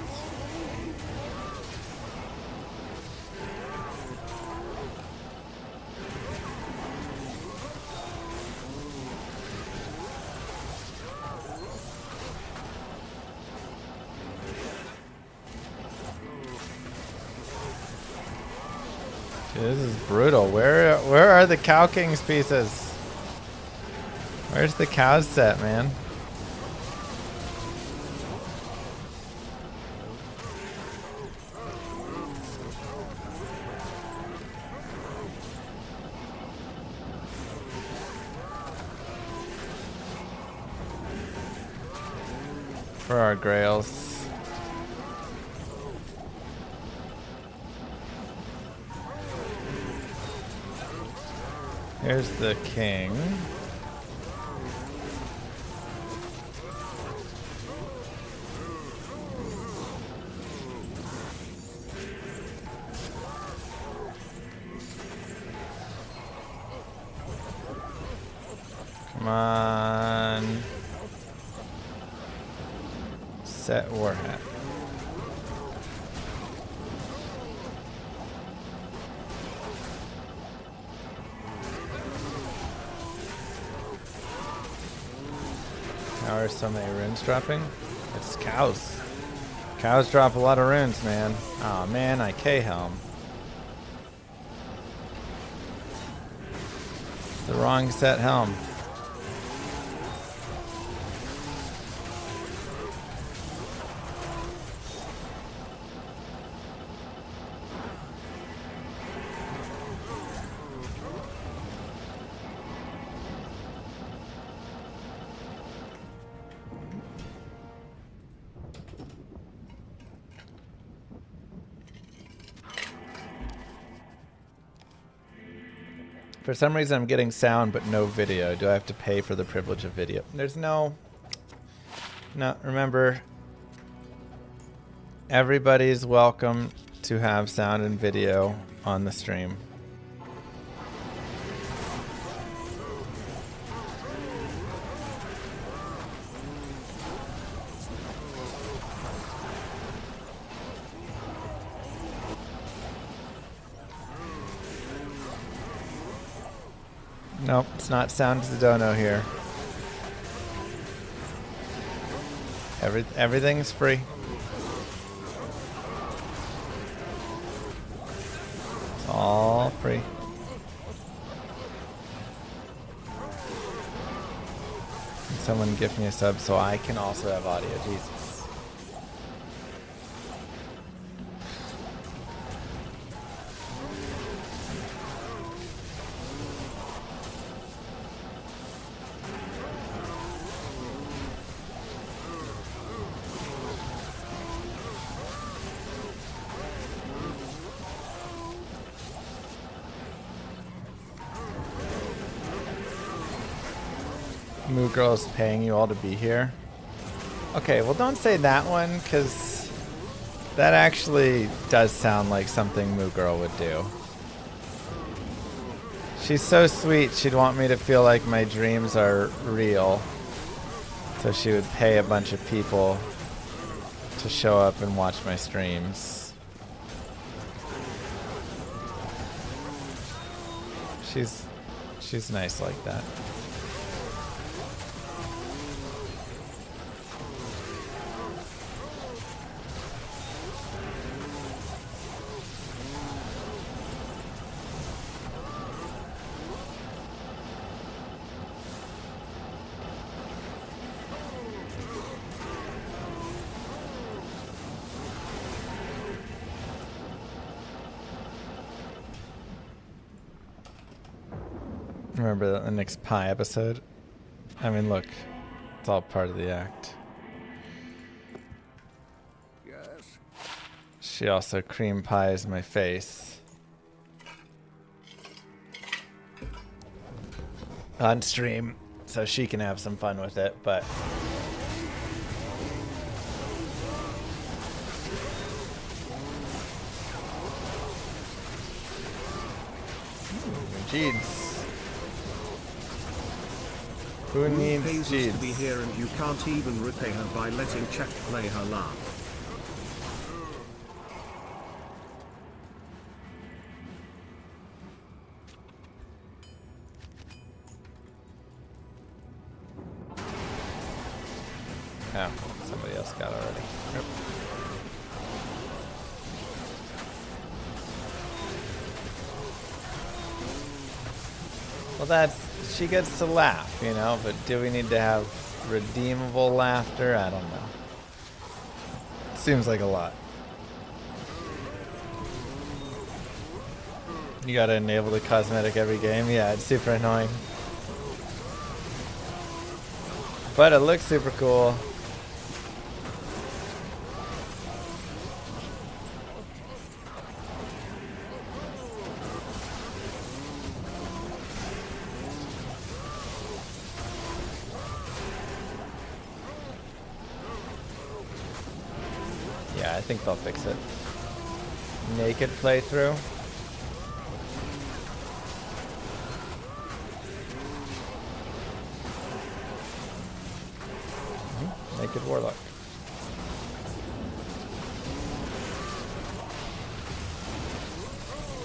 Dude, this is brutal. Where are the Cow King's pieces? Where's the cows set, man? For our grails. Here's the king. Come on. Set war hat. How are so many runes dropping? It's cows. Cows drop a lot of runes, man. Aw, man, I K-helm. It's the wrong set helm. For some reason, I'm getting sound but no video. Do I have to pay for the privilege of video? There's no... No, remember, everybody's welcome to have sound and video on the stream. Nope, it's not sound to the dono here. Everything's free. It's all free. Someone gift me a sub so I can also have audio. Jesus. Moo Girl's paying you all to be here. Okay, well don't say that one, because that actually does sound like something Moo Girl would do. She's so sweet, she'd want me to feel like my dreams are real. So she would pay a bunch of people to show up and watch my streams. She's nice like that. Remember the next pie episode? I mean, look, it's all part of the act. Yes. She also cream pies my face. On stream, so she can have some fun with it, but... Jeeds. Who needs pays us Jeeds? to be here and you can't even repay her by letting chat play her laugh. Oh, somebody else got it already. Yep. Well, she gets to laugh, you know, but do we need to have redeemable laughter? I don't know. Seems like a lot. You gotta enable the cosmetic every game? Yeah, it's super annoying. But it looks super cool. Yeah, I think they'll fix it. Naked playthrough. Naked Warlock.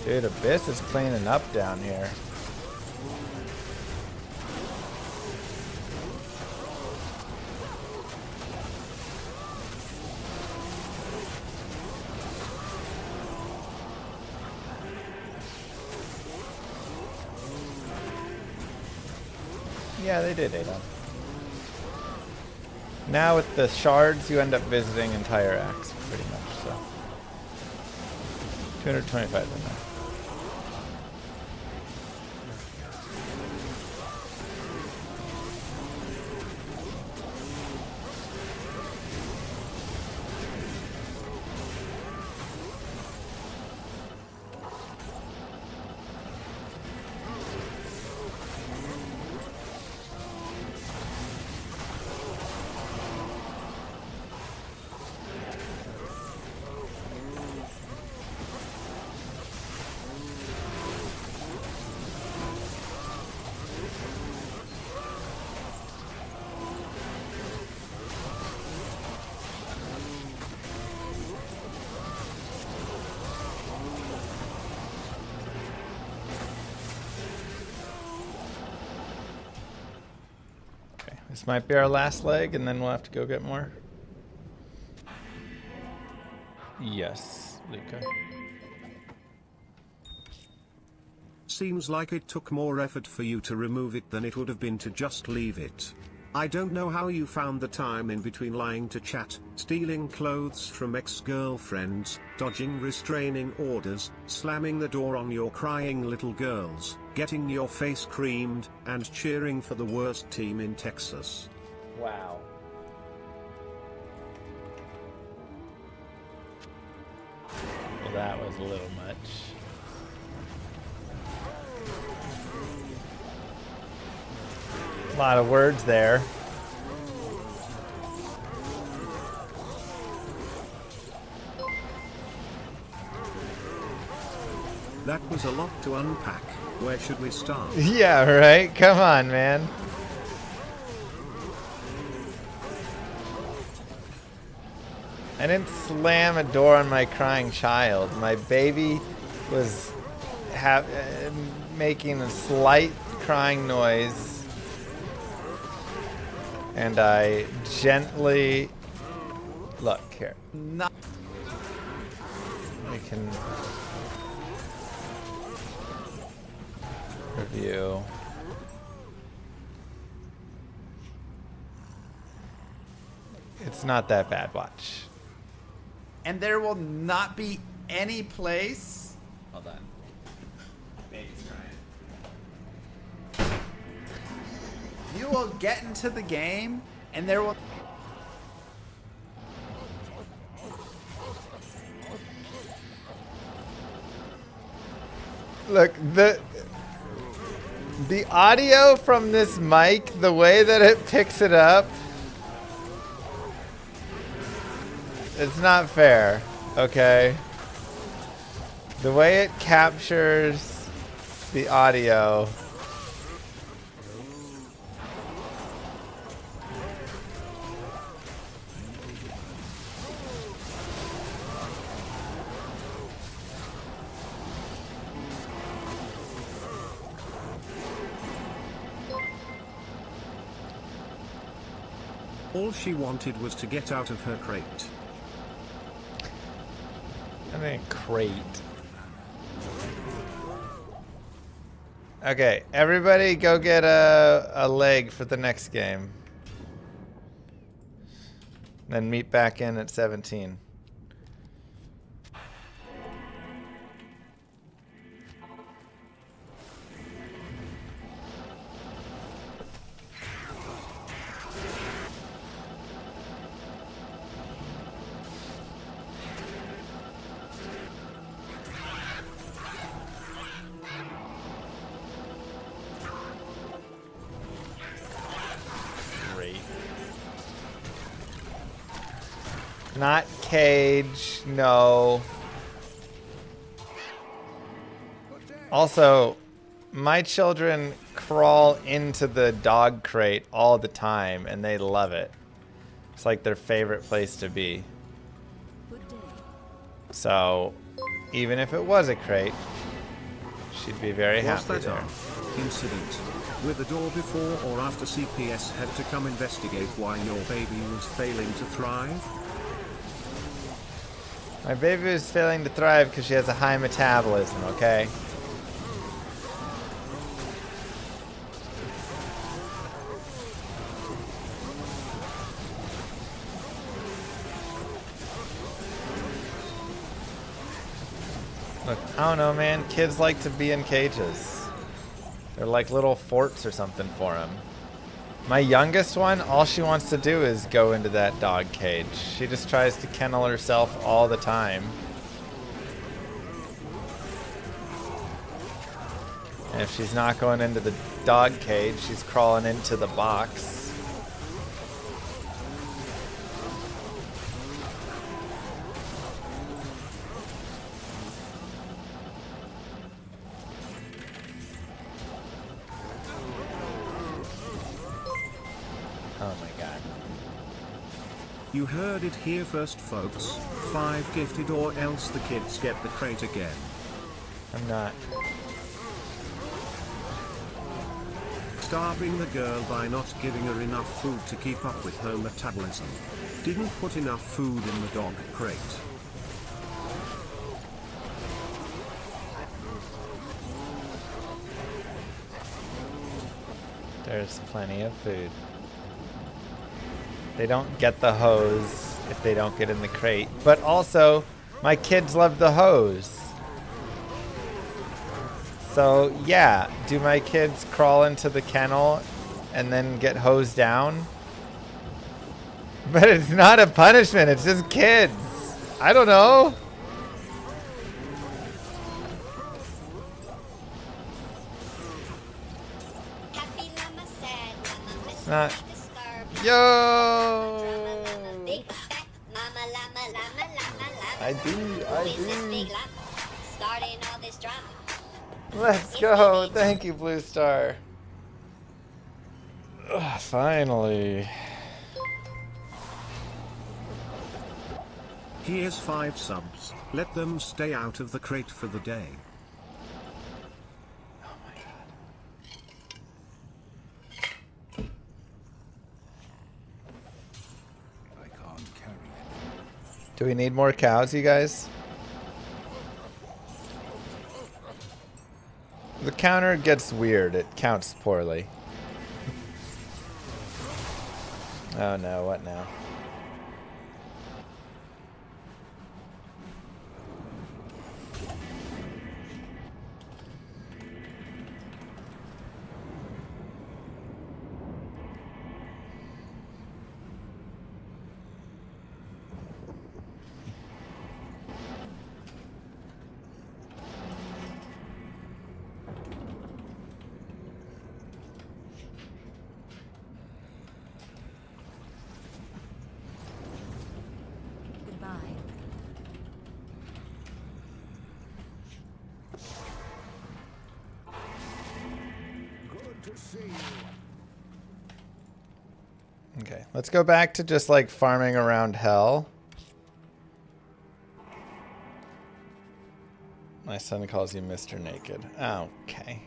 Dude, Abyss is cleaning up down here. Yeah, they did, Adon. Now with the shards, you end up visiting entire acts, pretty much, so. 225 in there. This might be our last leg, and then we'll have to go get more. Yes, Luca. Seems like it took more effort for you to remove it than it would have been to just leave it. I don't know how you found the time in between lying to chat, stealing clothes from ex-girlfriends, dodging restraining orders, slamming the door on your crying little girls, getting your face creamed, and cheering for the worst team in Texas. Wow. Well, that was a little much. A lot of words there. That was a lot to unpack. Where should we start? Yeah, right? Come on, man. I didn't slam a door on my crying child. My baby was making a slight crying noise. And I gently... Look, here. We can... review. It's not that bad, watch. And there will not be any place. Hold on. Baby's crying. You will get into the game, and there will. Look, the audio from this mic, the way that it picks it up, it's not fair, okay? The way it captures the audio. All she wanted was to get out of her crate. I mean, crate. Okay, everybody go get a leg for the next game. Then meet back in at 17. Not cage, no. Also, my children crawl into the dog crate all the time and they love it. It's like their favorite place to be. So, even if it was a crate, she'd be very happy Was that there. an incident with the door before or after CPS had to come investigate why your baby was failing to thrive? My baby is failing to thrive because she has a high metabolism, okay? Look, I don't know, man. Kids like to be in cages. They're like little forts or something for them. My youngest one, all she wants to do is go into that dog cage. She just tries to kennel herself all the time. And if she's not going into the dog cage, she's crawling into the box. Oh my god. You heard it here first, folks. 5 gifted or else the kids get the crate again. I'm not. Starving the girl by not giving her enough food to keep up with her metabolism. Didn't put enough food in the dog crate. There's plenty of food. They don't get the hose if they don't get in the crate. But also, my kids love the hose. So yeah, do my kids crawl into the kennel and then get hosed down? But it's not a punishment, it's just kids. I don't know. It's not. Yo! I do. Let's go. Thank you, Blue Star. Ugh, finally. Here's 5 subs. Let them stay out of the crate for the day. Oh my god. I can't carry it. Do we need more cows, you guys? The counter gets weird. It counts poorly. Oh no, what now? Goodbye. Good to see you. Okay, let's go back to just like farming around hell. My son calls you Mr. Naked. Okay.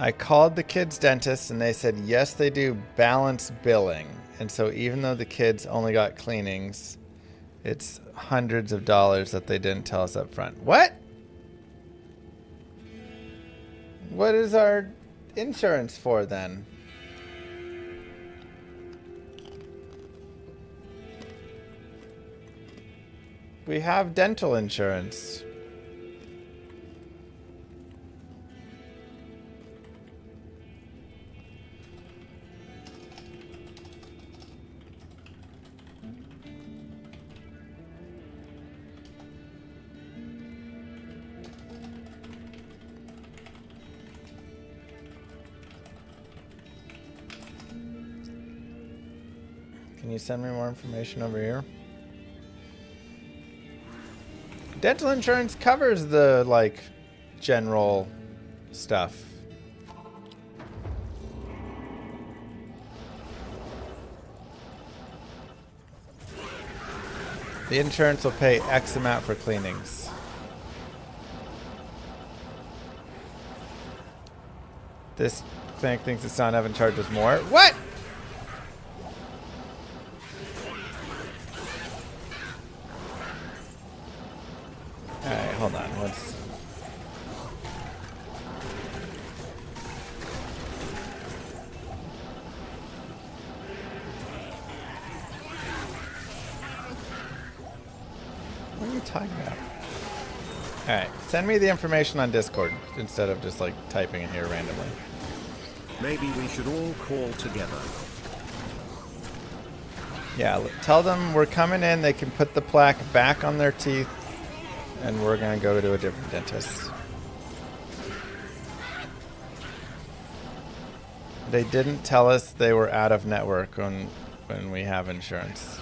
I called the kids' dentist and they said yes, they do balance billing. And so even though the kids only got cleanings, it's hundreds of dollars that they didn't tell us up front. What? What is our insurance for then? We have dental insurance. Can you send me more information over here? Dental insurance covers the, like, general stuff. The insurance will pay X amount for cleanings. This clinic thinks it's not having charges more. What? Alright, hold on. Let's... What are you talking about? Alright, send me the information on Discord instead of just like typing in here randomly. Maybe we should all call together. Yeah, tell them we're coming in, they can put the plaque back on their teeth, and we're gonna go to a different dentist. They didn't tell us they were out of network when we have insurance.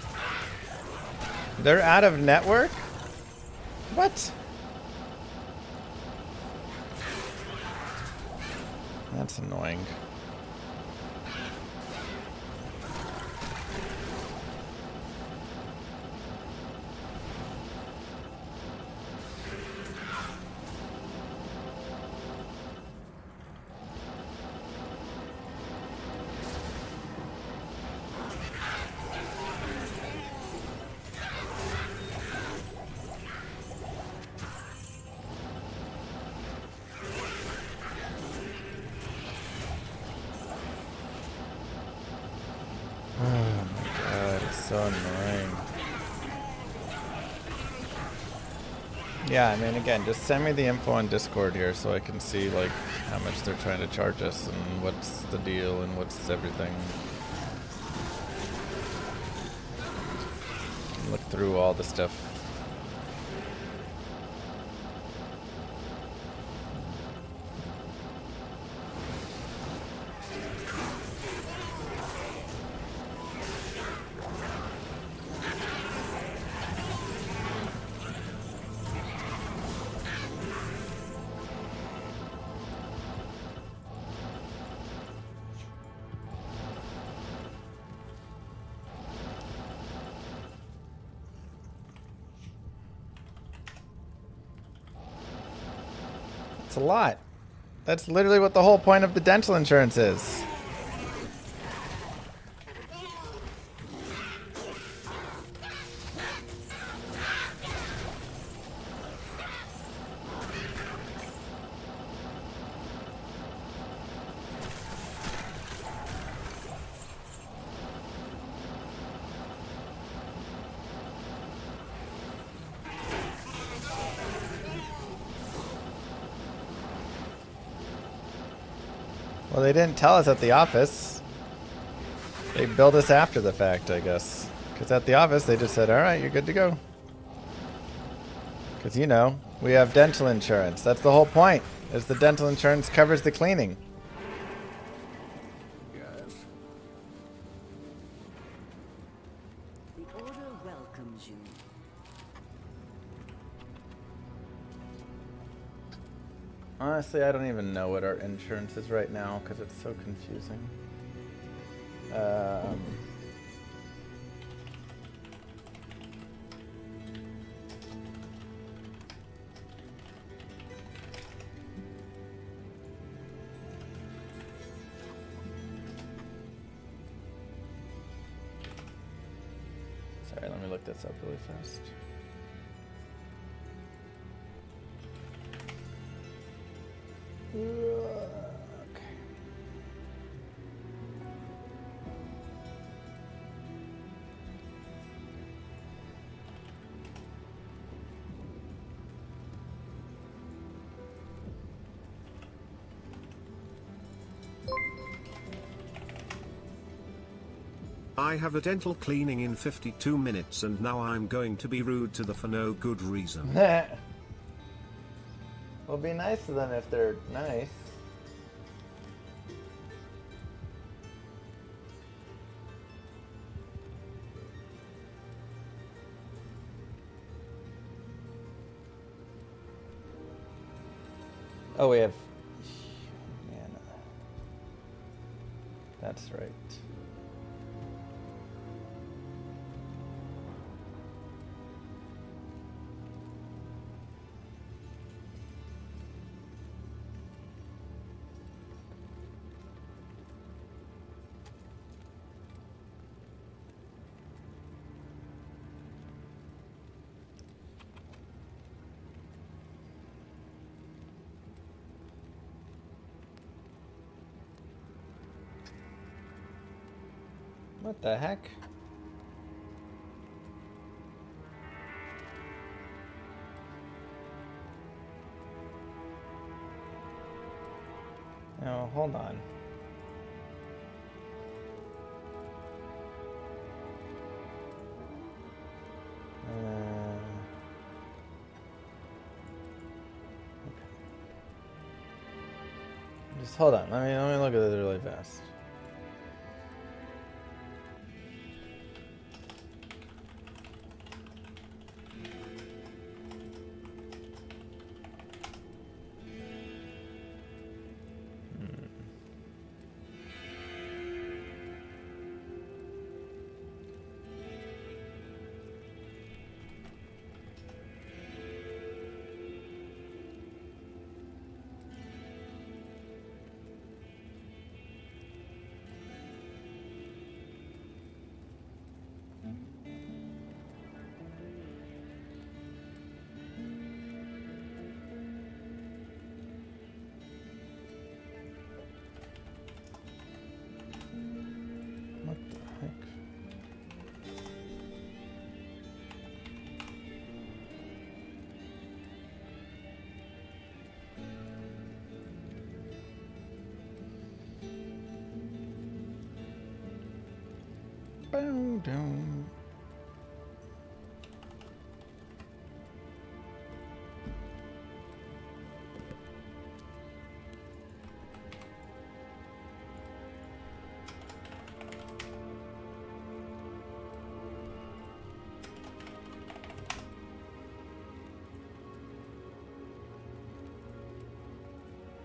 They're out of network? What? That's annoying. annoying. Yeah, I mean, again, just send me the info on Discord here so I can see, like, how much they're trying to charge us and what's the deal and what's everything. Look through all the stuff. A lot. That's literally what the whole point of the dental insurance is. Well, they didn't tell us at the office. They billed us after the fact, I guess. Because at the office, they just said, all right, you're good to go. Because, you know, we have dental insurance. That's the whole point, is the dental insurance covers the cleaning. Yes. The Order welcomes you. Honestly, I don't even know what our insurance is right now because it's so confusing. Sorry, let me look this up really fast. Okay. I have a dental cleaning in 52 minutes and now I'm going to be rude to the for no good reason. Well, be nice to them if they're nice. Oh, we have... Man. That's right. What the heck? Oh, hold on. Just hold on. Let me look at this really fast.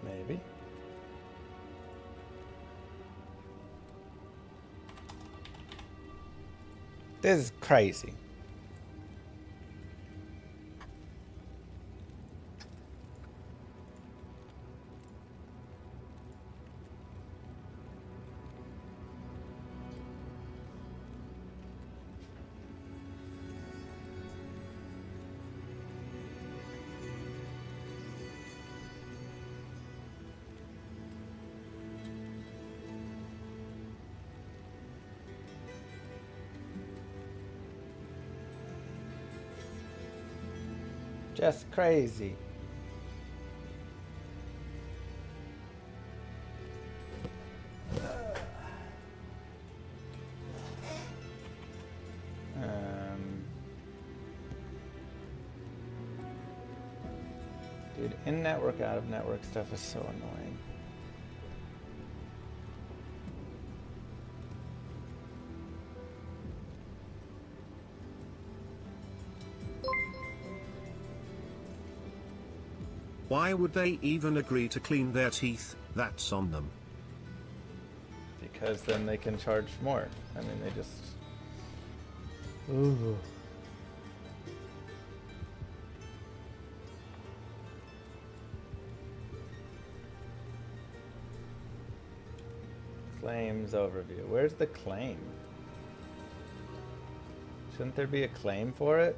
Maybe. This is crazy. Just crazy. Dude, in-network, out-of-network stuff is so annoying. Why would they even agree to clean their teeth? That's on them. Because then they can charge more. I mean, they just... Ooh. Claims overview. Where's the claim? Shouldn't there be a claim for it?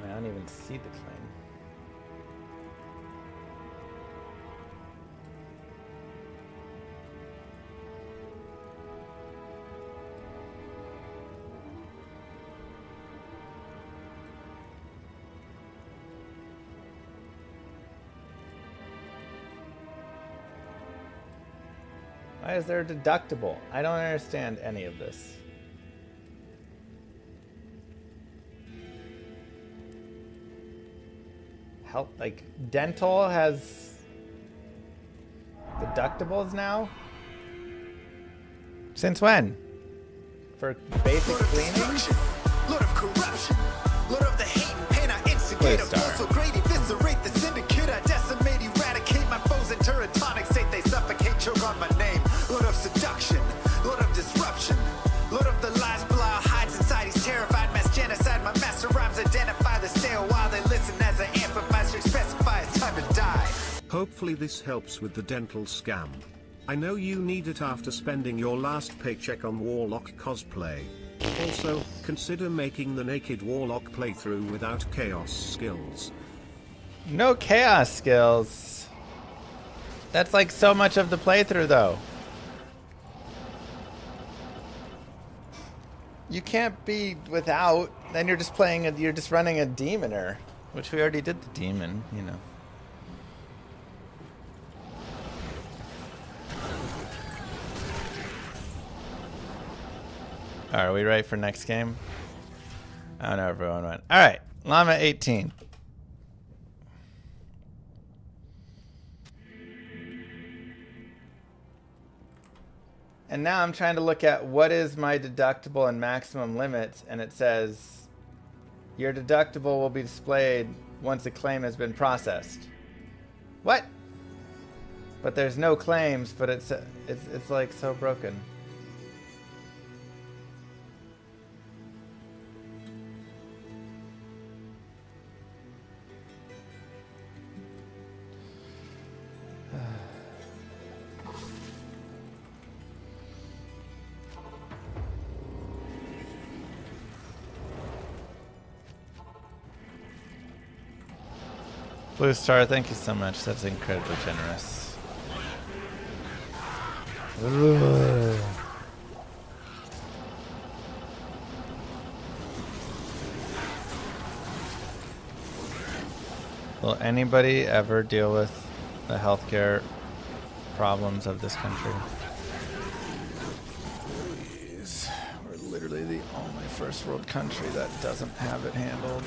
I don't even see the claim. Why is there a deductible? I don't understand any of this. Help, like, dental has deductibles now? Since when? For basic cleaning? Lord of corruption, Lord of the hate and pain, I instigate a Please, star. so great, eviscerate the syndicate, I decimate, eradicate my foes in turretonic state, they suffocate, choke on my name. Lord of seduction, Lord of disruption, Lord of the lies, Belial hides inside, he's terrified, mass genocide, my master rhymes identify the stale while they listen as I amplify, specify it's time to die. Hopefully this helps with the dental scam. I know you need it after spending your last paycheck on Warlock cosplay. Also, consider making the naked Warlock playthrough without chaos skills. No chaos skills. That's like so much of the playthrough though. You can't be without, then you're just playing, you're just running a demoner. Which we already did the demon, you know. Are we ready for next game? I don't know if everyone went. Alright, Llama 18. And now I'm trying to look at what is my deductible and maximum limit, and it says your deductible will be displayed once a claim has been processed. What? But there's no claims, but it's like so broken. Blue Star, thank you so much. That's incredibly generous. Ugh. Will anybody ever deal with the healthcare problems of this country? Please. We're literally the only first world country that doesn't have it handled.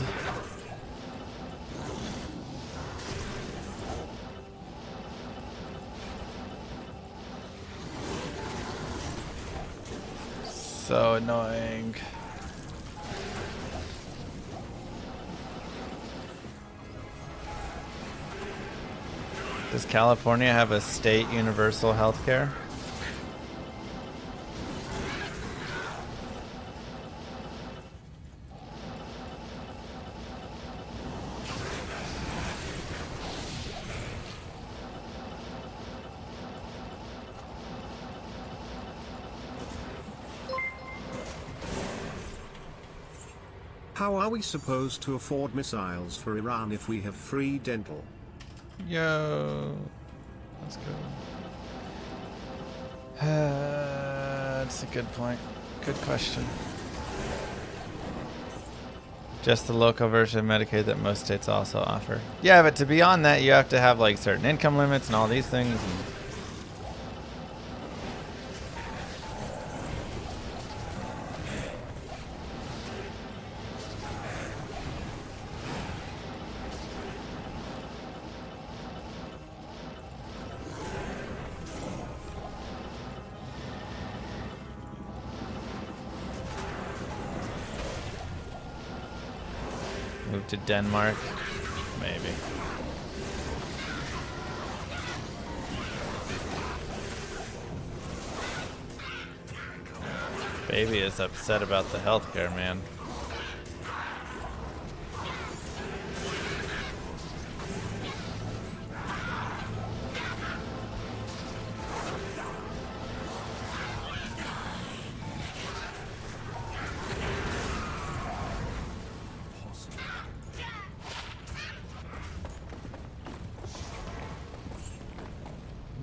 So annoying. Does California have a state universal health care? How are we supposed to afford missiles for Iran if we have free dental? Yo, let's go. That's a good point. Good question. Just the local version of Medicaid that most states also offer. Yeah, but to be on that, you have to have like certain income limits and all these things. And move to Denmark, maybe. Baby is upset about the healthcare, man.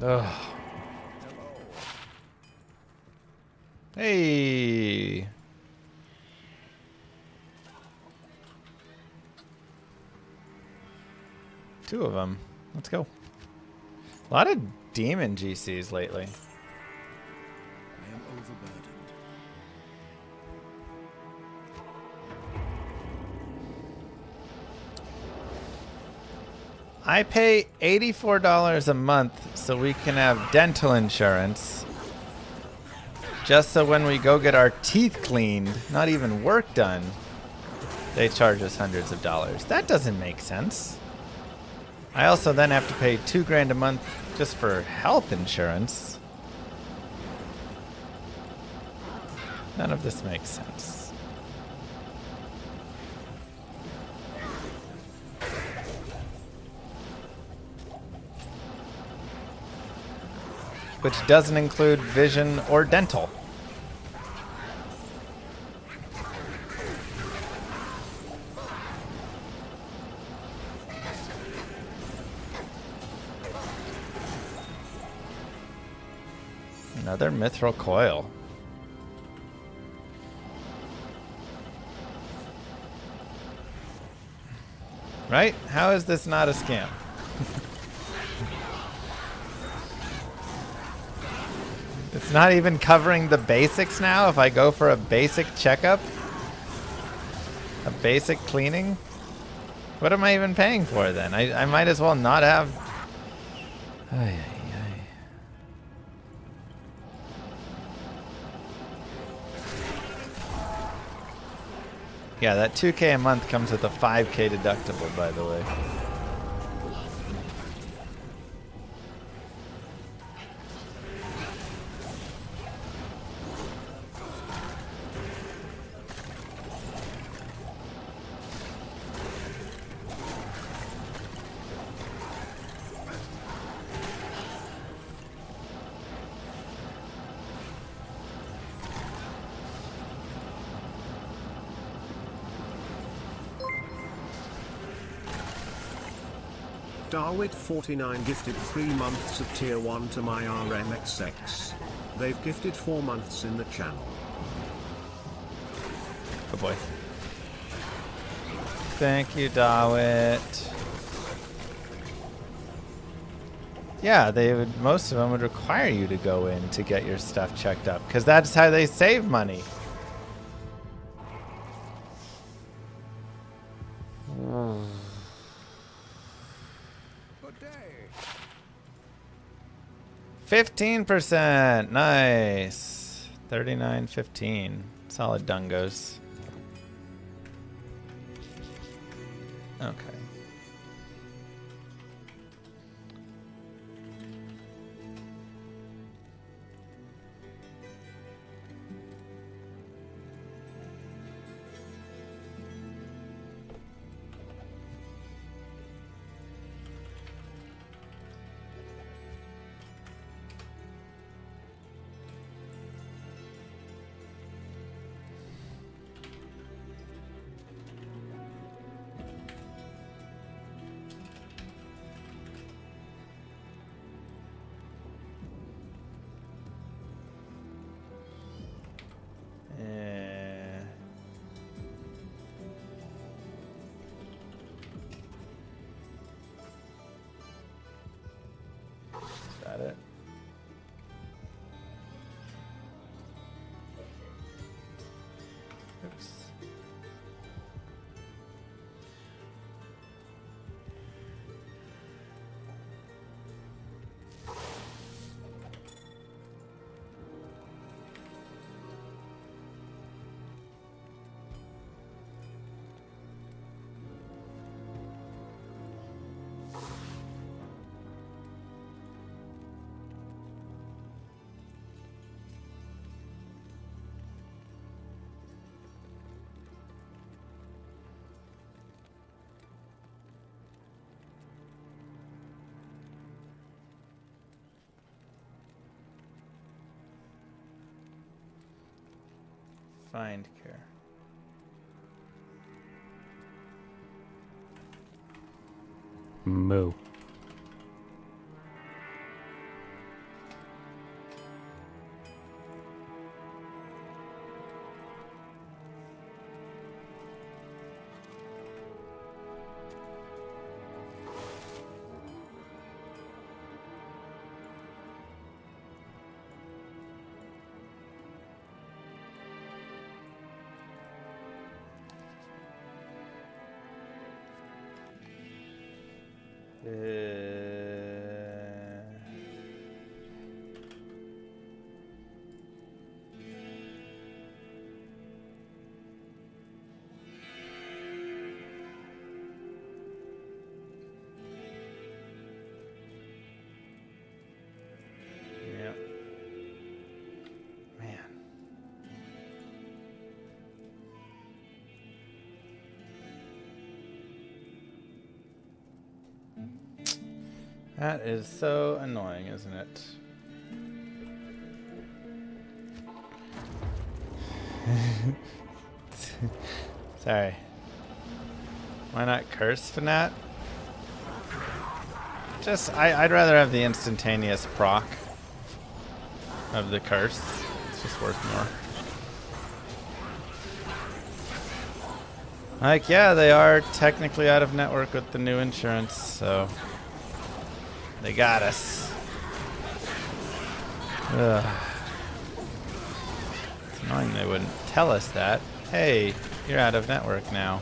Ugh. Hey. Two of them. Let's go. A lot of demon GCs lately. I am overburdened. I pay $84 a month so we can have dental insurance. Just so when we go get our teeth cleaned, not even work done, they charge us hundreds of dollars. That doesn't make sense. I also then have to pay $2,000 a month just for health insurance. None of this makes sense. Which doesn't include vision or dental. Another mithril coil. Right? How is this not a scam? It's not even covering the basics now if I go for a basic checkup? A basic cleaning? What am I even paying for then? I might as well not have... Ay, ay, ay. Yeah, that $2,000 a month comes with a $5,000 deductible, by the way. Darwit49 gifted 3 months of tier 1 to my RMXX. They've gifted 4 months in the channel. Good boy. Thank you, Dawit. Yeah, most of them would require you to go in to get your stuff checked up, because that's how they save money. Good day. 15%. Nice. 39.15. Solid dungos. Okay. Is that it? Oops. Find care. Moo. Yep. Man. That is so annoying, isn't it? Sorry. Why not curse, Fanat? I'd rather have the instantaneous proc of the curse. It's just worth more. Like, yeah, they are technically out of network with the new insurance, so they got us. Ugh. It's annoying they wouldn't tell us that. Hey, you're out of network now.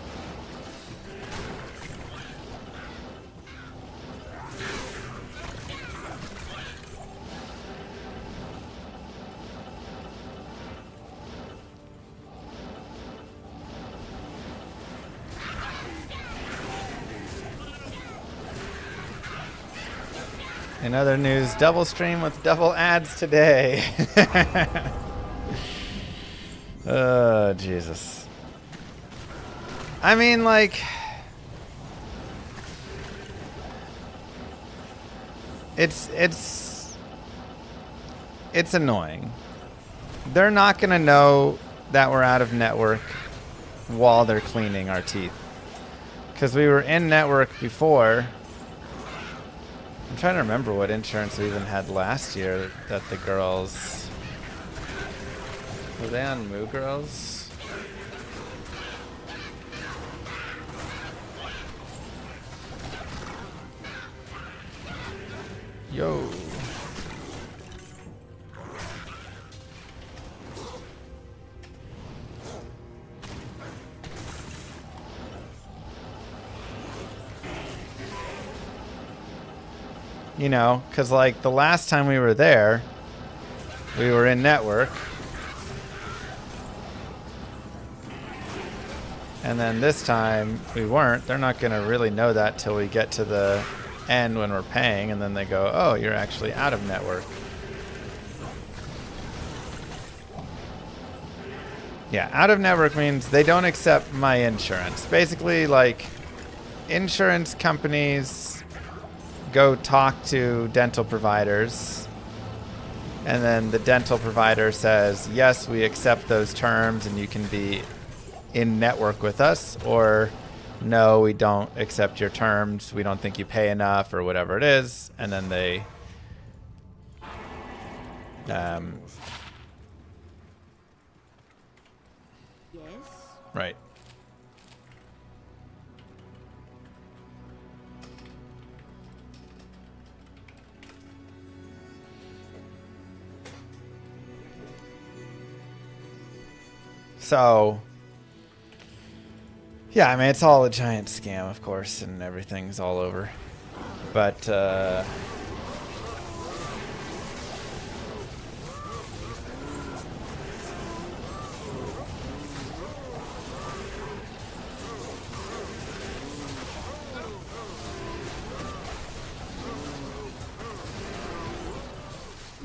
In other news, double stream with double ads today. Oh, Jesus. I mean, like, it's annoying. They're not gonna know that we're out of network while they're cleaning our teeth, because we were in network before I'm trying to remember what insurance we even had last year that the girls... Were they on Moo Girls? Yo. You know, because like the last time we were there, we were in network. And then this time we weren't. They're not going to really know that till we get to the end when we're paying. And then they go, oh, you're actually out of network. Yeah, out of network means they don't accept my insurance. Basically, like, insurance companies go talk to dental providers, and then the dental provider says, yes, we accept those terms and you can be in network with us, or no, we don't accept your terms, we don't think you pay enough, or whatever it is. And then they Yes? right. So, yeah, I mean, it's all a giant scam, of course, and everything's all over. But,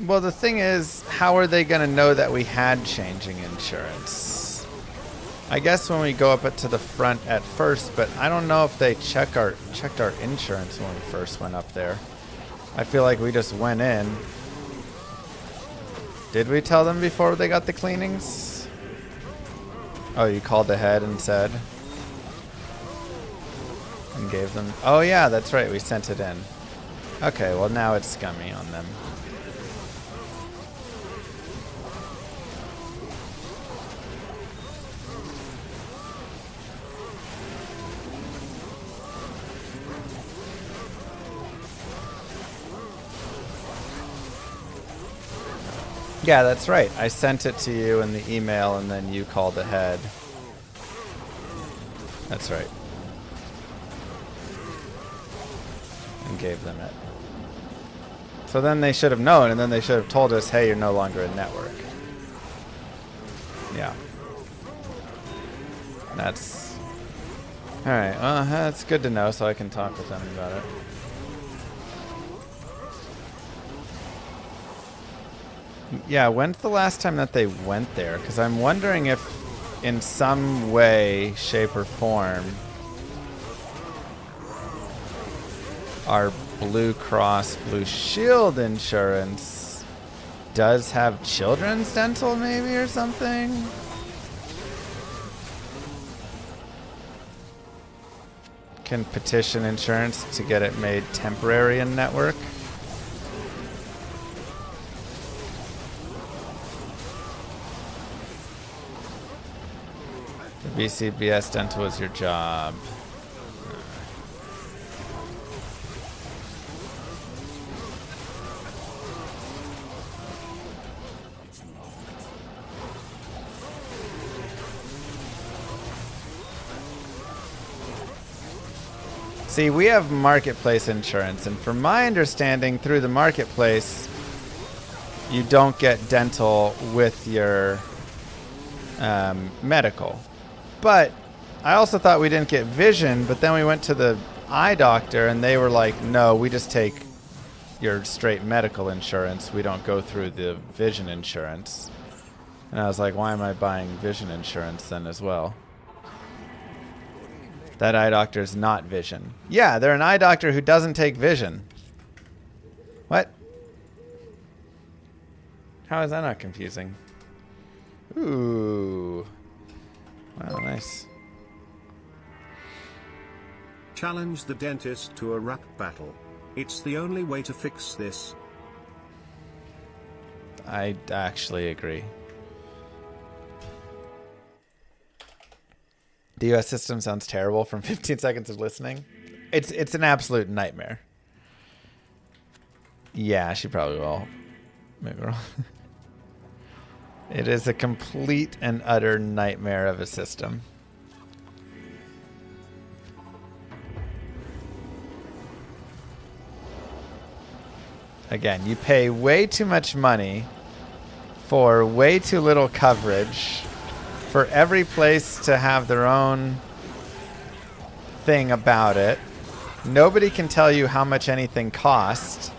well, the thing is, how are they going to know that we had changing insurance? I guess when we go up to the front at first, but I don't know if they checked our insurance when we first went up there. I feel like we just went in. Did we tell them before they got the cleanings? Oh, you called ahead and said? And gave them... Oh yeah, that's right, we sent it in. Okay, well now it's scummy on them. Yeah, that's right. I sent it to you in the email and then you called ahead. That's right. And gave them it. So then they should have known, and then they should have told us, hey, you're no longer in network. Yeah. That's... Alright, well, that's good to know so I can talk with them about it. Yeah, when's the last time that they went there? Because I'm wondering if in some way, shape, or form our Blue Cross Blue Shield insurance does have children's dental maybe or something? Can petition insurance to get it made temporary in network? BCBS Dental is your job. See, we have marketplace insurance, and from my understanding, through the marketplace, you don't get dental with your medical. But I also thought we didn't get vision, but then we went to the eye doctor and they were like, no, we just take your straight medical insurance. We don't go through the vision insurance. And I was like, why am I buying vision insurance then as well? That eye doctor is not vision. Yeah, they're an eye doctor who doesn't take vision. What? How is that not confusing? Ooh. Wow, nice. Challenge the dentist to a rap battle. It's the only way to fix this. I actually agree. The US system sounds terrible from 15 seconds of listening. It's an absolute nightmare. Yeah, she probably will. Maybe wrong. It is a complete and utter nightmare of a system. Again, you pay way too much money for way too little coverage for every place to have their own thing about it. Nobody can tell you how much anything costs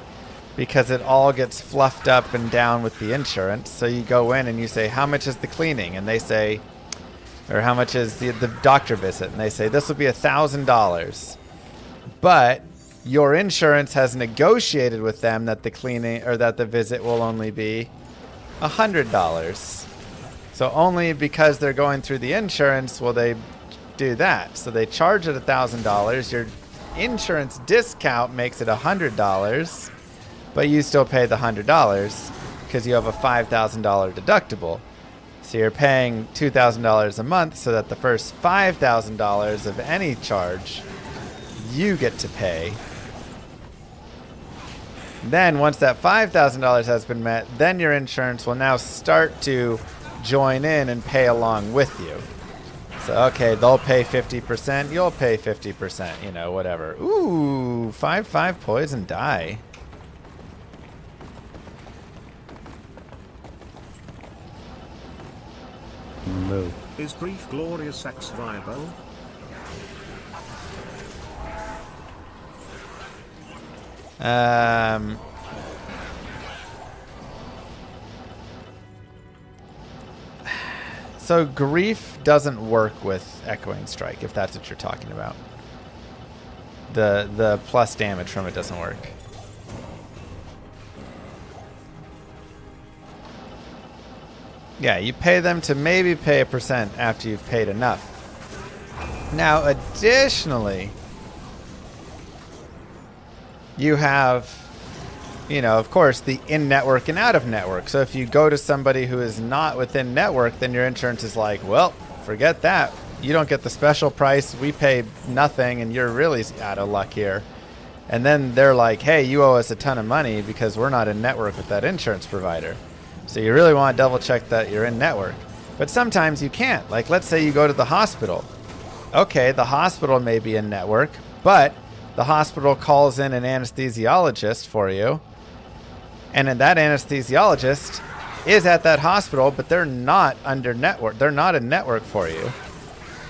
because it all gets fluffed up and down with the insurance. So you go in and you say, how much is the cleaning? And they say, or how much is the doctor visit? And they say, this will be $1,000. But your insurance has negotiated with them that the cleaning or that the visit will only be $100. So only because they're going through the insurance will they do that. So they charge it $1,000. Your insurance discount makes it $100, but you still pay the $100 because you have a $5,000 deductible. So you're paying $2,000 a month so that the first $5,000 of any charge you get to pay. Then once that $5,000 has been met, then your insurance will now start to join in and pay along with you. So, okay, they'll pay 50%, you'll pay 50%, you know, whatever. Ooh, 5/5 poison die. No. Is brief glorious sex viable? So grief doesn't work with Echoing Strike, if that's what you're talking about. The plus damage from it doesn't work. Yeah, you pay them to maybe pay a percent after you've paid enough. Now, additionally, you have, you know, of course, the in-network and out-of-network. So if you go to somebody who is not within network, then your insurance is like, well, forget that. You don't get the special price. We pay nothing, and you're really out of luck here. And then they're like, hey, you owe us a ton of money because we're not in network with that insurance provider. So you really want to double check that you're in network. But sometimes you can't. Like, let's say you go to the hospital. Okay, the hospital may be in network, but the hospital calls in an anesthesiologist for you. And then that anesthesiologist is at that hospital, but they're not under network. They're not in network for you.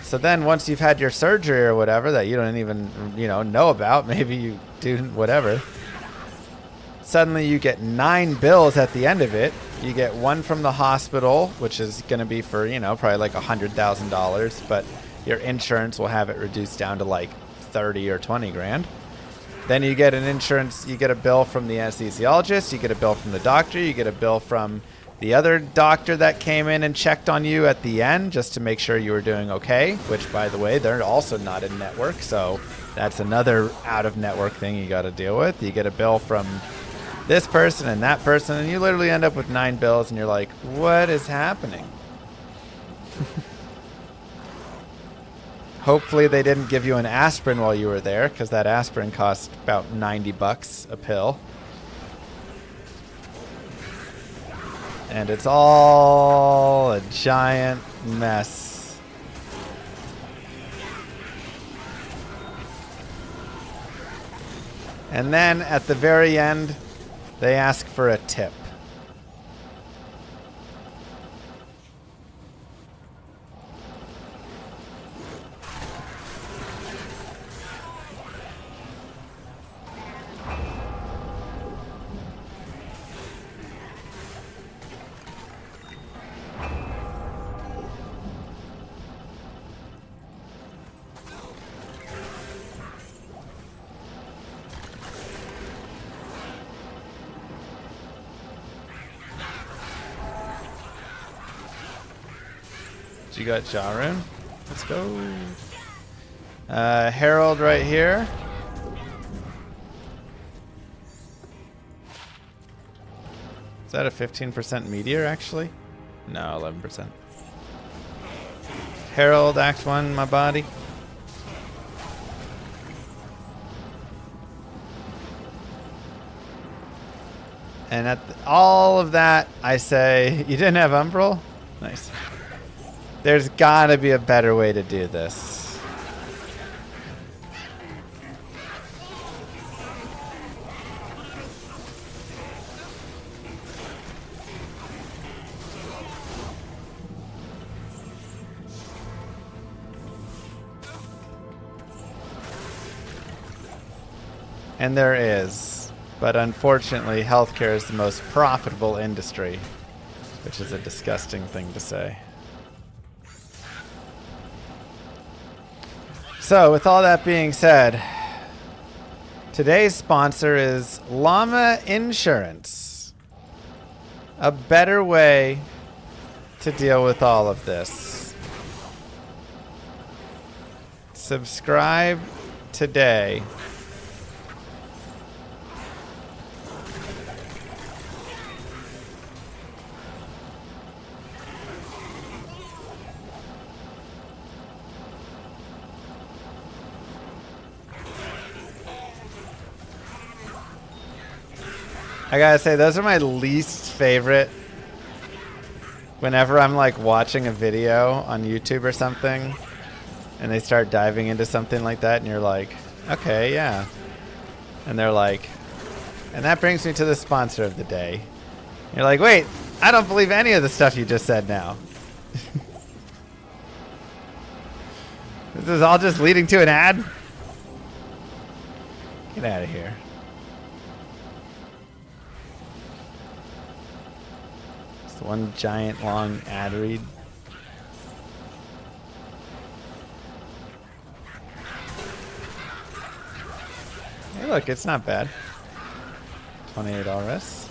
So then once you've had your surgery or whatever that you don't even, you know about, maybe you do whatever, suddenly you get 9 bills at the end of it. You get one from the hospital, which is going to be for, you know, probably like $100,000, but your insurance will have it reduced down to like 30 or 20 grand. Then you get you get a bill from the anesthesiologist, you get a bill from the doctor, you get a bill from the other doctor that came in and checked on you at the end just to make sure you were doing okay, which, by the way, they're also not in network, so that's another out-of-network thing you got to deal with. You get a bill from this person and that person, and you literally end up with 9 bills, and you're like, what is happening? Hopefully they didn't give you an aspirin while you were there, because that aspirin costs about $90 a pill. And it's all a giant mess. And then at the very end, they ask for a tip. You got Jarun. Let's go. Herald right here. that a 15% meteor, actually? No, 11%. Herald, Act 1, my body. And at all of that, I say, you didn't have Umbral? Nice. There's gotta be a better way to do this. And there is. But unfortunately, healthcare is the most profitable industry, which is a disgusting thing to say. So, with all that being said, today's sponsor is Llama Insurance. A better way to deal with all of this. Subscribe today. I gotta say, those are my least favorite. Whenever I'm like watching a video on YouTube or something, and they start diving into something like that, and you're like, okay, yeah. And they're like, and that brings me to the sponsor of the day. You're like, wait, I don't believe any of the stuff you just said now. This is all just leading to an ad? Get out of here. One giant long ad read. Hey, look, it's not bad. 28 RS.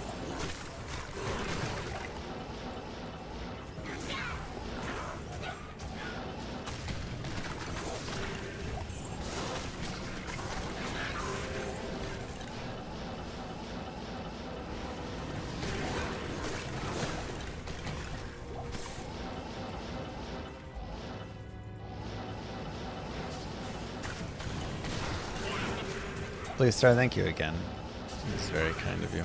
Please, sir, thank you again. It's very kind of you.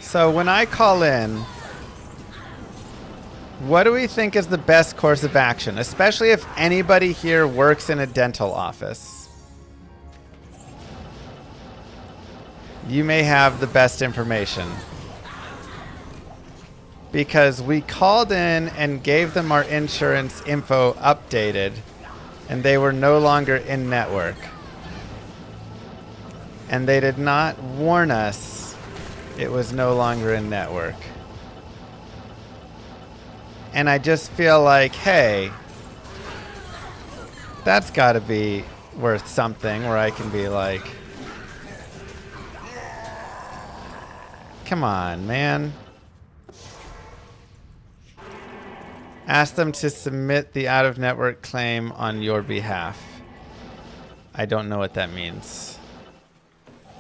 So when I call in, what do we think is the best course of action, especially if anybody here works in a dental office? You may have the best information. Because we called in and gave them our insurance info updated, and they were no longer in network. And they did not warn us it was no longer in network. And I just feel like, hey, that's got to be worth something where I can be like, come on, man. Ask them to submit the out-of-network claim on your behalf. I don't know what that means.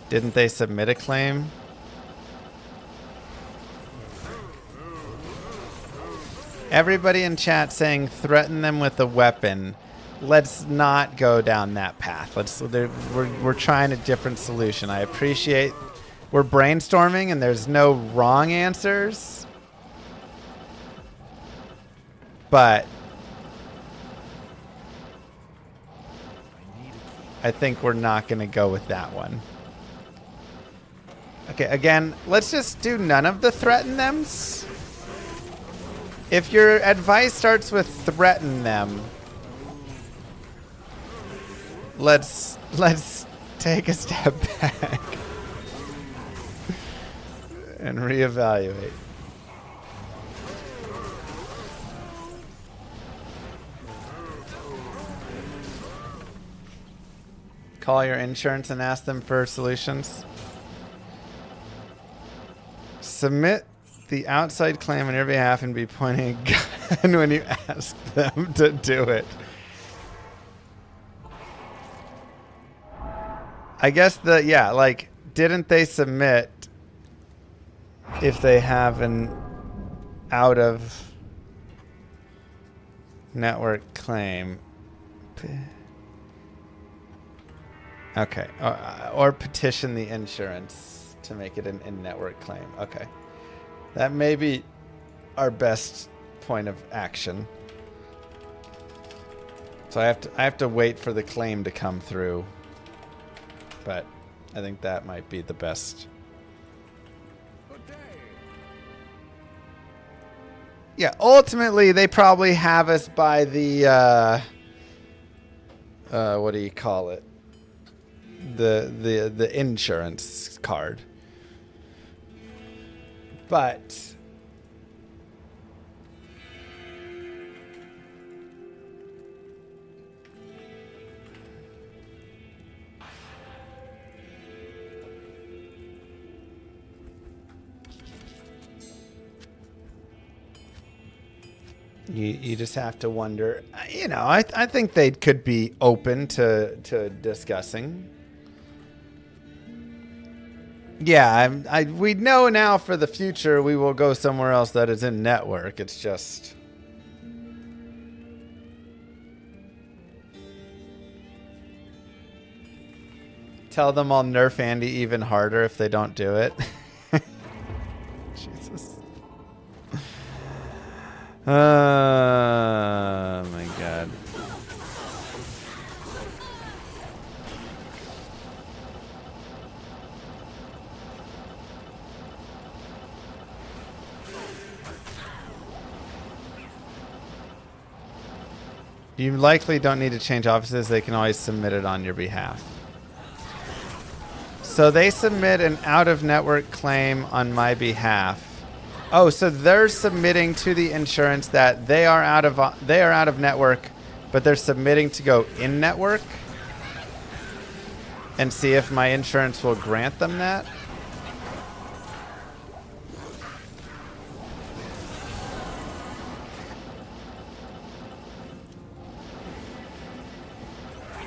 Didn't they submit a claim? Everybody in chat saying threaten them with a weapon. Let's not go down that path. We're trying a different solution. I appreciate we're brainstorming and there's no wrong answers. But I think we're not going to go with that one. Okay, again, let's just do none of the threaten thems. If your advice starts with threaten them, let's take a step back and reevaluate. Call your insurance and ask them for solutions. Submit the outside claim on your behalf and be pointing a gun when you ask them to do it. I guess like, didn't they submit if they have an out of network claim? Okay. Or petition the insurance to make it an in-network claim. Okay. That may be our best point of action. So I have to wait for the claim to come through. But I think that might be the best. Yeah, ultimately they probably have us by the what do you call it? The insurance card. But you just have to wonder, you know, I think they could be open to discussing. Yeah, we know now for the future we will go somewhere else that is in network. It's just... Tell them I'll nerf Andy even harder if they don't do it. Jesus. Oh my god. You likely don't need to change offices. They can always submit it on your behalf. So they submit an out-of-network claim on my behalf. Oh, so they're submitting to the insurance that they are out of network, but they're submitting to go in network and see if my insurance will grant them that.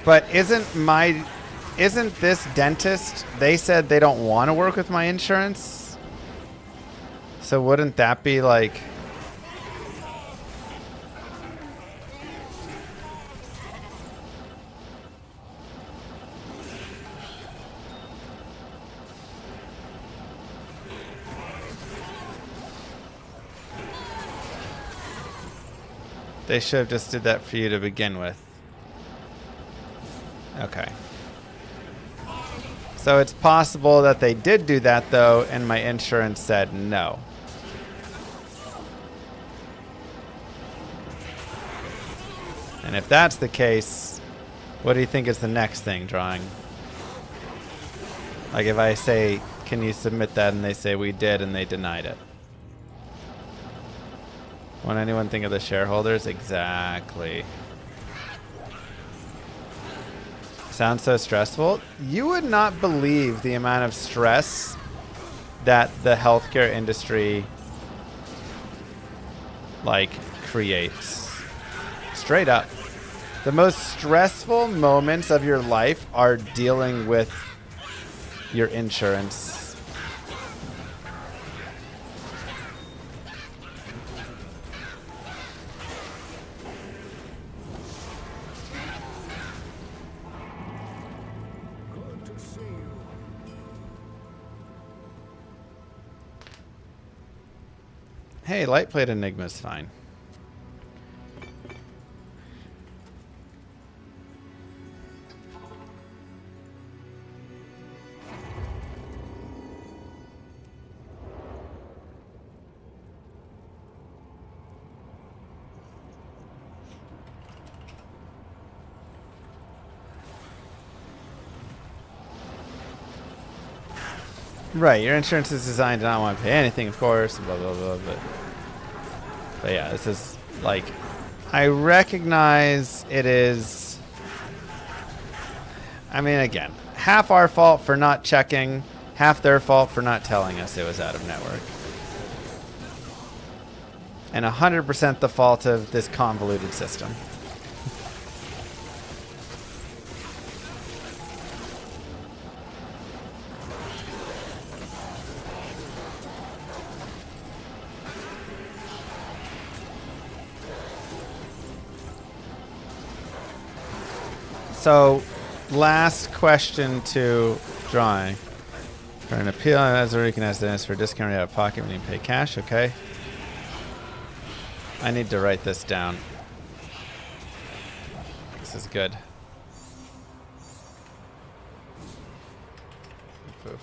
But isn't this dentist, they said they don't want to work with my insurance? So wouldn't that be like... They should have just did that for you to begin with. Okay. So it's possible that they did do that though, and my insurance said no. And if that's the case, what do you think is the next thing, Drawing? Like if I say, can you submit that, and they say we did, and they denied it. Won't anyone think of the shareholders? Exactly. Sounds so stressful. You would not believe the amount of stress that the healthcare industry like creates. Straight up. The most stressful moments of your life are dealing with your insurance. Hey, light plate enigma's fine. Right, your insurance is designed to not want to pay anything, of course, blah, blah, blah, but yeah, this is, like, I recognize it is, I mean, again, half our fault for not checking, half their fault for not telling us it was out of network. and 100% the fault of this convoluted system. So, last question to drawing. For an appeal, as a recognize this for a discount rate out of pocket when you pay cash, okay? I need to write this down. This is good.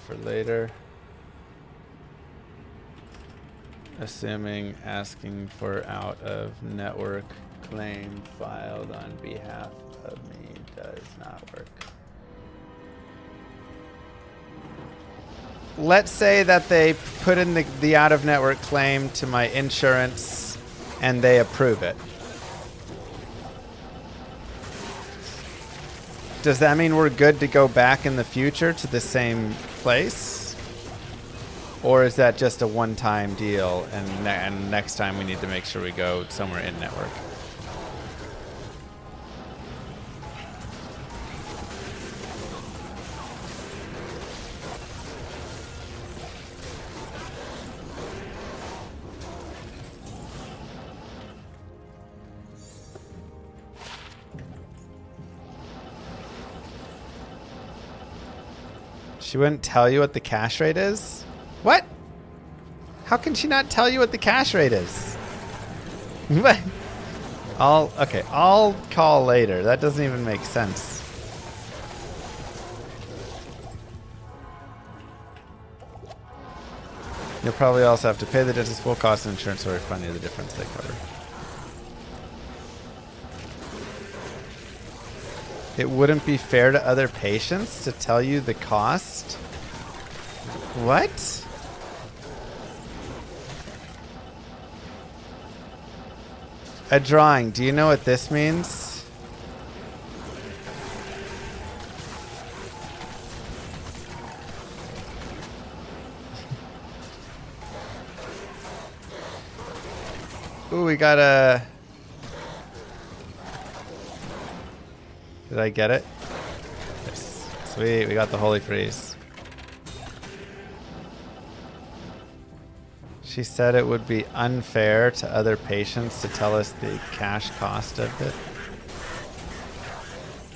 For later. Assuming asking for out of network claim filed on behalf of me does not work. Let's say that they put in the out-of-network claim to my insurance and they approve it. Does that mean we're good to go back in the future to the same place? Or is that just a one-time deal and next time we need to make sure we go somewhere in-network? She wouldn't tell you what the cash rate is? What? How can she not tell you what the cash rate is? What? I'll call later. That doesn't even make sense. You'll probably also have to pay the dentist full cost of insurance or refund you the difference they cover. It wouldn't be fair to other patients to tell you the cost? What? A drawing. Do you know what this means? Ooh, we got a... Did I get it? Yes. Sweet, we got the Holy Freeze. She said it would be unfair to other patients to tell us the cash cost of it.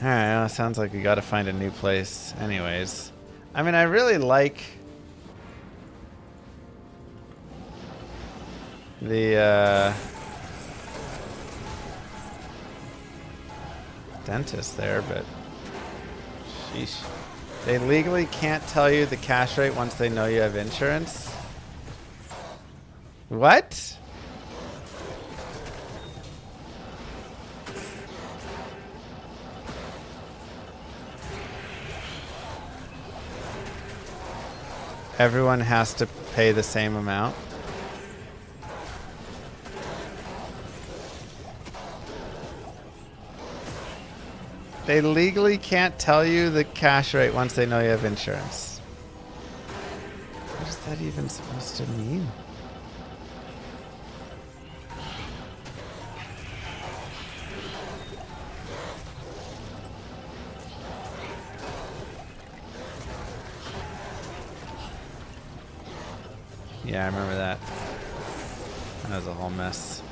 Alright, well, sounds like we gotta find a new place anyways. I mean, I really like the dentist there, but sheesh. They legally can't tell you the cash rate once they know you have insurance? What? Everyone has to pay the same amount? They legally can't tell you the cash rate once they know you have insurance. What is that even supposed to mean? Yeah, I remember that. That was a whole mess.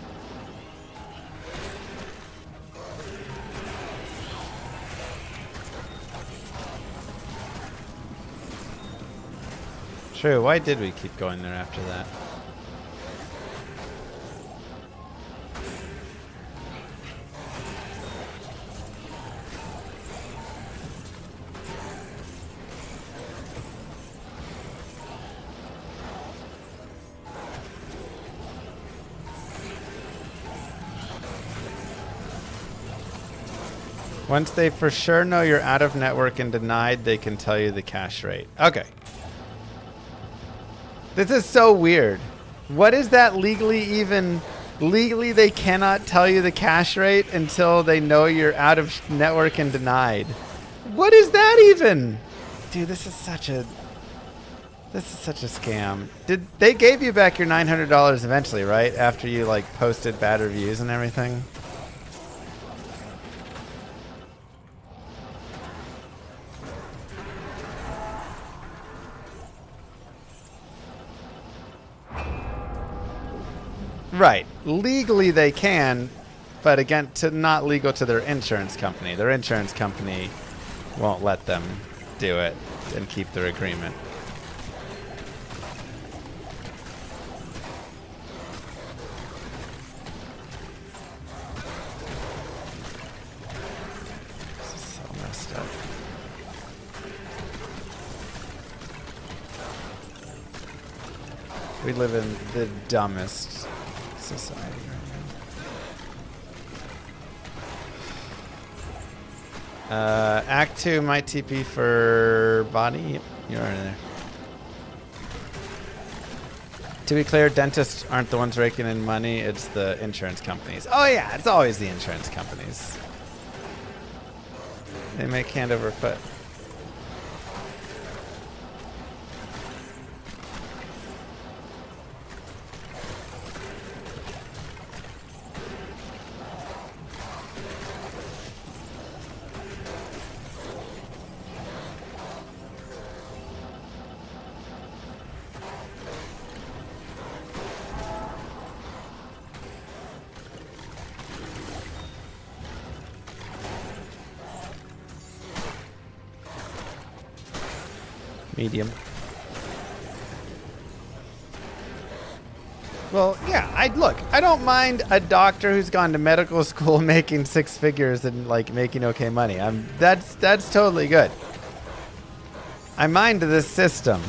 True, why did we keep going there after that? Once they for sure know you're out of network and denied, they can tell you the cash rate. Okay. This is so weird. What is that legally even? Legally, they cannot tell you the cash rate until they know you're out of network and denied. What is that even? Dude, this is such a This is such a scam. They gave you back your $900 eventually, right? After you like posted bad reviews and everything? Right. Legally they can, but again, not legal to their insurance company. Their insurance company won't let them do it and keep their agreement. This is so messed up. We live in the dumbest society right now. Act 2 might TP for body. Yep, you're right in there. To be clear, dentists aren't the ones raking in money, it's the insurance companies. Oh yeah, it's always the insurance companies. They make hand over foot. Medium. Well, yeah, I don't mind a doctor who's gone to medical school making 6 figures and like making okay money. That's totally good. I mind this system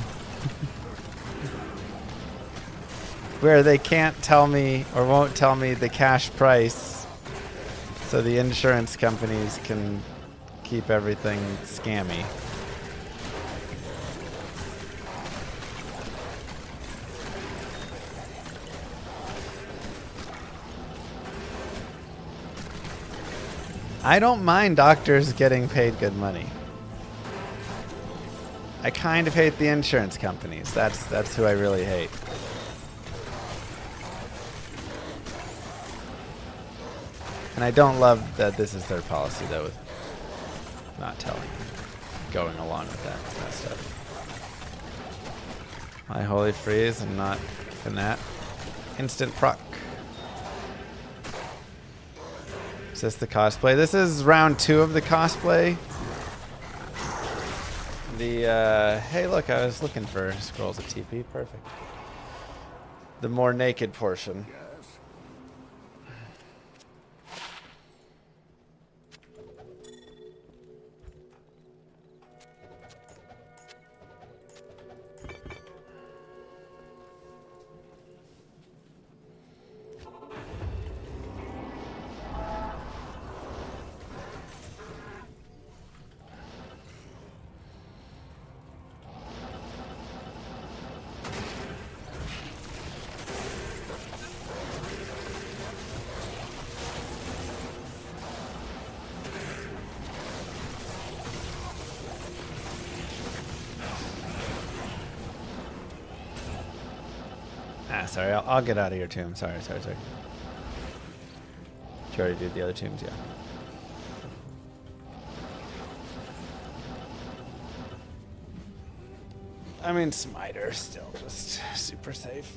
where they can't tell me or won't tell me the cash price so the insurance companies can keep everything scammy. I don't mind doctors getting paid good money. I kind of hate the insurance companies. That's who I really hate. And I don't love that this is their policy though, with not telling, going along with that. It's messed up. My holy freeze and not Fanat. Instant proc. Is this the cosplay? This is round 2 of the cosplay. Hey look, I was looking for scrolls of TP. Perfect. The more naked portion. Sorry, I'll get out of your tomb. Sorry. Did you already do the other tombs? Yeah. I mean, Smiter still just super safe.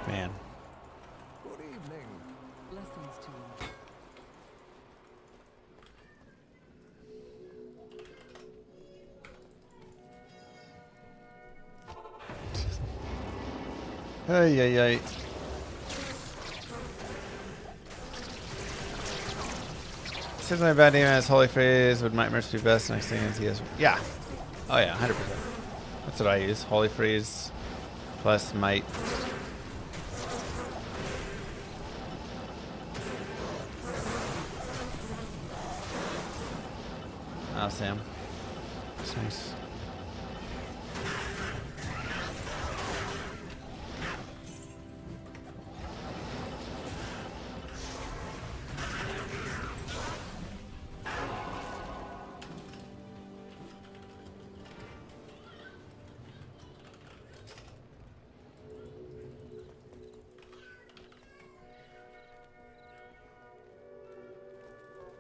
Man. Good evening. Blessings to you. Hey. Since my bad name has Holy Freeze, would Might Mercy be best? Next thing is he has. Yeah. Oh, yeah, 100%. That's what I use. Holy Freeze. Plus might. Oh, Sam. That's nice.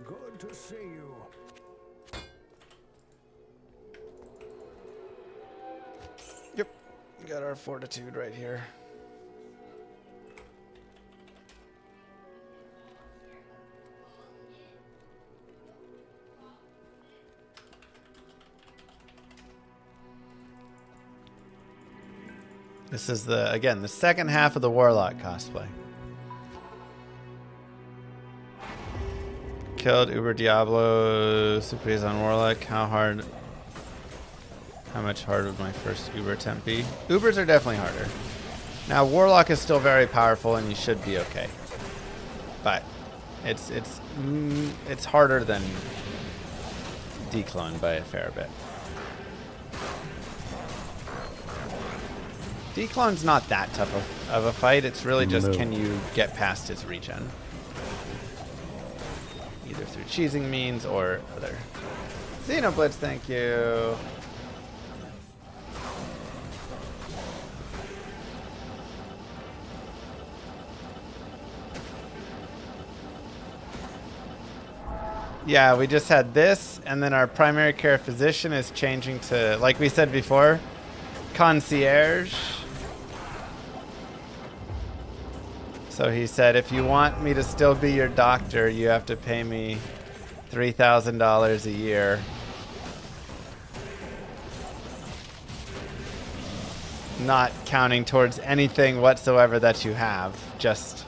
Good to see you. Yep. We got our fortitude right here. This is again, the second half of the Warlock cosplay. Killed Uber Diablo, Superiors on Warlock. How much harder would my first Uber attempt be? Ubers are definitely harder. Now, Warlock is still very powerful and you should be okay. But it's harder than Declone by a fair bit. Declone's not that tough of a fight. It's really just can you get past his regen. Either through cheesing means or other. Xenoblitz, thank you. Yeah, we just had this, and then our primary care physician is changing to, like we said before, concierge. So he said, if you want me to still be your doctor, you have to pay me $3,000 a year. Not counting towards anything whatsoever that you have. Just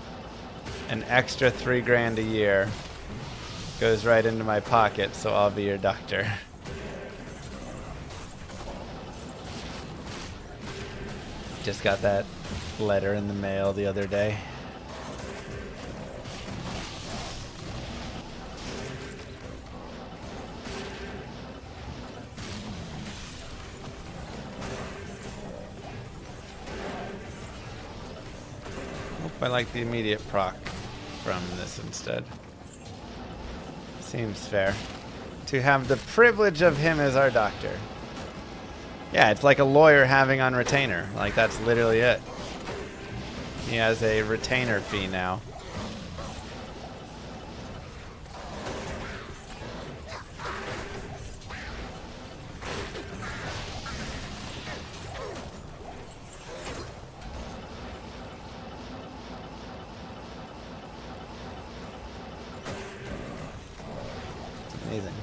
an extra $3,000 a year goes right into my pocket, so I'll be your doctor. Just got that letter in the mail the other day. I like the immediate proc from this instead. Seems fair. To have the privilege of him as our doctor. Yeah, it's like a lawyer having on retainer. Like, that's literally it. He has a retainer fee now. Amazing.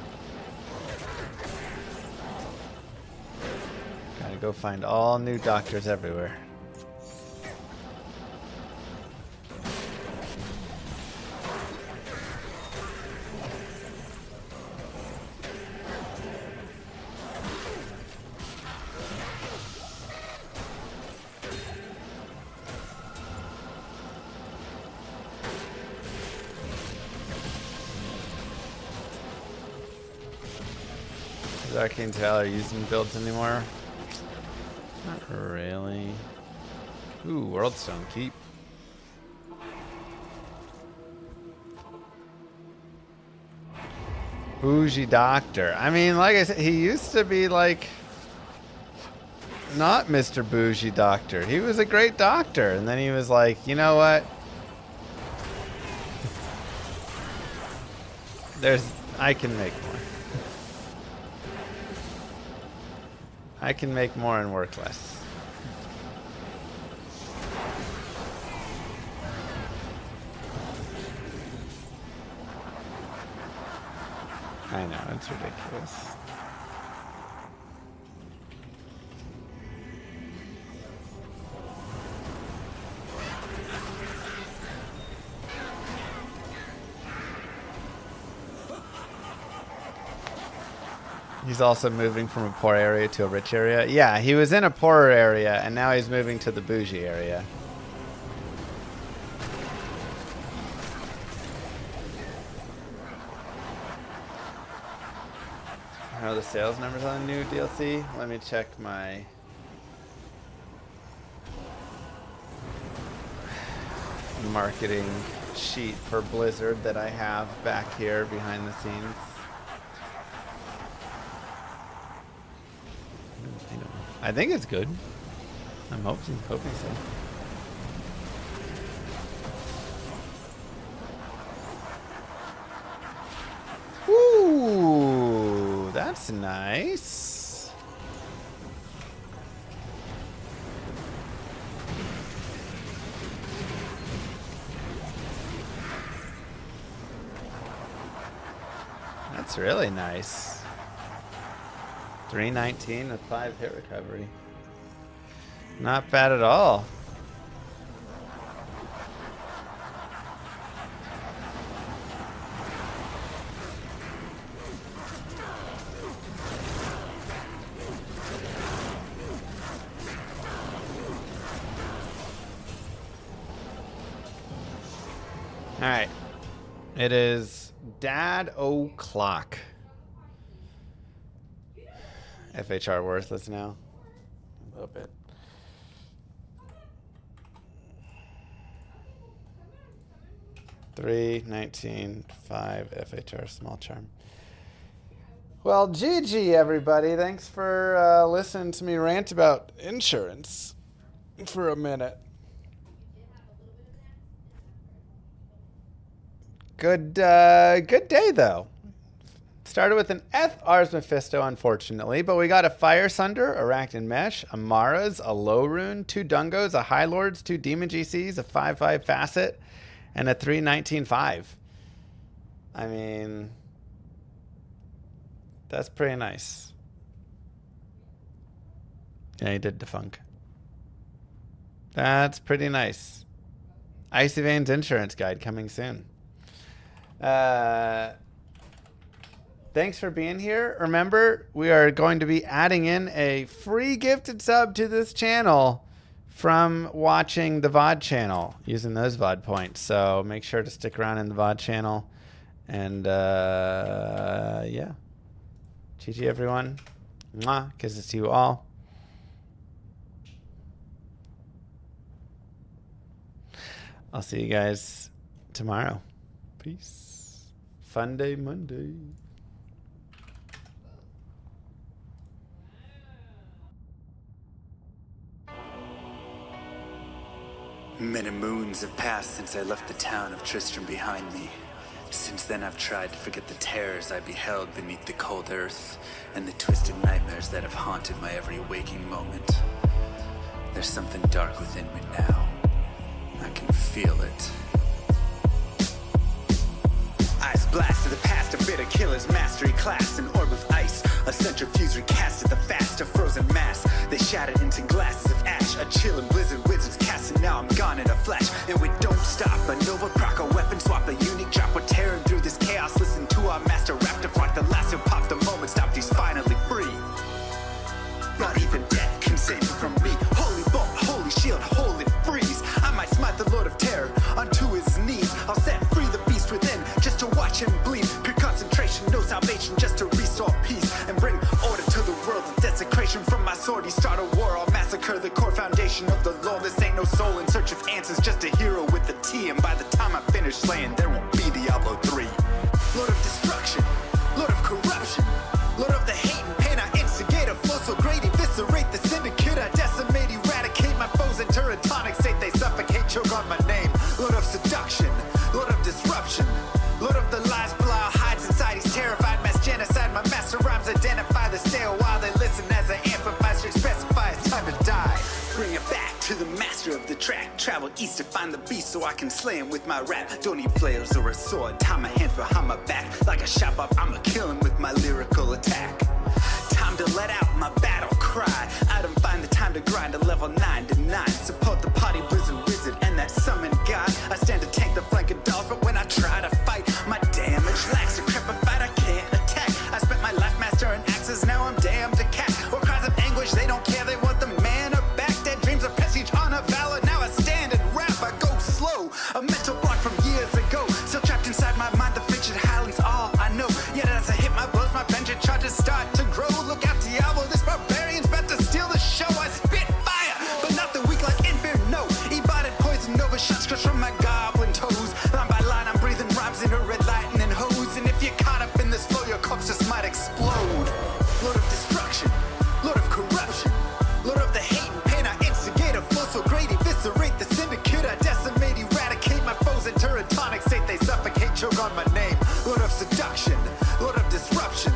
Gotta go find all new doctors everywhere. Arcane Tale are using builds anymore? Not really. Ooh, Worldstone Keep. Bougie doctor. I mean, like I said, he used to be like not Mr. Bougie doctor. He was a great doctor, and then he was like, you know what? I can make more. I can make more and work less. I know, it's ridiculous. He's also moving from a poor area to a rich area. Yeah, he was in a poorer area, and now he's moving to the bougie area. How are the sales numbers on the new DLC? Let me check my... marketing sheet for Blizzard that I have back here behind the scenes. I think it's good. I'm hoping so. Ooh, that's nice. That's really nice. 319 with 5 hit recovery. Not bad at all. All right. It is Dad O'Clock. FHR worthless now. A little bit. Three, 19, 5, FHR small charm. Well, GG everybody. Thanks for listening to me rant about insurance for a minute. Good day though. Started with an F Ars Mephisto, unfortunately, but we got a Fire Sunder, a Arachnid Mesh, a Mara's, a Low Rune, 2 Dungos, a High Lords, 2 Demon GCs, a 5/5 Facet, and a 3/19/5. I mean, that's pretty nice. Yeah, he did defunk. That's pretty nice. Icy Veins Insurance Guide coming soon. Thanks for being here. Remember, we are going to be adding in a free gifted sub to this channel from watching the VOD channel using those VOD points. So make sure to stick around in the VOD channel. And yeah. GG everyone. Mwah. Kisses to you all. I'll see you guys tomorrow. Peace. Fun day Monday. Many moons have passed since I left the town of Tristram behind me. Since then I've tried to forget the terrors I beheld beneath the cold earth and the twisted nightmares that have haunted my every waking moment. There's something dark within me now. I can feel it. Ice blast to the past, a bitter killer's mastery class, an orb of ice, a centrifuge recast at the fast, a frozen mass. They shattered into glasses of ash, a chill and blizzard wizards cast, and now I'm gone in a flash. And we don't stop, a Nova proc, a weapon swap, a unique drop. We're tearing through this chaos, listen to our master rap to fight the last who popped the moment, stopped, he's finally free. Not even death can save me from me. Holy bolt, holy shield, holy freeze. I might smite the Lord of Terror onto his knees. I'll set free the beast within just to watch him bleed. Pure concentration, no salvation, just to restore peace and bring order to the world. With desecration from my sword, he start a war. I'll massacre the core foundation of the law. This ain't no soul in search of answers, just a hero with a T. And by the time I finish slaying, there won't be Diablo 3. Lord of destruction, Lord of corruption, Lord of the hate and pain. I instigate a flow so great, eviscerate the syndicate. I decimate, eradicate my foes in turretonic state. They suffocate, choke on my name. Lord of seduction, Lord of disruption, Lord of the lies, Belial hides inside. He's terrified, mass genocide. My master rhymes identify the stale while they listen as I amplify, strict specify. It's time to die. Bring it back to the master of the track. Travel east to find the beast so I can slay him with my rap. Don't need flails or a sword. Tie my hands behind my back. Like a shop up, I'ma kill him with my lyrical attack. Time to let out my battle cry. I don't find the time to grind a level 9 to 9. Support the party blizzard wizard and that summon god. I stand to tank the flanking dolls, but when I try to fight, my damage lacks. Decrepit fight, I can't attack. I spent my life mastering axes Lord of seduction, Lord of disruption,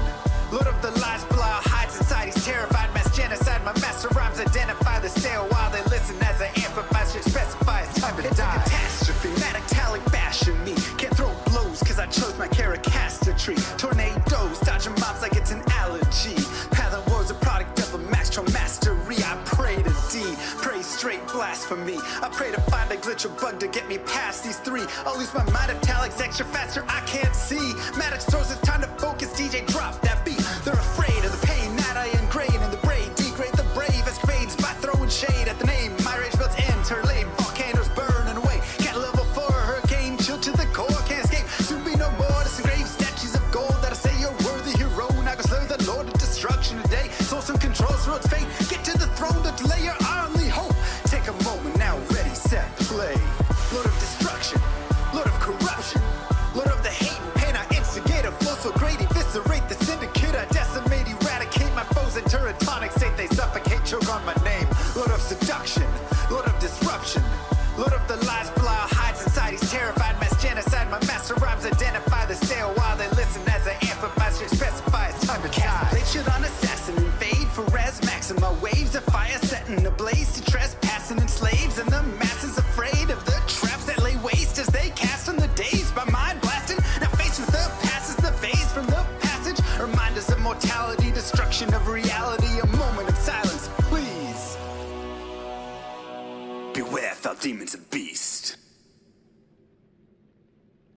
Lord of the lies, blah, hides inside, he's terrified, mass genocide. My master rhymes identify the stale while they listen as I amplify, shit specify it's time to die. It's a catastrophe, metallic bashing me. Can't throw blows cause I chose my characteristry. Tornadoes, dodging mobs like it's an allergy. Path and woes a product of a master mastery. I pray to D, pray straight blasphemy. I pray to find a glitch or bug to get me past these three. I'll lose my mind if Talik's extra faster, I can't see. Maddox throws it's time to focus, DJ drop that beat. They're afraid of the pain that I ingrain in the brain. Degrade the brave escapades by throwing shade at the name. My rage builds interlame, volcanoes burning away. Cat level 4, hurricane, chill to the core, can't escape. Soon be no more disengraved statues of gold that'll say you're worthy hero. Now go slay the lord of destruction today. Soul some controls roads fate. Get to the throne to delay your only hope. Take a moment now, ready, set, play. Lord of destruction, Lord of corruption, Lord of the hate and pain. I instigate a flow so great, eviscerate the syndicate. I decimate, eradicate my foes in teratonic state. They suffocate, choke on my name. Lord of seduction, Lord of disruption, Lord of the lies, blah, hides inside, he's terrified, mass genocide. My master rhymes identify the stale while they listen as I amplify, shit specify it's time to die. Blade shit on assassin, invade for res maxima. Waves of fire setting ablaze to trespassing and slaves. And the masses afraid of the traps that lay waste as they cast on the days by mind blasting. Now faced with the past is the phase from the passage. Reminders of mortality, destruction of reality. A moment of silence, please. Beware, foul demons and beasts.